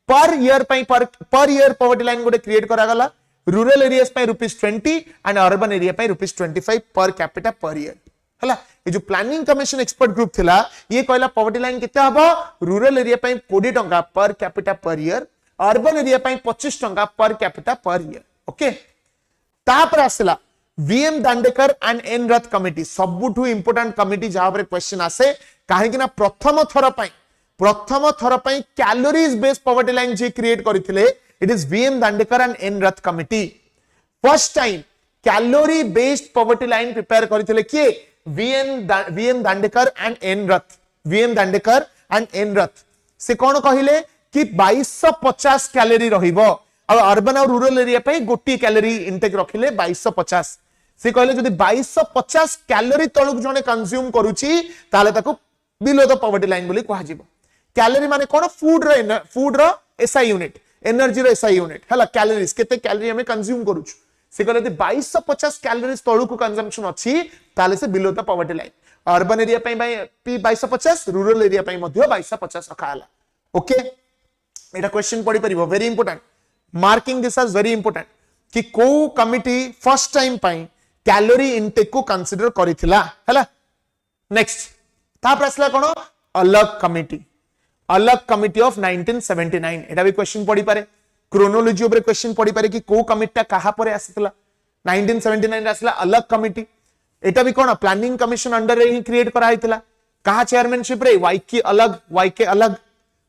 पर ईयर पॉवर्टी लाइन गोटे क्रिएट करा गला रूरल एरियाज पे रुपीस 20 एंड अर्बन एरिया पे rupees 25 per capita per year हला ये जो प्लानिंग कमिशन एक्सपर्ट ग्रुप थिला ये कहला पॉवर्टी लाइन केते हबो रूरल एरिया पे 20 टंका पर capita per year urban area पे 25 टंका पर कैपिटा पर ईयर ओके तापर आसला VM Dandekar and N Rath committee सबुठु important committee जहां पर क्वेश्चन आसे काहे कि ना प्रथम थर पई कैलोरीज बेस्ड पॉवर्टी लाइन जे क्रिएट करथिले it is VM Dandekar and N Rath committee first time calorie based poverty line prepare करथिले के वीएम दांडेकर एंड एन रथ से कौन कहिले कि 2250 कैलोरी रहिबो और अर्बन और रूरल एरिया पे गोटी कैलोरी इनटेक रखिले 2250 से कहले जदि 2250 कैलोरी तळुक जने कंज्यूम करूची ताले ताको बिलो द पॉवर्टी लाइन बोली कहा जिवो कैलोरी माने कोन फूड रो एसआई यूनिट एनर्जी रो एसआई यूनिट हला कैलोरीज केते कैलोरी हमें कंज्यूम करूछु से कहले यदि 2250 कैलोरीज तळुक कंजम्पशन अछि ताले से below the poverty line urban area पे 2250 रूरल एरिया पे मध्य 2250 रखा हला ओके एटा क्वेश्चन पड़ी परिबो very important marking this as very important कि को कमिटी फर्स्ट टाइम पाई कैलोरी इनटेक को कंसीडर करिथिला हला नेक्स्ट तापर असला कोन अलग कमिटी अलग कमिटी ऑफ 1979 एटा भी क्वेश्चन पड़ी पारे क्रोनोलॉजी ऊपर क्वेश्चन पड़ी पारे कि को कमिटीटा कहा परे आसीतला 1979 रे आसला अलग कमिटी एटा भी कोन प्लानिंग कमिशन अंडर रे ही क्रिएट करा हितला कहा चेयरमैनशिप रे वाईके अलग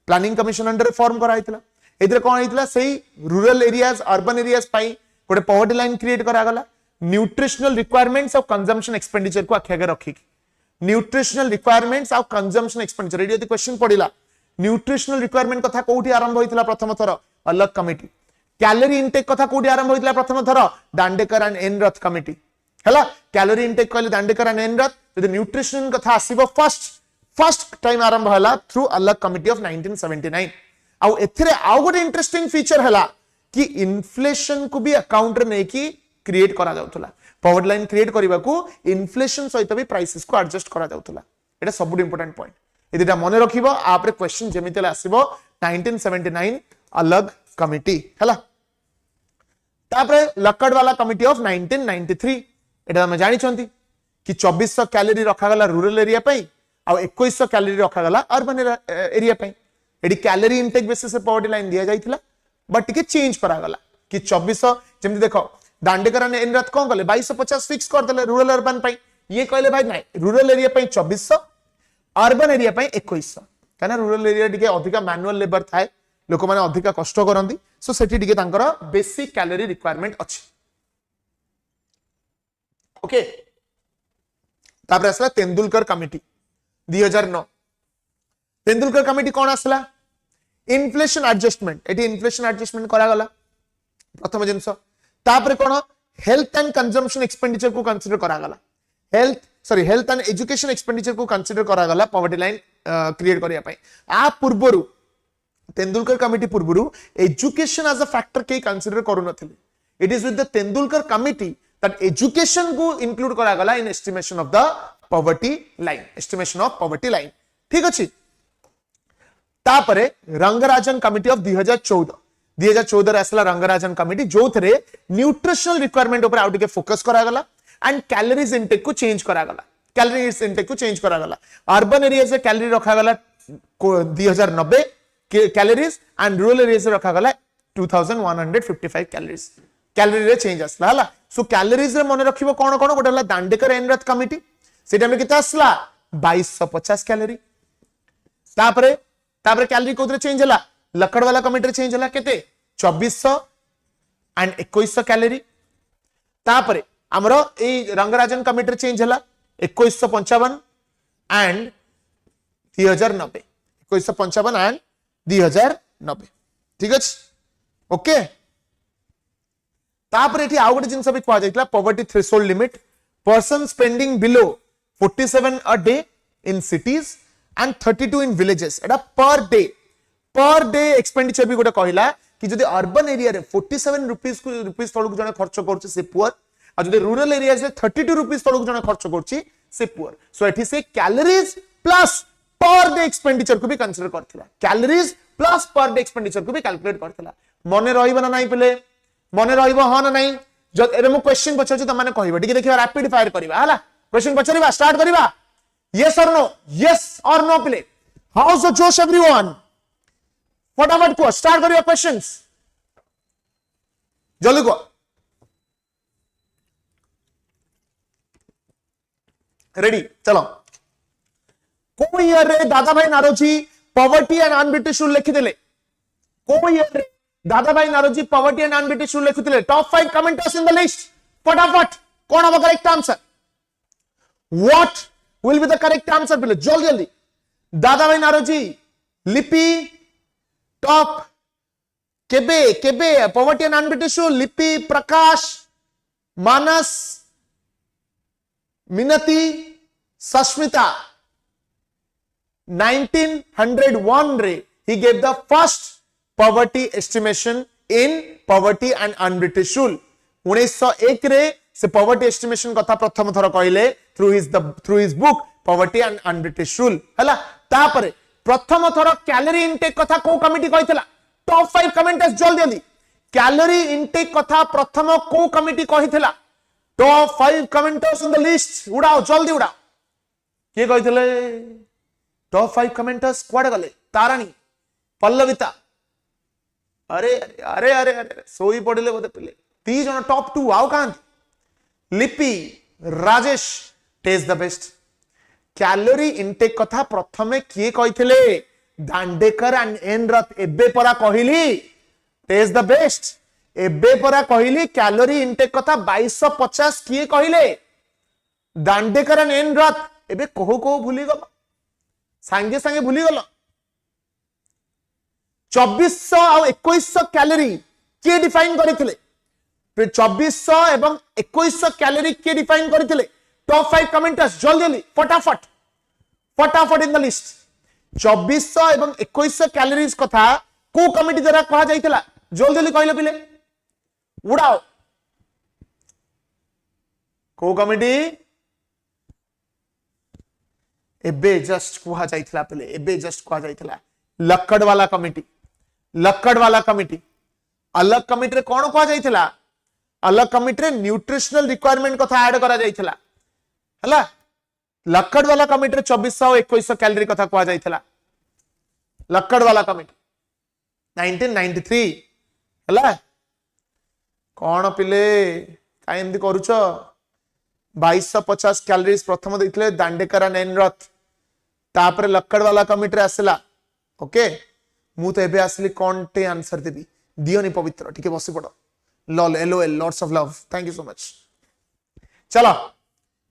प्लानिंग कमिशन अंडर फॉर्म करा हितला एदरे कोन हितला सेही रूरल एरियाज अर्बन एरियाज पाई गोटे पॉवर्टी लाइन क्रिएट करा गला nutritional requirements of consumption expenditure को आखे रखी nutritional requirements of consumption expenditure एडी क्वेश्चन पडिला न्यूट्रिशनल रिक्वायरमेंट कथा कोठी आरंभ होइतला प्रथम थर अलग कमिटी कैलोरी इनटेक कथा कोठी आरंभ होइतला प्रथम थर Dandekar and N Rath committee हला कैलोरी इनटेक कहले दांडेकर एंड एन रथ यदि न्यूट्रिशन कथा आसीबो फर्स्ट टाइम आरंभ हला थ्रू अलग कमिटी ऑफ 1979 आउ एथिरे आउ गोटे इंटरेस्टिंग फीचर हला कि इन्फ्लेशन को भी अकाउंट रे नै कि क्रिएट करा जाउतला पॉवर्टी लाइन क्रिएट करबा को इन्फ्लेशन सहित भी प्राइसेस को एडजस्ट करा जाउतला एटा सबुट इंपोर्टेंट पॉइंट एदिटा मने रखिबो आपरे क्वेश्चन जेमितेले आसीबो 1979 अलग कमिटी हला तापरे लक्कड़ वाला कमिटी ऑफ 1993 एटा हम जानि छंती कि 2400 कैलोरी रखा गला रूरल एरिया पई आ 2100 कैलोरी रखा गला अर्बन एरिया पई एडी कैलोरी इनटेक बेसिस पे पॉवर्टी लाइन दिया जाइतिला बट टिके चेंज करा गला कि 2400 जेमति देखो दांडेकर ने इन रथ कोन कले 2250 फिक्स कर देले रूरल अर्बन पई ये कहले भाई नाही रूरल एरिया पई 2400 अर्बन एरिया पई 2100 काना रूरल एरिया टिके अधिका मैनुअल लेबर थाए लोक माने अधिका कष्ट करंदी सो सेठी टिके तांकर बेसिक कैलोरी रिक्वायरमेंट अछि ओके तापर असला तेंदुलकर कमिटी 2009 तेंदुलकर कमिटी कोन असला इन्फ्लेशन एडजस्टमेंट एटी इन्फ्लेशन एडजस्टमेंट करा गला प्रथम जिंस तापर कोन हेल्थ एंड कंजम्पशन एक्सपेंडिचर को कंसीडर करा गला हेल्थ एंड एजुकेशन एक्सपेंडिचर को कंसीडर करा गला पॉवर्टी लाइन क्रिएट करिया पई आ पूर्वरु तेंदुलकर कमिटी पूर्वरु एजुकेशन एज अ फैक्टर के कंसीडर करू नथिले it is with the Tendulkar committee that education को इंक्लूड करा गला इन estimation of the poverty line ठीक अछि तापरे रंगराजन कमिटी ऑफ 2014 आसला रंगराजन कमिटी जो थे न्यूट्रिशनल रिक्वायरमेंट ऊपर आउट के फोकस करा गला एंड कैलोरीज इनटेक को चेंज करा गला अर्बन एरिया से कैलोरी रखा गला 2090 कैलोरीज एंड रूरल एरिया से रखा गला 2155 कैलोरी रे चेंज आसला हला सो कैलोरीज रे मन रखिबो कोन गोटे हला दांडेकर एन रथ कमिटी सेटा में किता आसला 2250 कैलोरी तापरे कैलोरी कोथरे चेंज हला लकड़ वाला कमिटी चेंज हला केते 2400 एंड 2100 कैलोरी तापरे हमरो ए रंगराजन कमिटी चेंज हला 2155 एंड 2090 2155 एंड 2090 ठीक अछि ओके तापरे एठी आउ गोटे जिंस भी कहआ जाइतला poverty threshold limit person spending below 47 a day in cities and 32 in villages एटा पर डे एक्सपेंडिचर भी गोटे कहला कि जदि अर्बन एरिया रे 47 रुपीस तळक जने खर्च करछ से पुअर आ जदि रूरल एरिया रे 32 रुपीस तळक जने खर्च करछ से पुअर सो एठी से calories plus per day expenditure को भी कंसीडर करथिला calories plus per day expenditure को भी कैलकुलेट करथिला मने रहिबो ना नाही पले मने रहिबो ह ना नाही जद एबे मो क्वेश्चन पछाछु त माने कहिबो ठीक देखिबा रैपिड फायर करबा हला क्वेश्चन पछारिबा स्टार्ट करबा yes or no pile how's the josh everyone फटाफट को स्टार्ट करियो क्वेश्चंस जल्दी को रेडी चलो को ईयर रे Dadabhai Naoroji poverty and unBritish rule लिखि देले को ईयर रे Dadabhai Naoroji poverty and unBritish rule लिखि देले top 5 commenters in the list फटाफट कौन होगा correct answer what will be the correct answer pile जल्दी दादा भाई नारोजी लिपि टॉप केबे पॉवर्टी एंड अनब्रिटिश रूल लिपि प्रकाश मानस मिनती सस्मिता 1901 रे he gave the first poverty estimation in poverty and unbritish rule 1901 रे से पॉवर्टी एस्टिमेशन कथा प्रथम थर कहले through his book poverty and unBritish rule हला तापरे प्रथम थर कैलोरी इनटेक कथा को कमिटी कहितला टॉप 5 कमेंटर्स जल्दी कैलोरी इनटेक कथा प्रथम को कमिटी कहितला top 5 commenters in the list उड़ाओ जल्दी उड़ाओ के कहितले टॉप 5 कमेंटर्स कुआडे गले तारानी पल्लविता अरे अरे अरे अरे सोई पड़े बोधे पिले 3 जन टॉप 2 आउ कहां Lipi Rajesh test the best calorie intake कथा प्रथमे किए कहिथिले दांडेकर एंड एन रथ एबे परा कहिली टेस्ट द बेस्ट एबे परा कहिली कैलोरी इनटेक कथा 2250 किए कहिले दांडेकर एंड एन रथ एबे कोहो कोहो भूली गलो सांगे सांगे भूली गलो 2400 और 2100 कैलोरी किए डिफाइन करथिले 2400 एवं 2100 कैलोरी किए डिफाइन करथिले टॉप 5 कमेंटर्स जल्दी जल्दी फटाफट फटाफट इन द लिस्ट 2400 एवं 2100 कैलोरीज कथा को कमिटी द्वारा कहा जाइतला जल्दी जल्दी कहले पिले उड़ाओ को कमिटी एबे जस्ट कहा जाइतला पिले एबे जस्ट कहा जाइतला लक्कड़ वाला कमिटी अलग कमिटी रे कोन कहा जाइतला अलग कमिटी रे न्यूट्रिशनल रिक्वायरमेंट कथा ऐड करा जाइतला हला लक्कड़ वाला कमिटी रे 2400 और 2100 कैलोरी कथा कहा जाइतला लक्कड़ वाला कमिटी 1993 हला कौन पिले काई एमदी करूछ 2250 कैलोरीज प्रथम देथिले दांडेकर एंड एन रथ तापर लक्कड़ वाला कमिटी रे आसला ओके मु तो एबे आसली कोन टे आंसर देबी दियोनी पवित्र ठीक है बसी पड़ो lol LOL lots of love thank you so much चलो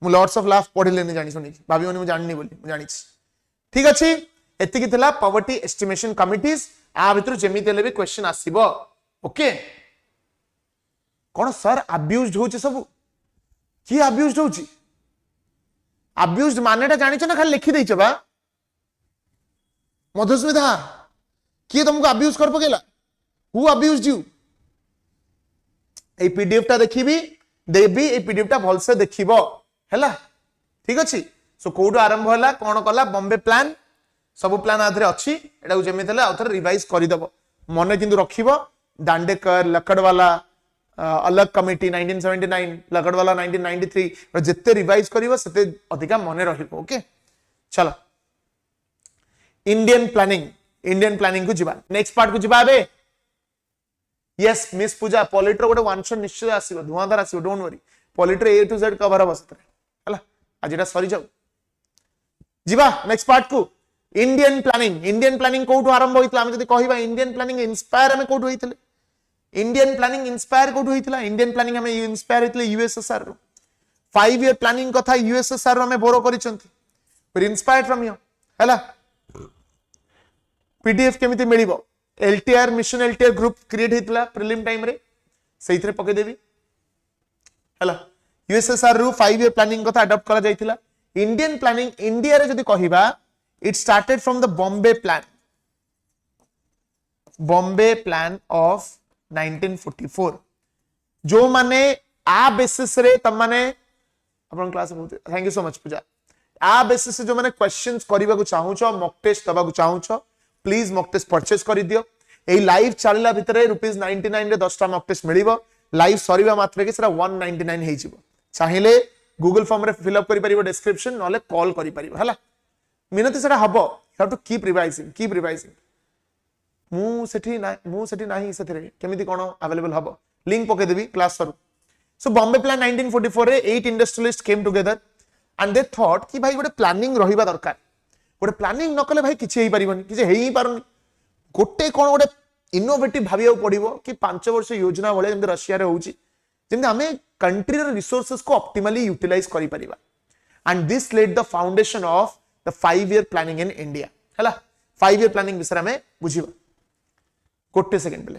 मु लॉट्स ऑफ लव पढ़िले नि जानि सुनि भाबियोनी मु जाननी बोली मु जानि ठीक अछि एति की थला पॉवर्टी एस्टिमेशन कमिटीज आ भितर जेमिति ले भी क्वेश्चन आसीबो ओके कोन सर अब्यूज्ड होची सब की अब्यूज्ड होची अब्यूज्ड मानेटा जानि छ ना खाली लिखि दैछ बा मधुस्मिता की तुमको अब्यूज कर पकेला हु अब्यूज्ड यू ए पीडीएफ टा देखिबी देबी ए पीडीएफ टा भल से देखिबो हैला ठीक अछि सो कोडो आरंभ होला कोन कला बॉम्बे प्लान सब प्लान आधरे अछि एटा को जेमे थले आउथर रिवाइज करि दबो मने किंतु रखिबो दांडेकर लक्कड़ वाला अलग कमिटी 1979 लक्कड़ वाला 1993 और जत्ते रिवाइज करिवो सेते अधिका मने रहिबो ओके चलो इंडियन प्लानिंग को जिबा नेक्स्ट पार्ट को जिबा बे यस मिस पूजा पॉलिटर गोटे वन शॉट निश्चय आसीबो धुआंधार आसीबो डोंट वरी पॉलिटर ए टू जेड कवर हो सतरे हला आज एटा सरी जाऊ जिबा नेक्स्ट पार्ट को इंडियन प्लानिंग कोठो आरंभ होइतला हम जदी कहिबा इंडियन प्लानिंग इंस्पायर हमें कोठो होइतले इंडियन प्लानिंग इंस्पायर कोठो होइतला इंडियन प्लानिंग हमें इंस्पायर होइतले यूएसएसआर रो 5 ईयर प्लानिंग कथा यूएसएसआर रो हमें बोरो करिसंती फिर इंस्पायर्ड फ्रॉम हियर हला पीडीएफ केमिति मिलिबो LTR mission LTR group create हेतला प्रीलिम टाइम रे सेइथरे पके देबी हला यूएसएसआर रो 5 ईयर प्लानिंग कथा अडॉप्ट करा जाइतिला इंडियन प्लानिंग इंडिया रे जदी कहिबा it started from the Bombay plan of 1944 जो माने आ बेसिस रे तम माने अपन क्लास बहुत thank you so much Pooja आ बेसिस से जो माने क्वेश्चंस करबा को चाहू छ मॉक टेस्ट दबा को चाहू छ प्लीज मॉक टेस्ट परचेस कर दियो ए लाइव चलला भितरे ₹99 रे 10 टा मॉक टेस्ट मिलिबो लाइव सरीबा मात्रे के सेरा 199 हे जिवो चाहिले गूगल फॉर्म रे फिल अप करि परिबो डिस्क्रिप्शन नले कॉल करि परिबो हला मिनती सेटा हबो you have to keep revising मु सेठी नाही सेथरे केमिति कोन अवेलेबल हबो लिंक पके देबी class sir so Bombay plan 1944 रे 8 industrialist came together and they thought कि भाई गोटे प्लानिंग रहिबा दरकार गोटे प्लानिंग न कले भाई किछि हेई पारिबोनी किछि हेई पारुनी गोटे कोन गोटे इनोवेटिव भाबिया पड़िबो कि 5 वर्ष योजना भले जेंति रशिया रे होउची जेंति हमें कंट्री रे रिसोर्सेस को ऑप्टिमली यूटिलाइज करि परिबा and this led the foundation of the 5 year planning in India हला 5 ईयर प्लानिंग विषय में बुझिबा गोटे सेकंड पले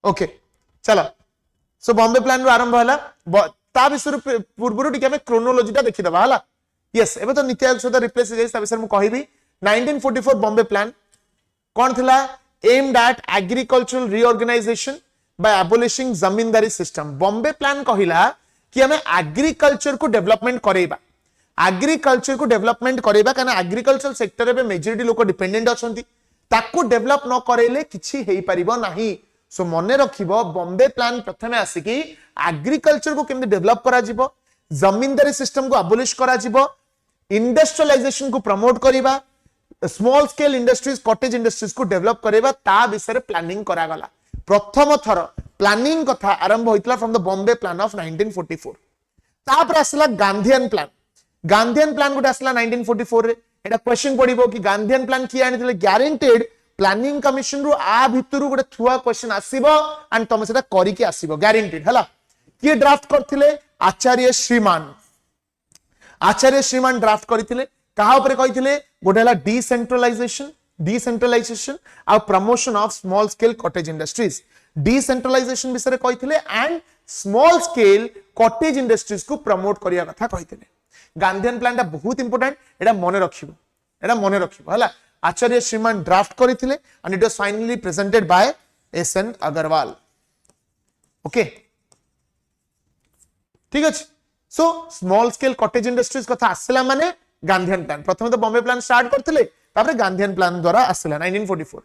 ओके चलो सो बॉम्बे प्लान रो आरंभ हला ता विषय पूर्व टिके हमें क्रोनोलॉजी टा देखि दबा हला यस एबे तो नीति आयोग सहित रिप्लेस जाई ता विषय मु कहिबी 1944 बॉम्बे प्लान कौन थिला aimed at agricultural reorganization by abolishing zamindari system Bombay plan कहिला कि हमें एग्रीकल्चर को डेवलपमेंट करेबा एग्रीकल्चर को डेवलपमेंट करेबा काना एग्रीकल्चर सेक्टर में मेजॉरिटी लोक डिपेंडेंट अछंती ताकू डेवलप न करेले किछि हेई परिबो नाही सो मने रखिबो बॉम्बे प्लान प्रथमे आसिकी एग्रीकल्चर को केमते डेवलप करा जिवो जमींदारी सिस्टम को अबोलिश करा जिवो इंडस्ट्रियलाइजेशन को प्रमोट करिबा small scale industries cottage industries को डेवलप करेबा ता विषय प्लानिंग करा गला प्रथम थर प्लानिंग कथा आरंभ होइतला from the Bombay plan of 1944 तापर आसला गांधीयन प्लान गोटे आसला 1944 रे एटा क्वेश्चन पडिबो कि गांधीयन प्लान की आनिथिले ग्यारंटेड प्लानिंग कमिशन रु आ भितरु गोटे थुआ क्वेश्चन आसीबो एंड तमे सेटा करी के आसीबो ग्यारंटेड हला की ड्राफ्ट करथिले आचार्य श्रीमान ड्राफ्ट करथिले कहा ऊपर कहिथिले गोटे हला डिसेंट्रलाइजेशन आ promotion of small scale cottage industries decentralisation विषय कहिथिले and small scale cottage industries को प्रमोट करिया कथा कहिथिले गांधीयन प्लान टा बहुत इंपोर्टेंट एटा मने रखिबो हला आचार्य श्रीमान ड्राफ्ट करथिले and it was finally presented by S N Agarwal okay ठीक अछि so small scale cottage industries कथा आसला माने गांधीयन प्लान प्रथम तो बॉम्बे प्लान स्टार्ट करथिले तापर गांधीयन प्लान द्वारा आसला 1944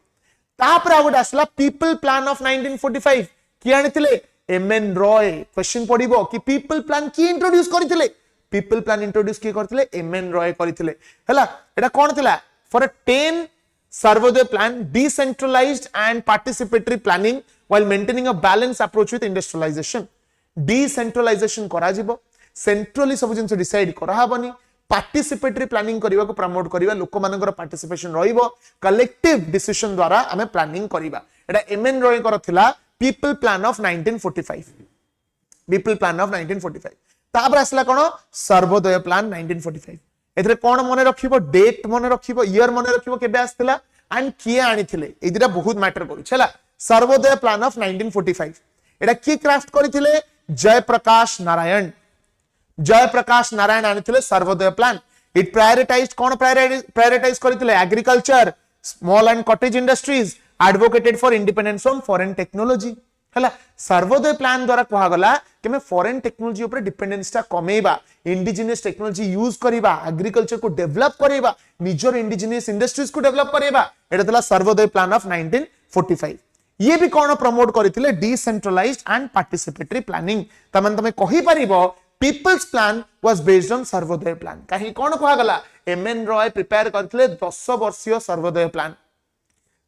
तापर आउट आसला पीपल प्लान ऑफ 1945 की आनिथिले एमएन रॉय क्वेश्चन पडिबो कि पीपल प्लान की इंट्रोड्यूस करथिले पीपल प्लान इंट्रोड्यूस की करथिले एमएन रॉय करथिले हला एटा कोन थिला for a 10 Sarvodaya plan decentralised and participatory planning while maintaining a balance approach with industrialisation decentralisation करा जिवो सेंट्रली सब जिंस डिसाइड करा हबनी पार्टिसिपेटरी प्लानिंग करबा को प्रमोट करबा लोक मानकर पार्टिसिपेशन रहइबो कलेक्टिव डिसीजन द्वारा हमें प्लानिंग करबा एटा एमएन रॉय करथिला पीपल प्लान ऑफ 1945 तापर आसला कोन सर्वोदय प्लान 1945 एथरे कोन मने रखिबो डेट मने रखिबो ईयर मने रखिबो केबे आस्थिला एंड किए आनिथिले ए दिरा बहुत मैटर करू छला सर्वोदय प्लान ऑफ 1945 एटा की क्राफ्ट करथिले जयप्रकाश नारायण आनिथिले सर्वोदय प्लान इट प्रायोरिटाइज्ड कोन प्रायोरिटाइज करथिले agriculture small and cottage industries advocated for independence from foreign technology हला सर्वोदय प्लान द्वारा कहा गला कि मैं फॉरेन टेक्नोलॉजी ऊपर डिपेंडेंस ता कमेबा इंडिजिनियस टेक्नोलॉजी यूज करिबा एग्रीकल्चर को डेवलप करिबा निजर इंडिजिनियस इंडस्ट्रीज को डेवलप करिबा एटा तला सर्वोदय प्लान ऑफ 1945 ये भी कोन प्रमोट करथिले डिसेंट्रलाइज्ड एंड पार्टिसिपेटरी प्लानिंग तमन तमे कहि परिबो people's plan was based on Sarvodaya plan काहे कोन कहा गला एमएन रॉय प्रिपेयर करथिले 10 वर्षीय सर्वोदय प्लान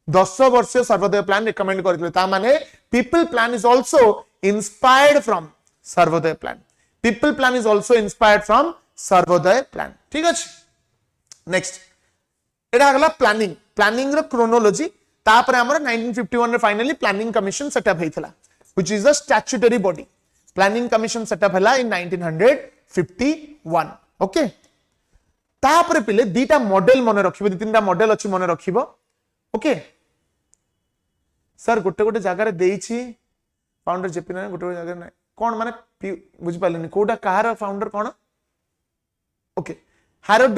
10 वर्षीय सर्वोदय प्लान रिकमेंड करथिले ता माने people plan is also inspired from Sarvodaya plan people plan is also inspired from Sarvodaya plan ठीक अछि नेक्स्ट एटा गला प्लानिंग रो क्रोनोलॉजी तापर हमर 1951 रे फाइनली प्लानिंग कमिशन सेटअप हेइथला which is a statutory body planning commission setup हला इन 1951 ओके तापर पिले दीटा मॉडल मने रखिबो तीनटा मॉडल अछि मने रखिबो ओके सर गोटे जगह रे देइछि फाउंडर जेपी ना गोटे जगह ना कोन माने बुझ पालेनी कोडा कहार फाउंडर कोन okay Harold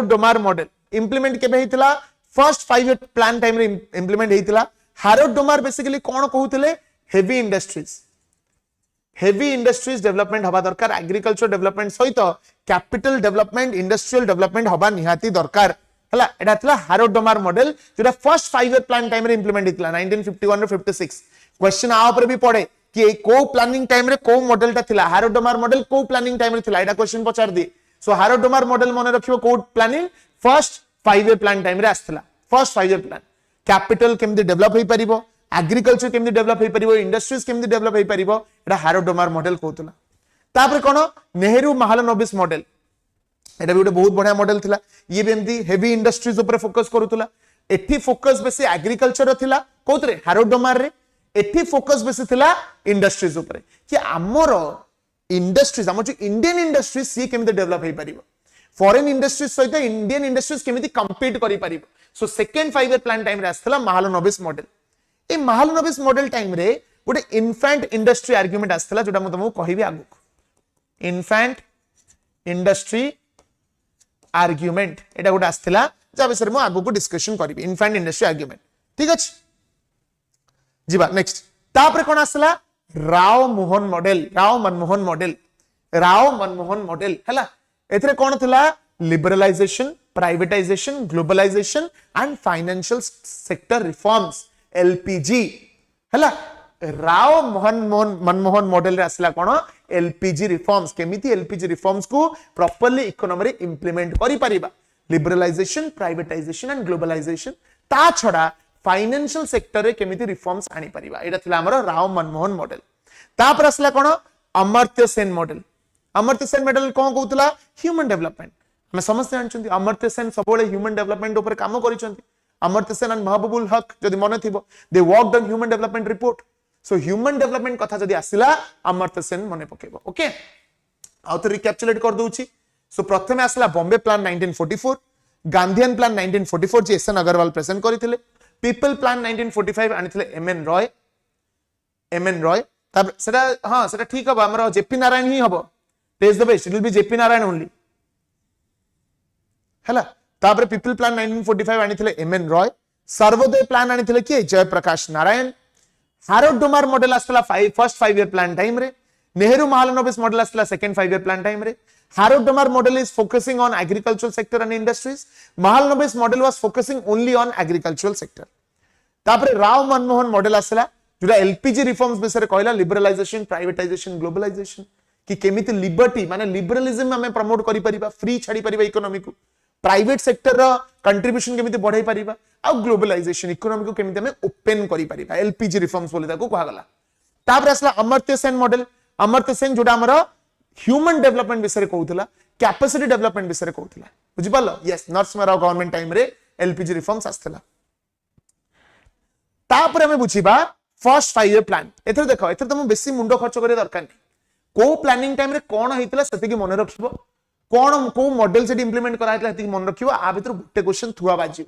Domar model implement केबे हितला फर्स्ट 5 ईयर प्लान टाइम रे इंप्लीमेंट हितला हैरोल्ड डोमार बेसिकली कोन कहउतले हेवी इंडस्ट्रीज डेवलपमेंट हबा दरकार एग्रीकल्चर डेवलपमेंट सहित कैपिटल डेवलपमेंट इंडस्ट्रियल डेवलपमेंट हबा निहाती दरकार हला एटा थला हैरोल्ड डोमार मॉडल जेटा फर्स्ट 5 ईयर प्लान टाइम रे इंप्लीमेंट हितला 1951 रो 56 क्वेश्चन आ ऊपर भी पड़े कि को प्लानिंग टाइम रे को मॉडल टा थिला हैरोल्ड डोमार मॉडल को प्लानिंग टाइम रे थिला एटा क्वेश्चन पचार दी सो हैरोल्ड डोमार मॉडल मने रखिबो को planning first 5 year plan time रे आस्थिला फर्स्ट 5 ईयर प्लान कैपिटल केमदि डेवलप होई परिबो एग्रीकल्चर केमदि डेवलप होई परिबो इंडस्ट्रीज केमदि डेवलप होई परिबो एटा हैरोल्ड डोमार मॉडल कहतला तापर कोन नेहरू महालनोबिस मॉडल एटा भी बहुत बढ़िया मॉडल थिला ये भी एमदी हेवी इंडस्ट्रीज ऊपर फोकस करूतला एठी फोकस बेसी एग्रीकल्चर थिला कोतरे हैरोल्ड डोमार रे एठी फोकस बेसी थिला इंडस्ट्रीज ऊपर कि हमर इंडस्ट्रीज हमर जो इंडियन इंडस्ट्रीज सी केमदि डेवलप होई परिबो फॉरेन इंडस्ट्रीज सहित इंडियन इंडस्ट्रीज केमदि कंपीट करि परिबो so second 5 year plan time रे आस्थला महालनोबिस मॉडल ए महालनोबिस मॉडल टाइम रे गोटे इन्फेंट इंडस्ट्री आर्गुमेंट आसला जोटा मु तुमको कहबी आगु इन्फेंट इंडस्ट्री आर्गुमेंट एटा गोटे आसला जा विषय मु आगु को डिस्कशन करबी इन्फेंट इंडस्ट्री आर्गुमेंट ठीक अछि जीवा नेक्स्ट तापर कोन आसला राव मनमोहन मॉडल हला एथरे कोन थिला liberalisation privatisation globalisation and financial sector reforms LPG हला राव मनमोहन मॉडल रे आसला कोन एलपीजी रिफॉर्म्स केमिति एलपीजी रिफॉर्म्स को प्रॉपर्ली इकोनॉमी रे इंप्लीमेंट करि परिबा लिबरलाइजेशन प्राइवेटाइजेशन एंड ग्लोबलाइजेशन ता छडा फाइनेंशियल सेक्टर रे केमिति रिफॉर्म्स आनी परिबा एटा थिला हमर राव मनमोहन मॉडल तापर आसला कोन अमर्त्य सेन मॉडल कोन कहउतला ह्यूमन डेवलपमेंट हम समस्त जानछंती अमर्त्य सेन सबले ह्यूमन डेवलपमेंट ऊपर काम करिसंती अमर्त्य सेन एंड महबूबुल हक जदि मन थिबो they worked on human development report so human development कथा जदि आसिला अमर्त्य सेन मने पकेबो ओके आउ तो रिकैप्चुलेट कर दोउची सो प्रथमे आसला बॉम्बे प्लान 1944 गांधीयन प्लान 1944 जे एसएन अग्रवाल प्रेजेंट करिथिले पीपल प्लान 1945 आनिथिले एमएन रॉय तब सेटा हां सेटा ठीक हबो हमर जेपी नारायण ही हबो test the best it will be JP Narayan only हला तापर पीपल प्लान 1945 आनिथिले एमएन रॉय सर्वोदय प्लान आनिथिले के Jayaprakash Narayan Harrod Domar model आसला फर्स्ट 5 ईयर प्लान टाइम रे नेहरू महालनोबिस मॉडल आसला सेकंड 5 ईयर प्लान टाइम रे Harrod Domar model is focusing on agricultural sector and industries Mahalanobis model was focusing only on agricultural sector तापर Rao Manmohan model आसला जोटा LPG reforms विषय कहला liberalisation privatisation globalisation कि केमिति लिबर्टी माने लिबरलिज्म हमें प्रमोट करि परिबा फ्री छाडी परिबा इकोनॉमी को प्राइवेट सेक्टर रो कंट्रीब्यूशन केमिति बढ़ाई परिबा आ ग्लोबलाइजेशन इकोनॉमी को केमिति हमें ओपन करि परिबा एलपीजी रिफॉर्म्स बोले ताको कहा गला तापर आसला अमर्त्य सेन जोटा हमर ह्यूमन डेवलपमेंट विषय कहउतला कैपेसिटी डेवलपमेंट विषय कहउतला बुझि पालो यस नरसिंहराव गवर्नमेंट टाइम रे एलपीजी रिफॉर्म्स आस्तला तापर हमें बुझिबा फर्स्ट 5 ईयर प्लान एथर देखो एथर तुम बेसी मुंडो खर्च करे दरकार नै को प्लानिंग टाइम रे कोन हेतिला सेति की मन रखिबो कोन को मॉडल से इंप्लीमेंट करा हेतिला सेति की मन रखिबो आ भीतर गुटे क्वेश्चन थुआ बाजियो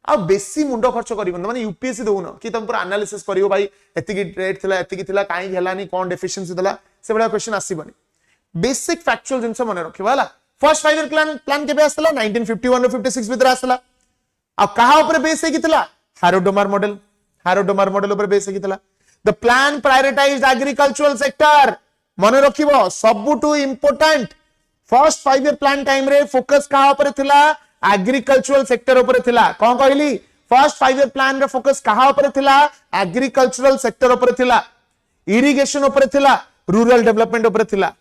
आ बेसी मुंडो खर्च करिबो माने यूपीएससी दोउनो कि तुम पूरा एनालिसिस करियो भाई एति की रेट थिला एति की थिला काई हेलानी कोन डेफिशिएंसी दिला से बडा क्वेश्चन आसीबनी बेसिक फैक्चुअल जिंस मन रखिबो हला फर्स्ट 5 ईयर प्लान केबे आसला 1951 और 56 भीतर आसला आ कहा ऊपर बेस है कितला हारोड डोमार मॉडल ऊपर बेस है कितला the plan prioritised agricultural sector मन रखिबो सबटू important first 5 year plan time रे फोकस कहा ऊपर थिला एग्रीकल्चरल सेक्टर ऊपर थिला कोन कहली फर्स्ट 5 ईयर प्लान रे फोकस कहा ऊपर थिला एग्रीकल्चरल सेक्टर ऊपर थिला इरिगेशन ऊपर थिला रूरल डेवलपमेंट ऊपर थिला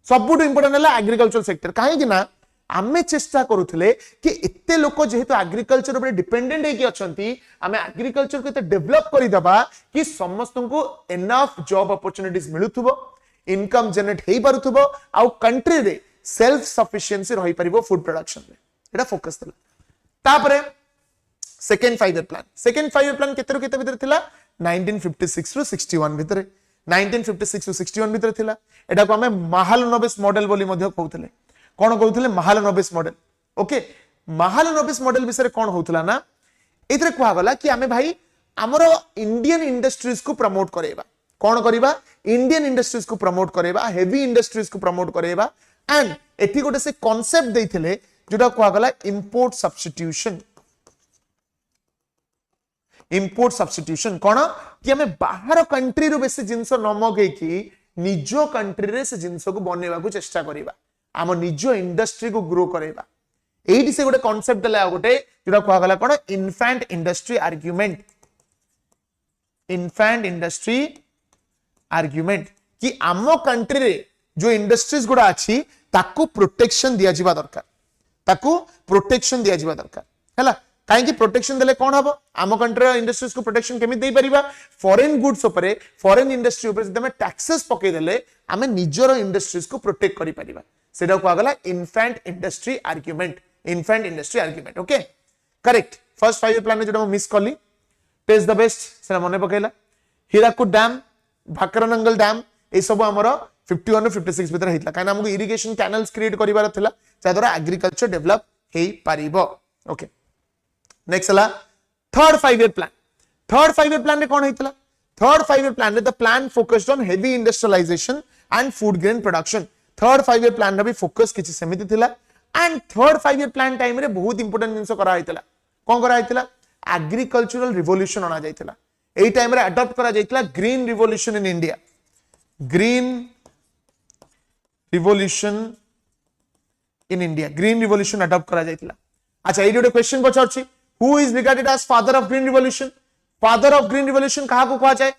सबटू इंपोर्टेंट हला एग्रीकल्चरल सेक्टर काहे कि ना आमे चेष्टा करूथिले कि इत्ते लोक जेहेतु एग्रीकल्चर ऊपर डिपेंडेंट है कि अछंती आमे एग्रीकल्चर को डेवलप करि दबा कि समस्त को एनफ जॉब अपॉर्चुनिटीज मिलुथबो इनकम जनरेट हेई पारुथबो आ कंट्री रे सेल्फ सफिशिएंसी रही परिबो फूड प्रोडक्शन रे एटा फोकस थला तापरे सेकंड 5 ईयर प्लान केतरो केते भीतर थिला 1956 रु 61 भीतर 1956 टू 61 भीतर थिला एटा को हमें महालनोबिस मॉडल बोली मध्ये कहउतले कोन कहउतले Mahalanobis model okay Mahalanobis model विषय कोन होउतला ना एथरे कहवा गला कि हमें भाई हमरो इंडियन इंडस्ट्रीज को प्रमोट करेबा कोन करिबा इंडियन इंडस्ट्रीज को प्रमोट करेबा हेवी इंडस्ट्रीज को प्रमोट करेबा एंड एथि गोटे से कांसेप्ट देइथिले जोटा कहवा गला इंपोर्ट सब्स्टिट्यूशन कोन कि हमें बाहर कंट्री रो बेसी जिंस न मगे कि निजो कंट्री रे से जिंस को बनेबा को चेष्टा करिबा आम निजो इंडस्ट्री को ग्रो करेबा एठी से गोटे कांसेप्ट देला गोटे जोटा कहवा गला कोन इन्फेंट इंडस्ट्री आर्गुमेंट कि आम कंट्री रे जो इंडस्ट्रीज गुडा अछि ताकू प्रोटेक्शन दिया जिबा दरकार हैला काहे कि प्रोटेक्शन देले कोन हबो आम कंट्री रे इंडस्ट्रीज को प्रोटेक्शन केमि देई परिबा फॉरेन गुड्स ऊपर फॉरेन इंडस्ट्री ऊपर जदि हम टैक्सेस पके देले हमें निजरो इंडस्ट्रीज को प्रोटेक्ट करि परिबा सेटा कहवा गला infant industry argument okay correct first 5 year plan में जोटा मिस करली टेस्ट द बेस्ट सेना मने पकेला हीराकुद डैम भाकरनंगल डैम ए सब हमरो 51 और 56 भीतर हेतला काना हमको इरिगेशन कैनल्स क्रिएट करिवार थिला जा द्वारा एग्रीकल्चर डेवलप हेई पारिबो ओके नेक्स्ट हला third 5 year third 5 year plan रे कोन हेतिला थर्ड 5 ईयर प्लान रे the plan focused on heavy industrialisation and food grain production third 5 year plan रे भी फोकस किछि सेमिति थिला and third 5 year plan time रे बहुत इंपोर्टेंट जिंस करा हेतिला कोन करा हेतिला एग्रीकल्चरल रिवोल्यूशन आना जाइतिला एई टाइम रे अडॉप्ट करा जाइतिला green revolution in India green revolution in India green revolution adopt करा जाइतिला अच्छा एई गोटे क्वेश्चन पचारछि who is regarded as father of green revolution father of green revolution कहा को कहा जाए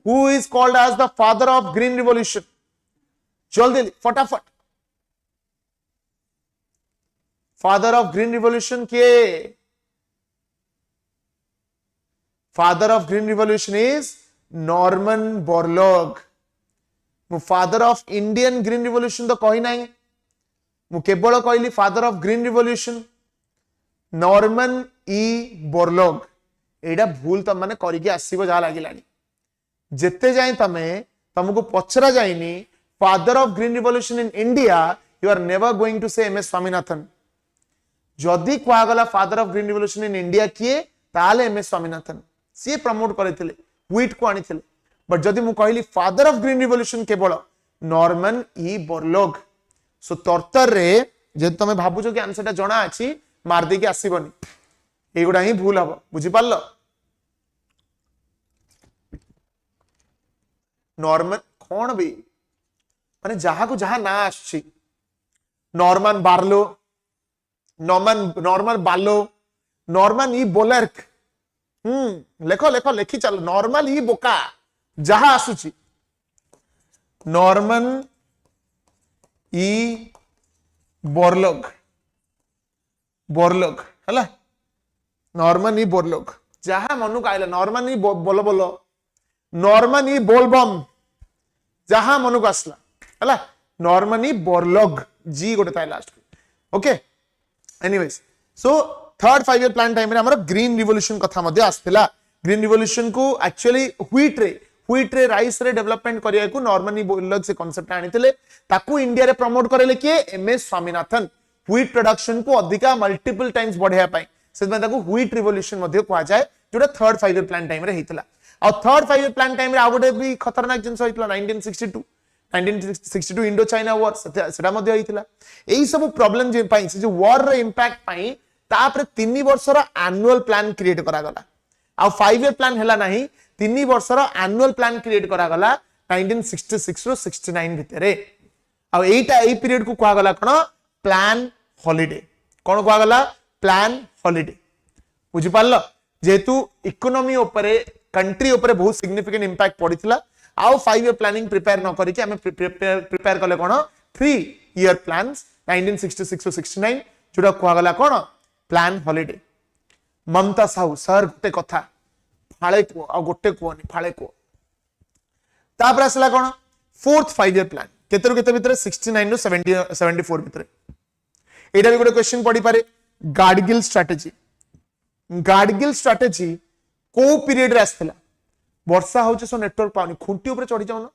who is called as the father of green revolution जल्दी फटाफट फादर ऑफ ग्रीन रिवोल्यूशन के father of green revolution is Norman Borlaug मु father of Indian green revolution तो कही नहीं मु केवल कहली father of green revolution Norman E Borlaug एडा भूल तम माने करिके आसीबो जा लागिलानी जेते जाय तमे तुमको पचरा जायनी father of green revolution in India you are never going to say M S Swaminathan जदि कुआ गला father of green revolution in India किए ताले एम एस स्वामीनाथन सी प्रमोट करथिले व्हीट को आनिथिले बट जदि मु कहली फादर ऑफ ग्रीन रिवोल्यूशन केवल नॉर्मन ई बोरलॉग सो तर्तर रे जे तमे भाबुछो कि आंसर ता जणा अछि मार दे के आसीबनी एगुडा ही भूल हबो बुझी पारलो नॉर्मन कोन भी माने जहा को जहा ना आछि नॉर्मन बार्लो नॉर्मल बालो नॉर्मन ई बोलर्क लेखो लेखो लेखी चलो नॉर्मल ई बोका जहा आसुची नॉर्मन ई बोरलॉग बोरलॉग हला नॉर्मन ई बोरलॉग जहा मनु आइला नॉर्मन ई बोलो बोलो नॉर्मन ई बोलबम जहा मनु आसला हला नॉर्मन ई बोरलॉग जी गोटे ताई last okay anyways so third 5 year plan time रे हमर ग्रीन रिवोल्यूशन कथा मध्ये आस्थिला ग्रीन रिवोल्यूशन को एक्चुअली व्हीट रे राइस रे डेवलपमेंट करिया को नॉर्मन बोलग से कांसेप्ट आनिथिले ताकू इंडिया रे प्रमोट करेले के M S Swaminathan wheat production को अधिका मल्टीपल टाइम्स बढ़िया पाई सेमे ताकू व्हीट रिवोल्यूशन मध्ये कोआ जाय जोटा थर्ड 5 ईयर प्लान टाइम रे हितला और थर्ड 5 ईयर प्लान टाइम रे आगोटे भी खतरनाक जिंस होइतला 1962 इंडो चाइना वॉर सेटा मध्ये होइतला एई सब प्रॉब्लम जे पाई से जो वॉर रे इंपैक्ट पाई तापर 3 वर्षर एनुअल प्लान क्रिएट करा गला आ 5 ईयर प्लान हैला नाही 3 वर्षर एनुअल प्लान क्रिएट करा गला 1966 रो 69 भितरे आ एटा एई पीरियड को कोआ गला कोन प्लान हॉलिडे कोन कोआ गला प्लान हॉलिडे बुझि पारलो जेतु इकोनॉमी ऊपर कंट्री ऊपर बहुत सिग्निफिकेंट इंपैक्ट पड़ितला आउ 5 ईयर प्लानिंग प्रिपेयर न करी कि हमें प्रिपेयर करले कोन 3 ईयर प्लान्स 1966 रो 69 जोडा कोआ गला कोन प्लान हॉलिडे ममता साहू सर गोटे कथा फाळे को आ गोटे कोनी फाळे को तापर असला कोन फोर्थ 5 ईयर प्लान केतरो केते भितरे 69 रो 74 भितरे एटा भी गोटे क्वेश्चन पड़ी पारे गाडगिल स्ट्रेटजी को पीरियड रे आस्थिला वर्षा होचे सो नेटवर्क पाउनी खुंटी ऊपर चढ़ी जाउन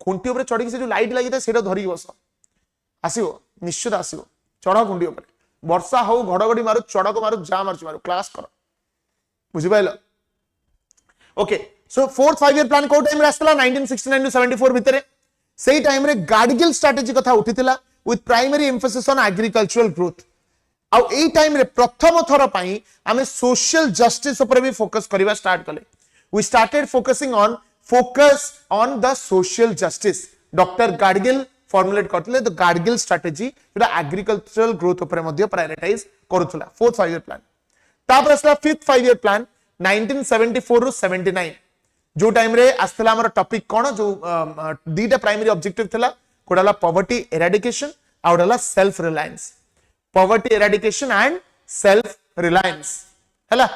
खुंटी ऊपर चढ़ी से जो लाइट लागि सेटा धरी बस आसीबो निश्चित आसीबो चढ़ खुंटी ऊपर वर्षा हो घड़घड़ी मारू चड़क मारू जा मारू क्लास कर बुझी pilo okay so fourth 5 year plan को टाइम रे आस्थिला 1969 टू 74 भितरे सेही टाइम रे गाडगिल स्ट्रेटजी कथा उठितिला with primary emphasis on agricultural growth आ एई टाइम रे प्रथम थर पई हमें सोशल जस्टिस ऊपर भी फोकस करबा स्टार्ट कले we started focus on the social justice doctor Gadgil formulate करथिले द गाडगिल स्ट्रेटजी जोटा एग्रीकल्चरल ग्रोथ ऊपर मध्ये प्रायोरिटाइज करूथला फोर्थ 5 ईयर प्लान तापर असला फिफ्थ 5 ईयर प्लान 1974 रो 79 जो टाइम रे आस्थला हमर टॉपिक कोन जो दीटा प्राइमरी ऑब्जेक्टिव थिला कोडाला पॉवर्टी एराडिकेशन आउडाला self reliance poverty eradication and self reliance हला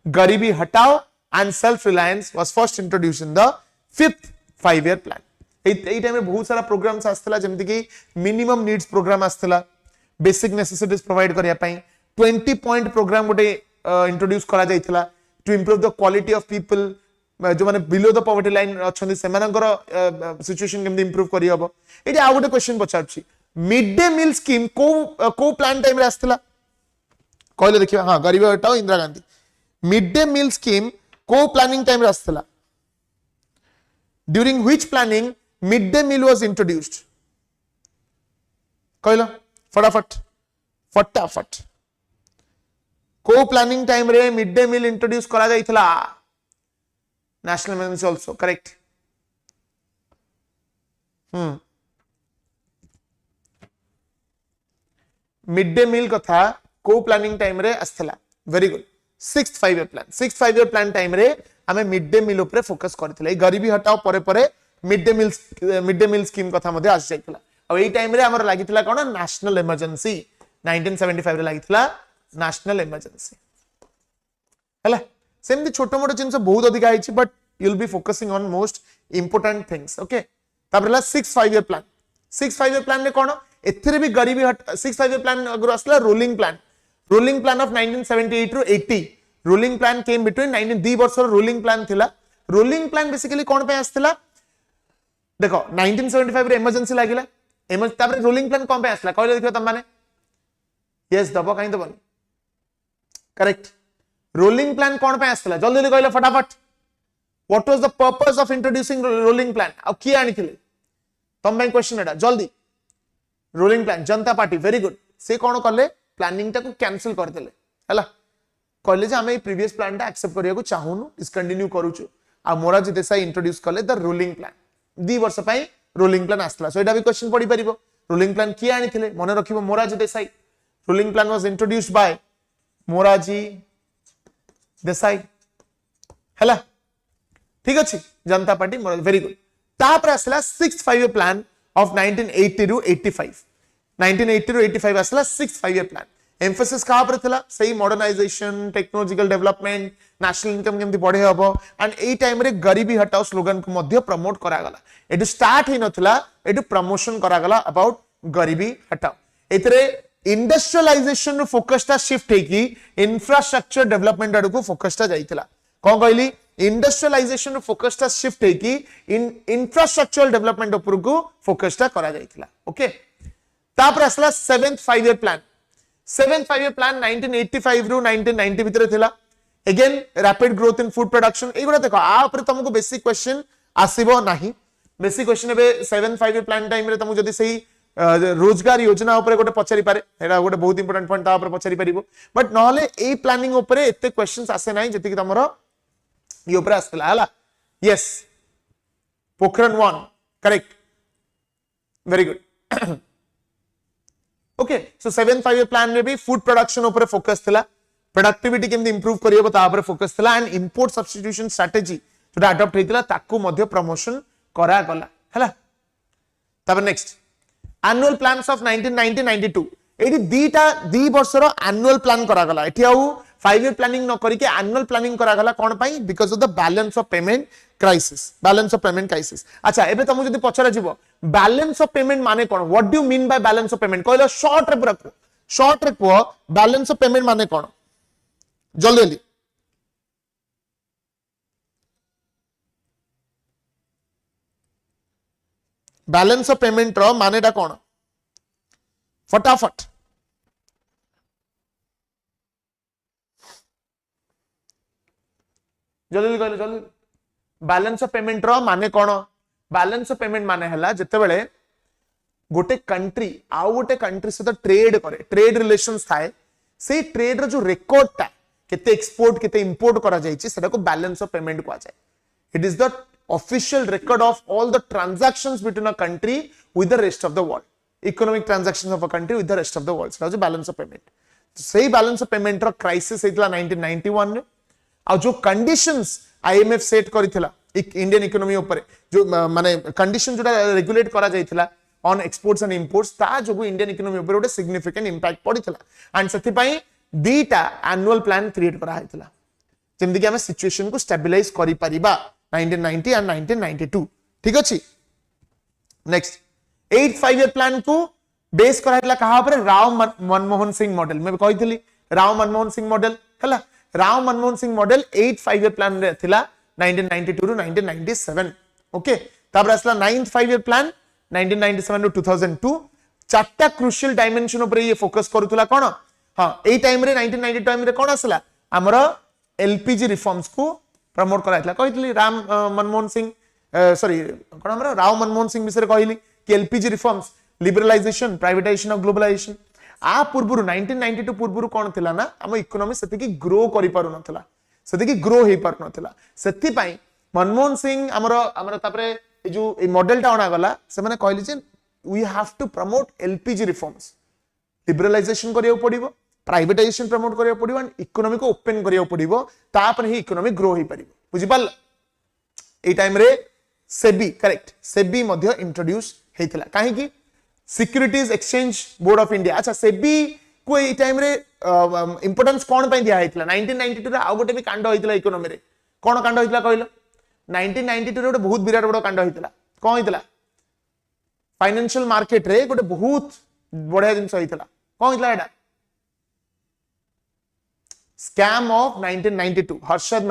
गरीबी हटाओ and self reliance was first introduced in the fifth 5 year plan एई टाइम रे बहुत सारा प्रोग्राम्स आस्थला जेमति कि मिनिमम नीड्स प्रोग्राम आस्थला बेसिक नेसेसिटीज प्रोवाइड करिया पई 20 पॉइंट प्रोग्राम गोटे इंट्रोड्यूस करा जाइतला to improve the quality of people जो माने बिलो द पॉवर्टी लाइन अछंदी सेमानकर सिचुएशन केमति इंप्रूव करि हबो एटी आ गोटे क्वेश्चन पचारछि मिड डे मील स्कीम को प्लान टाइम रे आस्थला कहले देखिए हां गरीबी हटाओ Indira Gandhi mid day meal scheme को प्लानिंग टाइम रे आस्तला during which planning mid day meal was introduced कहलो फटाफट फटाफट को प्लानिंग टाइम रे मिड डे मील इंट्रोड्यूस करा जाइथला national emergency also correct mid day meal कथा को प्लानिंग टाइम रे आस्थला very good 6th 5 year plan 6th 5 year plan time रे हमें मिड डे मील ऊपर फोकस करथिले गरीबी हटाओ परे परे मिड डे मील स्कीम कथा मध्ये आसी जाइतला अब एई टाइम रे हमर लागितला कोन नेशनल इमरजेंसी 1975 रे लागितला नेशनल इमरजेंसी हला सेमती छोटो मोटो जिंस बहुत अधिक आइछि but you will be focusing on most important things okay ताबरला 6th 5 year plan 6th 5 year plan रे कोन एथिरे भी गरीबी हट 6th 5 ईयर प्लान अगर असला rolling plan of 1978 to 80 rolling plan came between 19 दी वर्ष रोलिंग प्लान थिला रोलिंग प्लान बेसिकली कोन पे आस्थिला देखो 1975 रे इमरजेंसी लागिला तापर रोलिंग प्लान कोन पे आस्ला कहले देखियो तम माने यस दबो काई दबो करेक्ट रोलिंग प्लान कोन पे आस्थिला जल्दी जल्दी कहले फटाफट what was the purpose of introducing rolling plan अब की आनिथिले तम पे क्वेश्चन एटा जल्दी रोलिंग प्लान जनता पार्टी वेरी गुड से कोन करले प्लानिंग टा को कैंसिल कर देले हला कहले जे हमें प्रीवियस प्लान टा एक्सेप्ट करिया को चाहूनु डिसकंटिन्यू करूछु आ मोरारजी देसाई इंट्रोड्यूस करले द रोलिंग प्लान 2 वर्ष पई रोलिंग प्लान आस्ला सो एटा भी क्वेश्चन पड़ी परिबो रोलिंग प्लान की आनिथिले मने रखिबो Morarji Desai rolling plan was introduced by Morarji Desai हला ठीक अछि जनता पार्टी मोरारजी वेरी गुड तापर आस्ला 6th 5 year plan of 1980 to 85 1980 to 85 आस्ला 6th 5 ईयर प्लान एम्फेसिस कहा पर थिला सही modernisation technological development national income केमती बढ़े हबो एंड एई टाइम रे गरीबी हटाओ स्लोगन को मध्य प्रमोट करा गला एटु स्टार्ट ही नथिला एटु प्रमोशन करा गला अबाउट गरीबी हटाओ एतरे इंडस्ट्रियलाइजेशन रो फोकस ता शिफ्ट हे की इंफ्रास्ट्रक्चर डेवलपमेंट आडू को फोकस ता जाइथिला कोन कहली इंडस्ट्रियलाइजेशन रो फोकस ता शिफ्ट है कि इंफ्रास्ट्रक्चरल डेवलपमेंट ऊपर को फोकस ता करा जाइथिला ओके तापर असला 7th 5 year plan 7th 5 year plan 1985 रु 1990 भीतर थिला again rapid growth in food production एगुडा देखो आ ऊपर तुमको बेसिक क्वेश्चन आसीबो नाही बेसिक क्वेश्चन एबे 7th 5 ईयर प्लान टाइम रे तुमको जदी सही रोजगार योजना ऊपर गोटे पचारि पारे एडा गोटे बहुत इंपोर्टेंट पॉइंट ता ऊपर पचारि परिबो बट नहले ए प्लानिंग ऊपर एते क्वेश्चंस आसे नाही जति कि तमरो ये ऊपर आस्थिला हला yes Pokhran 1 correct very good okay so 7th 5 year plan रे भी फूड प्रोडक्शन ऊपर फोकस थिला प्रोडक्टिविटी केमती इंप्रूव करियो ता ऊपर फोकस थिला एंड इंपोर्ट सब्स्टिट्यूशन स्ट्रेटजी जोटा अडॉप्ट हेतिला ताकू मध्य प्रमोशन करा गला हला तब नेक्स्ट एनुअल प्लान्स ऑफ 1990-92 एटी दी वर्षर एनुअल प्लान करा गला एठी आउ 5 ईयर प्लानिंग न करिके एनुअल प्लानिंग करा गला कोन पई because of the balance of payment crisis अच्छा एबे तुम जदी पछरा जीवो बैलेंस ऑफ पेमेंट माने कोन what do you mean by balance of payment कहलो शॉर्ट रे को बैलेंस ऑफ पेमेंट माने कोन जल्दी जल्दी बैलेंस ऑफ पेमेंट रो मानेटा कोन फटाफट जल्दी कहले जल्दी बैलेंस ऑफ पेमेंट रो माने कोन बैलेंस ऑफ पेमेंट माने हला जते बेले गोटे कंट्री आउ गोटे कंट्री से तो ट्रेड करे ट्रेड रिलेशंस थाए से ट्रेड रो जो रिकॉर्ड ता केते एक्सपोर्ट केते इंपोर्ट करा जायछि सेटा को बैलेंस ऑफ पेमेंट को आ जाय it is the official record of all the transactions between a country with the rest of the world economic transactions of a country with the rest of the world so balance of payment तो सही balance of payment row crisis हेतला 1991 रे आ जो conditions IMF set करिथिला Indian economy ऊपर जो माने condition जोटा regulate करा जायथिला ऑन एक्सपोर्ट्स एंड इंपोर्ट्स ता जो इंडियन इकोनॉमी ऊपर गोटे सिग्निफिकेंट इंपैक्ट पड़िथिला एंड सेति पई दीटा एनुअल प्लान क्रिएट करा हेतिला जेमदि कि हम सिचुएशन को स्टेबलाइज करि परिबा 1990 and 1992 ठीक अछि नेक्स्ट 8th 5 ईयर प्लान को बेस कराइला कहा पर राव मनमोहन सिंह मॉडल मैं कहितली राव मनमोहन सिंह मॉडल हला Rao Manmohan Singh model 8th 5 year plan रे थिला 1992 टू 1997 ओके तापर असला 9th 5 ईयर प्लान 1997 टू 2002 चारटा क्रूशियल डायमेंशन ऊपर ये फोकस करूतला कोन हां एई टाइम रे 1990 टाइम रे कोन आसला हमर एलपीजी रिफॉर्म्स को प्रमोट कराइतला कहितली राम मनमोहन सिंह सॉरी कोन हमर राव मनमोहन सिंह विषय कहली कि LPG reforms liberalisation privatisation of globalisation आ पूर्वरु 1992 पूर्वरु कोन थिला ना हम इकोनॉमी सेति की ग्रो करि पारु नथला सेति की ग्रो हे पारु नथला सेति पई मनमोहन सिंह हमर तापरे ए जो ए मॉडल टा ओना गला से माने कहली जे we have to promote LPG reforms liberalisation करियो पड़िबो प्राइवेटाइजेशन प्रमोट करियो पड़िबो एंड इकोनॉमी को ओपन करियो पड़िबो तापर ही इकोनॉमी ग्रो हे परिबो बुझि पाल ए टाइम रे सेबी करेक्ट सेबी मध्ये इंट्रोड्यूस हेतिला काहे की securities exchange board of India अच्छा सेबी को ए टाइम रे इंपोर्टेंस कोन पय दिया हेतिला 1992 रे आ गोटे भी कांड हेतिला इकोनॉमी रे कोन कांड हेतिला कहलो 1992 रे गोटे बहुत विराट बड़ कांड हेतिला कोन हेतिला फाइनेंशियल मार्केट रे गोटे बहुत बढ़िया जिंस हेतिला कोन हेतिला एडा scam of 1992 Harshad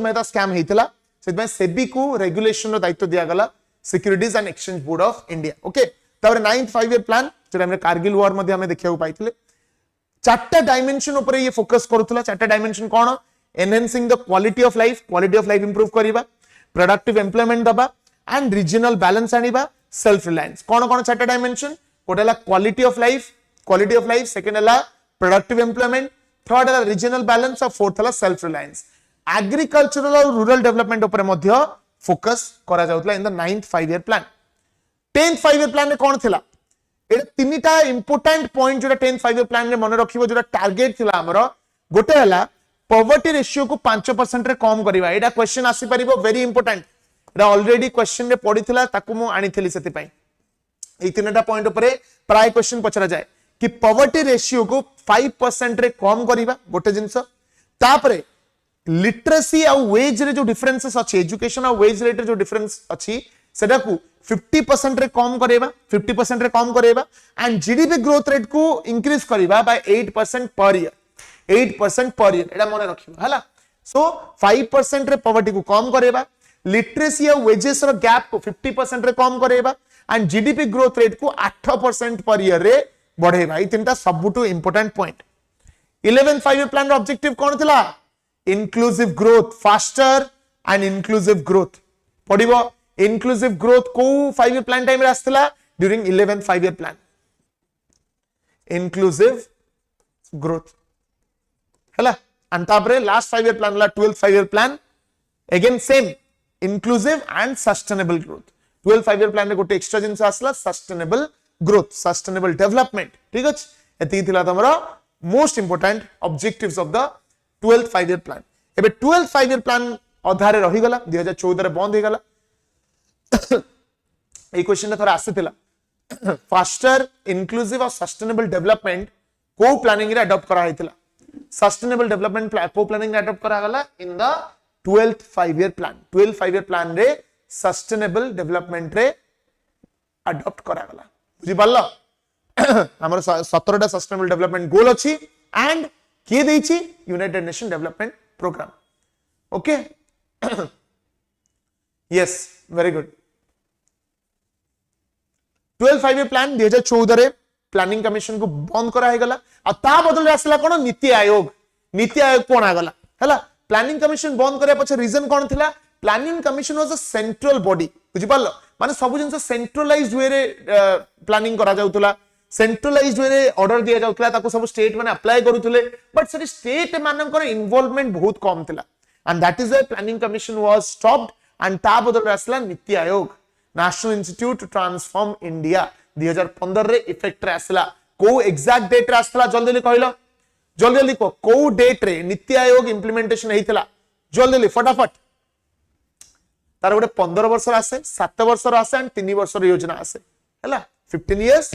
Mehta scam हेतिला सेबे सेबी को रेगुलेशन रो दायित्व दिया गला securities and exchange board of India okay तबरे 9th 5 ईयर प्लान जेटा हमरे कारगिल वॉर मध्ये हमें देखिया पाइथिले चारटा डायमेंशन ऊपर ये फोकस करूतला चारटा डायमेंशन कोन enhancing the quality of life improve करिबा प्रोडक्टिव एम्प्लॉयमेंट दबा एंड रीजनल बैलेंस आनिबा सेल्फ रिलायंस कोन चारटा डायमेंशन कोटेला क्वालिटी ऑफ लाइफ सेकंड हला प्रोडक्टिव एम्प्लॉयमेंट थर्ड हला रीजनल बैलेंस और फोर्थ हला सेल्फ रिलायंस एग्रीकल्चरल और रूरल डेवलपमेंट ऊपर मध्य फोकस करा जाउतला in the 9th 5 year plan 10th 5 year plan रे कोन थिला ए तीनटा इंपोर्टेंट पॉइंट जोटा 10th 5 ईयर प्लान रे मने रखिबो जोटा टारगेट थिला हमरो गोटे हला पॉवर्टी रेशियो को 5% रे कम करिबा एडा क्वेश्चन आसी परिबो वेरी इंपोर्टेंट एडा ऑलरेडी क्वेश्चन रे पडिथिला ताकू मु आनिथिली सेति पई ए तीनटा पॉइंट ऊपर प्राय क्वेश्चन पचरा जाय कि पॉवर्टी रेशियो को 5% रे कम करिबा गोटे जिंस तापरे लिटरेसी और वेज रे जो डिफरेंसेस अछि एजुकेशन और वेज रेट रे जो डिफरेंस अछि सेटा को 50% रे कम करेबा 50% रे कम करेबा एंड जीडीपी ग्रोथ रेट को इंक्रीज करिबा बाय 8% पर ईयर एटा मने रखिबा हला सो 5% रे पॉवर्टी को कम करेबा लिटरेसी और वेजेस रो गैप को 50% रे कम करेबा एंड जीडीपी ग्रोथ रेट को 8% पर ईयर रे बढ़ेबा ई तीनटा सबटू important point 11th 5 year plan रो ऑब्जेक्टिव कोन थिला inclusive growth faster and inclusive growth पडिबो inclusive growth को 5 year plan time रे आस्तला during 11th 5 year plan inclusive growth हला अंताबरे last 5 year plan La 12th 5 year plan again same inclusive and sustainable growth 12th 5 year plan रे गोटे extra जिंस आसला sustainable growth sustainable development ठीक अछि एति थिला तमरो most important objectives of the 12th 5 year plan एबे 12th 5 year plan अधारे रही गला 2014 रे बंद हे गला ए क्वेश्चन थोड़ा आसीथिला फास्टर इंक्लूसिव और सस्टेनेबल डेवलपमेंट को प्लानिंग रे अडॉप्ट करा हेतिला सस्टेनेबल डेवलपमेंट को प्लानिंग रे अडॉप्ट करा गला in the 12th 5 year plan 12th 5 year plan रे सस्टेनेबल डेवलपमेंट रे अडॉप्ट करा गला बुझि पारलो हमर 17 टा सस्टेनेबल डेवलपमेंट गोल अछि एंड किए देछि United Nation development programme okay yes very good 12th 5 year plan 2014 रे प्लानिंग कमीशन को बंद करा हे गला आ ता बदल आसला कोन नीति आयोग कोन आ गला हला प्लानिंग कमीशन बंद करे पछे रीजन कोन थिला planning commission was a central body बुझि पारलो माने सब जिंस सेंट्रलाइज्ड वे रे प्लानिंग करा जाउतला सेंट्रलाइज्ड वे रे ऑर्डर दिया जाउतला ताको सब स्टेट माने अप्लाई करूतले बट सरी स्टेट मानकर इन्वॉल्वमेंट बहुत कम थिला and that is why planning commission was stopped and ता बदल आसला Niti Aayog national institute to transform India 2015 रे इफेक्ट रे आसला को एग्जैक्ट डेट रे आसला जल्दी जल्दी कहलो जल्दी जल्दी को डेट रे नीति आयोग इंप्लीमेंटेशन हेतिला जल्दी जल्दी फटाफट तार गोटे 15 वर्ष आसे 7 वर्ष आसे एंड 3 वर्ष योजना आसे हैला 15 years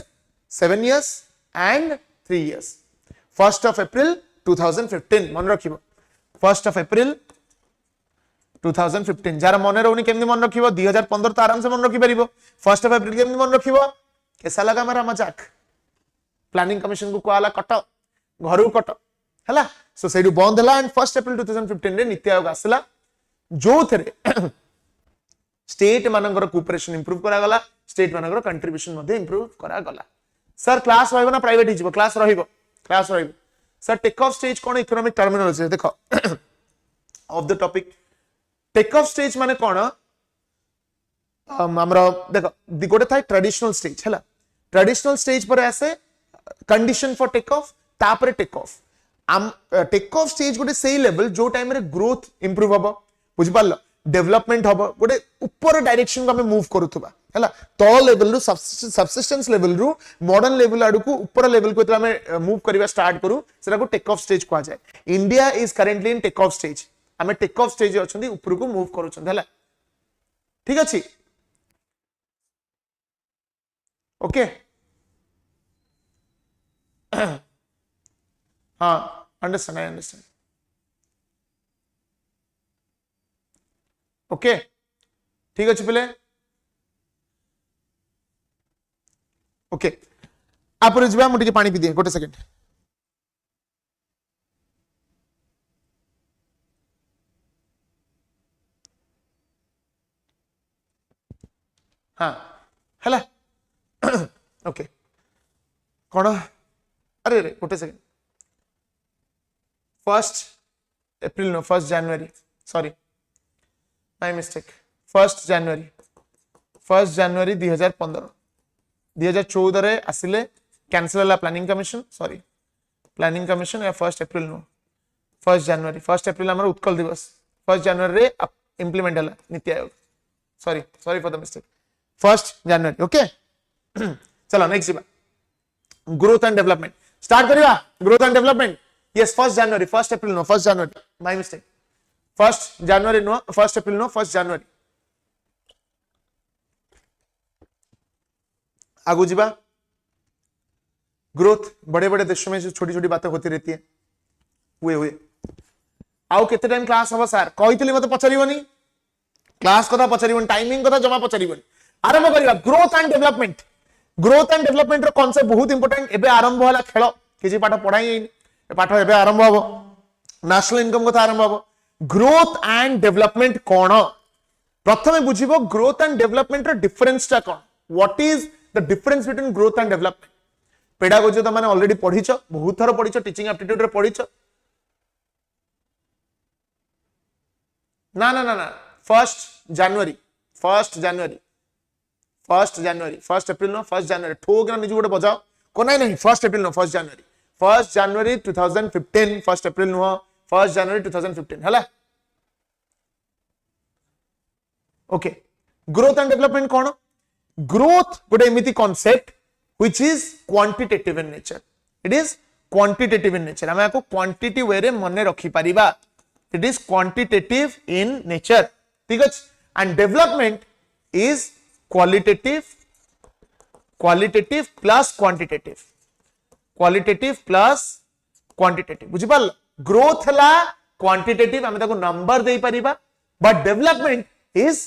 7 years and 3 years 1st of April 2015 मन रखिबो 1st of April 2015 जार मन रहउनी केमनी मन रखिबो 2015 तो आराम से मन रखि परिबो 1st of April केमनी मन रखिबो कैसा लगा मेरा मजाक प्लानिंग कमीशन को कोआला कट घरु कट हैला सो सेडु बंद हला एंड 1st April 2015 रे नीति आयोग आसला जो थरे स्टेट मानकर कोऑपरेशन इंप्रूव करा गला स्टेट मानकर कंट्रीब्यूशन मध्ये इंप्रूव करा गला सर क्लास रहइबो ना प्राइवेट हिजबो क्लास रहइबो क्लास रही सर टेक ऑफ स्टेज कौन इकोनॉमिक टर्मिनोलॉजी देखो of the topic take off stage माने कौन हमरा देखो गोटे था ट्रेडिशनल स्टेज है ट्रेडिशनल स्टेज पर आसे कंडीशन फॉर टेक ऑफ तापर take off take off stage गोटे सही लेवल जो टाइम रे ग्रोथ इंप्रूव हबो बुझ पारलो डेवलपमेंट हबो गोटे ऊपर डायरेक्शन को हमें मूव करूथबा हैला तो लेवल रु सबसिस्टेंस लेवल रु मॉडर्न लेवल आडू को ऊपर लेवल को हमें मूव करबा स्टार्ट करू सेटा को टेक ऑफ स्टेज कहा जाए India is currently in take off stage हमें टेक ऑफ स्टेज अछंदी ऊपर को मूव करूछन हैला ठीक अछि ओके हाँ अंडरस्टैंड आई अंडरस्टैंड ओके ठीक अच्छे पिले ओके आप जा मुझे पानी पी दिए गोटे सेकेंड हाँ है ओके कौन अरे रे गोटे second 1st April no 1st January sorry my mistake 1st January 2015 2014 रे आसिले कैंसिल होला planning commission sorry planning commission या 1st April no 1st January 1st April हमर उत्कल दिवस 1st January रे इंप्लीमेंट होला NITI Aayog sorry for the mistake 1st January okay चलो next जीवा ग्रोथ एंड डेवलपमेंट स्टार्ट करिवा growth and development yes 1st January 1st April no 1st January my mistake 1st January no 1st April no 1st January आगु जीवा growth बड़े बड़े देशों में जो छोटी छोटी बातें होती रहती है हुए आउ केते टाइम क्लास हबो सर कहितली मते पचरिबनी क्लास कथा पचरिबनी टाइमिंग कथा जमा पचरिबनी आरंभ करिवा ग्रोथ एंड डेवलपमेंट रो कांसेप्ट बहुत इंपोर्टेंट एबे आरंभ होला खेल किछि पाठ पढाई पाठ एबे आरंभ हबो नेशनल इनकम कथा आरंभ हबो ग्रोथ एंड डेवलपमेंट कोन प्रथमे बुझिबो ग्रोथ एंड डेवलपमेंट रो डिफरेंस ता कोन what is the difference between growth and development pedagogy तो माने ऑलरेडी पढिछो बहुत थर पढिछो टीचिंग एप्टीट्यूड रे पढिछो ना 1st January 1st April no 1st January ठोक ना निजु गोटे बजाओ को नहीं 1st April no 1st January 2015 1st April no 1st January 2015 हला ओके ग्रोथ एंड डेवलपमेंट कोन ग्रोथ गोटे एमिति concept which is quantitative in nature it is quantitative in nature हम को क्वांटिटी वे रे मने रखि परिबा it is quantitative in nature ठीक अछि and development is qualitative plus quantitative बुझि पाल ग्रोथ हला क्वांटिटेटिव हम ताको नंबर देई परिबा but development is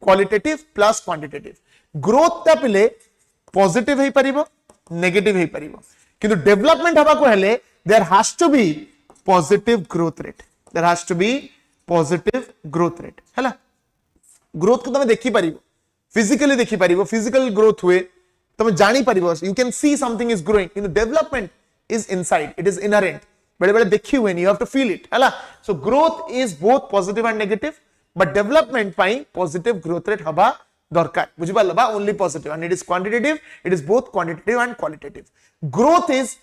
qualitative plus quantitative growth ता पिले पॉजिटिव हे परिबो नेगेटिव हे परिबो किंतु डेवलपमेंट हबा को हेले there has to be positive growth rate हला ग्रोथ को तमे देखि परिबो फिजिकली देखि परिबो फिजिकल ग्रोथ हुए तमे जानि परिबो you can see something is growing in the development is inside it is inherent बड़े बड़े देखि हुए you have to feel it हला so growth is both positive and negative but development पाई पॉजिटिव ग्रोथ रेट हबा दरकार बुझि पाल बा only positive and it is quantitative it is both quantitative and qualitative growth is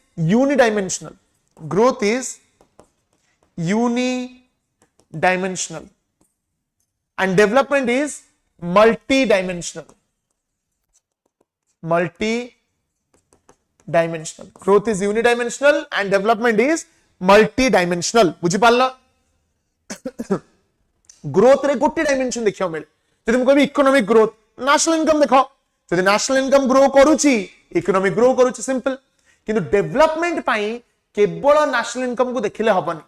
unidimensional and development is multi-dimensional growth is unidimensional and development is multi-dimensional बुझि पाल growth रे गोटे डायमेंशन देखियो मिले जदि हम कहबी इकोनॉमिक ग्रोथ नेशनल इनकम देखो जदि नेशनल इनकम ग्रो करूची इकोनॉमी ग्रो करूची सिंपल किंतु डेवलपमेंट पाई केवल नेशनल इनकम को देखिले हबनी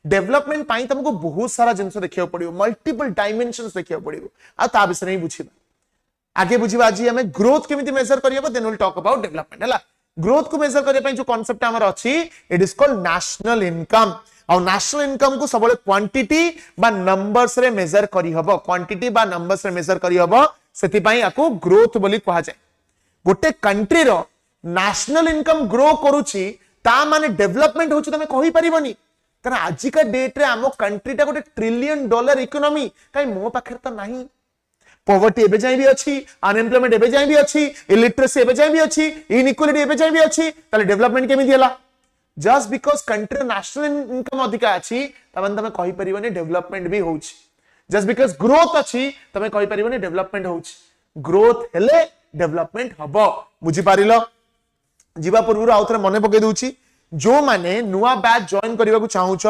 डेवलपमेंट पाई तुमको बहुत सारा जिंस देखियो पड़ियो मल्टीपल डायमेंशंस देखियो पड़ियो आ ता विषय नहीं बुझिबा आगे बुझिबा आज हमें ग्रोथ केमिति मेजर करियबा then will talk about development हला ग्रोथ को मेजर करिया पई जो कांसेप्ट हमर अछि it is called national income और नेशनल इनकम को सबले क्वांटिटी बा नंबर्स रे मेजर करि हबो क्वांटिटी बा नंबर्स रे मेजर करि हबो सेति पई आको ग्रोथ बोली कहा जाय गोटे कंट्री रो नेशनल इनकम ग्रो करूची ता माने डेवलपमेंट होची तमे कहि परिबनी कारण आजिका डेट रे आम कंट्री टा गोटे $1 ट्रिलियन इकोनॉमी काई मो पाखर तो नाही पॉवर्टी एबे जाई भी अछि अनएम्प्लॉयमेंट एबे जाई भी अछि इलिटरेसी एबे जाई भी अछि इनइक्वालिटी एबे जाई भी अछि ताले डेवलपमेंट केमि दियला just because country national income अधिका अछि तमन तमे कहि परिबनी डेवलपमेंट भी होउछि जस्ट बिकॉज ग्रोथ अछि तमे कहि परिबनी डेवलपमेंट होउछि ग्रोथ हेले डेवलपमेंट हबो बुझी पारिलो जीवा पूर्व आउथरे मने पके दउछि जो माने नुआ बैच जॉइन करबा को चाहूछ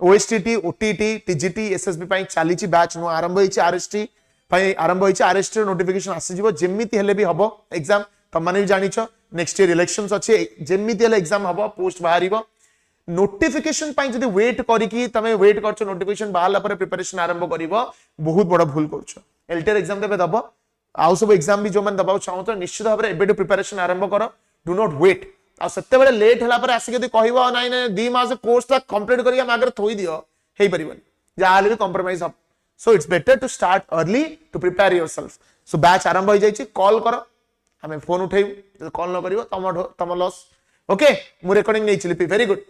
ओएसटीटी ओटीटी टीजीटी एसएसबी पई चालीची बैच नु आरंभ होईछि आरएसटी पई आरंभ होईछि आरएसटी नोटिफिकेशन आसी जिवो जेमिति हेले भी हबो एग्जाम त माने भी जानिछ नेक्स्ट ईयर इलेक्शंस अछि जेमिति हेले एग्जाम हबो पोस्ट बाहरिबो नोटिफिकेशन पई जदी वेट करी कि तमे वेट करछ नोटिफिकेशन बाहरला पर प्रिपरेशन आरंभ करबो बहुत बड़ भूल करछ एलटीआर एग्जाम देबे दबो आउ सब एग्जाम भी जो मन दबाउ चाहू तो निश्चित भाबरे एबे प्रिपरेशन आरंभ करो डू नॉट वेट आ सत्ते बेले लेट हला पर आसी के कहबो नाही नै 2 मास कोर्स तक कंप्लीट करिया मागर थोई दियो हेई परिबन जाले भी compromise up so it's better to start early to prepare yourself so batch आरंभ हो जाईची कॉल करो हमें फोन उठेइब कॉल न करिवो तम लॉस ओके मु रिकॉर्डिंग नै चिलिपी very good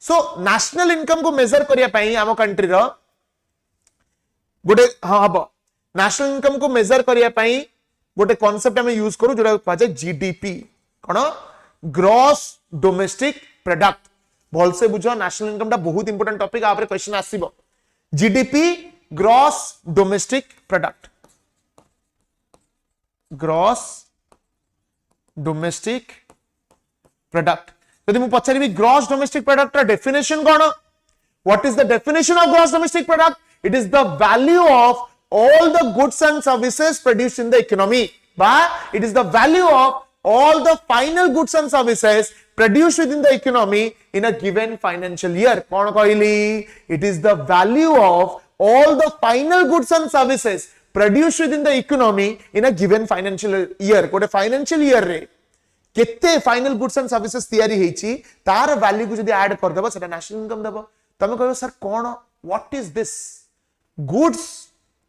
so national income को मेजर करिया पई आम कंट्री रो गोटे हां हबो नेशनल इनकम को मेजर करिया पई गोटे कांसेप्ट हमें यूज करू जोडा कहै छै जीडीपी कोन ग्रॉस डोमेस्टिक प्रोडक्ट भल से बुझो नेशनल इनकम टा बहुत इंपोर्टेंट टॉपिक आपरे क्वेश्चन आसीबो GDP gross domestic product gross domestic product यदि मु पछारिबी ग्रॉस डोमेस्टिक प्रोडक्ट रा डेफिनेशन कोन what is the definition of gross domestic product it is the value of all the goods and services produced in the economy but it is the value of all the final goods and services produced within the economy in a given financial year kon kahili it is the value of all the final goods and services produced within the economy in a given financial year kote financial year re kette final goods and services tiyari heichi tar value ku jodi add kar debo seta national income debo tame कहबो sir kon what is this goods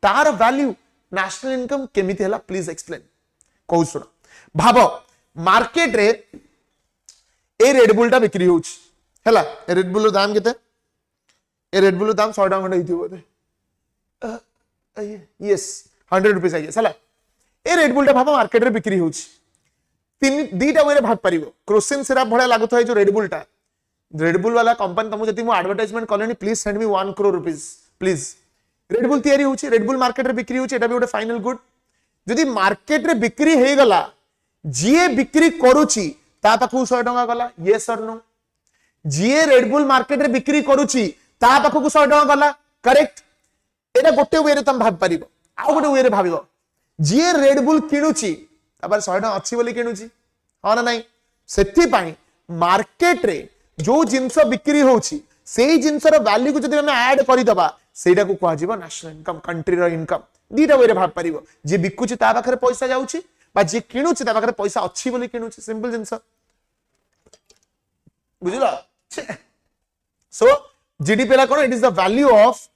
तार value national income केमिति हला please explain कहू सुन भाबो market रे ए red bull टा बिक्री होउछ हला ए red bull रो दाम केते ए रेड बुल रो दाम 100 टका खंड हिथिबो बोधे यस 100 रुपीस आइए हला ए रेड बुल टा भाबो मार्केट रे बिक्री होउछ तीन दीटा वे रे भाग परिबो क्रोसिन सिरप भडा लागत है जो रेड बुल वाला कंपनी तुम जति मु एडवर्टाइजमेंट कलेनी please send me 1 crore rupees please red bull तयारी होची रेड बुल मार्केट रे बिक्री होची एटा भी गोटे फाइनल गुड जदी मार्केट रे बिक्री हे गला जीए बिक्री करूची ता पाखु 100 टका गला यस और नो जीए रेड बुल मार्केट रे बिक्री करूची ता पाखु 100 टका गला करेक्ट एटा गोटे वे रे तुम भाब परिबो आ गोटे वे रे भाबिबो जीए रेड बुल किनुची तापर 100 टका अछि बोली किनुची हा ना नाही सेथि पई मार्केट रे जो जिंस बिक्री होची सेही जिंसर वैल्यू को जदी हम ऐड करि दबा सेटा को कह जीवो नेशनल इनकम कंट्री रो इनकम दीटा वे रे भाग परिबो जे बिकुची ता पाखरे पैसा जाउची बा जे किनुची ता पाखरे पैसा अछि बोली किनुची सिंपल जिंस बुझिलो सो जीडीपी ला कोन it is the value of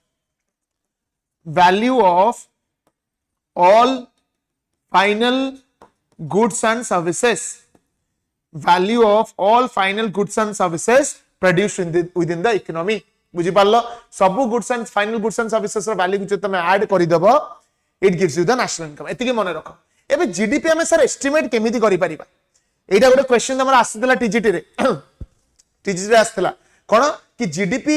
all final goods and services value of all final goods and services produced within the economy बुझी पारलो सब goods and final goods and services रो वैल्यू जो तुम ऐड करि दबो it gives you the national income एति के मन रखो एबे जीडीपी हमें सर एस्टिमेट केमिति करि परिबा एटा गोटे क्वेश्चन हमर आसीतला टीजीटी रे आस्तला कोन कि जीडीपी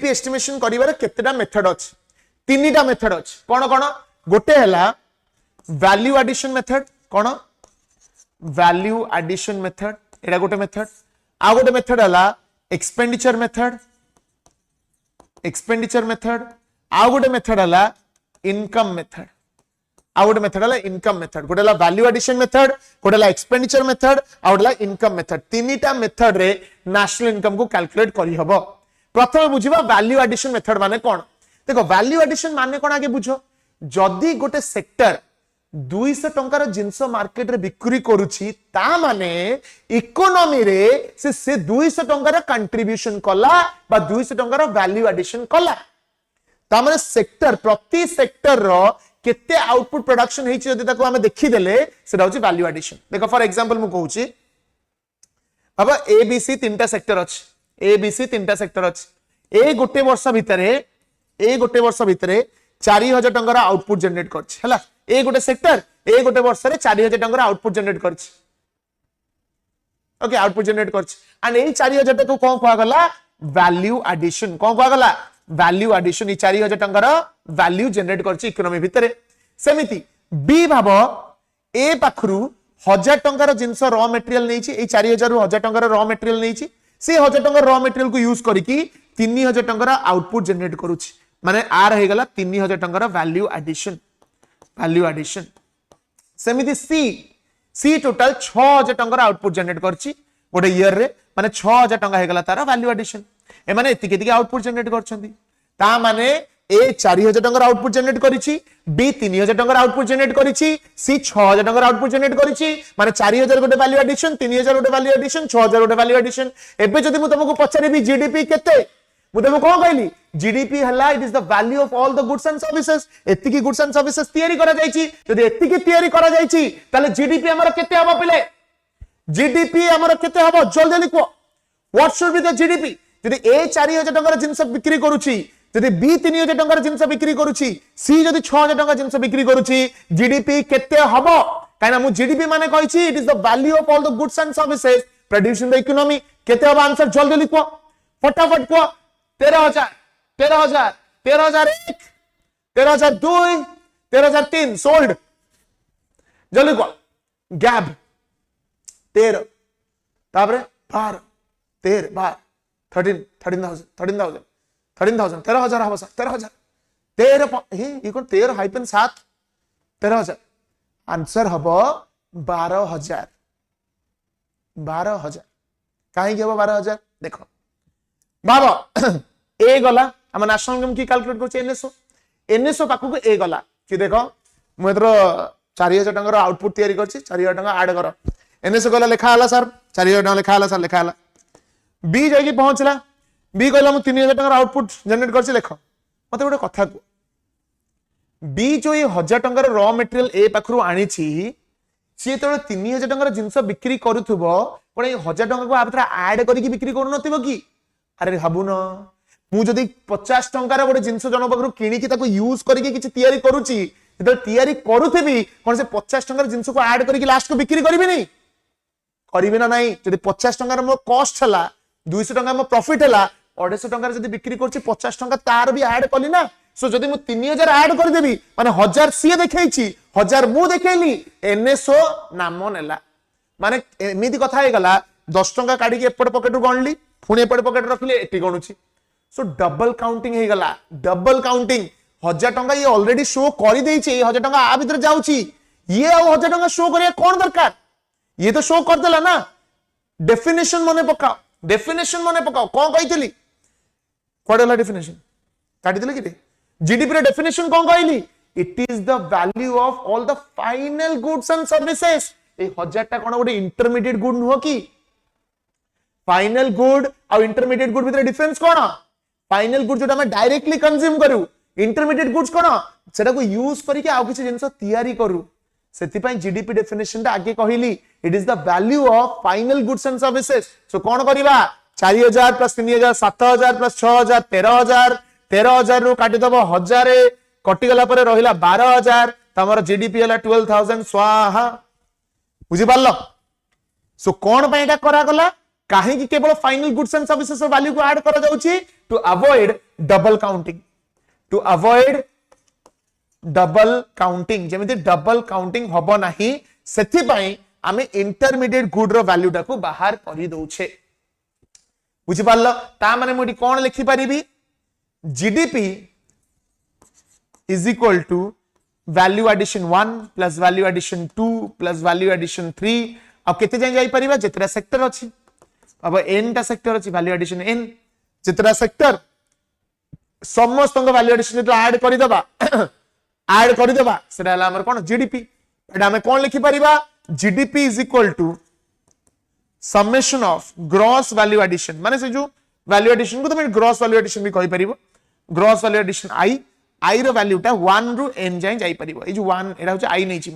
एस्टिमेशन करिवार केतेटा मेथड अछि तीनटा मेथड अछि कोन कोन गोटे हला वैल्यू एडिशन मेथड कोन वैल्यू एडिशन मेथड एटा गोटे मेथड आ गोटे मेथड हला एक्सपेंडिचर मेथड आ गोटे मेथड हला इनकम मेथड गोटे हला वैल्यू एडिशन मेथड गोटे हला एक्सपेंडिचर मेथड आ गोटे हला इनकम मेथड तीनटा मेथड रे नेशनल इनकम को कैलकुलेट करि हबो प्रथम बुझिबा वैल्यू एडिशन मेथड माने कोन देखो वैल्यू एडिशन माने कोन आगे बुझो जदी गोटे सेक्टर 200 टंकार जिंस मार्केट रे बिक्री करूची ता माने इकोनॉमी रे से 200 टंकार कंट्रीब्यूशन कला बा 200 टंकार वैल्यू एडिशन कला ता माने सेक्टर प्रति सेक्टर रो केते आउटपुट प्रोडक्शन हेची जदी ताको हमें देखि देले सेटा होची वैल्यू एडिशन देखो फॉर एग्जांपल मु कहूची बाबा ए बी सी तीनटा सेक्टर अछि, ए बी सी तीनटा सेक्टर अछि। ए गोटे वर्ष भितरे 4000 टंका आउटपुट जनरेट करछि हला। ए गोटे सेक्टर ए गोटे वर्ष रे 4000 टंका आउटपुट जनरेट करछि। ओके आउटपुट जनरेट करछि एंड ए 4000 टका को कोन कोआ गला वैल्यू एडिशन, कोन कोआ गला वैल्यू एडिशन। ए 4000 टंका वैल्यू जनरेट करछि इकोनॉमी भितरे। सेमिति बी भाव ए पाखरु 1000 टंकार जिंस रॉ मटेरियल नहीं छि, ए 4000 रु 1000 टंकार रॉ मटेरियल नहीं छि, से 1000 टंकार रॉ मटेरियल को यूज करिकी 3000 टंकार आउटपुट जनरेट करूछि, माने आर हे गला 3000 टंकार वैल्यू एडिशन, वैल्यू एडिशन। सेमिति सी टोटल 6000 टंकार आउटपुट जनरेट करछि गोटे ईयर रे, माने 6000 टंका हे गला तार वैल्यू एडिशन। ए माने एतिके आउटपुट जनरेट करछंती, ता माने ए 4000 टंका आउटपुट जनरेट करिछि, बी 3000 टंका आउटपुट जनरेट करिछि, सी 6000 टंका आउटपुट जनरेट करिछि, माने 4000 गोटे वैल्यू एडिशन, 3000 गोटे वैल्यू एडिशन, 6000 गोटे वैल्यू एडिशन। एबे जदि मु तुमको पचारिबी जीडीपी केते, मु तुमको कोन कहली जीडीपी हला it is the value of all the goods and services. एतिकी गुड्स एंड सर्विसेज तयारी करा जायछि, जदि एतिकी तयारी करा जायछि ताले जीडीपी हमर केते हबो पिले, जीडीपी हमर केते हबो जल्दी लिखो। What should be the GDP? जदि ए 4000 टंका जिंस बिक्री करूछि, जदि बी 3000 टंका जिंस बिक्री करूछि, सी जदि 6000 टंका जिंस बिक्री करूछि, जीडीपी केते हबो? काइना मु जीडीपी माने कहिछि it is the value of all the goods and services produced in the economy. केते हबो आंसर जल्दी लिखो, फटाफट को। 13000 13000 13001 13002 13003 सोल्ड, जल्दी को। गैप 13 तापरे 12 13 12 13 13000 13000 13000 13000 हबो सर 13000 13 हे ई कोन 13 हाइफन 7 13000 आंसर हबो 12000 12000। काहे के हबो 12000 देखो बाबा ए गला हम नेशनल इनकम की कैलकुलेट करछ एनएसओ पाखु को ए गला कि देखो मु एतर 4000 टंका आउटपुट तयारी करछि, 4000 टंका ऐड करो। एनएसओ गला लिखा हला सर 4000 टंका लिखा हला सर, लिखा हला। बी जाई की पहुंचला, बी कहला मु 3000 टंका आउटपुट जनरेट करछि, लिखो। मते गोटे कथा को बी जो ये 1000 टंका रॉ मटेरियल ए पाखरु आनी छि, सी तो 3000 टंका जिंस बिक्री करूथबो, कोन ये 1000 टंका को आबतरा ऐड करी की बिक्री करू नथिबो की? अरे भाबुन मु जदी 50 टंका गोटे जिंस जन पाखरु किनी की ताको यूज करी की किछि तयारी करूछि, जदि तयारी करूथबी कोन से 50 टंका जिंस को ऐड करी की लास्ट को बिक्री करबी नहीं, करबी ना नहीं? जदि 50 टंका मो कॉस्ट हला, 200 टंका मो प्रॉफिट हला, 250 टंका जदि बिक्री करछि 50 टंका तार भी ऐड कली ना। सो जदि मु 3000 ऐड कर देबी माने 1000 सी देखैछि, 1000 मु देखैली, एनएसओ नाम नेला, माने एमिति कथा हे गला। 10 टंका काढी के एपट पॉकेट रु गणली, पुणी एपट पॉकेट रखले एटी गणुछि। सो डबल काउंटिंग हे गला, डबल काउंटिंग। 1000 टंका ये ऑलरेडी शो करि देछि, 1000 टंका आ भीतर जाउछि, ये आ 1000 टंका शो करिया कोन दरकार? ये तो शो कर देला ना। डेफिनेशन मने पकाओ, डेफिनेशन मने पकाओ। कोन कहितली कोडला डेफिनेशन काटी देले कि जीडीपी रे डेफिनेशन कोन कहली? It is the value of all the final goods and services. ए 1000 टा कोन गोटे इंटरमीडिएट गुड नुह की? फाइनल गुड और इंटरमीडिएट गुड भीतर डिफरेंस कोन? फाइनल गुड जोटा हम डायरेक्टली कंज्यूम करू, इंटरमीडिएट गुड्स कोन सेटा को यूज करके आउ किछि जिंस तयारी करू। सेति पई जीडीपी डेफिनेशन ता आगे कहिली it is the value of final goods and services. So कोन करिबा 4000 प्लस 3000 7000 प्लस 6000 13000 13000 रु काटी दबो 1000 कटि गला परे रहिला 12000 तमरो जीडीपी हला 12000 स्वाहा। बुझि पारलो? सो कोन पई एटा करा गला? काहे कि केवल final goods and services value को ऐड करा जाउची to avoid double counting, to avoid double counting. जेमिति डबल काउंटिंग हबो नाही सेथि पई आमे इंटरमीडिएट गुड रो वैल्यू टा को बाहर करि दउछे। बुझि पारलो? ता माने मोडी कोन लिखि परिबी? GDP is equal to value addition 1 plus value addition 2 plus value addition 3 अब केते जाई परिबा जेतरा सेक्टर अछि। अब n टा सेक्टर अछि, वैल्यू एडिशन n जेतरा सेक्टर समस्त वैल्यू एडिशन जो ऐड करि दबा ऐड करि दबा सेटा हला हमर कोन जीडीपी। एटा हमें कोन लिखि परिबा? GDP is equal to summation of gross value addition, माने से जो वैल्यू एडिशन को तुम ग्रॉस वैल्यू एडिशन भी कहि परिबो। ग्रॉस वैल्यू एडिशन i रो वैल्यू टा 1 रु n जाई परिबो। ए जो 1 एटा होचे i नै छि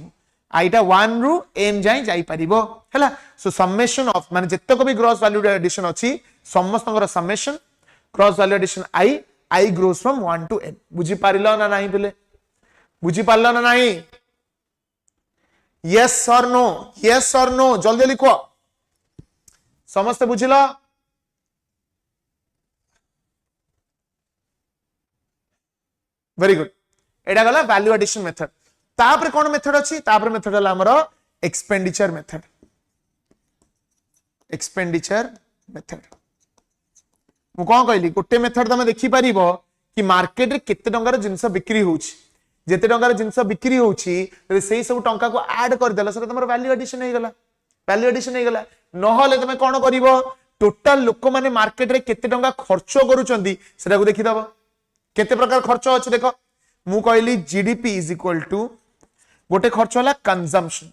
आईटा 1 रु n जाई जाई परिबो हैला सो समेशन ऑफ माने जत्तक भी ग्रॉस वैल्यू एडिशन अछि समस्तଙ୍କର summation gross value addition i grows from 1 to n बुझी पारिलो ना नाही पिले बुझी पारलो ना नाही यस और नो जल्दी लिखो समस्त बुझिलो वेरी गुड एडा गला वैल्यू एडिशन मेथड तापर कोन मेथड अछि तापर मेथड हला हमरो एक्सपेंडिचर मेथड मु कोन कहली गोटे मेथड तमे देखि परिबो कि मार्केट रे केते टंकार जिंस बिक्री होउछि जेते टंकार जिंस बिक्री होउछि सेही सब टंका को ऐड कर देला से तमरो वैल्यू एडिशन हे गला नहले तमे कोन करिवो टोटल लोक माने मार्केट रे केते टंका खर्च करूचंदी सेटा को देखि दबो केते प्रकार खर्च अछि देखो मु कहली जीडीपी इज इक्वल टू गोटे खर्च होला कंजम्पशन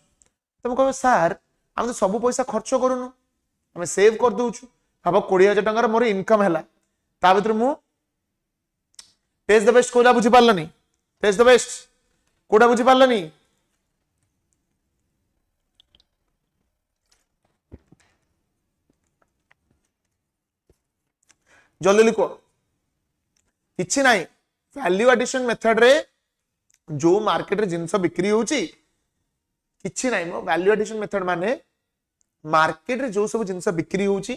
तुम कहो सर हम तो सब पैसा खर्च करूनु हमें सेव कर दउछु हम 20000 टंका मोर इनकम हैला ता भीतर मु टेस्ट द बेस्ट कोला बुझी पारलनी टेस्ट द बेस्ट कोडा बुझी पारलनी जल्दी लिखो किछि नाही वैल्यू एडिशन मेथड रे जो मार्केट रे जिंस बिक्री होउची किछि नाही मो वैल्यू एडिशन मेथड माने मार्केट रे जो सब जिंस बिक्री होउची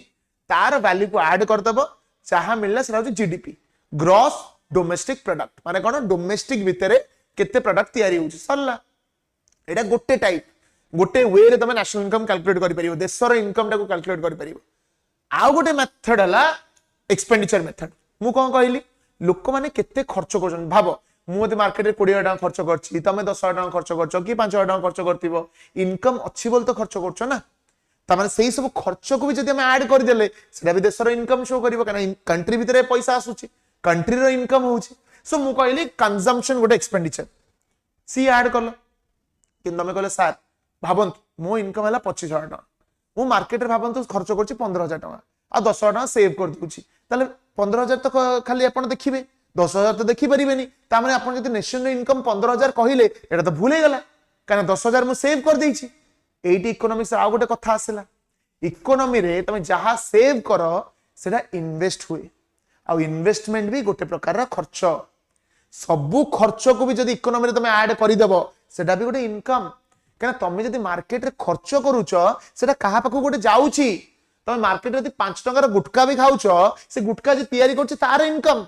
तार वैल्यू को ऐड कर दबो चाहा मिलला सेरा होची जीडीपी ग्रॉस डोमेस्टिक प्रोडक्ट माने कोन डोमेस्टिक भितरे केते प्रोडक्ट तयारी होउची सरला एटा गोटे टाइप गोटे वे रे तमे नेशनल इनकम कैलकुलेट करि परिबो देशर इनकम टा को कैलकुलेट करि परिबो आ गोटे मेथड हला एक्सपेंडिचर मेथड मु कोन कहली लोक माने केते खर्च करछन भाबो मु मते मार्केट रे 20000 टका खर्च करछि तमे 10000 टका खर्च करछो कि 5000 टका खर्च करथिबो इनकम अछि बोल तो खर्च करछो ना त माने सेही सब खर्च को भी जदि हम ऐड कर देले सेटा भी देशर इनकम शो करिवो कना कंट्री भितरे पैसा आसुछि कंट्री रो इनकम होउछि सो मु कहली कंजम्पशन गोटे एक्सपेंडिचर सी ऐड करलो कि तमे कहले सर भाबंत मो इनकम हला 25000 टका मु मार्केट रे भाबंत खर्च करछि 15000 टका आ 10000 टका सेव कर दूछि ताले 15000 तो खाली आपण देखिबे 10000 तो देखि परिबेनी ता माने आपण जति नेशनल इनकम 15000 कहिले एटा तो भूल हे गला काना 10000 मु सेव कर देछि एटी इकोनॉमिक्स आ गोटे कथा आसेला इकोनॉमी रे तमे जहा सेव करो सेटा इन्वेस्ट हुए आ इन्वेस्टमेंट भी गोटे प्रकार खर्च सबु खर्च को भी जदी इकोनॉमी रे तमे ऐड करि देबो सेटा भी गोटे इनकम काना तमे जदी मार्केट रे खर्च करूचो सेटा कहा पाखु गोटे जाउची तमे मार्केट रे 5 टंका रो गुटका भी खाउचो से गुटका जे तयारी करछ तार इनकम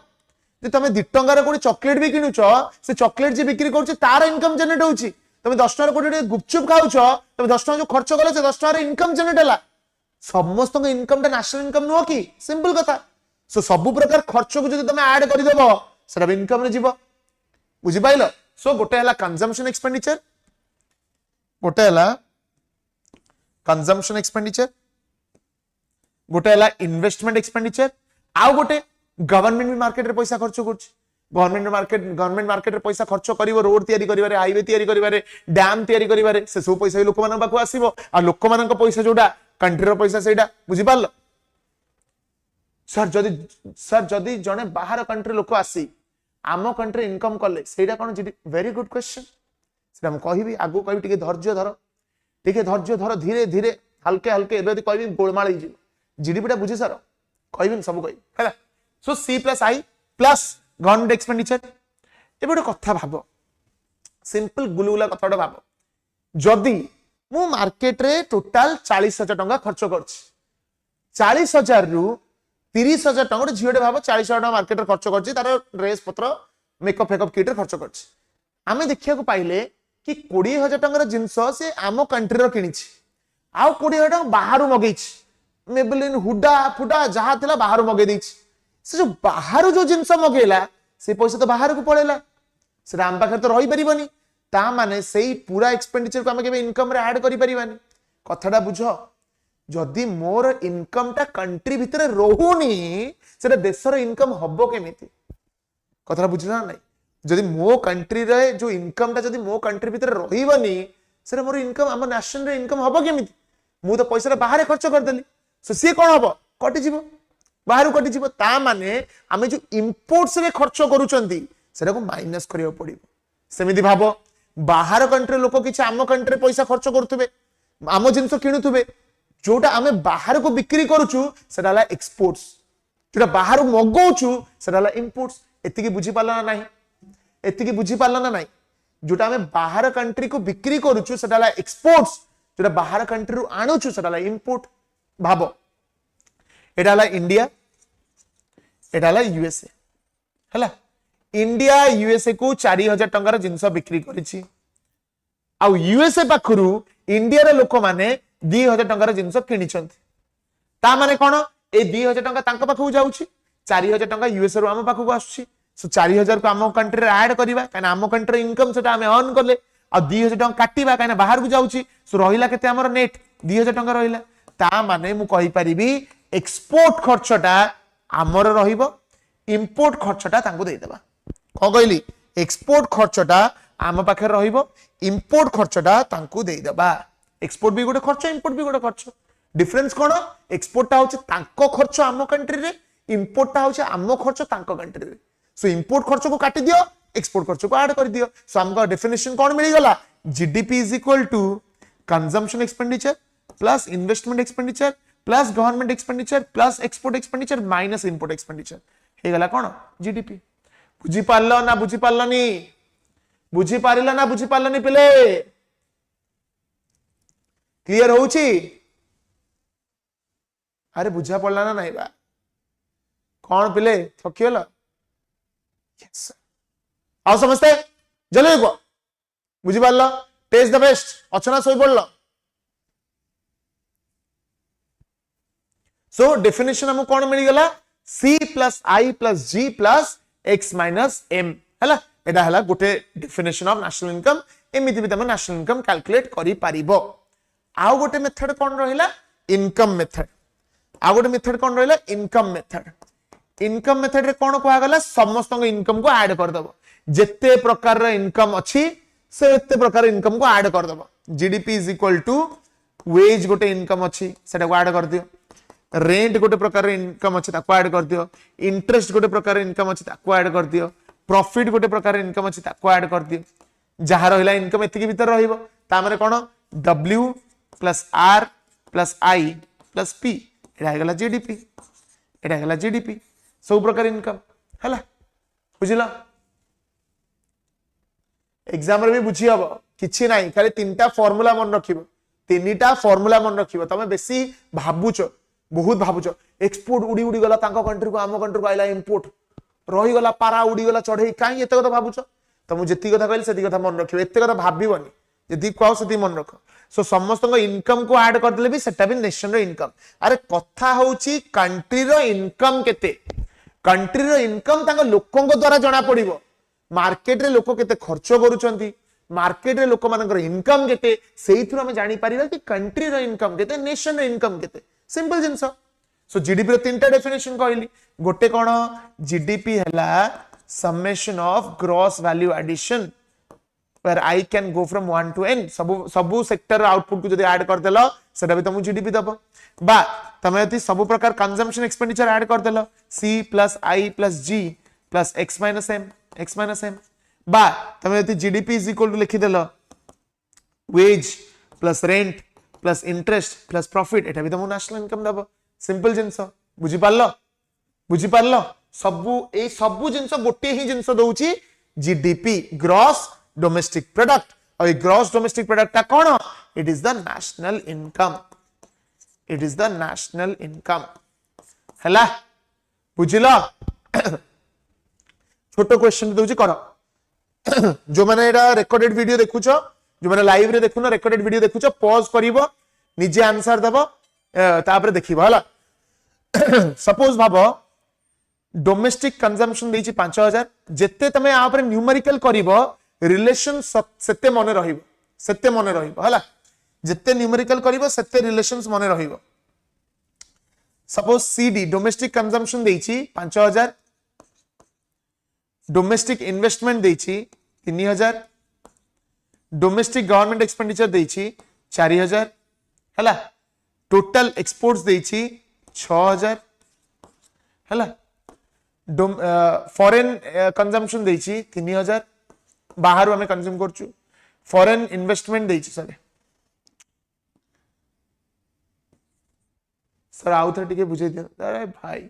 जे तमे 2 टंका रो कोडी चॉकलेट भी किनुचो से चॉकलेट जे बिक्री करछ तार इनकम जनरेट होउची तमे 10 टंका कोडी गुपचुप खाउचो तमे 10 टंका जो खर्च कलो से 10 टंका रो इनकम जनरेट हला समस्त इनकम टा नेशनल इनकम नो की सिंपल कथा सो सब प्रकार खर्च को जदी तमे ऐड करि देबो सेटा भी इनकम रे जीवो बुझि पाइलो सो गोटे हला कंजम्पशन एक्सपेंडिचर गोटे हला कंजम्पशन एक्सपेंडिचर गोटे हला इन्वेस्टमेंट एक्सपेंडिचर आउ गोटे गवर्नमेंट भी मार्केट रे पैसा खर्च करछ गवर्नमेंट मार्केट रे पैसा खर्च करिवो रोड तयारी करिवारे हाईवे तयारी करिवारे डैम तयारी करिवारे से सब पैसा लोक मानन बाकू आसीबो आ लोक मानन पैसा जोडा कंट्री रो पैसा सेडा बुझि पारलो सर जदी जने बाहर कंट्री लोक आसी आम कंट्री इनकम कले सेडा कोन वेरी गुड क्वेश्चन सेडा हम कहिबी आगु कहिबी टिके धैर्य धर धीरे धीरे हल्के हल्के एबे कहिबी गोलमाल ही जी जीडीपी टा बुझी सर कहबिन सब कहि हैला सो सी plus I plus government expenditure एबे गोटे कथा भाबो सिंपल गुलुगुला कथाटा भाबो जदी मु मार्केट रे टोटल 40000 टका खर्च करछि 40000 रु 30000 टका गोटे झियोटे भाबो 40000 टका मार्केट रे खर्च करछि तार ड्रेस पत्र मेकअप फेकअप किट रे खर्च करछि आमे देखिया को पाइले कि 20000 टका जिंस से आम कंट्री रो किनिछि आ 20000 टका बाहर मगैछि मेबलिन हुडा फुडा जहा थिला बाहर मगे दैछि से जो बाहर जो जिंस मगेला से पैसा तो बाहर को पळेला से राम पाखर तो रही परिबनी ता माने सेही पूरा एक्सपेंडिचर को हम केबे इनकम रे ऐड करि परिबानी कथाटा बुझो जदी मोर इनकम टा कंट्री भितरे रहूनी सेटा देशर इनकम हबो केमिति कथाटा बुझला नै जदी मो कंट्री रे जो इनकम टा जदी मो कंट्री भितरे रहिबनी सेटा मोर इनकम हम नेशनल रे इनकम हबो केमिति मु तो पैसा बाहर खर्च कर देली सो सी कोन हबो कटि जीवो बाहर कटि जीवो ता माने आमे जो इंपोर्ट्स रे खर्च करूचंती सेटा को माइनस करियो पड़िबो सेमिति भाबो बाहर कंट्री लोक किसी आम कंट्री पैसा खर्च करुवे आम जिनस किणुवे जोटा आम बाहर को बिक्री करुचु सेटा एक्सपोर्ट्स जोटा बाहर मगाऊचु सेटा इंपोर्ट्स एति बुझी पाल ना नहीं एति बुझी पाल ना नहीं जोटा आम बाहर कंट्री को बिक्री करुचु सेटा एक्सपोर्ट्स जोटा बाहर कंट्री रु आणुचु सेटा इंपोर्ट भाव एटा इंडिया एटा यूएसए हला इंडिया यूएसए को 4000 टंकार जिनस बिक्री करिछि आउ यूएसए पाखरु इंडिया रे लोक माने 2000 टंकार जिनस किनिछंती ता माने कोन ए 2000 टंका तांका पाखु जाउछि 4000 टंका यूएसए रु आम पाखु आसुछि सो 4000 को आम कंट्री रे ऐड करबा काना आम कंट्री इनकम सेटा हम अर्न करले आ 2000 टंका काटिबा काना बाहर को जाउछि सो रहिला केते हमर नेट 2000 टंका रहिला ता माने मु कहि परिबी एक्सपोर्ट खर्चटा आमर रहिबो इंपोर्ट खर्चटा तांको देई देबा को कहली एक्सपोर्ट खर्चटा आम पाखे रहिबो इंपोर्ट खर्चटा तांको देई देबा एक्सपोर्ट भी गोटे खर्च इंपोर्ट भी गोटे खर्च डिफरेंस कोन एक्सपोर्ट टा होचे तांको खर्च आम कंट्री रे इंपोर्ट टा होचे आम खर्च तांको कंट्री रे सो इंपोर्ट खर्च को काटी दियो एक्सपोर्ट खर्च को ऐड कर दियो सो हमका डेफिनेशन कोन मिली गला GDP is equal to consumption expenditure plus investment expenditure plus government expenditure plus export expenditure minus import expenditure हे गला कोन जीडीपी बुझी पारलो ना बुझी पारलनी बुझी पारिला ना बुझी पारलनी पिले क्लियर होउची अरे बुझा पड़ला ना नहीं बा कौन पिले थकियोला यस आओ समझते जल्दी को बुझी पारलो टेस्ट द बेस्ट अचना सोई पड़लो सो डेफिनेशन हमको कौन मिल गला c plus i plus g plus x minus m हला एटा हला गोटे डेफिनेशन ऑफ नेशनल इनकम एमिति भी तमे नेशनल इनकम कैलकुलेट करि पारिबो आउ गोटे मेथड कोन रहिला इनकम मेथड आउ गोटे मेथड कोन रहिला इनकम मेथड रे कोन कहआ गला समस्त इनकम को ऐड कर दबो जेते प्रकार रे इनकम अछि सेते प्रकार इनकम को ऐड कर दबो GDP is equal to wage गोटे इनकम अछि सेटा को ऐड कर दियो रेंट गोटे प्रकार इनकम अच्छे ताको ऐड कर दियो इंटरेस्ट गोटे प्रकार इनकम अच्छे ताको ऐड कर दियो प्रॉफिट गोटे प्रकार इनकम अच्छे ताको ऐड कर दियो जहां रहिला इनकम एतिकी भीतर रहिबो ता माने कोन w plus r plus i plus p एटा गला जीडीपी एटा गला जीडीपी सब प्रकार इनकम हला बुझिला एग्जाम रे भी बुझी हबो किछि नाही खाली तीनटा फार्मूला मन रखिबो तीनटा फार्मूला मन रखिबो तमे बेसी भाबुचो बहुत भावुच एक्सपोर्ट उड़ी उड़ी गला तांको कंट्री को आम कंट्री को आइला इंपोर्ट रही गला पारा उड़ी गला चढ़ई काई एते कथा भाबुच त मु जेती कथा कहली सेती कथा मन रखियो एते कथा भाबिबनी जदी कहौ सेती मन रख सो समस्त इनकम को ऐड कर देले भी सेटा भी नेशन रो इनकम अरे कथा होची कंट्री रो इनकम केते कंट्री रो इनकम तांको लोकन को द्वारा जणा पड़िबो मार्केट रे लोक केते खर्च करूचंती मार्केट रे लोक मानकर इनकम केते सेइथुर हम जानि परिबा कि कंट्री रो इनकम केते नेशन रो इनकम केते सिंपल जिंस सो जीडीपी रो तीनटा डेफिनेशन कहली गोटे कोन जीडीपी हला summation of gross value addition where I can go from 1 to n सबु सेक्टर आउटपुट को जदी ऐड कर देलो सेटा भी तुम जीडीपी दबो बा तमे यदि सब प्रकार कंजम्पशन एक्सपेंडिचर ऐड कर देलो c plus i plus g plus x minus m बा तमे यदि जीडीपी इज इक्वल टू लिखि देलो wage plus rent plus interest plus profit एटा भी तुम नेशनल इनकम दबो सिंपल जिंस बुझी पारलो सबु ए सबु जिंस गोटे ही जिंस दउची जीडीपी ग्रॉस डोमेस्टिक प्रोडक्ट और ये ग्रॉस डोमेस्टिक प्रोडक्ट ता कोन it is the national income हला बुझिलो छोटो क्वेश्चन दउची करो जो माने एटा रिकॉर्डेड वीडियो देखुछो जो माने लाइव रे देखुनो रिकॉर्डेड वीडियो देखुछो पॉज करिवो निजे आंसर दबो तापर देखिबो हला सपोज भाबो डोमेस्टिक कंजम्पशन देछि 5000 जेते तमे आ पर न्यूमेरिकल करिवो रिलेशन सेते मने रहिबो हला जेते न्यूमेरिकल करिवो सेते रिलेशंस मने रहिबो सपोज सीडी डोमेस्टिक कंजम्पशन देछि 5000 डोमेस्टिक इन्वेस्टमेंट देछि 3000 डोमेस्टिक गवर्नमेंट एक्सपेंडिचर देछि 4000 हला टोटल एक्सपोर्ट्स देछि 6000 हला फॉरेन कंजम्पशन देछि 3000 बाहर हमें कंज्यूम करछु फॉरेन इन्वेस्टमेंट देछि सर आउ थे टिके बुझे दियो अरे भाई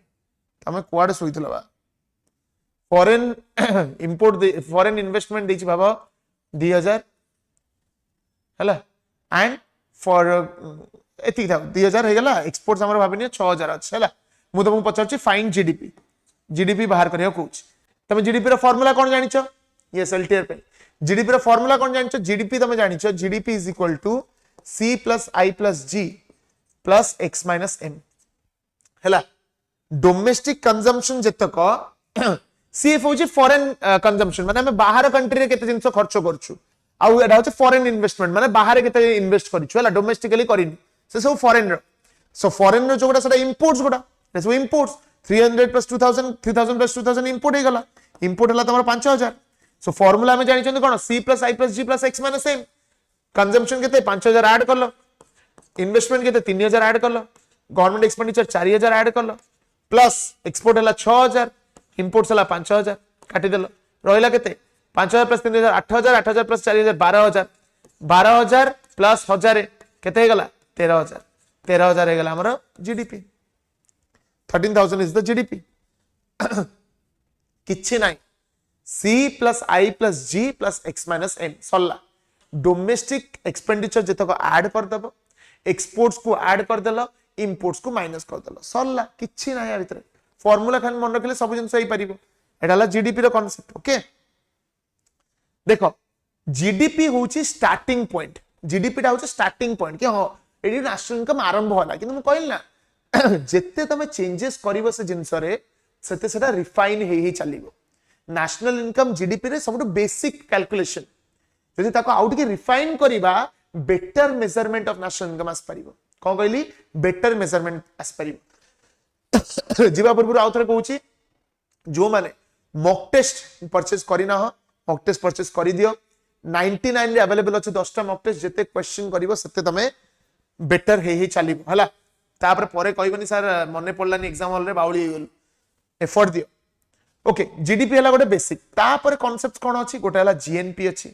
तमे कुआडे सोइतला बा फॉरेन इंपोर्ट फॉरेन इन्वेस्टमेंट देछि बाबा 2000 हला एंड फॉर एति था 2000 हे गला एक्सपोर्ट्स हमर भाबिनी 6000 अछि हला मु तुमको पचारछि फाइंड जीडीपी बाहर करियो कोच तमे जीडीपी रो फार्मूला कोन जानिछो यस एलटीआर पे जीडीपी रो फार्मूला कोन जानिछो जीडीपी तमे जानिछो GDP is equal to C plus I plus G plus X minus M हला डोमेस्टिक कंजम्पशन जतक सीएफ होची फॉरेन कंजम्पशन माने हम बाहर कंट्री रे केते जिंस खर्च करछु आउ एडा होची फॉरेन इन्वेस्टमेंट माने बाहर केते इन्वेस्ट करछु हला डोमेस्टिकली करिन से सब फॉरेन रो सो फॉरेन रो जोगडा सेटा इंपोर्ट्स गोडा that's we imports 300 plus 2000 3000 plus 2000 import हे गला इंपोर्ट हला तमर 5000 सो फार्मूला में जानि चंद कोन c plus i plus g plus x minus m consumption केते 5000 ऐड करलो इन्वेस्टमेंट केते 3000 ऐड करलो गवर्नमेंट एक्सपेंडिचर 4000 ऐड करलो प्लस एक्सपोर्ट हला 6000 इंपोर्ट्स हला 5000 काटी देलो रहिला केते 5000 plus 3000 8000 8000 plus 4000 12000 12000 plus 1000 केते हे गला 13000 13000 हे गला हमर जीडीपी 13,000 is the GDP. किच्छे नहीं C plus I plus G plus X minus M सल्ला डोमेस्टिक एक्सपेंडिचर जितक ऐड कर दबो एक्सपोर्ट्स को ऐड कर देलो इंपोर्ट्स को माइनस कर देलो सल्ला किच्छे नहीं या भीतर फार्मूला खान मन रखले सब जिंस होई परिबो एटा ला जीडीपी रो कांसेप्ट ओके देखो जीडीपी होची स्टार्टिंग पॉइंट जीडीपी टा होची स्टार्टिंग पॉइंट कि हां एडी नेशनल इनकम आरंभ होला किंतु म कहल ना जेते तमे चेंजेस करिवो से जिंस रे सेते सेटा रिफाइन हे चलिबो नेशनल इनकम जीडीपी रे सबटु बेसिक कैलकुलेशन जदि ताको आउट के रिफाइन करिबा better measurement of national income आस परिबो कोन कहली बेटर मेजरमेंट आस परिबो जीवा पूर्व आउ थरे कहूची जो माने मॉक टेस्ट परचेज करिना हो मॉक टेस्ट परचेज करि दियो 99 रे अवेलेबल अछि 10 टा मॉक टेस्ट जेते क्वेश्चन करिवो सेते तमे बेटर हे चलिबो हला तापर परे कहबनी सर मने पड़लानी एग्जाम हॉल रे बाउली गेल एफर्ट दियो ओके जीडीपी हला गोटे बेसिक तापर कांसेप्ट कोन अछि गोटे हला जीएनपी अछि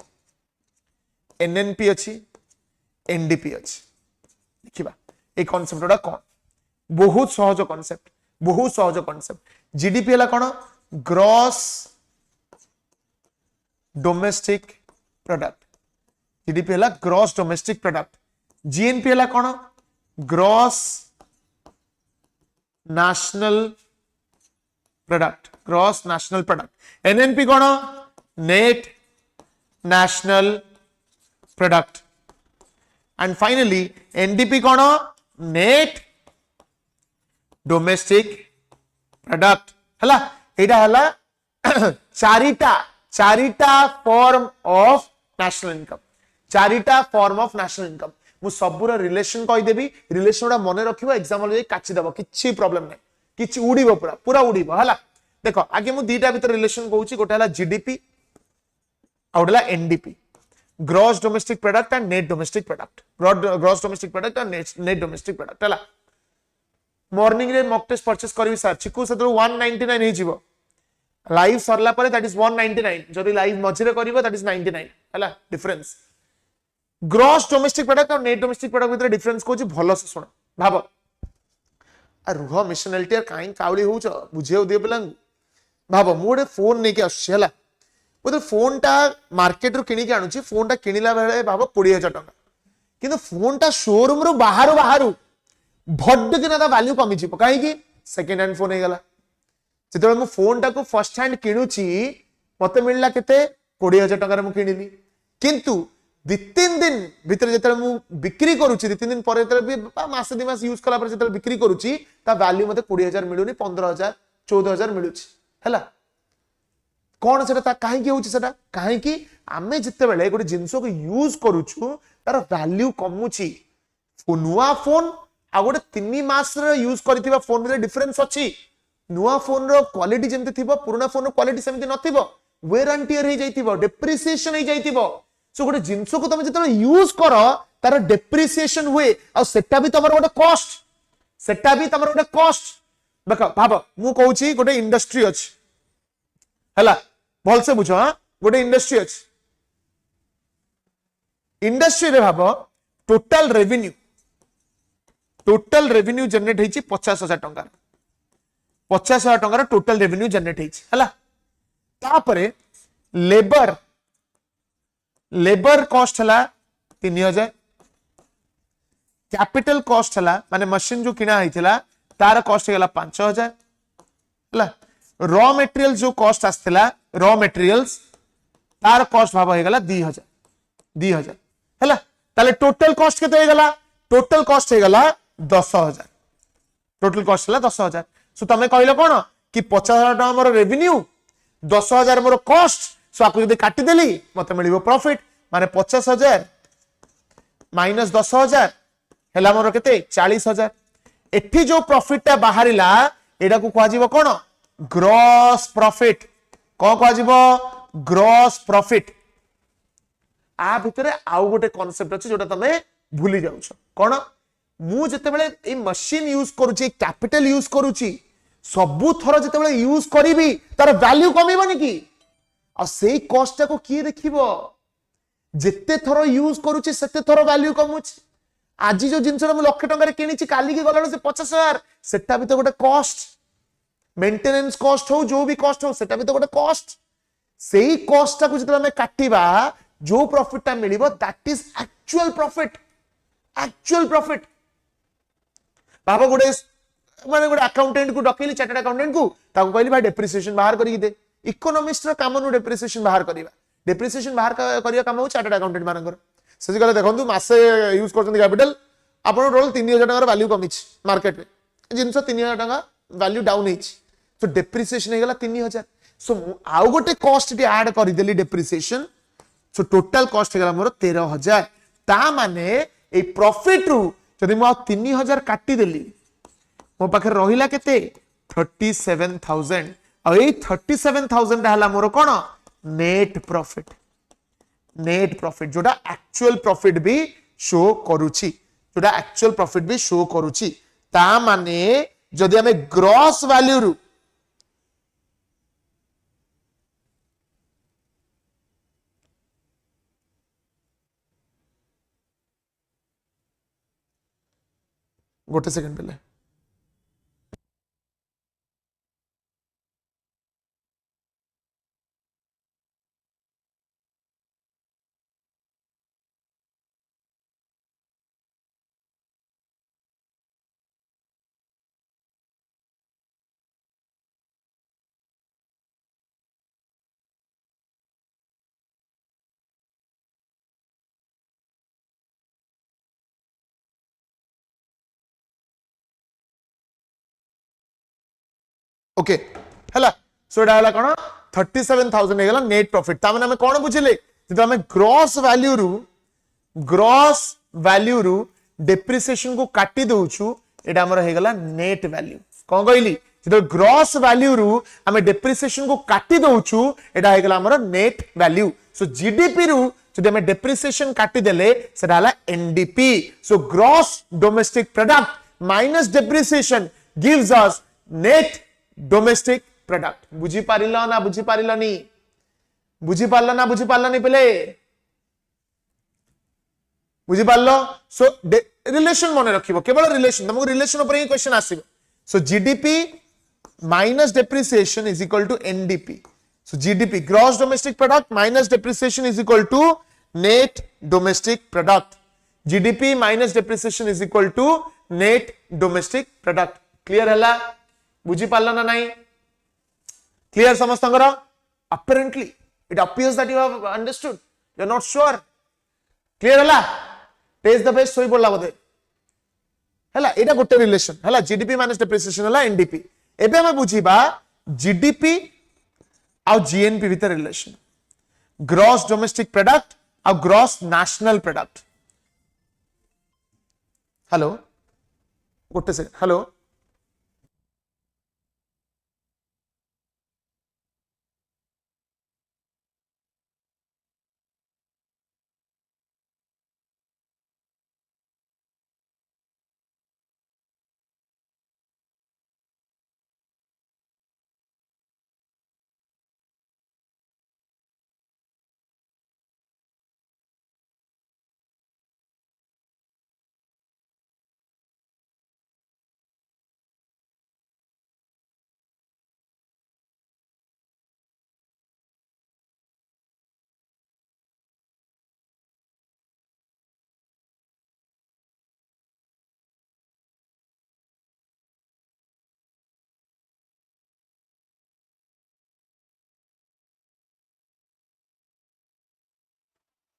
एनएनपी अछि एनडीपी अछि देखिबा ए कांसेप्टडा कोन बहुत सहज कांसेप्ट जीडीपी हला कोन ग्रॉस डोमेस्टिक प्रोडक्ट जीडीपी हला ग्रॉस डोमेस्टिक प्रोडक्ट जीएनपी हला कोन ग्रॉस national product NNP कोन net national product and finally NDP कोन net domestic product हला एटा हला चारिटा फॉर्म ऑफ नेशनल इनकम मु सबुर रिलेशन कहि देबी रिलेशन रा मने रखिबो एग्जाम ले काची दबो किछि प्रॉब्लम नै किछि उडीबो पूरा उडीबो हला देखो आगे मु दीटा भीतर रिलेशन कहूची गोटे हला जीडीपी आउडला NDP gross domestic product and net domestic product gross domestic product and net domestic product हला मॉर्निंग रे मॉक टेस्ट परचेस करबी सर चिकू सेतरो 199 हे जिवो लाइव सरला परे दैट इज 199 जदी लाइव मझिरे करबो दैट इज 99 हला डिफरेंस ग्रॉस डोमेस्टिक प्रोडक्ट और नेट डोमेस्टिक प्रोडक्ट भीतर डिफरेंस को भलो से सुन भाव आ रुह मिशन एलटीआर काई काउली होछ बुझेउ दियो पिलांग भाव मु गोटे फोन नेके आछला ओते फोन टा मार्केट रो किनी के आनुची फोन टा किनिला बेले भाव 20000 टका किंतु फोन टा शोरूम रो बाहरु भड के ना वैल्यू कमी छी काई कि सेकंड हैंड फोन हे गला जेते मु फोन टा को फर्स्ट हैंड किनुची मते मिलला केते 20000 टका रे मु किनिली किंतु 2-3 दिन भीतर जेते मु बिक्री करूची 2-3 दिन पर जेते भी मास 2 मास यूज कला पर जेते बिक्री करूची ता वैल्यू मते 20000 मिलुनी 15000 14000 मिलुची हला कोन सेटा ता काहे की होची सेटा काहे की आमे जेते बेले गोटे जिंसो को यूज करूछु तार वैल्यू कमुची नुआ फोन आ गोटे 3 मास रे यूज करथिबा फोन रे डिफरेंस अछि नुआ फोन रो क्वालिटी जेंते थिबो पुराना फोन रो क्वालिटी सेमति नथिबो वेयर एंड टियर हे जाइथिबो डेप्रिसिएशन हे जाइथिबो सो गोटे जिंसो को तुम जिते यूज कर तार डेप्रिसिएशन हुए आ सेटा भी तमर गोटे कॉस्ट देख भाव मु कहूची गोटे इंडस्ट्री अछि हला भल से बुझ हां गोटे इंडस्ट्री अछि इंडस्ट्री रे भाव टोटल रेवेन्यू जनरेट होइछि 50,000 टंका 50,000 टंका टोटल रेवेन्यू जनरेट होइछि हला तापरे लेबर कॉस्ट हला 3,000 कैपिटल कॉस्ट हला माने मशीन जो किना होइथिला तार कॉस्ट हेला 5,000 हला रॉ मटेरियल जो कॉस्ट आस्थिला रॉ मटेरियल्स तार कॉस्ट भाव हेगला 2,000 हला ताले टोटल कॉस्ट केते हेगला टोटल कॉस्ट हेगला 10,000 टोटल कॉस्ट हला 10,000 सो तमे कहलो कोन कि 50,000 टका more revenue 10,000 more cost so आकु जदि काटी देली मते मिलिबो प्रॉफिट माने 50,000 माइनस 10,000 हेला मोर केते 40,000 एठी जो प्रॉफिट बाहरिला एडा को कहजिबो कोन ग्रॉस प्रॉफिट को कहजिबो ग्रॉस प्रॉफिट आ भितरे आउ गोटे कांसेप्ट अछि जोटा तमे भूली जाउछ कोन मु जते बेले ए मशीन यूज करूची कैपिटल यूज करूची सबु थरो जते बेले यूज करिवि तार वैल्यू कमिबोनी कि आ सेही कॉस्ट को की देखिबो जते थरो यूज करूची सेते थरो वैल्यू कमुची आज जो जिनस मु लाख टंका किनी काली की गला से 50,000 सेटा भी तो गोटे कॉस्ट मेंटेनेंस कॉस्ट हो जो भी कॉस्ट हो सेटा भी तो गोटे कॉस्ट सेही कॉस्ट को जते हमें काटिबा जो प्रॉफिट मिलिबो दैट इज एक्चुअल प्रॉफिट बाबा गोटे माने गोटे अकाउंटेंट को डकेली चार्टर्ड अकाउंटेंट को ताको कहली भाई डेप्रिसिएशन बाहर करी दे इकोनॉमिस्ट रो काम नु डेप्रिसिएशन बाहर करबा डेप्रिसिएशन बाहर करिया काम हो चार्टर्ड अकाउंटेंट मानकर से कहले देखंतु मासे यूज करछन कैपिटल आपण रोल 3,000 टका वैल्यू कमिछ मार्केट में जिनस 3,000 टका वैल्यू डाउन हिच तो डेप्रिसिएशन हे गेला 3,000 सो आउ गोटे कॉस्ट टी ऐड करि देली डेप्रिसिएशन सो टोटल कॉस्ट हे गेला मोर 13,000 ता माने ए प्रॉफिट रु जदि मो 3,000 काटी देली मो पाखे रहिला केते 37,000 आ ए 37,000 हला मोर कोन नेट प्रॉफिट जोटा एक्चुअल प्रॉफिट भी शो करूची ता माने जदि हमें ग्रॉस वैल्यू रु गोटे सेकंड पहले ओके हला सो एडा हला कोन 37,000 हे गेला नेट प्रॉफिट ता माने हमें कोन बुझिले जदि हमें ग्रॉस वैल्यू रु डेप्रिसिएशन को काटी दोछु एडा हमर हे गेला नेट वैल्यू कोन कहली जदि ग्रॉस वैल्यू रु हमें डेप्रिसिएशन को काटी दोछु एडा हे गेला हमर नेट वैल्यू सो जीडीपी रु जदि हमें डेप्रिसिएशन काटी देले सेडा हला NDP so gross domestic product minus depreciation gives us net domestic product बुझी पारिलो ना बुझी पारिलोनी बुझी पारलो पहले बुझी पारलो सो रिलेशन मन रखिबो केवल रिलेशन तुमको रिलेशन ऊपर ही क्वेश्चन आसीबो so GDP minus depreciation is equal to NDP so GDP gross domestic product minus depreciation is equal to net domestic product GDP minus depreciation is equal to net domestic product clear हला बुझी पारलो ना नहीं clear समस्तंगर apparently it appears that you have understood you are not sure clear हला test the best सोई बोलला बदे हला एटा गोटे रिलेशन हला जीडीपी माइनस डेप्रिसिएशन हला एनडीपी एबे हम बुझीबा जीडीपी आ जीएनपी भीतर रिलेशन ग्रॉस डोमेस्टिक प्रोडक्ट आ ग्रॉस नेशनल प्रोडक्ट हेलो गोटे से हेलो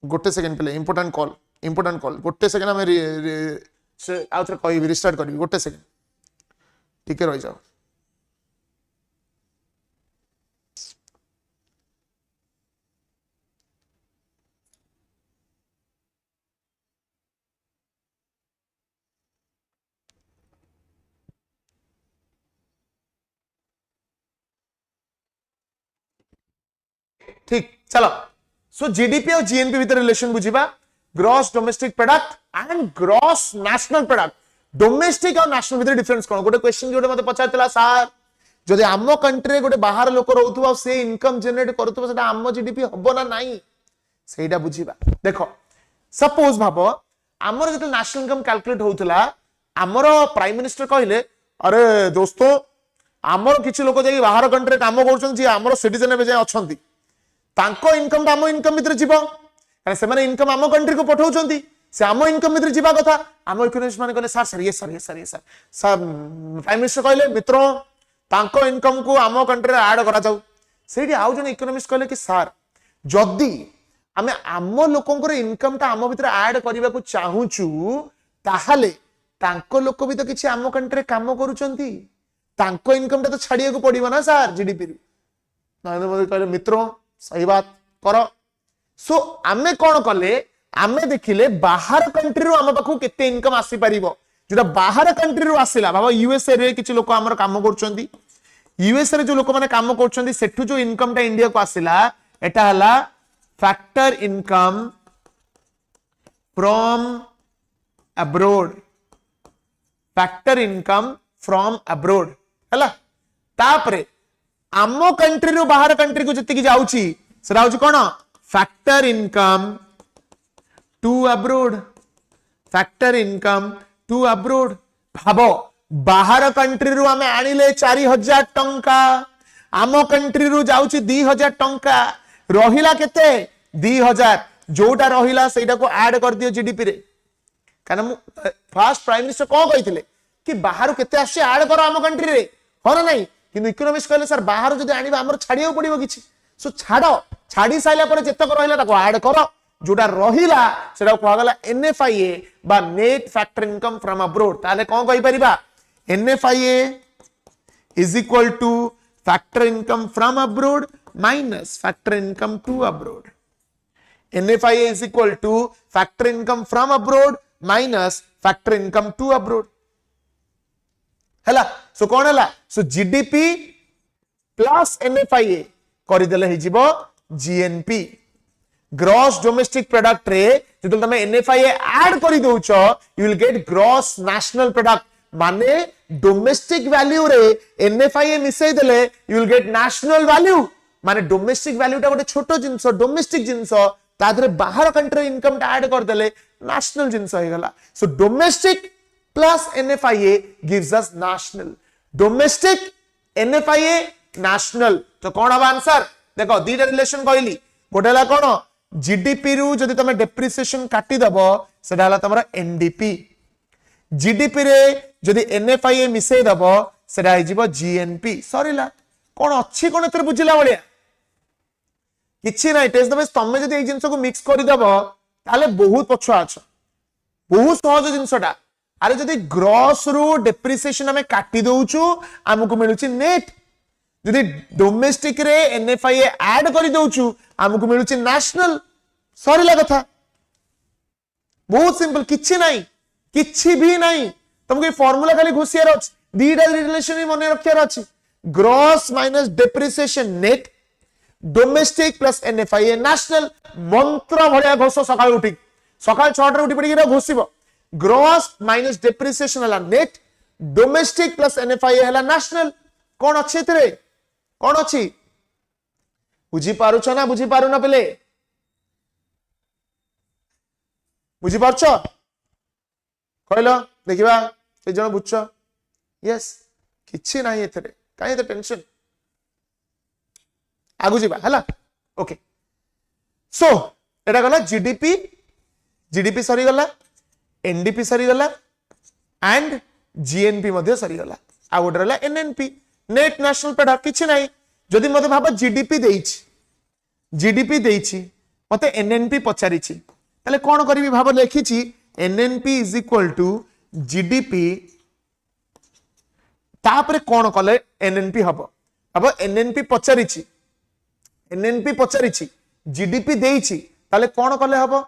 गोटे सेकेंड पे इंपोर्टेंट कॉल गोटे सेकेंड आम आउ थे कह रिस्टार्ट करी गोटे सेकेंड टिके रही जाओ ठीक चलो सो जीडीपी और जीएनपी भीतर रिलेशन बुझीबा gross domestic product and gross national product domestic और नेशनल भीतर डिफरेंस कोन गोटे क्वेश्चन जोटे मते पचारतला सर जदि आम कंट्री रे गोटे बाहर लोक रहउथबा से इनकम जनरेट करथबा सेटा आम जीडीपी हबो ना नाही सेटा बुझीबा देखो सपोज भाबो हमर जते नेशनल इनकम कैलकुलेट होउतला हमर प्राइम मिनिस्टर कहले अरे दोस्तों हमर किछि लोक जाई बाहर कंट्री काम करछन जे हमर सिटीजन बे जाय अछंती तांको इनकम ता आम इनकम भीतर जीवो कारण से माने इनकम आम कंट्री को पठाउछंती से आम इनकम भीतर जीवा कथा आम इकोनॉमिस्ट माने कहले सर ये सर प्राइम मिनिस्टर कहले मित्रों तांको इनकम को आम कंट्री रे ऐड करा जाऊ सेठी आउ जने इकोनॉमिस्ट कहले कि सर जदी आमे आम लोकंकर इनकम ता आम भीतर ऐड करबा को चाहूचू ताहाले तांको लोक भी तो किछि आम कंट्री रे काम करूछंती तांको इनकम ता तो छाड़िया को पड़िबो ना सर जीडीपी रू नरेंद्र मोदी कहले मित्रों सही बात कर सो आमे कौन कले आमे देखिले बाहर कंट्री रू आम पाखु केते इनकम आसी परिबो जोटा बाहर कंट्री रू आसिला बाबा यूएसए रे किछि लोक हमर काम करछंती यूएसए रे जो लोक माने काम करछंती सेठु जो इनकम ता इंडिया को आसिला एटा हला factor income from abroad factor income from abroad हला तापरे आम कंट्री रू बाहर कंट्री को जति की जाउची सेटा होची कोन factor income to abroad factor income to abroad भाबो बाहर कंट्री रू आमे आनिले 4000 टंका आम कंट्री रू जाउची 2000 टंका रहिला केते 2000 जोटा रहिला सेटा को ऐड कर दियो जीडीपी रे कारण फर्स्ट प्राइम मिनिस्टर को कहिथिले कि बाहर केते आसी ऐड करो आम कंट्री रे हो ना नहीं किंतु इकोनॉमिस्ट कहले सर बाहर जदि आनिबा हमर छाडियो पड़िबो किछि सो छाड़ी साइला पर जेतक रहिला ताको ऐड करो जोटा रहिला सेटा कहवा गला एनएफआईए बा net factor income from abroad ताले कोन कहि परिबा NFIA is equal to factor income from abroad minus factor income to abroad NFIA is equal to factor income from abroad minus factor income to abroad हला so कोन हला so GDP plus NFIA करिदेले हि जीवो GNP gross domestic product रे जदि तमे NFIA add करि दोउछो you will get gross national product माने डोमेस्टिक वैल्यू रे एनएफआईए मिसै देले you will get national value माने डोमेस्टिक वैल्यू टा गोटे छोटो जिंस डोमेस्टिक जिंस ता धरे बाहर कंट्री इनकम टा ऐड कर देले नेशनल जिंस होई गला सो domestic plus NFIA gives us national domestic NFIA national तो कौन हबा आंसर देखो दीटा रिलेशन कहली गोटे हला कोन जीडीपी रु जदि तमे डेप्रिसिएशन काटी दबो सेटा हला तमरा एनडीपी जीडीपी रे जदि NFIA मिसै दबो सेटा हि जीवो जीएनपी सरीला कोन अछि कोन एतर बुझिला बलिया किछि नै टेस्ट दबे तमे जदि ए जिंस को मिक्स करि दबो ताले बहुत पछुआ छ बहुत सहज जिंसटा अरे जदि ग्रॉस रु डेप्रिसिएशन हमें काटी दउछु हमकु मिलुची नेट जदि डोमेस्टिक रे एनएफआईए ऐड करि दउछु हमकु मिलुची नेशनल सरीला कथा बहुत सिंपल किछि भी नहीं तुमको ये फार्मूला खाली घुसियार अछि दीटा रिलेशन ही मने रखियार अछि gross minus depreciation net domestic plus NFIA national मंत्र भलिया घोष सकाळ उठी सकाळ 6 रे उठी पड़ी घोषिबो ग्रॉस माइनस डेप्रिसिएशन हला नेट डोमेस्टिक प्लस एनएफआईए हला नेशनल कोन अछि एतरे कोन अछि बुझी पारु छ ना बुझी पारु ना पले बुझी पारछ कहलो देखिबा ए जण बुझछ यस किछि नाही एतरे काहे त टेंशन आगु जीबा हला ओके सो एटा गला जीडीपी सरी गला एनडीपी सरी गला एंड जीएनपी मध्ये सरी गला आ गोटे रहला एनएनपी नेट नेशनल प्रोडक्ट किछि नाही जदि मते भाबा जीडीपी देइछि मते एनएनपी पचारि ताले कोन करिवि भाव लिखिछि NNP is equal to GDP तापरे कोन कले एनएनपी हबो अब एनएनपी पचारि जीडीपी देइछि ताले कोन कले हबो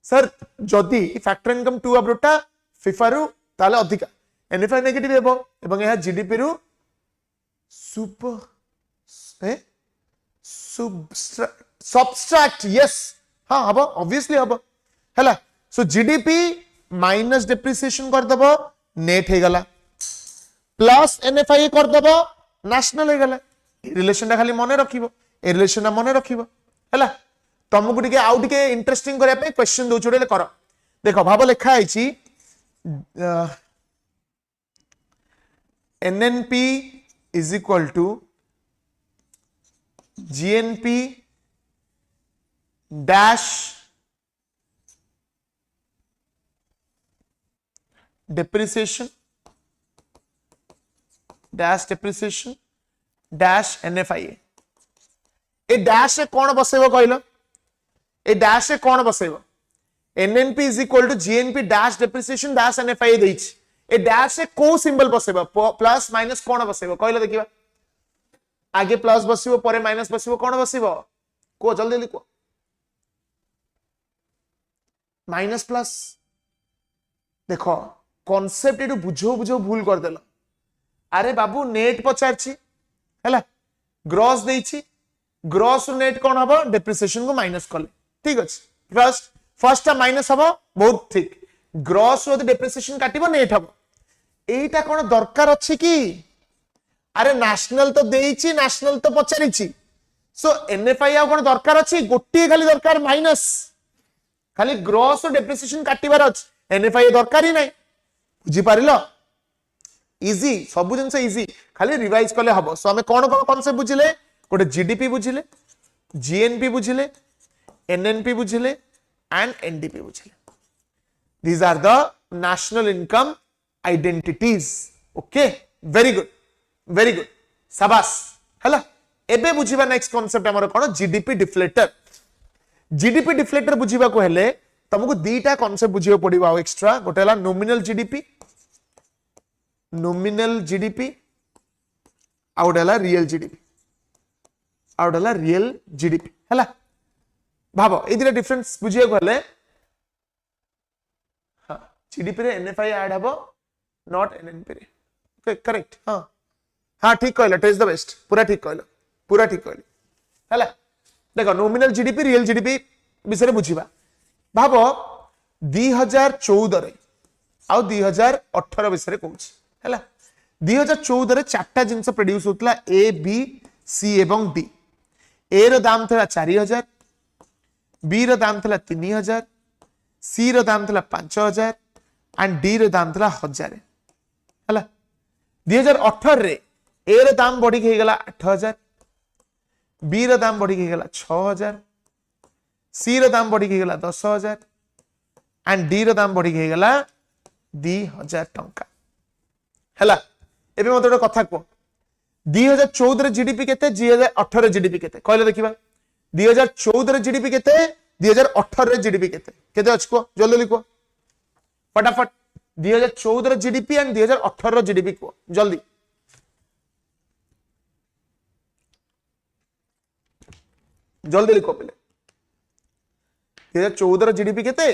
सर जदि फैक्टर इनकम 2 अब्रोटा फिफा रु ताले अधिका एनएफआई नेगेटिव हेबो एवं यह जीडीपी रु सबस्ट्रैक्ट यस हाँ हबो ऑब्वियसली हबो हैला सो जीडीपी माइनस डेप्रिसिएशन कर दबो नेट हे गला प्लस एनएफआई कर दबो नेशनल हे गला रिलेशन ता खाली मने रखिबो ए रिलेशन मने रखिबो हैला तुमको टिके आउ टिके इंटरेस्टिंग करिया पे क्वेश्चन दउ छोडे कर देखो भाव लिखा आइछि NNP is equal to GNP dash depreciation dash NFI A dash रे कोन बसेबो कहलो ए डैश रे कोन बसेबो NNP is equal to GNP dash depreciation dash NFI देइछि ए डैश रे को सिंबल बसेबो प्लस माइनस कोन बसेबो कहलो देखिबा आगे प्लस बसिबो परे माइनस बसिबो कोन बसिबो को जल्दी लिखो माइनस प्लस देखो कॉन्सेप्ट एटू बुझो भूल कर देलो अरे बाबू नेट पचारछि हैला ग्रॉस देइछि ग्रॉस रु नेट कोन हबो डेप्रिसिएशन को माइनस करले ठीक अछि फर्स्ट माइनस हबो बहुत ठीक ग्रॉस रो डेप्रिसिएशन काटिबो नेट हबो एटा कोन दरकार अछि की अरे नेशनल तो देइछि नेशनल तो पचारिछि सो एनएफआई आ कोन दरकार अछि गोटी खाली दरकार माइनस खाली ग्रॉस रो डेप्रिसिएशन काटिबार अछि एनएफआई दरकार ही नै बुझी पारिलो इजी सब जिनसे इजी खाली रिवाइज करले हबो सो हमें कोन कांसेप्ट बुझिले गोटे जीडीपी बुझिले जीएनपी बुझिले एनएनपी बुझिले एंड एनडीपी बुझिले these are the national income identities okay very good शाबाश हला एबे बुझिबा नेक्स्ट कांसेप्ट हमर कोन जीडीपी डिफ्लेटर बुझिबा को हेले तुमको दीटा कांसेप्ट बुझियो पड़िबो आ एक्स्ट्रा गोटे हला नॉमिनल जीडीपी आ गोटे हला रियल जीडीपी हला भाबो ए दिरा डिफरेंस बुझियो को हेले हां जीडीपी रे एनएफआई ऐड हबो नॉट एनएनपी रे ओके करेक्ट हां ठीक कहलो टेस्ट द बेस्ट पूरा ठीक कहलो हला देखो नॉमिनल जीडीपी रियल जीडीपी विषय बुझिबा भाबो 2014 रे आ 2018 विषय कहूची हैला 2014 रे चारटा जिंस प्रोड्यूस होतला ए बी सी एवं डी ए रो दाम थला 4000 बी रो दाम थला 3000 सी रो दाम थला 5000 एंड डी रो दाम थला 1000 हैला 2018 रे ए रो दाम बढ़ी के गला 8000 बी रो दाम बढ़ी के गला 6000 सी रो दाम बढ़ी के गला 10000 एंड डी रो दाम बढ़ी के गला 2000 टंका हैला एबे मते ଗୋଟେ କଥା को 2014 रे जीडीपी केते 2018 रे जीडीपी केते कहले देखिबा 2014 रे जीडीपी केते 2018 रे जीडीपी केते अछि को जल्दी लिखो फटाफट 2014 रे जीडीपी एंड 2018 रे जीडीपी को जल्दी लिखो पहले 2014 रे जीडीपी केते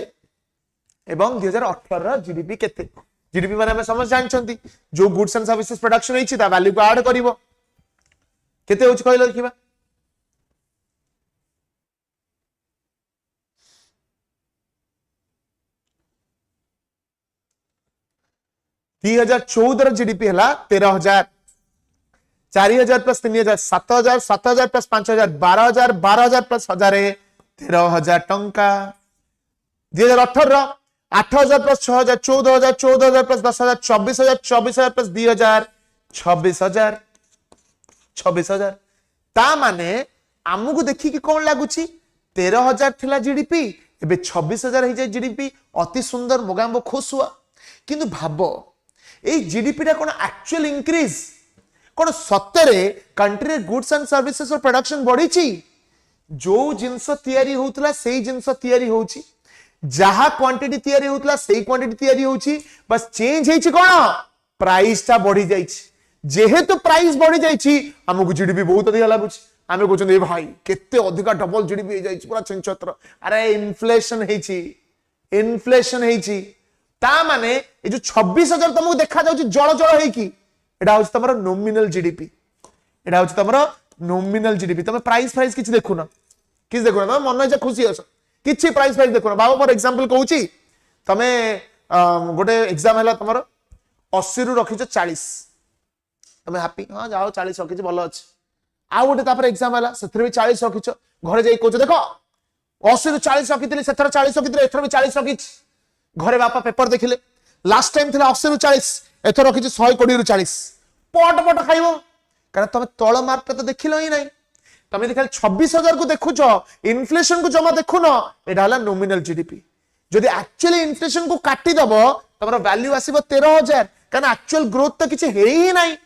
एवं 2018 रे जीडीपी केते जीडीपी माने हम समझ जानछंती जो गुड्स एंड सर्विसेज प्रोडक्शन होईछि ता वैल्यू को ऐड करिवो केते होछि कहलो देखिबा 2014 रे जीडीपी हला 13000 4000 प्लस 3000 7000 7000 प्लस 5000 12000 12000 प्लस 1000 13000 टंका 2018 8000 प्लस 6000 14000 14000 प्लस 10000 24000 24000 प्लस 2000 26000 ता माने आमको देखि कि कोन लागुची 13000 थिला जीडीपी एबे 26000 हे जाय जीडीपी अति सुंदर मोगाम्बो खुश हुआ किंतु भाबो ए जीडीपी टा कोन एक्चुअल इंक्रीज कोन सत्तरे कंट्री गुड्स एंड सर्विसेज और प्रोडक्शन बढ़ी छी जो जिंस तैयारी होउतला सेही जिंस तैयारी होउची जहा क्वांटिटी तैयारी होउतला सेही क्वांटिटी तैयारी होउची बस चेंज हेची कोन प्राइस ता बढ़ी जाइछि जेहेतु प्राइस बढ़ी जाइछि हमकु जीडीपी बहुत अधिक लागुछि आमे कहछन ए भाई केते अधिक डबल जीडीपी हे जाइछि पूरा चंचत्र अरे इन्फ्लेशन हेछि ता माने ए जो 26,000 तुमको देखा जाउछि जळ जळ हेकी एडा होछि तमरो नॉमिनल जीडीपी एडा होछि तमरो नॉमिनल जीडीपी तमे प्राइस किछि देखुना किछि देखुना तमे मन जे खुशी हस किछि प्राइस देखुना बाबा फॉर एग्जांपल कहूछि तमे गोटे एग्जाम हैला तमरो 80 रु रखिछ 40 तमे हैप्पी हां जाओ 40 रखिछ भलो अछि आ गोटे तापर एग्जाम हैला सेथरे भी 40 रखिछ घरे जाई कहछ देखो 80 रु 40 रखितली सेथर 40 रखितले एथर भी 40 रखिछ घरे बापा पेपर देखिले लास्ट टाइम थिला 80 रु 40 एथर रखिछ 120 रु 40 पट पट खाइबो कारण तमे तळ मार्क तो देखिलो ही नहीं तमे देखल 26,000 को देखुछ इन्फ्लेशन को जमा देखुन एडा हला नॉमिनल जीडीपी जदि एक्चुअली इन्फ्लेशन को काटी दबो तमरो वैल्यू आसीबो 13,000 कारण एक्चुअल ग्रोथ तो किछि हेई ही नहीं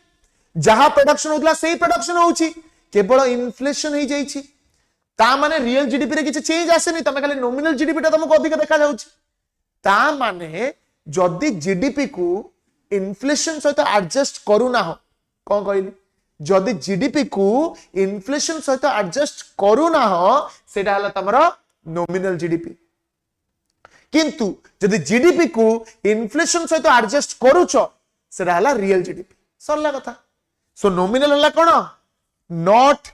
जहां प्रोडक्शन होतला सेही प्रोडक्शन होउची केवल इन्फ्लेशन ही जाइछि ता माने रियल जीडीपी रे किछि चेंज आसेनी तमे खाली नॉमिनल जीडीपी ता तुमको अधिक देखा जाउची ता माने जदि जीडीपी को इन्फ्लेशन सहित एडजस्ट करू ना हो कोन कहली जदि जीडीपी को इन्फ्लेशन सहित एडजस्ट करू ना हो सेटा हला तमरो नॉमिनल जीडीपी किंतु जदि जीडीपी को इन्फ्लेशन सहित एडजस्ट करूछ सेटा हला रियल जीडीपी सरला कथा सो नॉमिनल हला कोन नॉट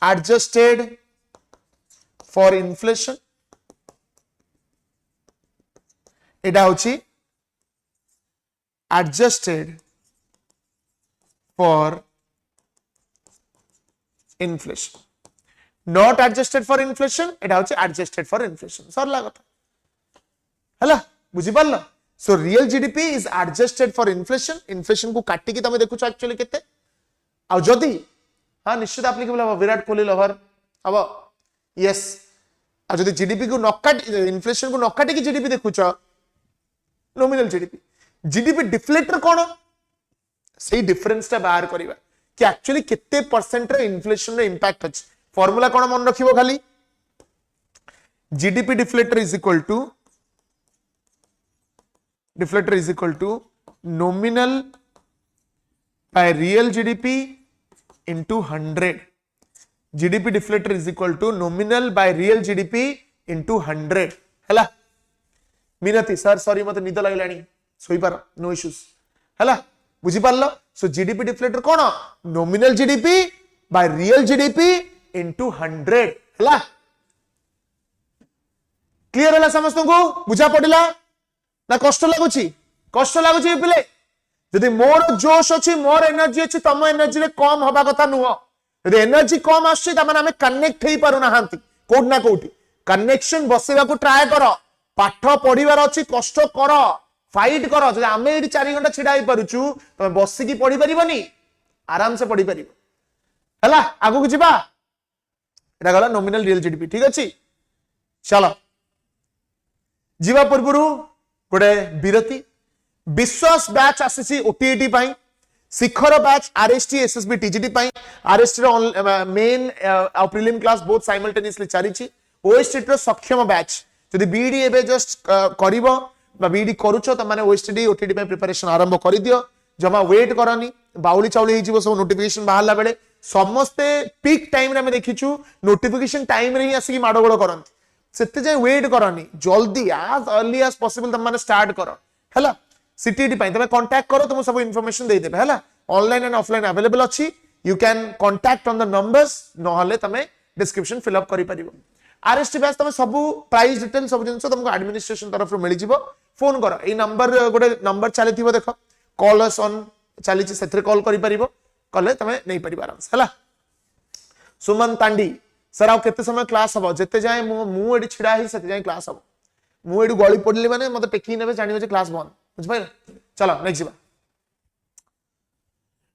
एडजस्टेड फॉर इन्फ्लेशन एटा होची adjusted for inflation not adjusted for inflation एटा होची एडजस्टेड फॉर इन्फ्लेशन सरला कथा हला बुझी पारला so real GDP is adjusted for inflation inflation को काटी की तमे देखुछ एक्चुअली केते आ जदी हां निश्चित एप्लीकेबल हो विराट कोहली लवर अब यस आ जदी जीडीपी को न काटी इन्फ्लेशन को न काटी की जीडीपी देखुछ नॉमिनल जीडीपी जीडीपी डिफ्लेक्टर कोन सही डिफरेंस ता बाहर करिवा कि एक्चुअली केते परसेंट रे इन्फ्लेशन रे इंपैक्ट अछि फार्मूला कोन मन रखिबो खाली GDP deflator is equal to nominal by real GDP into 100 GDP deflator is equal to nominal by real GDP into 100 हला मिनती सर सॉरी मते निद लागलानी सोई पार नो इश्यूज हला बुझी पारलो सो जीडीपी डिफ्लेक्टर कोन nominal GDP by real GDP into 100 हला clear हला समस्त को बुझा पड़िला ना कष्ट लागुची पिले यदि मोर जोश अच्छी मोर एनर्जी अच्छी तुम एनर्जी रे कम हवा कथा नुह यदि एनर्जी कम आछी त माने हमें कनेक्ट हेई पारु ना हांती कोड ना कोठी कनेक्शन बसेबा को ट्राई करो पाठ पढिबार अच्छी कष्ट कर फाइट कर जदि हमें एडी 4 घंटा छिडा हेई पारुचु तमे बसी की पढि परिबनी आराम से पढि परिबो हला आगु को जिबा एटा गला नॉमिनल रियल जीडीपी ठीक अछि चलो जीवा पूर्वरु गोटे विरति विश्वास बैच आसीसी ओटीईटी पाई Shikhar batch RST SSB TGT पाई आरएसटी रो मेन आ प्रीलिम क्लास बोथ साइमल्टेनियसली चारिछि ओएसटी रो सक्षम बैच जदि बीडी एबे जस्ट करिवो बा बीडी करूछो त माने ओएसटी ओटीईटी पाई प्रिपरेशन आरंभ करि दियो जमा वेट करनी बाउली चाउली हे जीवो सब नोटिफिकेशन बाहरला बेले समस्ते पीक टाइम रे हम देखिछु नोटिफिकेशन टाइम रे ही आसी माडगोड़ करंती सेते जाय वेट करनी जल्दी एज अर्ली एज पॉसिबल त माने स्टार्ट करो हला सीटीईटी पाई तमे कांटेक्ट करो तुम सब इंफॉर्मेशन दे देबे हला ऑनलाइन एंड ऑफलाइन अवेलेबल अछि you can contact on the numbers न हले तमे डिस्क्रिप्शन फिल अप करि परिबो आरएसटी बैच तमे सब प्राइस डिटेल सब जिंस तुमको एडमिनिस्ट्रेशन तरफ रो मिलि जिवो फोन करो ए नंबर गोटे नंबर चलिथिबो देखो कॉल अस ऑन चलिछि सेथरे कॉल करि परिबो कले तमे नै परिबो आराम से हला सुमन तांडी सर आउ केते समय क्लास हबो जते जाय मु एडी छिडा ही सते जाय क्लास हबो मु एडी गळी पडली माने मते टेकी नेबे जानिबो जे क्लास बंद बुझ पाइल चलो नेक्स्ट जीवा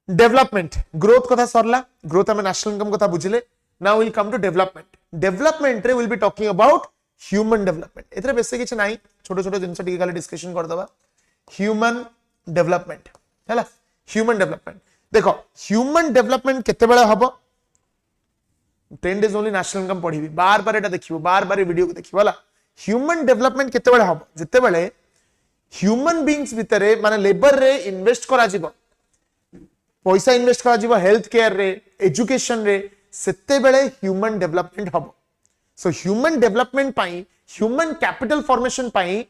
डेवलपमेंट ग्रोथ कथा सरला ग्रोथ हमें नेशनल इनकम कथा बुझिले now will come to development रे will be talking about human development एतरे बेसी किछ नाही छोटो छोटो जिंस टिके खाली डिस्कशन कर दबा ह्यूमन डेवलपमेंट हैला ह्यूमन डेवलपमेंट देखो ह्यूमन डेवलपमेंट केते बेले हबो 10 days only national income पढ़ी बार बार एटा देखिबो बार बार वीडियो को देखिबो वाला ह्यूमन डेवलपमेंट केते बेले हबो जते बेले ह्यूमन बीइंग्स भितरे माने लेबर रे इन्वेस्ट करा जिवो पैसा इन्वेस्ट करा जिवो हेल्थ केयर रे एजुकेशन रे सेते बेले ह्यूमन डेवलपमेंट हबो सो ह्यूमन डेवलपमेंट पाई ह्यूमन कैपिटल फॉर्मेशन पाई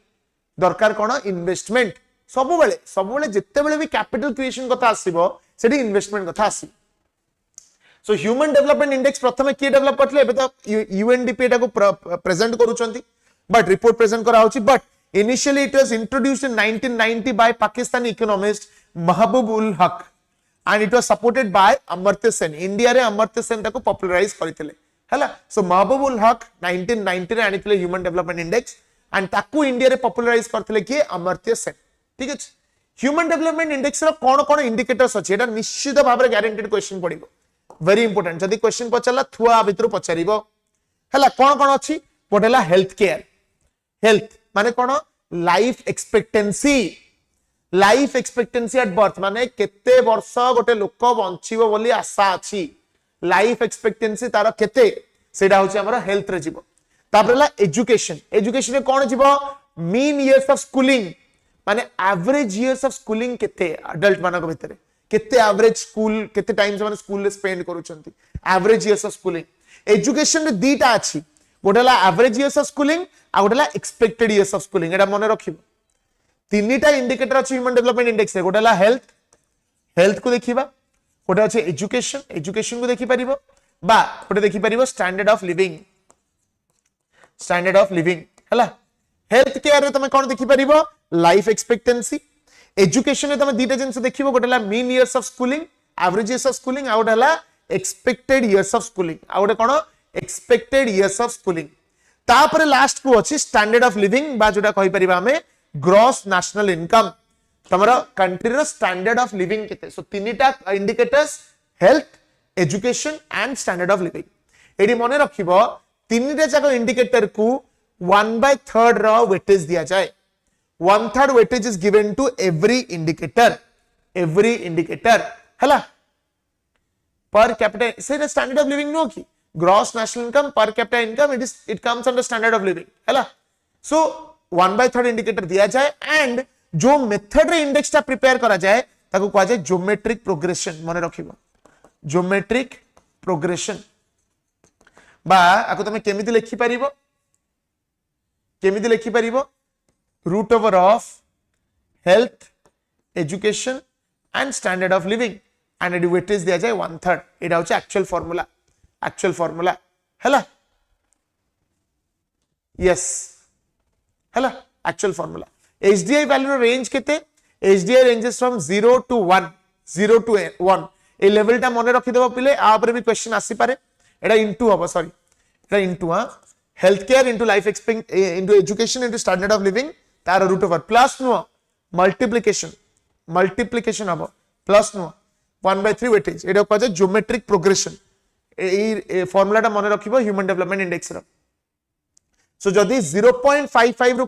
दरकार कोन इन्वेस्टमेंट सब बेले जते बेले भी कैपिटल क्रिएशन कथा आसीबो सेठी इन्वेस्टमेंट कथा आसी सो ह्यूमन डेवलपमेंट इंडेक्स प्रथमे के डेवलप करथले एबे तो यूएनडीपी एटा को प्रेजेंट करूचंती बट रिपोर्ट प्रेजेंट करा होची but initially it was introduced in 1990 by Pakistani economist Mahbub ul Haq and it was supported by Amartya Sen India रे Amartya Sen ताको popularize करितले हला so Mahbub ul Haq 1990 रे आनितले human development index and ताको India रे popularize करतले किए अमर्त्य सेन ठीक अछि ह्यूमन डेवलपमेंट इंडेक्स रो कोन कोन इंडिकेटर्स अछि एटा निश्चित भाबरे गारंटेड क्वेश्चन पडिबो वेरी इंपोर्टेंट जदी क्वेश्चन पचला थुआ भितरु पचारिबो हला कोन कोन अछि पडेला हेल्थ केयर हेल्थ माने कोन लाइफ एक्सपेक्टेंसी एट बर्थ माने केते वर्ष गोटे लोक बंचिबो बोली आशा अछि लाइफ एक्सपेक्टेंसी तार केते सेडा होछि हमर हेल्थ रे जीवो तापरेला एजुकेशन रे कोन जीवो मीन इयर्स ऑफ स्कूलिंग माने एवरेज इयर्स ऑफ स्कूलिंग केते अडल्ट मानको भितरे केते एवरेज स्कूल केते टाइम्स माने स्कूल रे स्पेंड करूचंती average years of schooling education रे दीटा अछि गोटेला एवरेज इयर्स ऑफ स्कूलिंग आ गोटेला एक्सपेक्टेड इयर्स ऑफ स्कूलिंग एटा मने रखिबो तीनटा इंडिकेटर अछि ह्यूमन डेवलपमेंट इंडेक्स रे गोटेला हेल्थ को देखिबा गोटे अछि एजुकेशन को देखि परिबो बा गोटे देखि परिबो स्टैंडर्ड ऑफ लिविंग हला हेल्थ केयर रे तमे कोन देखि परिबो लाइफ एक्सपेक्टेंसी एजुकेशन रे तमे दीटा जिंस देखिबो गोटेला mean years of schooling average years of schooling आ गोटेला एक्सपेक्टेड इयर्स ऑफ स्कूलिंग आ गोटे कोन एक्सपेक्टेड इयर्स ऑफ स्कूलिंग तापरे लास्ट को अछि स्टैंडर्ड ऑफ लिविंग बा जोटा कहि परिबा हमें ग्रॉस नेशनल इनकम तमरा कंट्री रो स्टैंडर्ड ऑफ लिविंग केते सो तीनटा indicators health education and standard of living एडी मने रखिबो तीनटा जाक इंडिकेटर को 1/3 रो वेटेज दिया जाए 1/3 weightage is given to every indicator हला पर कैपिटा से स्टैंडर्ड ऑफ लिविंग नो की gross national income per capita income it comes under standard of living हैला so 1/3 इंडिकेटर दिया जाए एंड जो मेथड रे इंडेक्स ता प्रिपेयर करा जाए ताको कहा जाए ज्योमेट्रिक प्रोग्रेशन मने रखिबो ज्योमेट्रिक प्रोग्रेशन बा आको तमे केमिति लिखि परिबो root over of health education and standard of living and एडी वेटेज दिया जाए 1/3 एटा होचे एक्चुअल फार्मूला हैला यस हैला actual formula HDI value range केते एचडीआई रेंजेस फ्रॉम 0 to 1 ए लेवल ता मने रखि देबो पिले आ ऊपर भी क्वेश्चन आसी पारे एटा इनटू हबो सॉरी एटा into health care into life expect into education into standard of living तार रूट ओवर प्लस नो मल्टीप्लिकेशन हबो प्लस नो 1/3 वेटेज एटा कह जाय ज्योमेट्रिक प्रोग्रेशन ए फार्मूला ता मने रखिबो ह्यूमन डेवलपमेंट इंडेक्स रो सो जदी 0.55 रु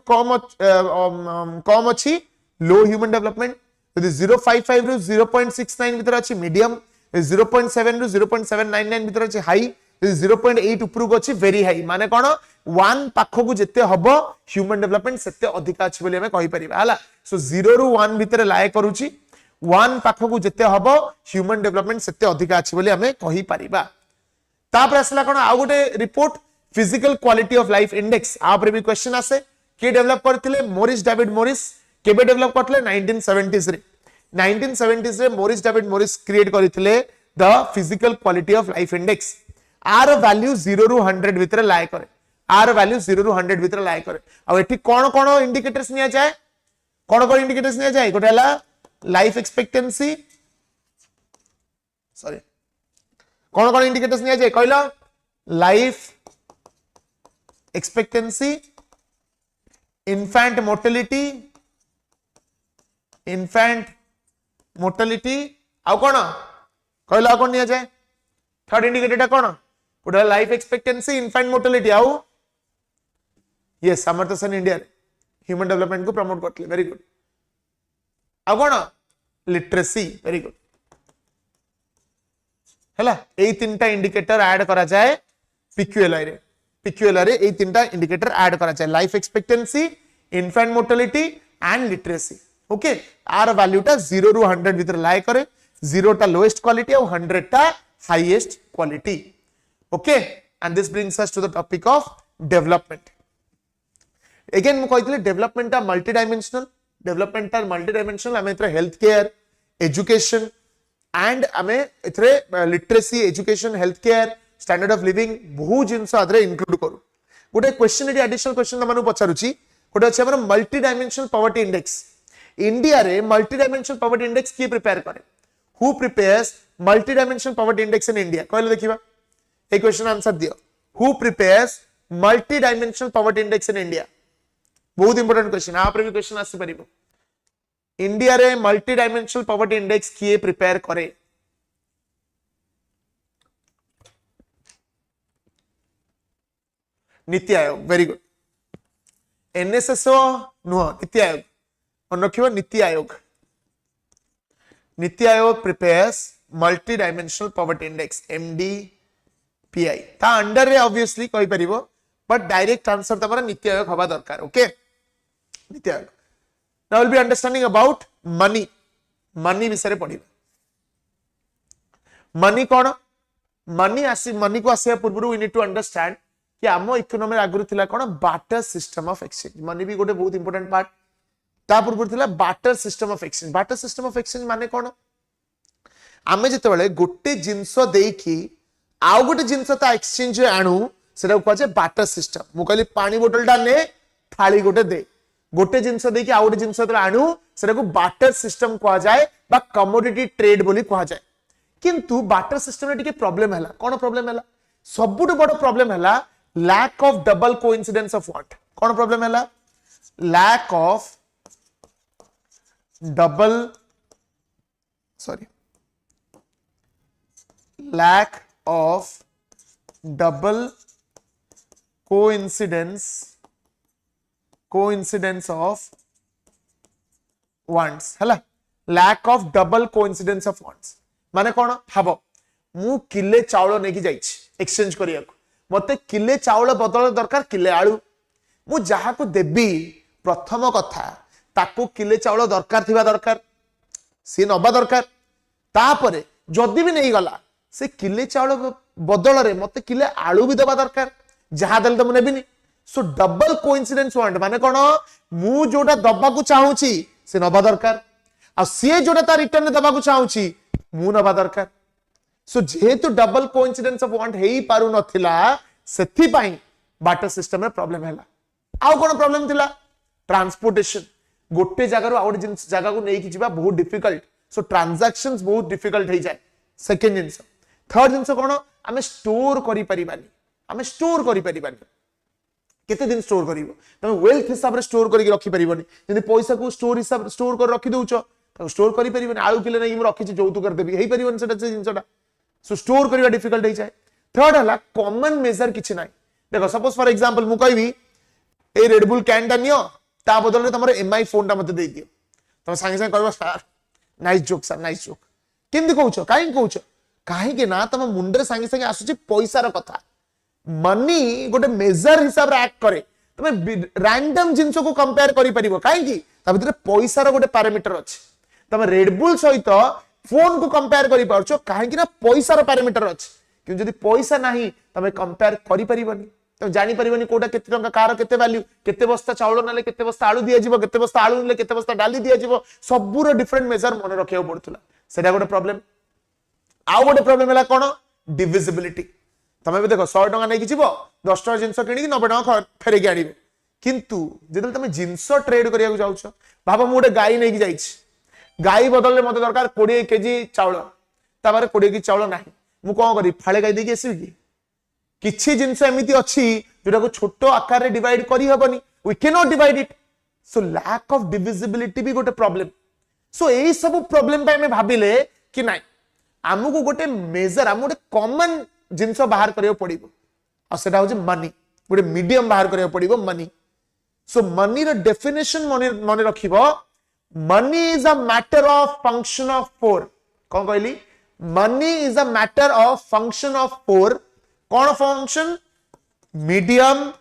कम अछि लो ह्यूमन डेवलपमेंट जदी 0.55 रु 0.69 भीतर अछि मीडियम 0.7 रु 0.799 भीतर अछि हाई 0.8 ऊपर को अछि वेरी हाई माने कोन 1 पाखो को जते हबो ह्यूमन डेवलपमेंट सेते अधिक अछि बोली हमें कहि परिबा हला सो 0 रु 1 भीतर लाय करूची 1 पाखो को जते हबो ह्यूमन डेवलपमेंट सेते अधिक अछि बोली हमें कहि परिबा तापर असला कोन आ गोटे report physical quality of life index आ पर भी क्वेश्चन आसे के डेवलप करथिले डेविड मोरिस केबे डेवलप करथिले 1970s रे मोरिस डेविड मोरिस क्रिएट करथिले the physical quality of life index आर वैल्यू 0 रु 100 भीतर लाय करे आर वैल्यू 0 रु 100 भीतर लाय करे आ एठी कोन कोन इंडिकेटर्स निया जाए गोटेला लाइफ एक्सपेक्टेंसी सॉरी कोन इंडिकेटर्स निया जाए कहलो लाइफ एक्सपेक्टेंसी इन्फेंट मोर्टेलिटी आउ कोन कहलो आ कोन निया जाए थर्ड इंडिकेटर कोन गोटे लाइफ एक्सपेक्टेंसी इन्फेंट मोर्टेलिटी आउ yes Amartya Sen India human development को प्रमोट करथिले वेरी गुड आ कोन लिटरेसी वेरी गुड हैला ए तीनटा इंडिकेटर ऐड करा जाए PQLI रे ए तीनटा इंडिकेटर ऐड करा जाय life expectancy infant mortality and literacy okay आर वैल्यू टा 0 रु 100 भीतर लाई करे 0 टा लोएस्ट क्वालिटी और 100 टा highest quality okay and this brings us to the topic of development again मु कहितले डेवलपमेंट टा मल्टी डायमेंशनल हमें इतरे हेल्थ केयर एजुकेशन एंड हमें इतरे literacy education health care standard of living बहु जिंस आदरे इंक्लूड करू गोटे क्वेश्चन एडी एडिशनल क्वेश्चन तमनु पचारुची गोटे अछि हमर multi dimensional poverty index India रे मल्टी डायमेंशनल पॉवर्टी इंडेक्स की प्रिपेयर करे हु prepares multi dimensional poverty index in India कहले देखिबा ए क्वेश्चन आंसर दियो who prepares multi dimensional poverty index in India बहुत इंपोर्टेंट क्वेश्चन आप रे भी क्वेश्चन आसी परिबो इंडिया रे मल्टी डायमेंशनल पॉवर्टी इंडेक्स किए प्रिपेयर करे NITI Aayog very good NSSO नुह नीति आयोग और रखियो NITI Aayog prepares multi dimensional poverty index MDPI ता अंडर रे ऑब्वियसली कहि परिबो बट डायरेक्ट आंसर तमरा नीति आयोग हवा दरकार okay NITI Aayog now will be understanding about money विषय पढ़िबा मनी कोन मनी को आसिया पूर्व वी नीड टू अंडरस्टैंड कि आम इकोनॉमी आगुरी थिला कोन barter system of exchange money भी गोटे बहुत इंपोर्टेंट पार्ट ता पूर्व थिला बाटर सिस्टम ऑफ एक्सचेंज माने कोन आमे जते बेले गोटे जिंस देकी आउ गोटे जिंस ता एक्सचेंज रे आनु सेटा को जे बाटर सिस्टम मु कहली पानी बोतल टा ने थाली गोटे दे गोटे जिंस देकी आउ गोटे जिंस ता आनु सेटा को बाटर सिस्टम कहा जाए बा कमोडिटी ट्रेड बोली कहा जाए किंतु बाटर सिस्टम रे टिके प्रॉब्लम हला कोन प्रॉब्लम हला सबुट बड़ प्रॉब्लम हला lack of double coincidence of what कौन प्रॉब्लम है lack of double coincidence of wants हला lack of double coincidence of wants माने कौन भाव मु किले चावल नेकी जाइछि एक्सचेंज करिया मते किले चावल बदल दरकार किले आलू मु जहा को देबी प्रथम कथा ताको किले चावल दरकार थिबा दरकार सी नबा दरकार तापरे जदी भी नहीं गला से किले चावल बदल रे मते किले आलू भी देबा दरकार जहा देल त मु नेबिनी सो डबल कोइंसिडेंस वांट माने कोन मु जोटा दबा को चाहूची से नबा दरकार आ सी जोटा ता रिटर्न दबा को चाहूची मु नबा दरकार सो जेहेतु डबल कोइंसिडेंस ऑफ वांट हेई पारु नथिला सेथि पई बाटर सिस्टम रे प्रॉब्लम हैला आउ कोन प्रॉब्लम थिला ट्रांसपोर्टेशन गोटे जगह रो आउट जिंस जगह को नै कि जिबा बहुत डिफिकल्ट सो ट्रांजैक्शंस बहुत डिफिकल्ट हे जाय सेकंड जिंस थर्ड जिंस कोन हमें स्टोर करि परिबानी केते दिन स्टोर करिवो तमे वेल्थ हिसाब रे स्टोर करि रखि परिबनी जदि पैसा को स्टोर हिसाब स्टोर कर रखि दउचो त स्टोर करि परिबनी आलू किले नै कि म रखि जौतु कर देबी हेई परिबनी सेटा जिंसटा सो स्टोर करवा डिफिकल्ट हो जाए थर्ड हला कॉमन मेजर किछि नाही देखो सपोज फॉर एग्जांपल मु कहबी ए रेड बुल कैन टा नियो ता बदल रे तमरो एमआई फोन टा मते दे दियो तुम संगे संगे कहबो सर नाइस जोक केमदी कहउछो काहे के ना तम मुंडरे संगे संगे आसुची पैसा रो कथा मनी गोटे मेजर हिसाब रे एक्ट करे तमे रैंडम जिंस को कंपेयर करि परिबो काहे की ता भीतर पैसा रो गोटे पैरामीटर अछि तमे रेड बुल सहित फोन को कंपेयर करि पारछो काहे कि ना पैसा रो पैरामीटर अछि कि जदी पैसा नाही तमे कंपेयर करि परिबनी तमे जानि परिबनी कोटा केते टंका कार केते वैल्यू केते बस्ता चावल नले केते बस्ता आलू दिया जिवो केते बस्ता आलू नले केते बस्ता डाली दिया जिवो सबुरो डिफरेंट मेजर मन रखियो पड़थुला सेटा गोटे प्रॉब्लम आ गोटे प्रॉब्लम हला कोन डिविजिबिलिटी तमे भी देखो 100 टंका नै कि जिवो 10 टंका जिंस किनि कि 90 टंका फेरे कि आनिबो किंतु जदि तमे जिंस ट्रेड करिया को जाउछो बाबा मु गोटे गाई नै कि जाइछि गाई बदल मत दरकार 20 केजी चावल तापर 20 केजी चावल नाही मु कोन करी फाळे गाई देकी आसी कि किछि जिंस एमिति अछि जोटा को छोटो आकार रे डिवाइड करी हबनी we can not divide it so lack of divisibility भी गोटे प्रॉब्लम सो एई सब प्रॉब्लम पे हमें भाबिले कि नाही हमकु गोटे मेजर हम गोटे कॉमन जिंस बाहर करियो पड़िबो आ सेटा हो जे मनी गोटे मीडियम बाहर करियो पड़िबो मनी सो मनी रो डेफिनेशन मने रखिबो money is a matter of function of 4 कौन कहली money is a matter of function of 4 कौन function medium,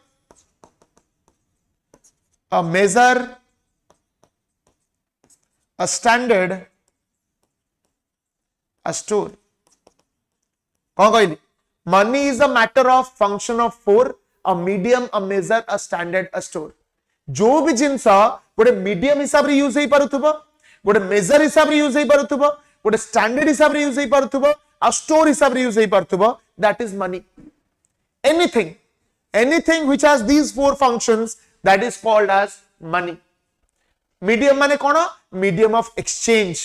a measure, a standard, a store. कौन कहली money is a matter of function of four a medium a measure a standard a store जो भी जिनस गोटे medium हिसाब रे use होई पारुथबो गोटे मेजर हिसाब रे यूज होई पारुथबो गोटे स्टैंडर्ड हिसाब रे यूज होई पारुथबो आ स्टोर हिसाब रे यूज होई पारुथबो that is money anything which has these four functions that is called as money medium माने कोन medium of exchange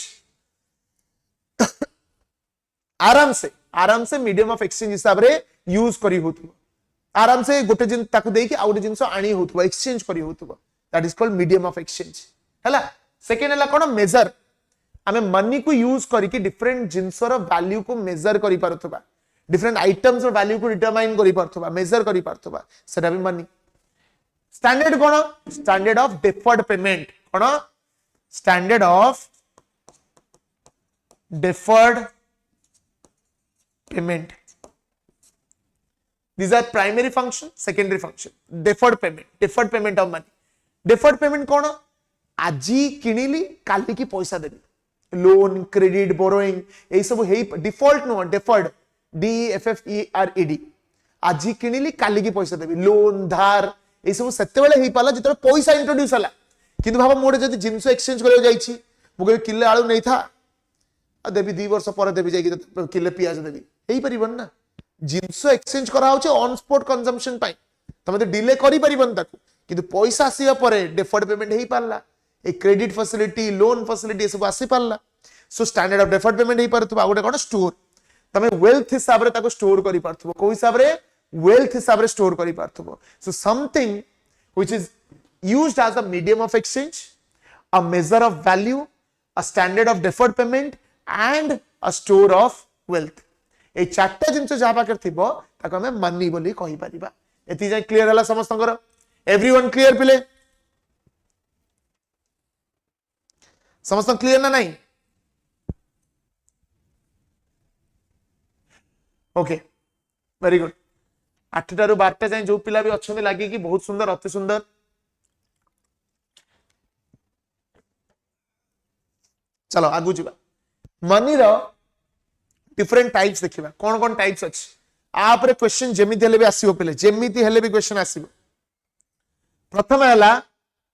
आराम से मीडियम ऑफ एक्सचेंज हिसाब रे यूज करी होतबो आराम से गोटे जिन ताकू देकी आ गोटे जिंस आनी होतबो एक्सचेंज करी होतबो that is called medium of exchange हला सेकंड हला कोन मेजर हमें मनी को यूज करके डिफरेंट जिंस रो वैल्यू को मेजर करी पारथबा डिफरेंट आइटम्स रो वैल्यू को डिटरमाइन करी पारथबा मेजर करी पारथबा सेटा भी मनी स्टैंडर्ड कोन स्टैंडर्ड ऑफ डिफर्ड पेमेंट कोन standard of deferred payment these are primary function secondary function deferred payment of money deferred payment कोन आजी किनिली काली की पैसा देबी लोन क्रेडिट बोरोइंग ए सब हे डिफॉल्ट नो deferred DEFFERED आजी किनिली काली की पैसा देबी लोन धार ए सब सेते बेले हे पाला जतरे पैसा इंट्रोड्यूस हला किंतु भाबा मोडे जदी जिंस एक्सचेंज करियो जाईची मो किले आळू नै था देवी 2 वर्ष पर देवी जाई किले पियाज देवी हेई परिबन ना जिंस एक्सचेंज करा होचे ऑन स्पॉट कंजम्पशन पाई तमे डिले करि परिबन ताकू किंतु पैसा आसीया परे डिफर्ड पेमेंट हेई पारला ए क्रेडिट फैसिलिटी लोन फैसिलिटी सब आसी पारला so standard of deferred payment हेई परथबा गोटे कोन स्टोर तमे वेल्थ हिसाब रे ताको स्टोर करि परथबो को हिसाब रे वेल्थ हिसाब रे स्टोर करि परथबो so something which is used as a medium of exchange a measure of value a standard of deferred payment and a store of wealth ए चारटा जिंस जा पाकर थिबो ताको हमें मनी बोली कहि परिबा एति जाय क्लियर हला समस्तंकर एवरीवन क्लियर पिले समस्त क्लियर ना नहीं ओके वेरी गुड 8टा रु 12टा जाय जो पिला भी अछन लागी कि बहुत सुंदर अति सुंदर चलो आगु जिबा मनी रो डिफरेंट टाइप्स देखिबा कोन कोन टाइप्स अछि आप रे क्वेश्चन जेमिति हेले भी आसीबो पहिले जेमिति हेले भी क्वेश्चन आसीबो प्रथम हला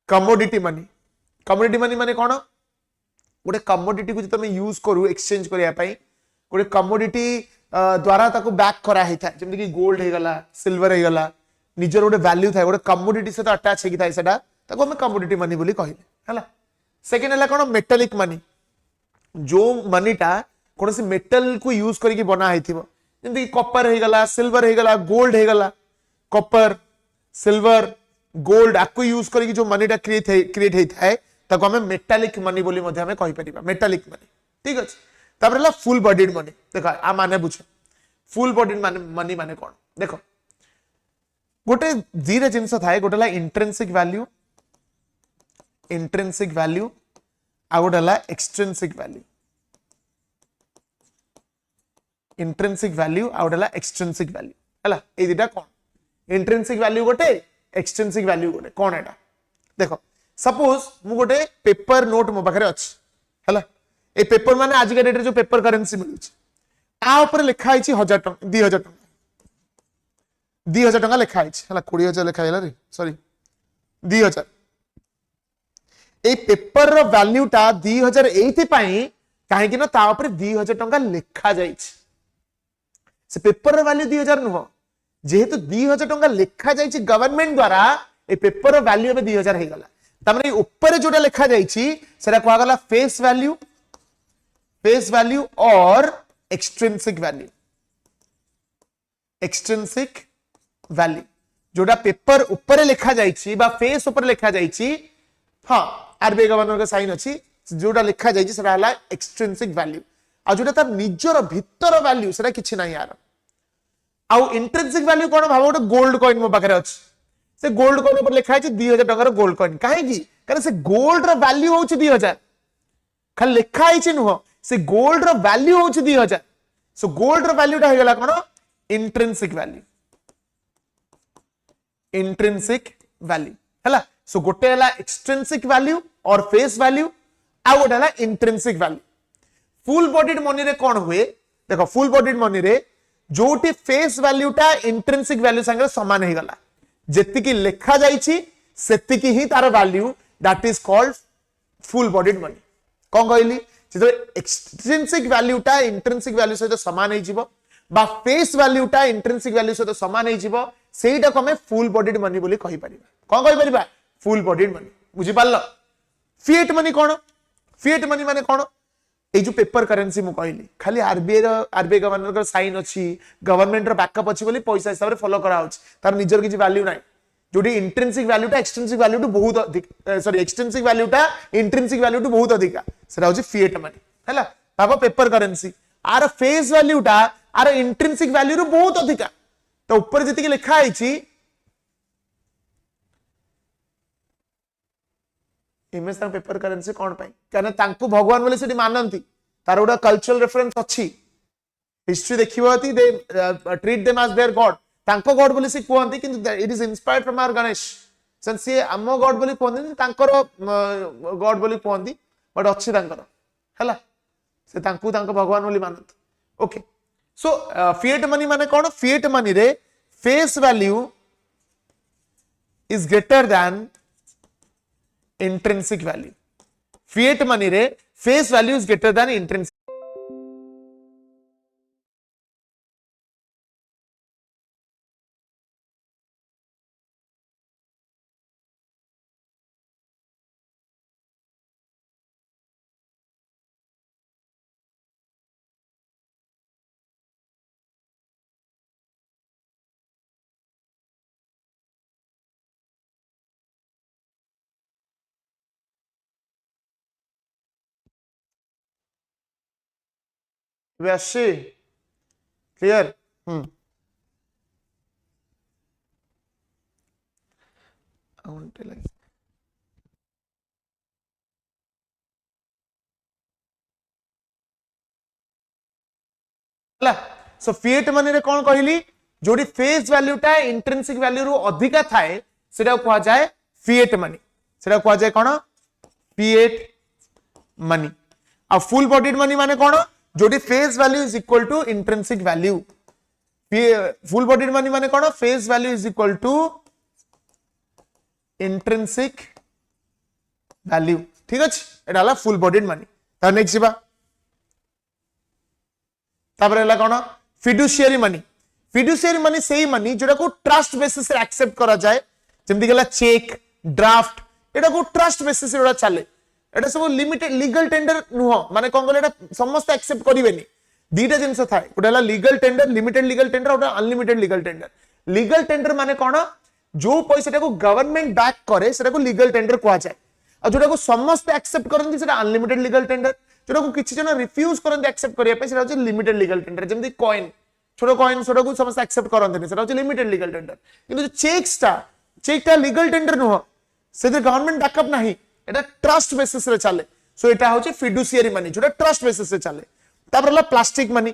कमोडिटी मनी माने कोन गोटे कमोडिटी को जतमे यूज करू एक्सचेंज करिया पई गोटे कमोडिटी द्वारा ताको बैक करा हे था जेमि कि गोल्ड हे गला सिल्वर हे गला निजर गोटे वैल्यू था गोटे कमोडिटी से अटैच हे था सेटा ताको हम कमोडिटी मनी बोली कहिले हला सेकंड हला कोन मेटालिक मनी जो मनीटा कौन सी मेटल को यूज करके बना है जमी कॉपर हो गला सिल्वर हो गला गोल्ड हो गला कॉपर सिल्वर गोल्ड आपको यूज करके जो मनीटा क्रिएट होता है ताको हमें मेटालिक मनी बोली मध्य हमें कहि परिबा मेटालिक मनी ठीक अछि तापर हला फुल बॉडीड मनी देखो आ माने बुझ फुल बॉडीड मनी माने कोन देखो गोटे धीरे जिंस थाए गोटे हला इंट्रिंसिक वैल्यू आ गोटे हला एक्सट्रिंसिक वैल्यू इंट्रिंसिक वैल्यू आ गोटे हला एक्सट्रिंसिक वैल्यू हला ए दिटा कोन इंट्रिंसिक वैल्यू गोटे एक्सट्रिंसिक वैल्यू गोटे कोन एटा देखो सपोज मु गोटे पेपर नोट मो पाखरे अछि हला ए पेपर माने आज के डेट रे जो पेपर करेंसी मिलु आ ऊपर लिखा आइछि 1000 टका 2000 टका लिखा आइछि हला 20000 लिखा हैला रे सॉरी 2000 ए पेपर रो वैल्यू टा 2000 एथि पई काहे कि ना ता ऊपर 2000 टका लिखा जाइछि से पेपर रो वैल्यू 2000 नुह जेहेतु 2000 टका लिखा जाइछि गवर्नमेंट द्वारा ए पेपर रो वैल्यू अब 2000 हे गला तमरे ऊपर जोटा लिखा जाइछि सेटा कोआ गला फेस वैल्यू और एक्सट्रिंसिक वैल्यू जोटा पेपर ऊपर लिखा जाइछि बा फेस ऊपर लिखा जाइछि हां आरबीआई गवर्नर का साइन अछि जोटा लिखा जाइछि सेटा हला एक्सट्रिंसिक वैल्यू आ जोटा तार निजर भीतर वैल्यू सेटा किछि नाही यार आ इंट्रिंसिक वैल्यू कोन भाबो गोटे गोल्ड कॉइन मो पाखरे अछि से गोल्ड कॉइन ऊपर लिखा है 2000 टका गोल्ड कॉइन काहे की कारण से गोल्ड रो वैल्यू होउछि 2000 खाली लिखा है नुह से गोल्ड रो वैल्यू होउछि 2000 सो गोल्ड रो वैल्यू टा हे गला कोन इंट्रिंसिक वैल्यू इंट्रिंसिक वैल्यू हैला सो गोटे हैला एक्सट्रिंसिक वैल्यू और फेस वैल्यू आ गोटे हैला intrinsic value full bodied money रे कोन हुए देखो फुल बॉडीड मनी रे जोटी फेस वैल्यूटा इंट्रिंसिक वैल्यू संगे समान हे गला जेतिकी लेखा जाईची सेतिकी ही तार value that is called full bodied money कोन कहली जे एक्सट्रिंसिक वैल्यूटा इंट्रिंसिक वैल्यू सहित समान हे जीवो बा फेस वैल्यूटा इंट्रिंसिक वैल्यू सहित समान हे जीवो सेटा को हमें फुल बॉडीड मनी बोली कहि परिबा कोन कहि परिबा फुल बॉडीड मनी बुझी पारलो फिएट मनी कोन फिएट मनी माने कोन ए जो पेपर करेंसी मु कहली खाली आरबीआई गवर्नर का साइन अछि गवर्नमेंट रो बैकअप अछि बोली पैसा हिसाब रे फॉलो करा होछि तार निजर किछि वैल्यू नाही जोडी इंट्रिंसिक वैल्यू टा एक्सट्रिंसिक वैल्यू टू बहुत अधिक सॉरी एक्सट्रिंसिक वैल्यू टा इंट्रिंसिक वैल्यू टू बहुत अधिक सेटा होछि फिएट मनी हैला बाबा पेपर करेंसी आर फेस वैल्यू टा आर इंट्रिंसिक वैल्यू रो बहुत अधिक तो ऊपर जति लिखा आइछि इमेज ता पेपर करेंसी कोन पाई कारण तांको भगवान बोले सेठी मानंती तार उडा कल्चरल रेफरेंस अछि हिस्ट्री देखिबोती they treat them as their god तांको गॉड बोले से कोहंती किंतु it is inspired from our Ganesh sense से अमो गॉड बोले कोहंती तांकर गॉड बोले कोहंती बट अछि तांकर हैला से तांको तांको भगवान बोली मानंती ओके सो फिएट मनी माने कोन फिएट मनी रे face value is greater than intrinsic value fiat money re face value is greater than intrinsic Vyashi clear I want to like so fiat money रे कोन कहली जोडी face value टा intrinsic value रो अधिका थाए सेटा कोआ जाय फिएट मनी सेटा कोआ जाय कोन फिएट मनी आ फुल बॉडीड मनी माने कोन जोडी face value is equal to intrinsic value full bodied money माने कोन face value is equal to intrinsic value ठीक अछि एटा हला फुल बॉडीड मनी त नेक्स्ट जिबा तापर हला कोन फिडुशियरी मनी सेही मनी जोटा को ट्रस्ट बेसिस रे एक्सेप्ट करा जाए जेमति गेला चेक ड्राफ्ट एटा को ट्रस्ट बेसिस रे चले एटा सब लिमिटेड लीगल टेंडर नुह माने कोन गले एटा समस्त एक्सेप्ट करिवेनी दीटा जिंस थाए गोटेला legal tender limited legal tender और अनलिमिटेड लीगल टेंडर माने कोन जो पैसाटा को गवर्नमेंट बैक करे सेटा को लीगल टेंडर कहा जाए और जोटा को समस्त एक्सेप्ट करंती सेटा अनलिमिटेड लीगल टेंडर जोटा को किछि जन रिफ्यूज करंती एक्सेप्ट करिया पे सेटा होची लिमिटेड लीगल टेंडर जेमति कॉइन छोटो कॉइन छोटो को समस्त एक्सेप्ट करंती सेटा होची लिमिटेड लीगल टेंडर किंतु चेकटा लीगल टेंडर नुह से गवर्नमेंट बैकअप नाही एटा ट्रस्ट बेसिस रे चले सो एटा होची फिडुशियरी मनी जोटा ट्रस्ट बेसिस रे चले तापर हला प्लास्टिक मनी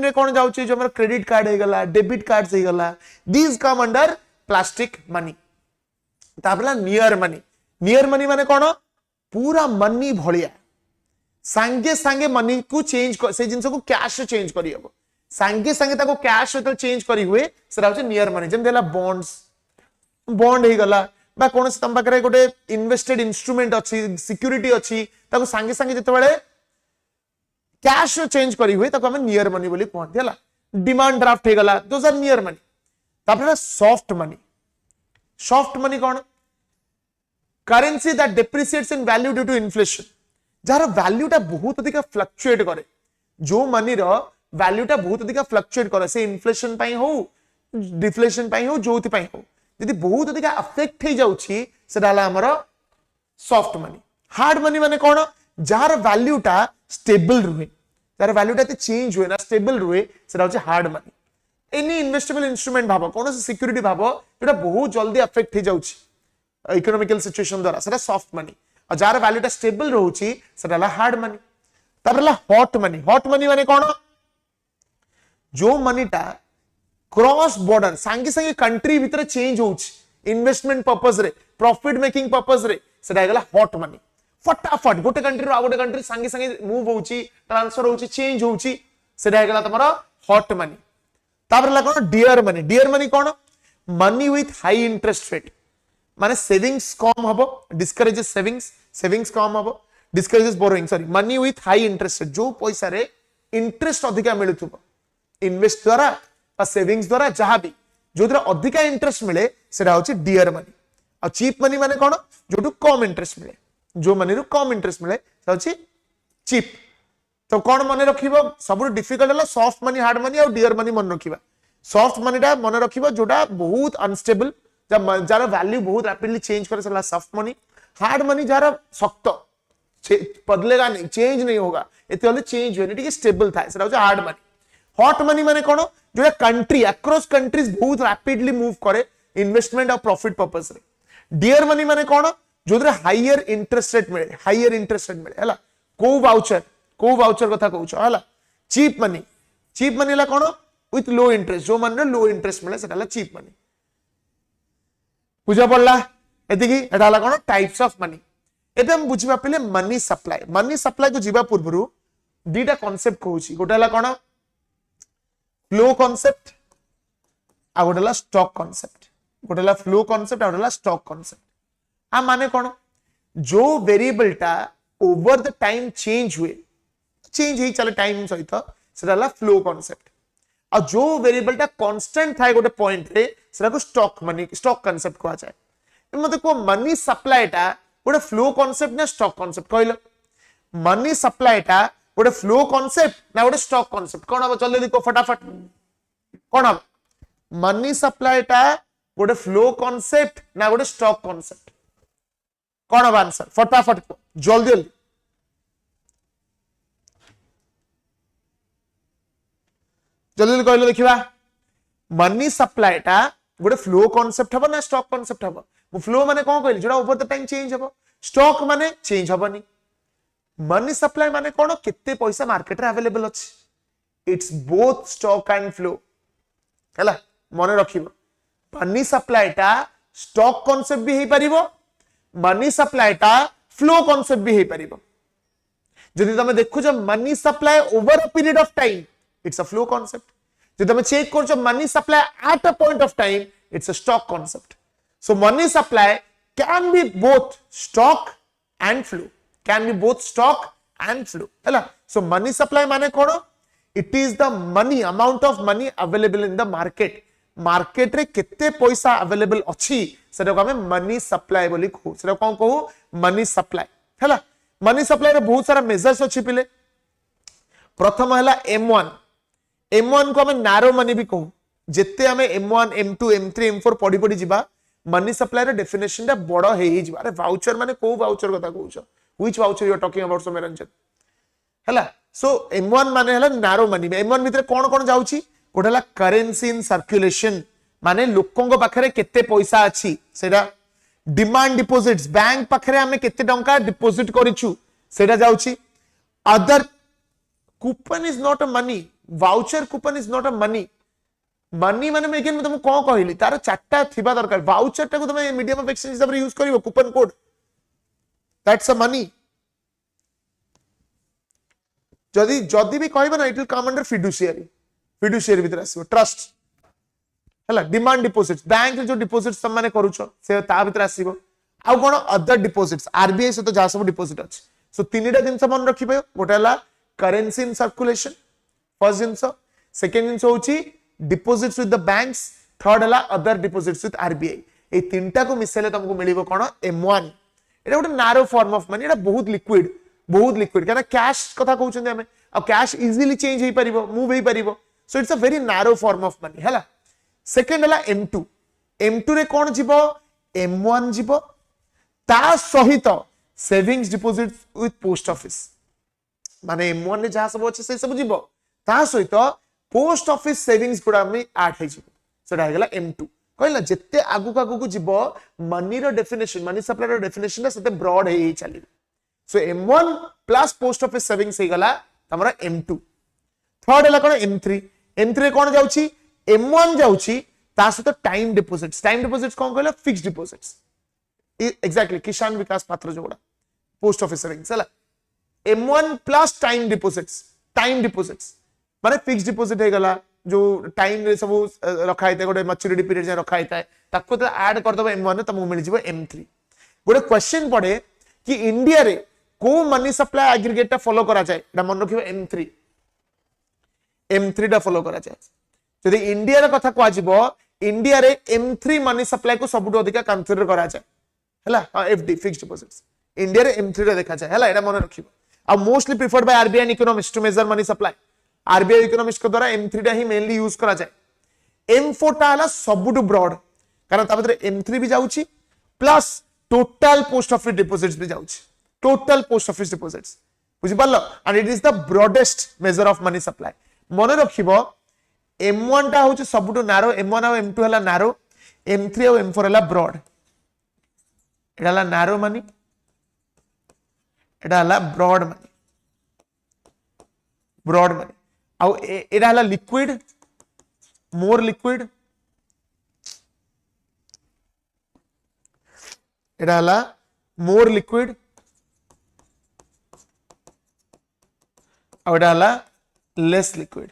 रे कोन जाउची जो हमर क्रेडिट कार्ड हे गला डेबिट कार्ड्स हे गला these come under plastic money तापर नियर मनी माने कोन पूरा मनी भलिया संगे संगे मनी को चेंज से जिंस को कैश चेंज करी हबो संगे संगे ताको कैश तो चेंज करी हुए सेटा होची नियर मनी जेम देला बॉन्ड हे गला बा कोन से तम पाकरे गोटे इन्वेस्टेड इंस्ट्रूमेंट अछि सिक्योरिटी अछि ताको संगे संगे जते बेले कैश चेंज करी हुए ताको हम नियर मनी बोली कहते हला डिमांड ड्राफ्ट हे गला दोस आर नियर मनी तापर सॉफ्ट मनी कोन currency that depreciates in value due to inflation जार वैल्यू टा बहुत अधिक फ्लक्चुएट करे जो मनी रो वैल्यू टा बहुत अधिक फ्लक्चुएट करे से इन्फ्लेशन पई हो डिफ्लेशन पई हो जोति पई हो यदि बहुत अधिक अफेक्ट हे जाउची सेटा हला हमर सॉफ्ट मनी हार्ड मनी माने कोन जार वैल्यू टा स्टेबल रुहे जार वैल्यू टा चेंज हुए ना स्टेबल रुहे सेटा होची hard money any investable instrument भाबो कोन से सिक्योरिटी भाबो जेटा बहुत जल्दी अफेक्ट हे जाउची इकोनॉमिकल सिचुएशन द्वारा सेटा सॉफ्ट मनी और जार वैल्यू टा स्टेबल रहउची सेटा हला हार्ड मनी तापर हला हॉट मनी माने कोन जो मनी टा क्रॉस बॉर्डर सांगे सांगे कंट्री भितर चेंज होउछ इन्वेस्टमेंट पर्पस रे प्रॉफिट मेकिंग पर्पस रे सेटा गला हॉट मनी फटाफट गोटे कंट्री रो आ गोटे कंट्री सांगे सांगे मूव होउची ट्रांसफर होउची चेंज होउची सेटा गला तमरा हॉट मनी तापर ला कोन डियर मनी कोन money with high interest rate माने सेविंग्स कम हबो डिस्करेजेस सेविंग्स कम हबो discourages borrowing sorry money with high interest rate जो पैसा रे इंटरेस्ट अधिका मिलुथबो इन्वेस्ट द्वारा आ सेविंग्स द्वारा जहां भी जो अधिका इंटरेस्ट मिले सेटा होची डियर मनी आ चीप मनी माने कोन जोटू कम इंटरेस्ट मिले जो मनी रो कम इंटरेस्ट मिले सेटा होची चीप तो कौन मन रखिबो सब डिफिकल्ट है सॉफ्ट मनी हार्ड मनी और डियर मनी मन रखिबा सॉफ्ट मनी टा मन रखिबो जोटा बहुत अनस्टेबल जार वैल्यू बहुत रैपिडली चेंज करे सेला सॉफ्ट मनी हार्ड मनी जार सख्त बदलेगा नहीं चेंज नहीं होगा एते वाले चेंज होने ठीक स्टेबल था सेटा होचा हार्ड मनी हॉट मनी माने कोन जोटा कंट्री अक्रॉस कंट्रीज बहुत रैपिडली मूव करे इन्वेस्टमेंट और प्रॉफिट पर्पस रे डियर मनी माने कोन जोदरे हायर इंटरेस्ट रेट मिले हला को वाउचर कथा कहउछ हला चीप मनी ला कोन विथ लो इंटरेस्ट जो मन लो इंटरेस्ट मिले सेटा ला चीप मनी बुझा पड़ला एतिकी एटा ला कोन टाइप्स ऑफ मनी एबे हम बुझिबा पहिले मनी सप्लाई को जीवा पूर्वरु दीटा कांसेप्ट कहउची गोटाला कोन फ्लो कांसेप्ट आ गोटाला स्टॉक कांसेप्ट गोटाला फ्लो कांसेप्ट आ गोटाला स्टॉक कांसेप्ट आ माने कोन जो वेरिएबल टा ओवर द टाइम चेंज ही चले टाइम सहित सेटा फ्लो कांसेप्ट आ जो वेरिएबल टा कांस्टेंट थाए गोटे पॉइंट रे सेटा को स्टॉक कांसेप्ट कहा जाए मते को मनी सप्लाई टा गोटे फ्लो कांसेप्ट ना स्टॉक कांसेप्ट कहलो मनी सप्लाई टा गोटे फ्लो कांसेप्ट ना गोटे स्टॉक कांसेप्ट कोन अब जल्दी लिखो फटाफट कोन अब मनी सप्लाई टा गोटे फ्लो कांसेप्ट ना गोटे स्टॉक कांसेप्ट कोन अब आंसर फटाफट जल्दी जल्दी कहलो देखिबा मनी सप्लाई टा गोटे फ्लो कांसेप्ट हबो ना स्टॉक कांसेप्ट हबो मु फ्लो माने कोन कहली जोडा ओवर द टाइम चेंज हबो स्टॉक माने चेंज हबनी मनी सप्लाई माने कोन केते पैसा मार्केट रे अवेलेबल अछि it's both stock and flow हला मन रखिबो मनी सप्लाई टा स्टॉक कांसेप्ट भी हे परिबो मनी सप्लाई टा फ्लो कांसेप्ट भी हे परिबो जदि तमे देखु जो money supply over a period of time it's a flow concept जदि तमे चेक करछो money supply at a point of time it's a stock concept so money supply can be both stock and flow हैला so money supply माने कोन it is the money amount of money available in the market रे केते पैसा available अछि सेटा को हमें मनी सप्लाई बोली कहू सेटा कोन कहू मनी सप्लाई हैला मनी सप्लाई रे बहुत सारा मेजर्स अछि पिले प्रथम हैला M1 को हमें नारो मनी भी कहू जेते हमें M1 M2 M3 M4 पढी पढी जिबा मनी सप्लाई रे डेफिनेशन टा बडो हे जिबा अरे वाउचर माने को वाउचर कथा कहूछ which voucher you are talking about Soumyaranjan हैला सो M1 माने हैला नारो मनी M1 भितर कोन कोन जाउची गोटेला करेंसी इन सर्कुलेशन माने लोकंग पाखरे केते पैसा अछि सेटा डिमांड डिपॉजिट्स बैंक पाखरे हमें केते टंका डिपॉजिट करिछु सेटा जाउची other coupon is not a money voucher coupon is not a money माने मैं अगेन तुमको कोन कहली तार चारटा थिबा दरकार वाउचर टा को तुम मीडियम ऑफ एक्सचेंज हिसाब रे यूज करिवो coupon code that's a money जदी भी कहबा ना it will come under fiduciary भीतर आसीबो ट्रस्ट हला डिमांड डिपॉजिट्स बैंक जो डिपॉजिट्स तुम माने करूछो से ता भीतर आसीबो आ कोन अदर डिपॉजिट्स आरबीआई से तो जा सब डिपॉजिट अछि सो तीनटा दिन से मन रखिबो गोटे हला करेंसी इन सर्कुलेशन फर्स्ट जिंस सेकंड जिंस होची deposits with the banks third हला अदर डिपॉजिट्स विथ आरबीआई ए तीनटा को मिसेले तुमको मिलिबो कोन M1 एटा गोटे नारो फॉर्म ऑफ मनी एटा बहुत लिक्विड काना कैश कथा कहउछन हमें अब कैश इजीली चेंज हे परिबो मूव हे परिबो so it's a very narrow form of money हला सेकंड हला M2 रे कोन जिवो M1 जिवो ता सहित savings deposits with post office माने M1 रे जहा सब अछि से सब जिवो ता सहित पोस्ट ऑफिस सेविंग्स गुडा में ऐड हे जिवो सेटा हे गेला M2 कहला जत्ते आगु को जिवो मनी रो डेफिनेशन मनी सप्लाई रो डेफिनेशन सते ब्रॉड हे चली so M1 plus post office savings हे गला तमरा M2 थर्ड हला कोन M3 रे कोन जाउची M1 जाउची ता सहित टाइम डिपोजिट्स कौन कहला फिक्स्ड डिपोजिट्स एग्जैक्टली किसान विकास पात्र जोड़ा पोस्ट ऑफिस सेविंग्स है M1 प्लस टाइम डिपोजिट्स माने फिक्स्ड डिपोजिट हे गला जो टाइम रे सब रखा हिता गोटे मैच्योरिटी पीरियड जे रखा हिता ताको तो ऐड कर दबो M1 तमु मिल जिवो M3 गोटे क्वेश्चन पड़े कि इंडिया रे को मनी सप्लाई एग्रीगेट टा फॉलो करा जाए एटा मन रखिबो M3 टा फॉलो करा जाए जदि इंडिया रे कथा को जिवो इंडिया रे M3 मनी सप्लाई को सबुठो अधिक कंसीडर करा जाए हला FD फिक्स्ड डिपोजिट्स इंडिया रे M3 रे देखा जाए हला एटा मन रखिबो आ mostly preferred by RBI and economist to measure money supply RBI economist के द्वारा M3 टा ही मेनली यूज करा जाए M4 टा हला सबुठो ब्रॉड कारण ता भीतर M3 भी जाउची plus total post office deposits भी जाउची टोटल पोस्ट ऑफिस डिपोजिट्स बुझि पारलो and it is the broadest measure of money supply मन रखिबो M1 टा होची सबुठो नारो M1 और M2 हला नारो M3 और M4 हला ब्रॉड एटा हला नारो मनी एटा हला ब्रॉड मनी आउ एटा हला लिक्विड मोर लिक्विड एटा हला मोर लिक्विड आउ एटा हला less liquid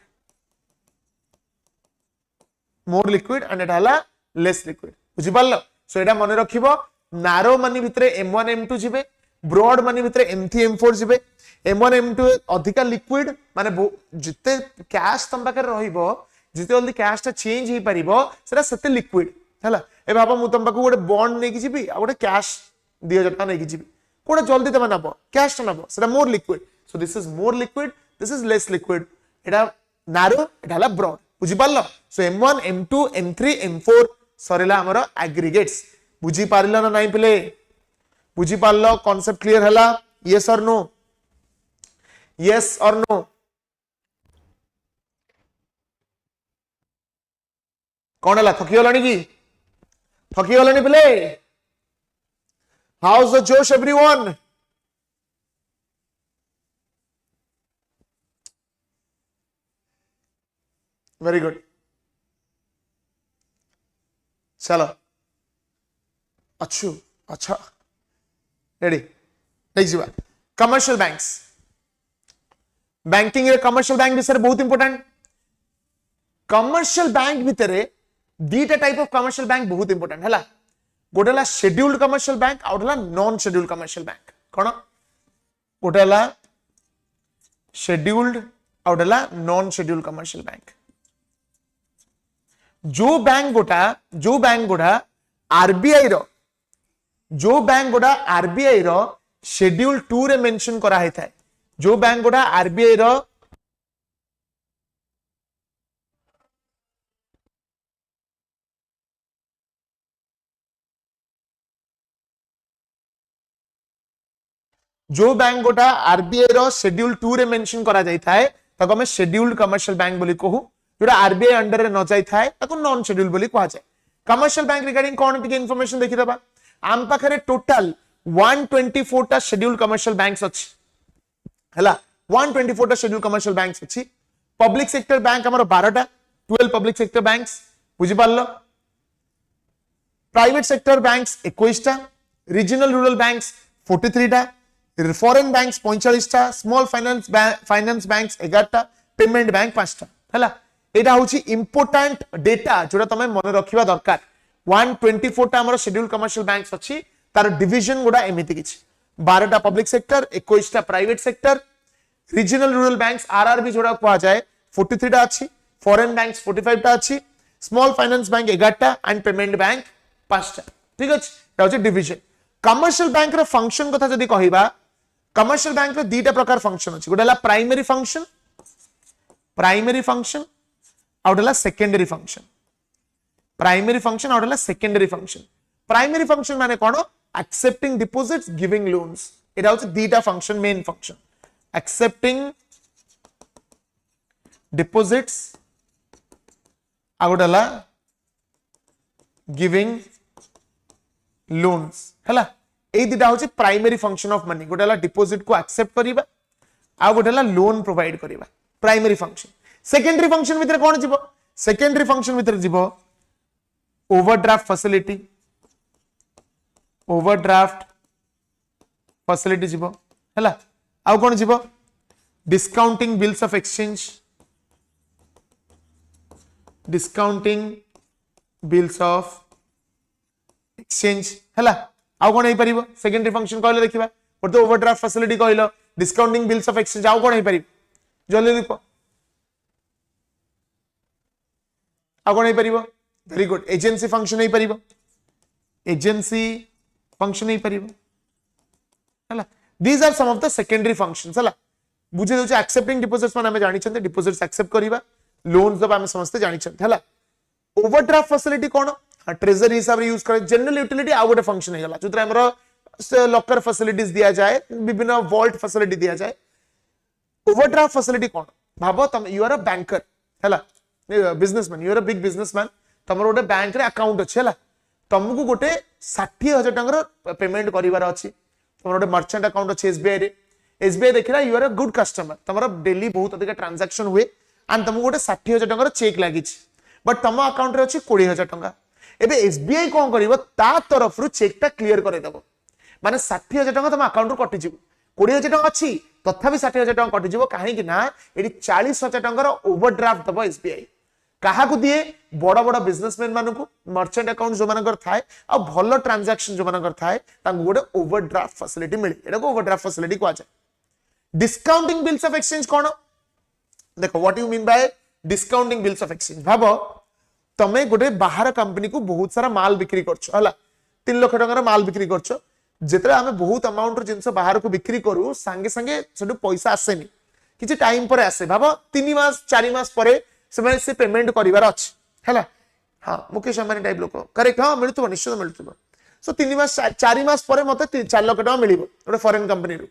more liquid and एटा हला लेस लिक्विड बुझि पारलो सो एटा मने रखिबो नारो मनी भितरे M1 M2 जिबे ब्रॉड मनी भितरे M3 M4 जिबे M1 M2 अधिका लिक्विड माने जिते कैश तम पाखे रहिबो जिते जल्दी कैश ता चेंज ही परिबो सेटा सते लिक्विड हला ए बाबा मु तम पाखु गोटे बॉन्ड नै कि जिबी आ गोटे कैश 2000 टका नै कि जिबी कोडा जल्दी तम नबो कैश ता नबो सेटा more liquid so this is more liquid this is less liquid एटा नारो एटा हला ब्रॉड बुझि पारलो सो M1 M2 M3 M4 सरेला हमर एग्रीगेट्स बुझि पारलो ना नाही पिले बुझि पारलो कांसेप्ट क्लियर हला यस और नो कौन हला थकी गलानी की थकी गलानी पिले हाउ इज द जोश एवरीवन वेरी गुड चलो अच्छा रेडी नेक्स्ट बात कमर्शियल बैंक्स बैंकिंग रे कमर्शियल बैंक विषय बहुत इंपोर्टेंट कमर्शियल बैंक भितर दीटा टाइप ऑफ कमर्शियल बैंक बहुत इंपोर्टेंट है गोटे हला शेड्यूल्ड कमर्शियल बैंक आउट हला नॉन शेड्यूल्ड कमर्शियल बैंक कोन गोटे हला शेड्यूल्ड आउट हला नॉन शेड्यूल्ड कमर्शियल बैंक जो बैंक गोटा आरबीआई रो शेड्यूल 2 रे मेंशन करा है था जो बैंक गोटा आरबीआई रो शेड्यूल 2 रे मेंशन करा जाई थाए ताको हमें शेड्यूल्ड कमर्शियल बैंक बोली कहू जोटा आरबीआई अंडर रे न जाई थाए ताको नॉन शेड्यूल बोली कहा जाए कमर्शियल बैंक रिगार्डिंग कोन टिके इंफॉर्मेशन देखि दबा आम पाखरे टोटल 124 टा शेड्यूल कमर्शियल बैंक्स अछि हला 124 टा शेड्यूल कमर्शियल बैंक्स अछि पब्लिक सेक्टर बैंक हमर 12 टा 12 पब्लिक सेक्टर बैंक्स बुझि पारलो प्राइवेट सेक्टर बैंक्स 21 टा रीजनल रूरल बैंक्स 43 टा फॉरेन बैंक्स 45 टा स्मॉल फाइनेंस बैंक्स 11 टा पेमेंट बैंक 5 टा हला एटा होची इंपोर्टेंट डेटा जोटा तमे मन रखिबा दरकार 124 टा हमर शेड्यूल कमर्शियल बैंक्स अछि तार डिवीजन गुडा एमिति किछि 12 टा पब्लिक सेक्टर 21 टा private sector regional rural banks RRB जोड़ा कुआ जाए 43 टा अछि फॉरेन बैंक्स 45 टा अछि स्मॉल फाइनेंस बैंक 11 टा एंड पेमेंट बैंक 5 टा ठीक अछि ता होची डिवीजन कमर्शियल बैंक रो फंक्शन कथा जदी कहिबा कमर्शियल बैंक रो दीटा प्रकार फंक्शन अछि गोडला प्राइमरी फंक्शन आउटला सेकेंडरी फंक्शन प्राइमरी फंक्शन आउटला सेकेंडरी फंक्शन प्राइमरी फंक्शन माने कोन एक्सेप्टिंग डिपॉजिट्स गिविंग लोन्स एटा होची दीटा function main function accepting deposits आउटला गिविंग लोन्स हला ए दीटा होची प्राइमरी फंक्शन ऑफ मनी गोटेला डिपॉजिट को एक्सेप्ट करिबा आ गोटेला लोन प्रोवाइड करिबा प्राइमरी फंक्शन सेकेंडरी फंक्शन भितर कोन जिवो सेकेंडरी फंक्शन भितर जीव ओवरड्राफ्ट फैसिलिटी, ओवरड्राफ्ट फैसिलिटी जीव हैला। आउ कोन जीव discounting bills of exchange, discounting bills of exchange हैला। आउ कोन हे परिबो सेकेंडरी फंक्शन कहले देखिबा और तो ओवरड्राफ्ट फैसिलिटी कहलो डिस्काउंटिंग बिल्स ऑफ एक्सचेंज आउ कोन हे परिबो जल्दी लिखो आउ कोन हे परिबो वेरी गुड एजेंसी फंक्शन हे परिबो एजेंसी फंक्शन हे परिबो हैला। These are some of the secondary functions हैला। बुझे दोछ एक्सेप्टिंग डिपॉजिट्स माने हमें जानि छन्ते डिपॉजिट्स एक्सेप्ट करिबा लोन्स जब हमें समझते जानि छन्ते हैला। ओवरड्राफ्ट फैसिलिटी कोन ट्रेजरी हिसाब रे यूज करे जनरल यूटिलिटी आ गोटे फंक्शन हे गला जोतरा हमरो लॉकर फैसिलिटीज दिया जाए विभिन्न वॉल्ट फैसिलिटी दिया जाए। ओवरड्राफ्ट फैसिलिटी कोन भाबो तुम यू आर अ बैंकर हैला businessman you are a big businessman तमरो गोटे बैंक रे अकाउंट अछि हैला तुमको गोटे 60,000 टंगर पेमेंट करिवार अछि तमरो गोटे मर्चेंट अकाउंट अछि एसबीआई रे एसबीआई देखिरा you are a good customer तमरो डेली बहुत अधिक ट्रांजैक्शन हुए एंड तुमको गोटे 60,000 टंगर चेक लागि बट तुम अकाउंट रे अछि 20,000 टंका एबे एसबीआई कोन करिवो ता तरफ रु चेक ता क्लियर करे दबो माने 60,000 टंका तुम अकाउंट रु कटि जिवो 20,000 टंका अछि तथापि 60,000 टंका कटि जिवो काहे कि ना एडी 40,000 टंका ओवरड्राफ्ट दबो एसबीआई काहा को दिए बड़ बड़ बिजनेसमैन मानकु मर्चेंट अकाउंट जो मानकर थाए आ भलो ट्रांजैक्शन जो मानकर थाए तांगु गोटे ओवरड्राफ्ट फैसिलिटी मिले एटा को ओवरड्राफ्ट फैसिलिटी को जाय। डिस्काउंटिंग बिल्स ऑफ एक्सचेंज कोन देखो what you mean by discounting bills of exchange भाबो तमे गोटे बाहर कंपनी को बहुत सारा माल बिक्री करछो हला 3 लाख टंका माल बिक्री करछो जेतरे हमें बहुत अमाउंट रो जिंस बाहर को बिक्री करू संगे संगे सेटु पैसा आसेनी किछि टाइम पर आसे भाबो 3 मास 4 मास परे से पेमेंट करिवार अछि हला। हां मुकेश अंबानी टाइप लोक करेक्ट हां मिलतबो निश्चित मिलतबो सो 3 मास 4 मास परे मते 4 लाख टंका मिलिबो गोटे फॉरेन कंपनी रो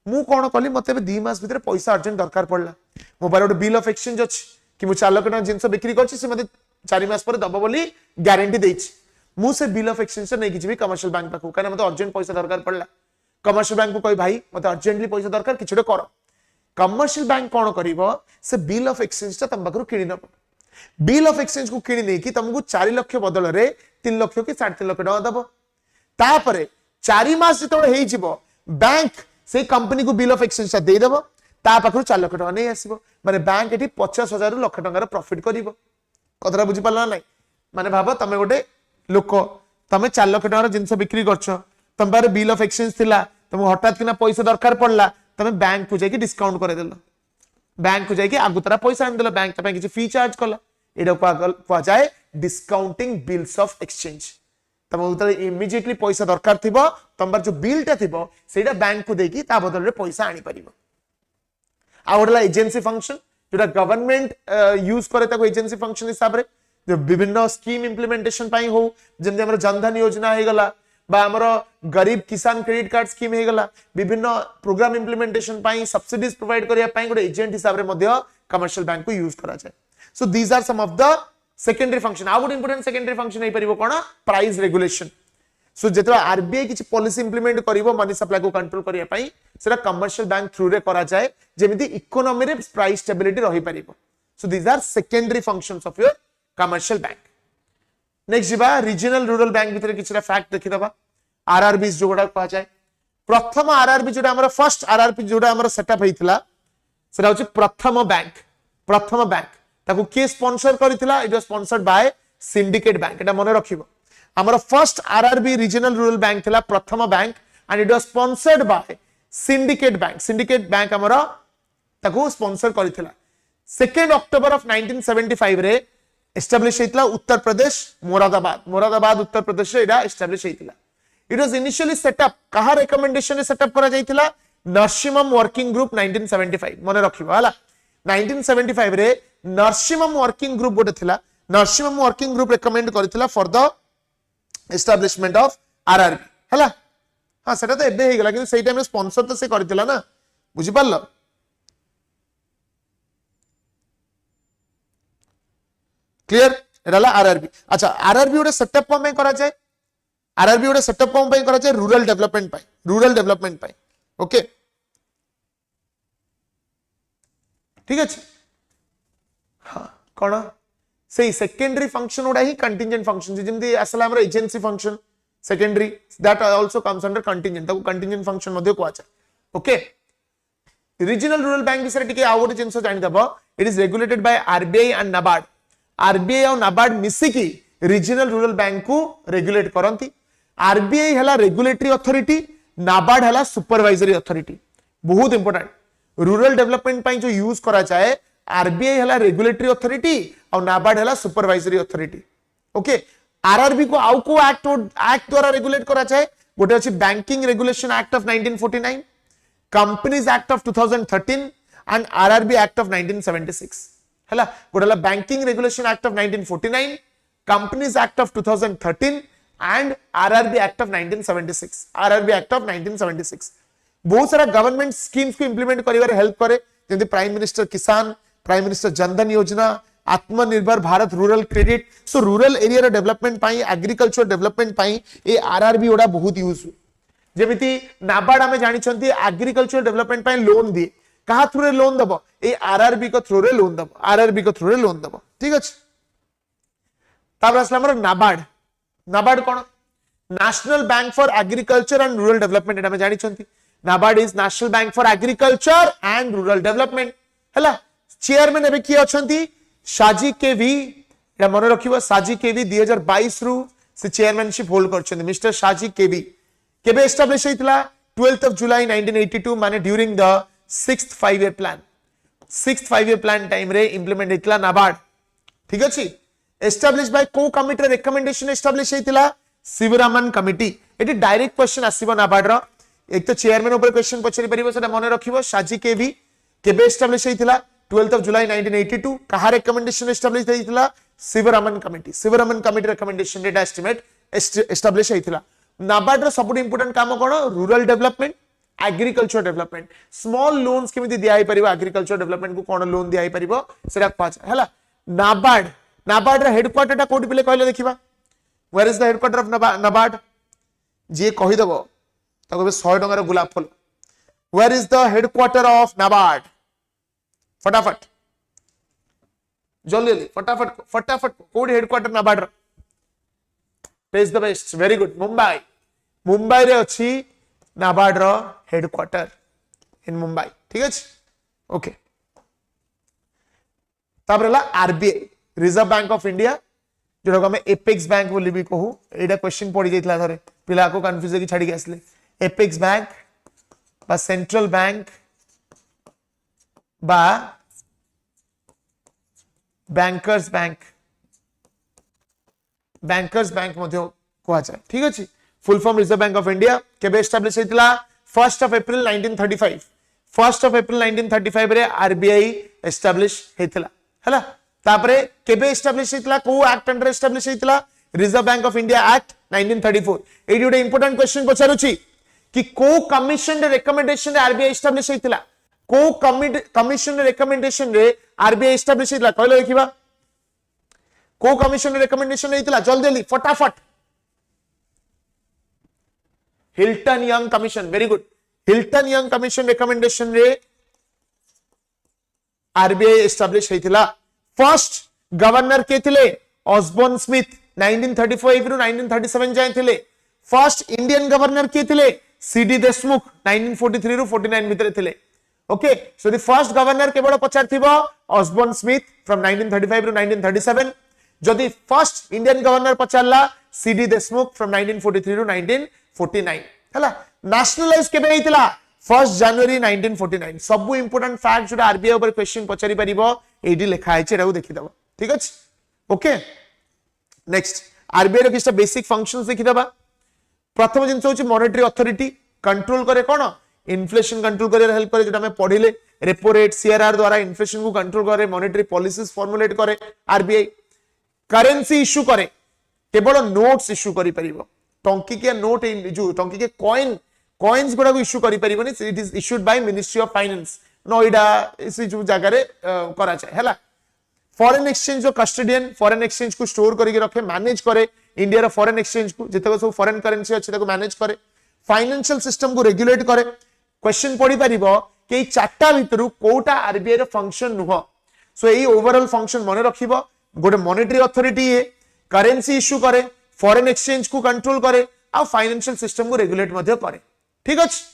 मु कोन कली मते 2 मास भीतर पैसा अर्जेंट दरकार पड़ला मोबाइल गोटे बिल ऑफ एक्सचेंज अछि कि मु 4 लाख टंका जिंस बिक्री करछि से मते 4 मास पर दबो बोली गारंटी देछि मु से बिल ऑफ एक्सचेंज से नै कि जिबी कमर्शियल बैंक पाखु काने मते अर्जेंट पैसा दरकार पड़ला कमर्शियल बैंक को कहि भाई मते अर्जेंटली पैसा दरकार किछडे कर कमर्शियल बैंक कोन करिवो से बिल ऑफ एक्सचेंज ता तम पाखु किनि नबो बिल ऑफ एक्सचेंज को किनि नै कि तुमको 4 लाख बदल रे 3 लाख कि 3.5 लाख टका दबो तापरे 4 मास जतो हेइ जिवो बैंक से कंपनी को बिल ऑफ एक्सचेंज दे देबो ता पाखु 4 लाख टका नै आसीबो माने बैंक एठी 50,000 लाख टका प्रॉफिट करिवो कतरा बुझी पाला नै माने भाबो तमे गोटे लोक तमे 4 लाख टका जिंस बिक्री करछो तम बारे बिल ऑफ एक्सचेंज थिला तुम हठात किना पैसा दरकार पड़ला तमे बैंक को जाके डिस्काउंट करे देलो बैंक को जाके आगुतरा पैसा आन देलो बैंक तपे किछि फी चार्ज कला एडा को जाय डिस्काउंटिंग बिल्स ऑफ एक्सचेंज तम उतरे इमीडिएटली पैसा दरकार थिबो तम बार जो बिल ता थिबो सेडा बैंक को देकी ता बदल रे पैसा आनी परिबो। आ ओडला एजेंसी फंक्शन जोटा गवर्नमेंट यूज करे ताको एजेंसी फंक्शन हिसाब रे जो विभिन्न स्कीम इंप्लीमेंटेशन पाई हो जेमते हमर जनधन योजना हे गला बा हमर गरीब किसान क्रेडिट कार्ड स्कीम हे गला विभिन्न प्रोग्राम इंप्लीमेंटेशन पाई सब्सिडीज प्रोवाइड करिया पाई गोटे एजेंट हिसाब रे मध्य कमर्शियल बैंक को यूज करा जाय। So these are some of the secondary function. आ गुड इंपोर्टेंट सेकेंडरी फंक्शन हे परिबो कोन प्राइस रेगुलेशन। सो जेतरा आरबीआई किछि पॉलिसी इंप्लीमेंट करिवो मनी सप्लाई को कंट्रोल करिया पाई सेरा कमर्शियल बैंक थ्रू रे करा जाय जेमिति इकोनॉमी रे प्राइस स्टेबिलिटी रही परिबो। So these are secondary functions of your commercial bank. Next जिबा रीजनल रूरल बैंक भितर किछरा फैक्ट देखि दबा आरआरबी जोडा कहा जाय प्रथम आरआरबी जोडा हमर फर्स्ट आरआरबी जोडा हमर सेटअप हेतिला सेरा होछि प्रथम बैंक ताकू के स्पॉन्सर करितिला it was sponsored by Syndicate Bank एटा मने रखिबो हमर first RRB regional rural bank थिला Prathama Bank and it was sponsored by Syndicate Bank हमर ताकू स्पॉन्सर करितिला 2 अक्टोबर ऑफ 1975 रे एस्टैब्लिश हेतिला उत्तर प्रदेश मोरादाबाद उत्तर प्रदेश रे एटा एस्टैब्लिश हेतिला। इट वाज इनिशियली सेटअप कहा रिकमेंडेशन रे सेटअप करा जायतिला नरसिम्हम वर्किंग ग्रुप 1975 मने रखिबो हला 1975 रे नरसिम्हम वर्किंग ग्रुप गोटे थिला नरसिम्हम वर्किंग ग्रुप रेकमेंड करथिला for the establishment of RRB हला। हां सेटा तो एबे हे गेला किंतु सेई टाइम रे स्पॉन्सर तो से करथिला ना बुझि पारलो। क्लियर एराला आरआरबी। अच्छा आरआरबी गोटे सेटअप कोन में करा जाय आरआरबी गोटे सेटअप कोन में करा जाय रूरल डेवलपमेंट पाई ओके ठीक अछि। हाँ कौन से सेकेंडरी फंक्शन गुड़ा ही कंटिजेंट फंक्शन जेमती आसला हमर agency function secondary that also comes under contingent ताको कंटिजेंट फंक्शन मध्ये को आछे ओके रीजनल रूरल बैंक विषय टिके आ गोटे जिंस जानि दबो it is regulated by RBI and NABARD RBI और नाबार्ड मिसिकी रीजनल रूरल बैंक को रेगुलेट करंती आरबीआई हला रेगुलेटरी अथॉरिटी नाबार्ड हला सुपरवाइजरी अथॉरिटी बहुत इंपोर्टेंट रूरल डेवलपमेंट पई जो यूज करा जाए आरबीआई हला रेगुलेटरी अथॉरिटी और नाबार्ड हला सुपरवाइजरी अथॉरिटी ओके आरआरबी को आउ को एक्ट द्वारा रेगुलेट करा जाए गोटे अछि banking regulation act of 1949 companies act of 2013 and RRB act of 1976 हला गोटेला banking regulation act of 1949 companies act of 2013 and RRB act of 1976 RRB act of 1976 बहुत सारा गवर्नमेंट स्कीम्स को इंप्लीमेंट करिवारे हेल्प करे जेंति prime minister Kisan prime minister Jan Dhan Yojana Atmanirbhar Bharat rural credit so rural area development पाई agriculture development पाई ए आरआरबी ओडा बहुत यूज जेमिति नाबार्ड हमें जानि छंती एग्रीकल्चर डेवलपमेंट पाई लोन दिए कहा थ्रू रे लोन दबो ए आरआरबी को थ्रू रे लोन दबो आरआरबी को थ्रू रे लोन दबो ठीक अछि तापर असला हमर नाबार्ड नाबार्ड कोन national bank for agriculture and rural development एटा हमें जानि छंती NABARD is national bank for agriculture and rural development हला चेयरमैन एबे की अछंती साजी केवी एटा मन रखिबो साजी केवी 2022 रु से चेयरमैनशिप होल्ड करछन मिस्टर साजी केवी केबे एस्टैब्लिश हेतिला 12th ऑफ जुलाई 1982 माने during the 6th 5 year plan 6th 5 year plan time रे इंप्लीमेंट हेतिला नाबार्ड ठीक अछि एस्टैब्लिश बाय को कमिटी रिकमेंडेशन एस्टैब्लिश हेतिला शिवरामन कमिटी एटी डायरेक्ट क्वेश्चन आसीबो नाबार्ड रो एक तो चेयरमैन ऊपर क्वेश्चन पछरी परिबो सेटा मन रखिबो साजी केवी केबे एस्टैब्लिश हेतिला 12th ऑफ जुलाई 1982 कहा रिकमेंडेशन एस्टैब्लिश हेतिला Sivaraman committee recommendation data estimate establish हेतिला नाबार्ड रो सबुट इंपोर्टेंट काम कोन rural development agriculture development small loans केमिति दियाई परिबो एग्रीकल्चर डेवलपमेंट को कोन लोन दियाई परिबो सेटा पाछ हला नाबार्ड रो हेडक्वार्टर टा कोठी पिले कहले देखिबा where is the headquarter of NABARD जे कहि दबो ताको 100 टका रो गुलाब फूल where is the headquarter of NABARD फटाफट जल्दी फटाफट कोडी हेडक्वार्टर नाबार्ड पेज the best very good Mumbai रे अछि नाबार्ड रो हेडक्वार्टर इन मुंबई ठीक अछि ओके ताबरला RBI reserve bank of India जो हम एपेक्स बैंक बोली भी कहू एटा क्वेश्चन पड़ी जाइतला थरे पिला को कंफ्यूज की छाड़ी के आसले एपेक्स बैंक बा सेंट्रल बैंक बा बैंकर्स बैंक मध्य कहा जाए ठीक अछि full form reserve bank of India केबे एस्टैब्लिश हेतिला 1st ऑफ अप्रैल 1935 रे आरबीआई एस्टैब्लिश हेतिला हला तापरे केबे एस्टैब्लिश हेतिला को एक्ट अंडर एस्टैब्लिश हेतिला reserve bank of India act 1934 एडी उडे इंपोर्टेंट क्वेश्चन पचारुची कि को कमीशन रे रिकमेंडेशन रे आरबीआई एस्टैब्लिश हेतिला को कमीशन रे रिकमेंडेशन रे आरबीआई एस्टैब्लिश हेतिला कहलो देखिबा को कमीशन रे रिकमेंडेशन हेतिला जल्दी फटाफट Hilton young commission very good Hilton young commission recommendation रे आरबीआई एस्टैब्लिश हेतिला फर्स्ट गवर्नर के थिले ऑसबोर्न स्मिथ 1935 रु 1937 जाय थिले फर्स्ट इंडियन गवर्नर के थिले सीडी देशमुख 1943 रु 49 भितरे थिले okay so the first governor केवल पचार थिबो ऑसबोर्न स्मिथ फ्रॉम 1935 रु 1937 जदि फर्स्ट इंडियन गवर्नर पचारला सीडी देशमुख फ्रॉम 1943 रु 1949 हला नेशनलाइज केबे हेतिला 1st जनवरी 1949 सब इंपोर्टेंट फैक्ट जो आरबीआई ऊपर क्वेश्चन पचारि परिबो एडी लिखा है एटाऊ देखि दबो ठीक अछि ओके नेक्स्ट आरबीआई रो किछटा बेसिक फंक्शंस देखि दबा प्रथम जिंस होची मॉनेटरी अथॉरिटी कंट्रोल करे कोन इन्फ्लेशन कंट्रोल करे हेल्प करे जेटा हमें पढिले रेपो रेट सीआरआर द्वारा इन्फ्लेशन को कंट्रोल करे मॉनेटरी पॉलिसीज फॉर्मुलेट करे आरबीआई करेंसी इश्यू करे केवल नोट्स इश्यू करि परिबो टंकी के नोट जो टंकी के कॉइन्स गुडा को इश्यू करि परिबोनी it is issued by ministry of finance Noida इसी जो जगह रे करा जाय हैला फॉरेन एक्सचेंज जो कस्टोडियन फॉरेन एक्सचेंज को स्टोर करके रखे मैनेज करे इंडिया रो फॉरेन एक्सचेंज को जेतको सब फॉरेन करेंसी अछि ताको मैनेज करे फाइनेंशियल सिस्टम को रेगुलेट करे क्वेश्चन पड़ी परिबो कि चारटा भितरु कोटा आरबीआई रो फंक्शन नुह सो एई ओवरऑल फंक्शन मने रखिबो गोटे मॉनेटरी अथॉरिटी ये करेंसी इश्यू करे फॉरेन एक्सचेंज को कंट्रोल करे आ फाइनेंशियल सिस्टम को रेगुलेट मध्य करे ठीक अछि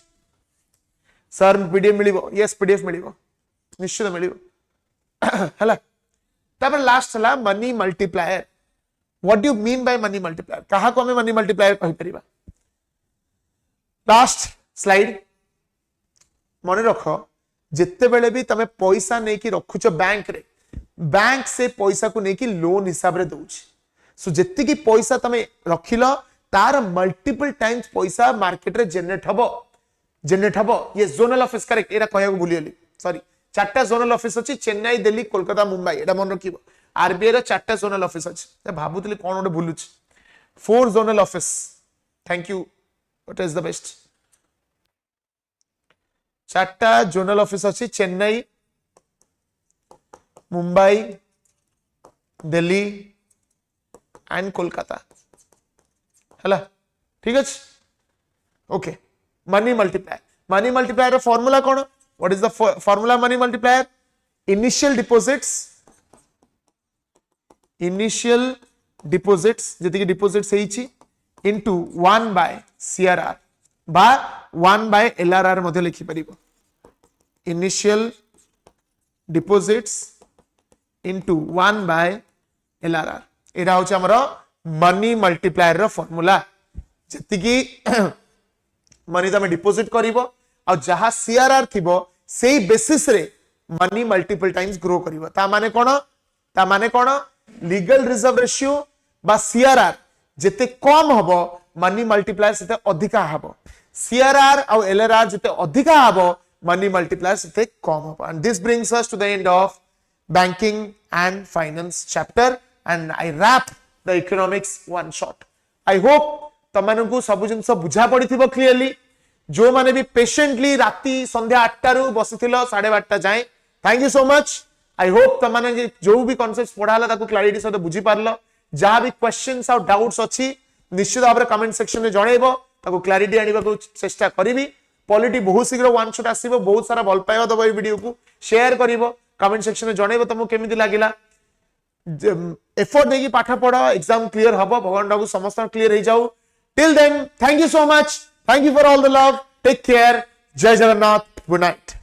सर पीडीएफ मिलिबो यस पीडीएफ मिलिबो निश्चित मिलिबो हला तब लास्ट हला money multiplier what do you mean bye money multiplier कहा को हमें मनी मल्टीप्लायर कहि परिबा लास्ट स्लाइड मन रख जिते बेले भी तमे पैसा नहीं कि रखुच बैंक से पैसा को नहीं लोन हिसाब रे दउछ सो जत्ती की पैसा तमे रखिलो तार मल्टीपल टाइम्स पैसा मार्केट रे जनरेट हबो ये जोनल ऑफिस करेक्ट एरा कहया को भूलियली सॉरी चारटा जोनल ऑफिस अछि चेन्नई दिल्ली कोलकाता मुंबई एटा मन रखिबो आरबीआई रो चारटा जोनल ऑफिस अछि भाबुतली कोन ओटे भूलुछ 4 zonal office thank you what is the best चारटा जोनल ऑफिस अच्छी चेन्नई मुंबई दिल्ली एंड कोलकाता हला ठीक अछि ओके मनी मल्टीप्लायर रो फार्मूला कोन what is the formula money multiplier initial deposits जति की डिपॉजिट्स हेछि इनटू 1 बाय सीआरआर बा 1 बाय एलआरआर मध्ये लिखि परिबो initial deposits into 1 by LRR एरा होछ हमरो मनी मल्टीप्लायर रो फार्मूला जति की मनी तमे डिपॉजिट करिवो आ जहा सीआरआर थिबो सेही बेसिस रे मनी मल्टीपल टाइम्स ग्रो करिवो ता माने कोन लीगल रिजर्व रेशियो बा सीआरआर जते कम हबो मनी मल्टीप्लायर सेते अधिका हबो CRR और LRR जिते अधिका हबो मनी मल्टीप्लायर सेते कम हबो and this brings us to the end of banking and finance chapter and I wrap the economics one shot. I hope तमनकु सब जिंस बुझा पड़िथिबो क्लियरली जो माने भी पेशेंटली राती संध्या 8 रु बसिथिलो 12:30 जाए thank you so much I hope तमने जो भी कांसेप्ट्स पढाला ताको क्लैरिटी सहित बुझी पारलो जहां भी क्वेश्चंस और डाउट्स अछि निश्चित भाव कमेंट सेक्शन में जणैबो ताको क्लैरिटी आनिबा को चेष्टा करिवि पॉलिटी बहुत शीघ्र वन शॉट आसीबो बहुत सारा भल पाइबो दबो ए वीडियो को शेयर करिवो कमेंट सेक्शन में जणैबो तुमको केमिति लागिला एफर्ट देकी पाठ पढो एग्जाम क्लियर हबो भगवान बाबू समस्त क्लियर हो जाऊ till then thank you so much thank you for all the love take care जय जगन्नाथ गुड नाइट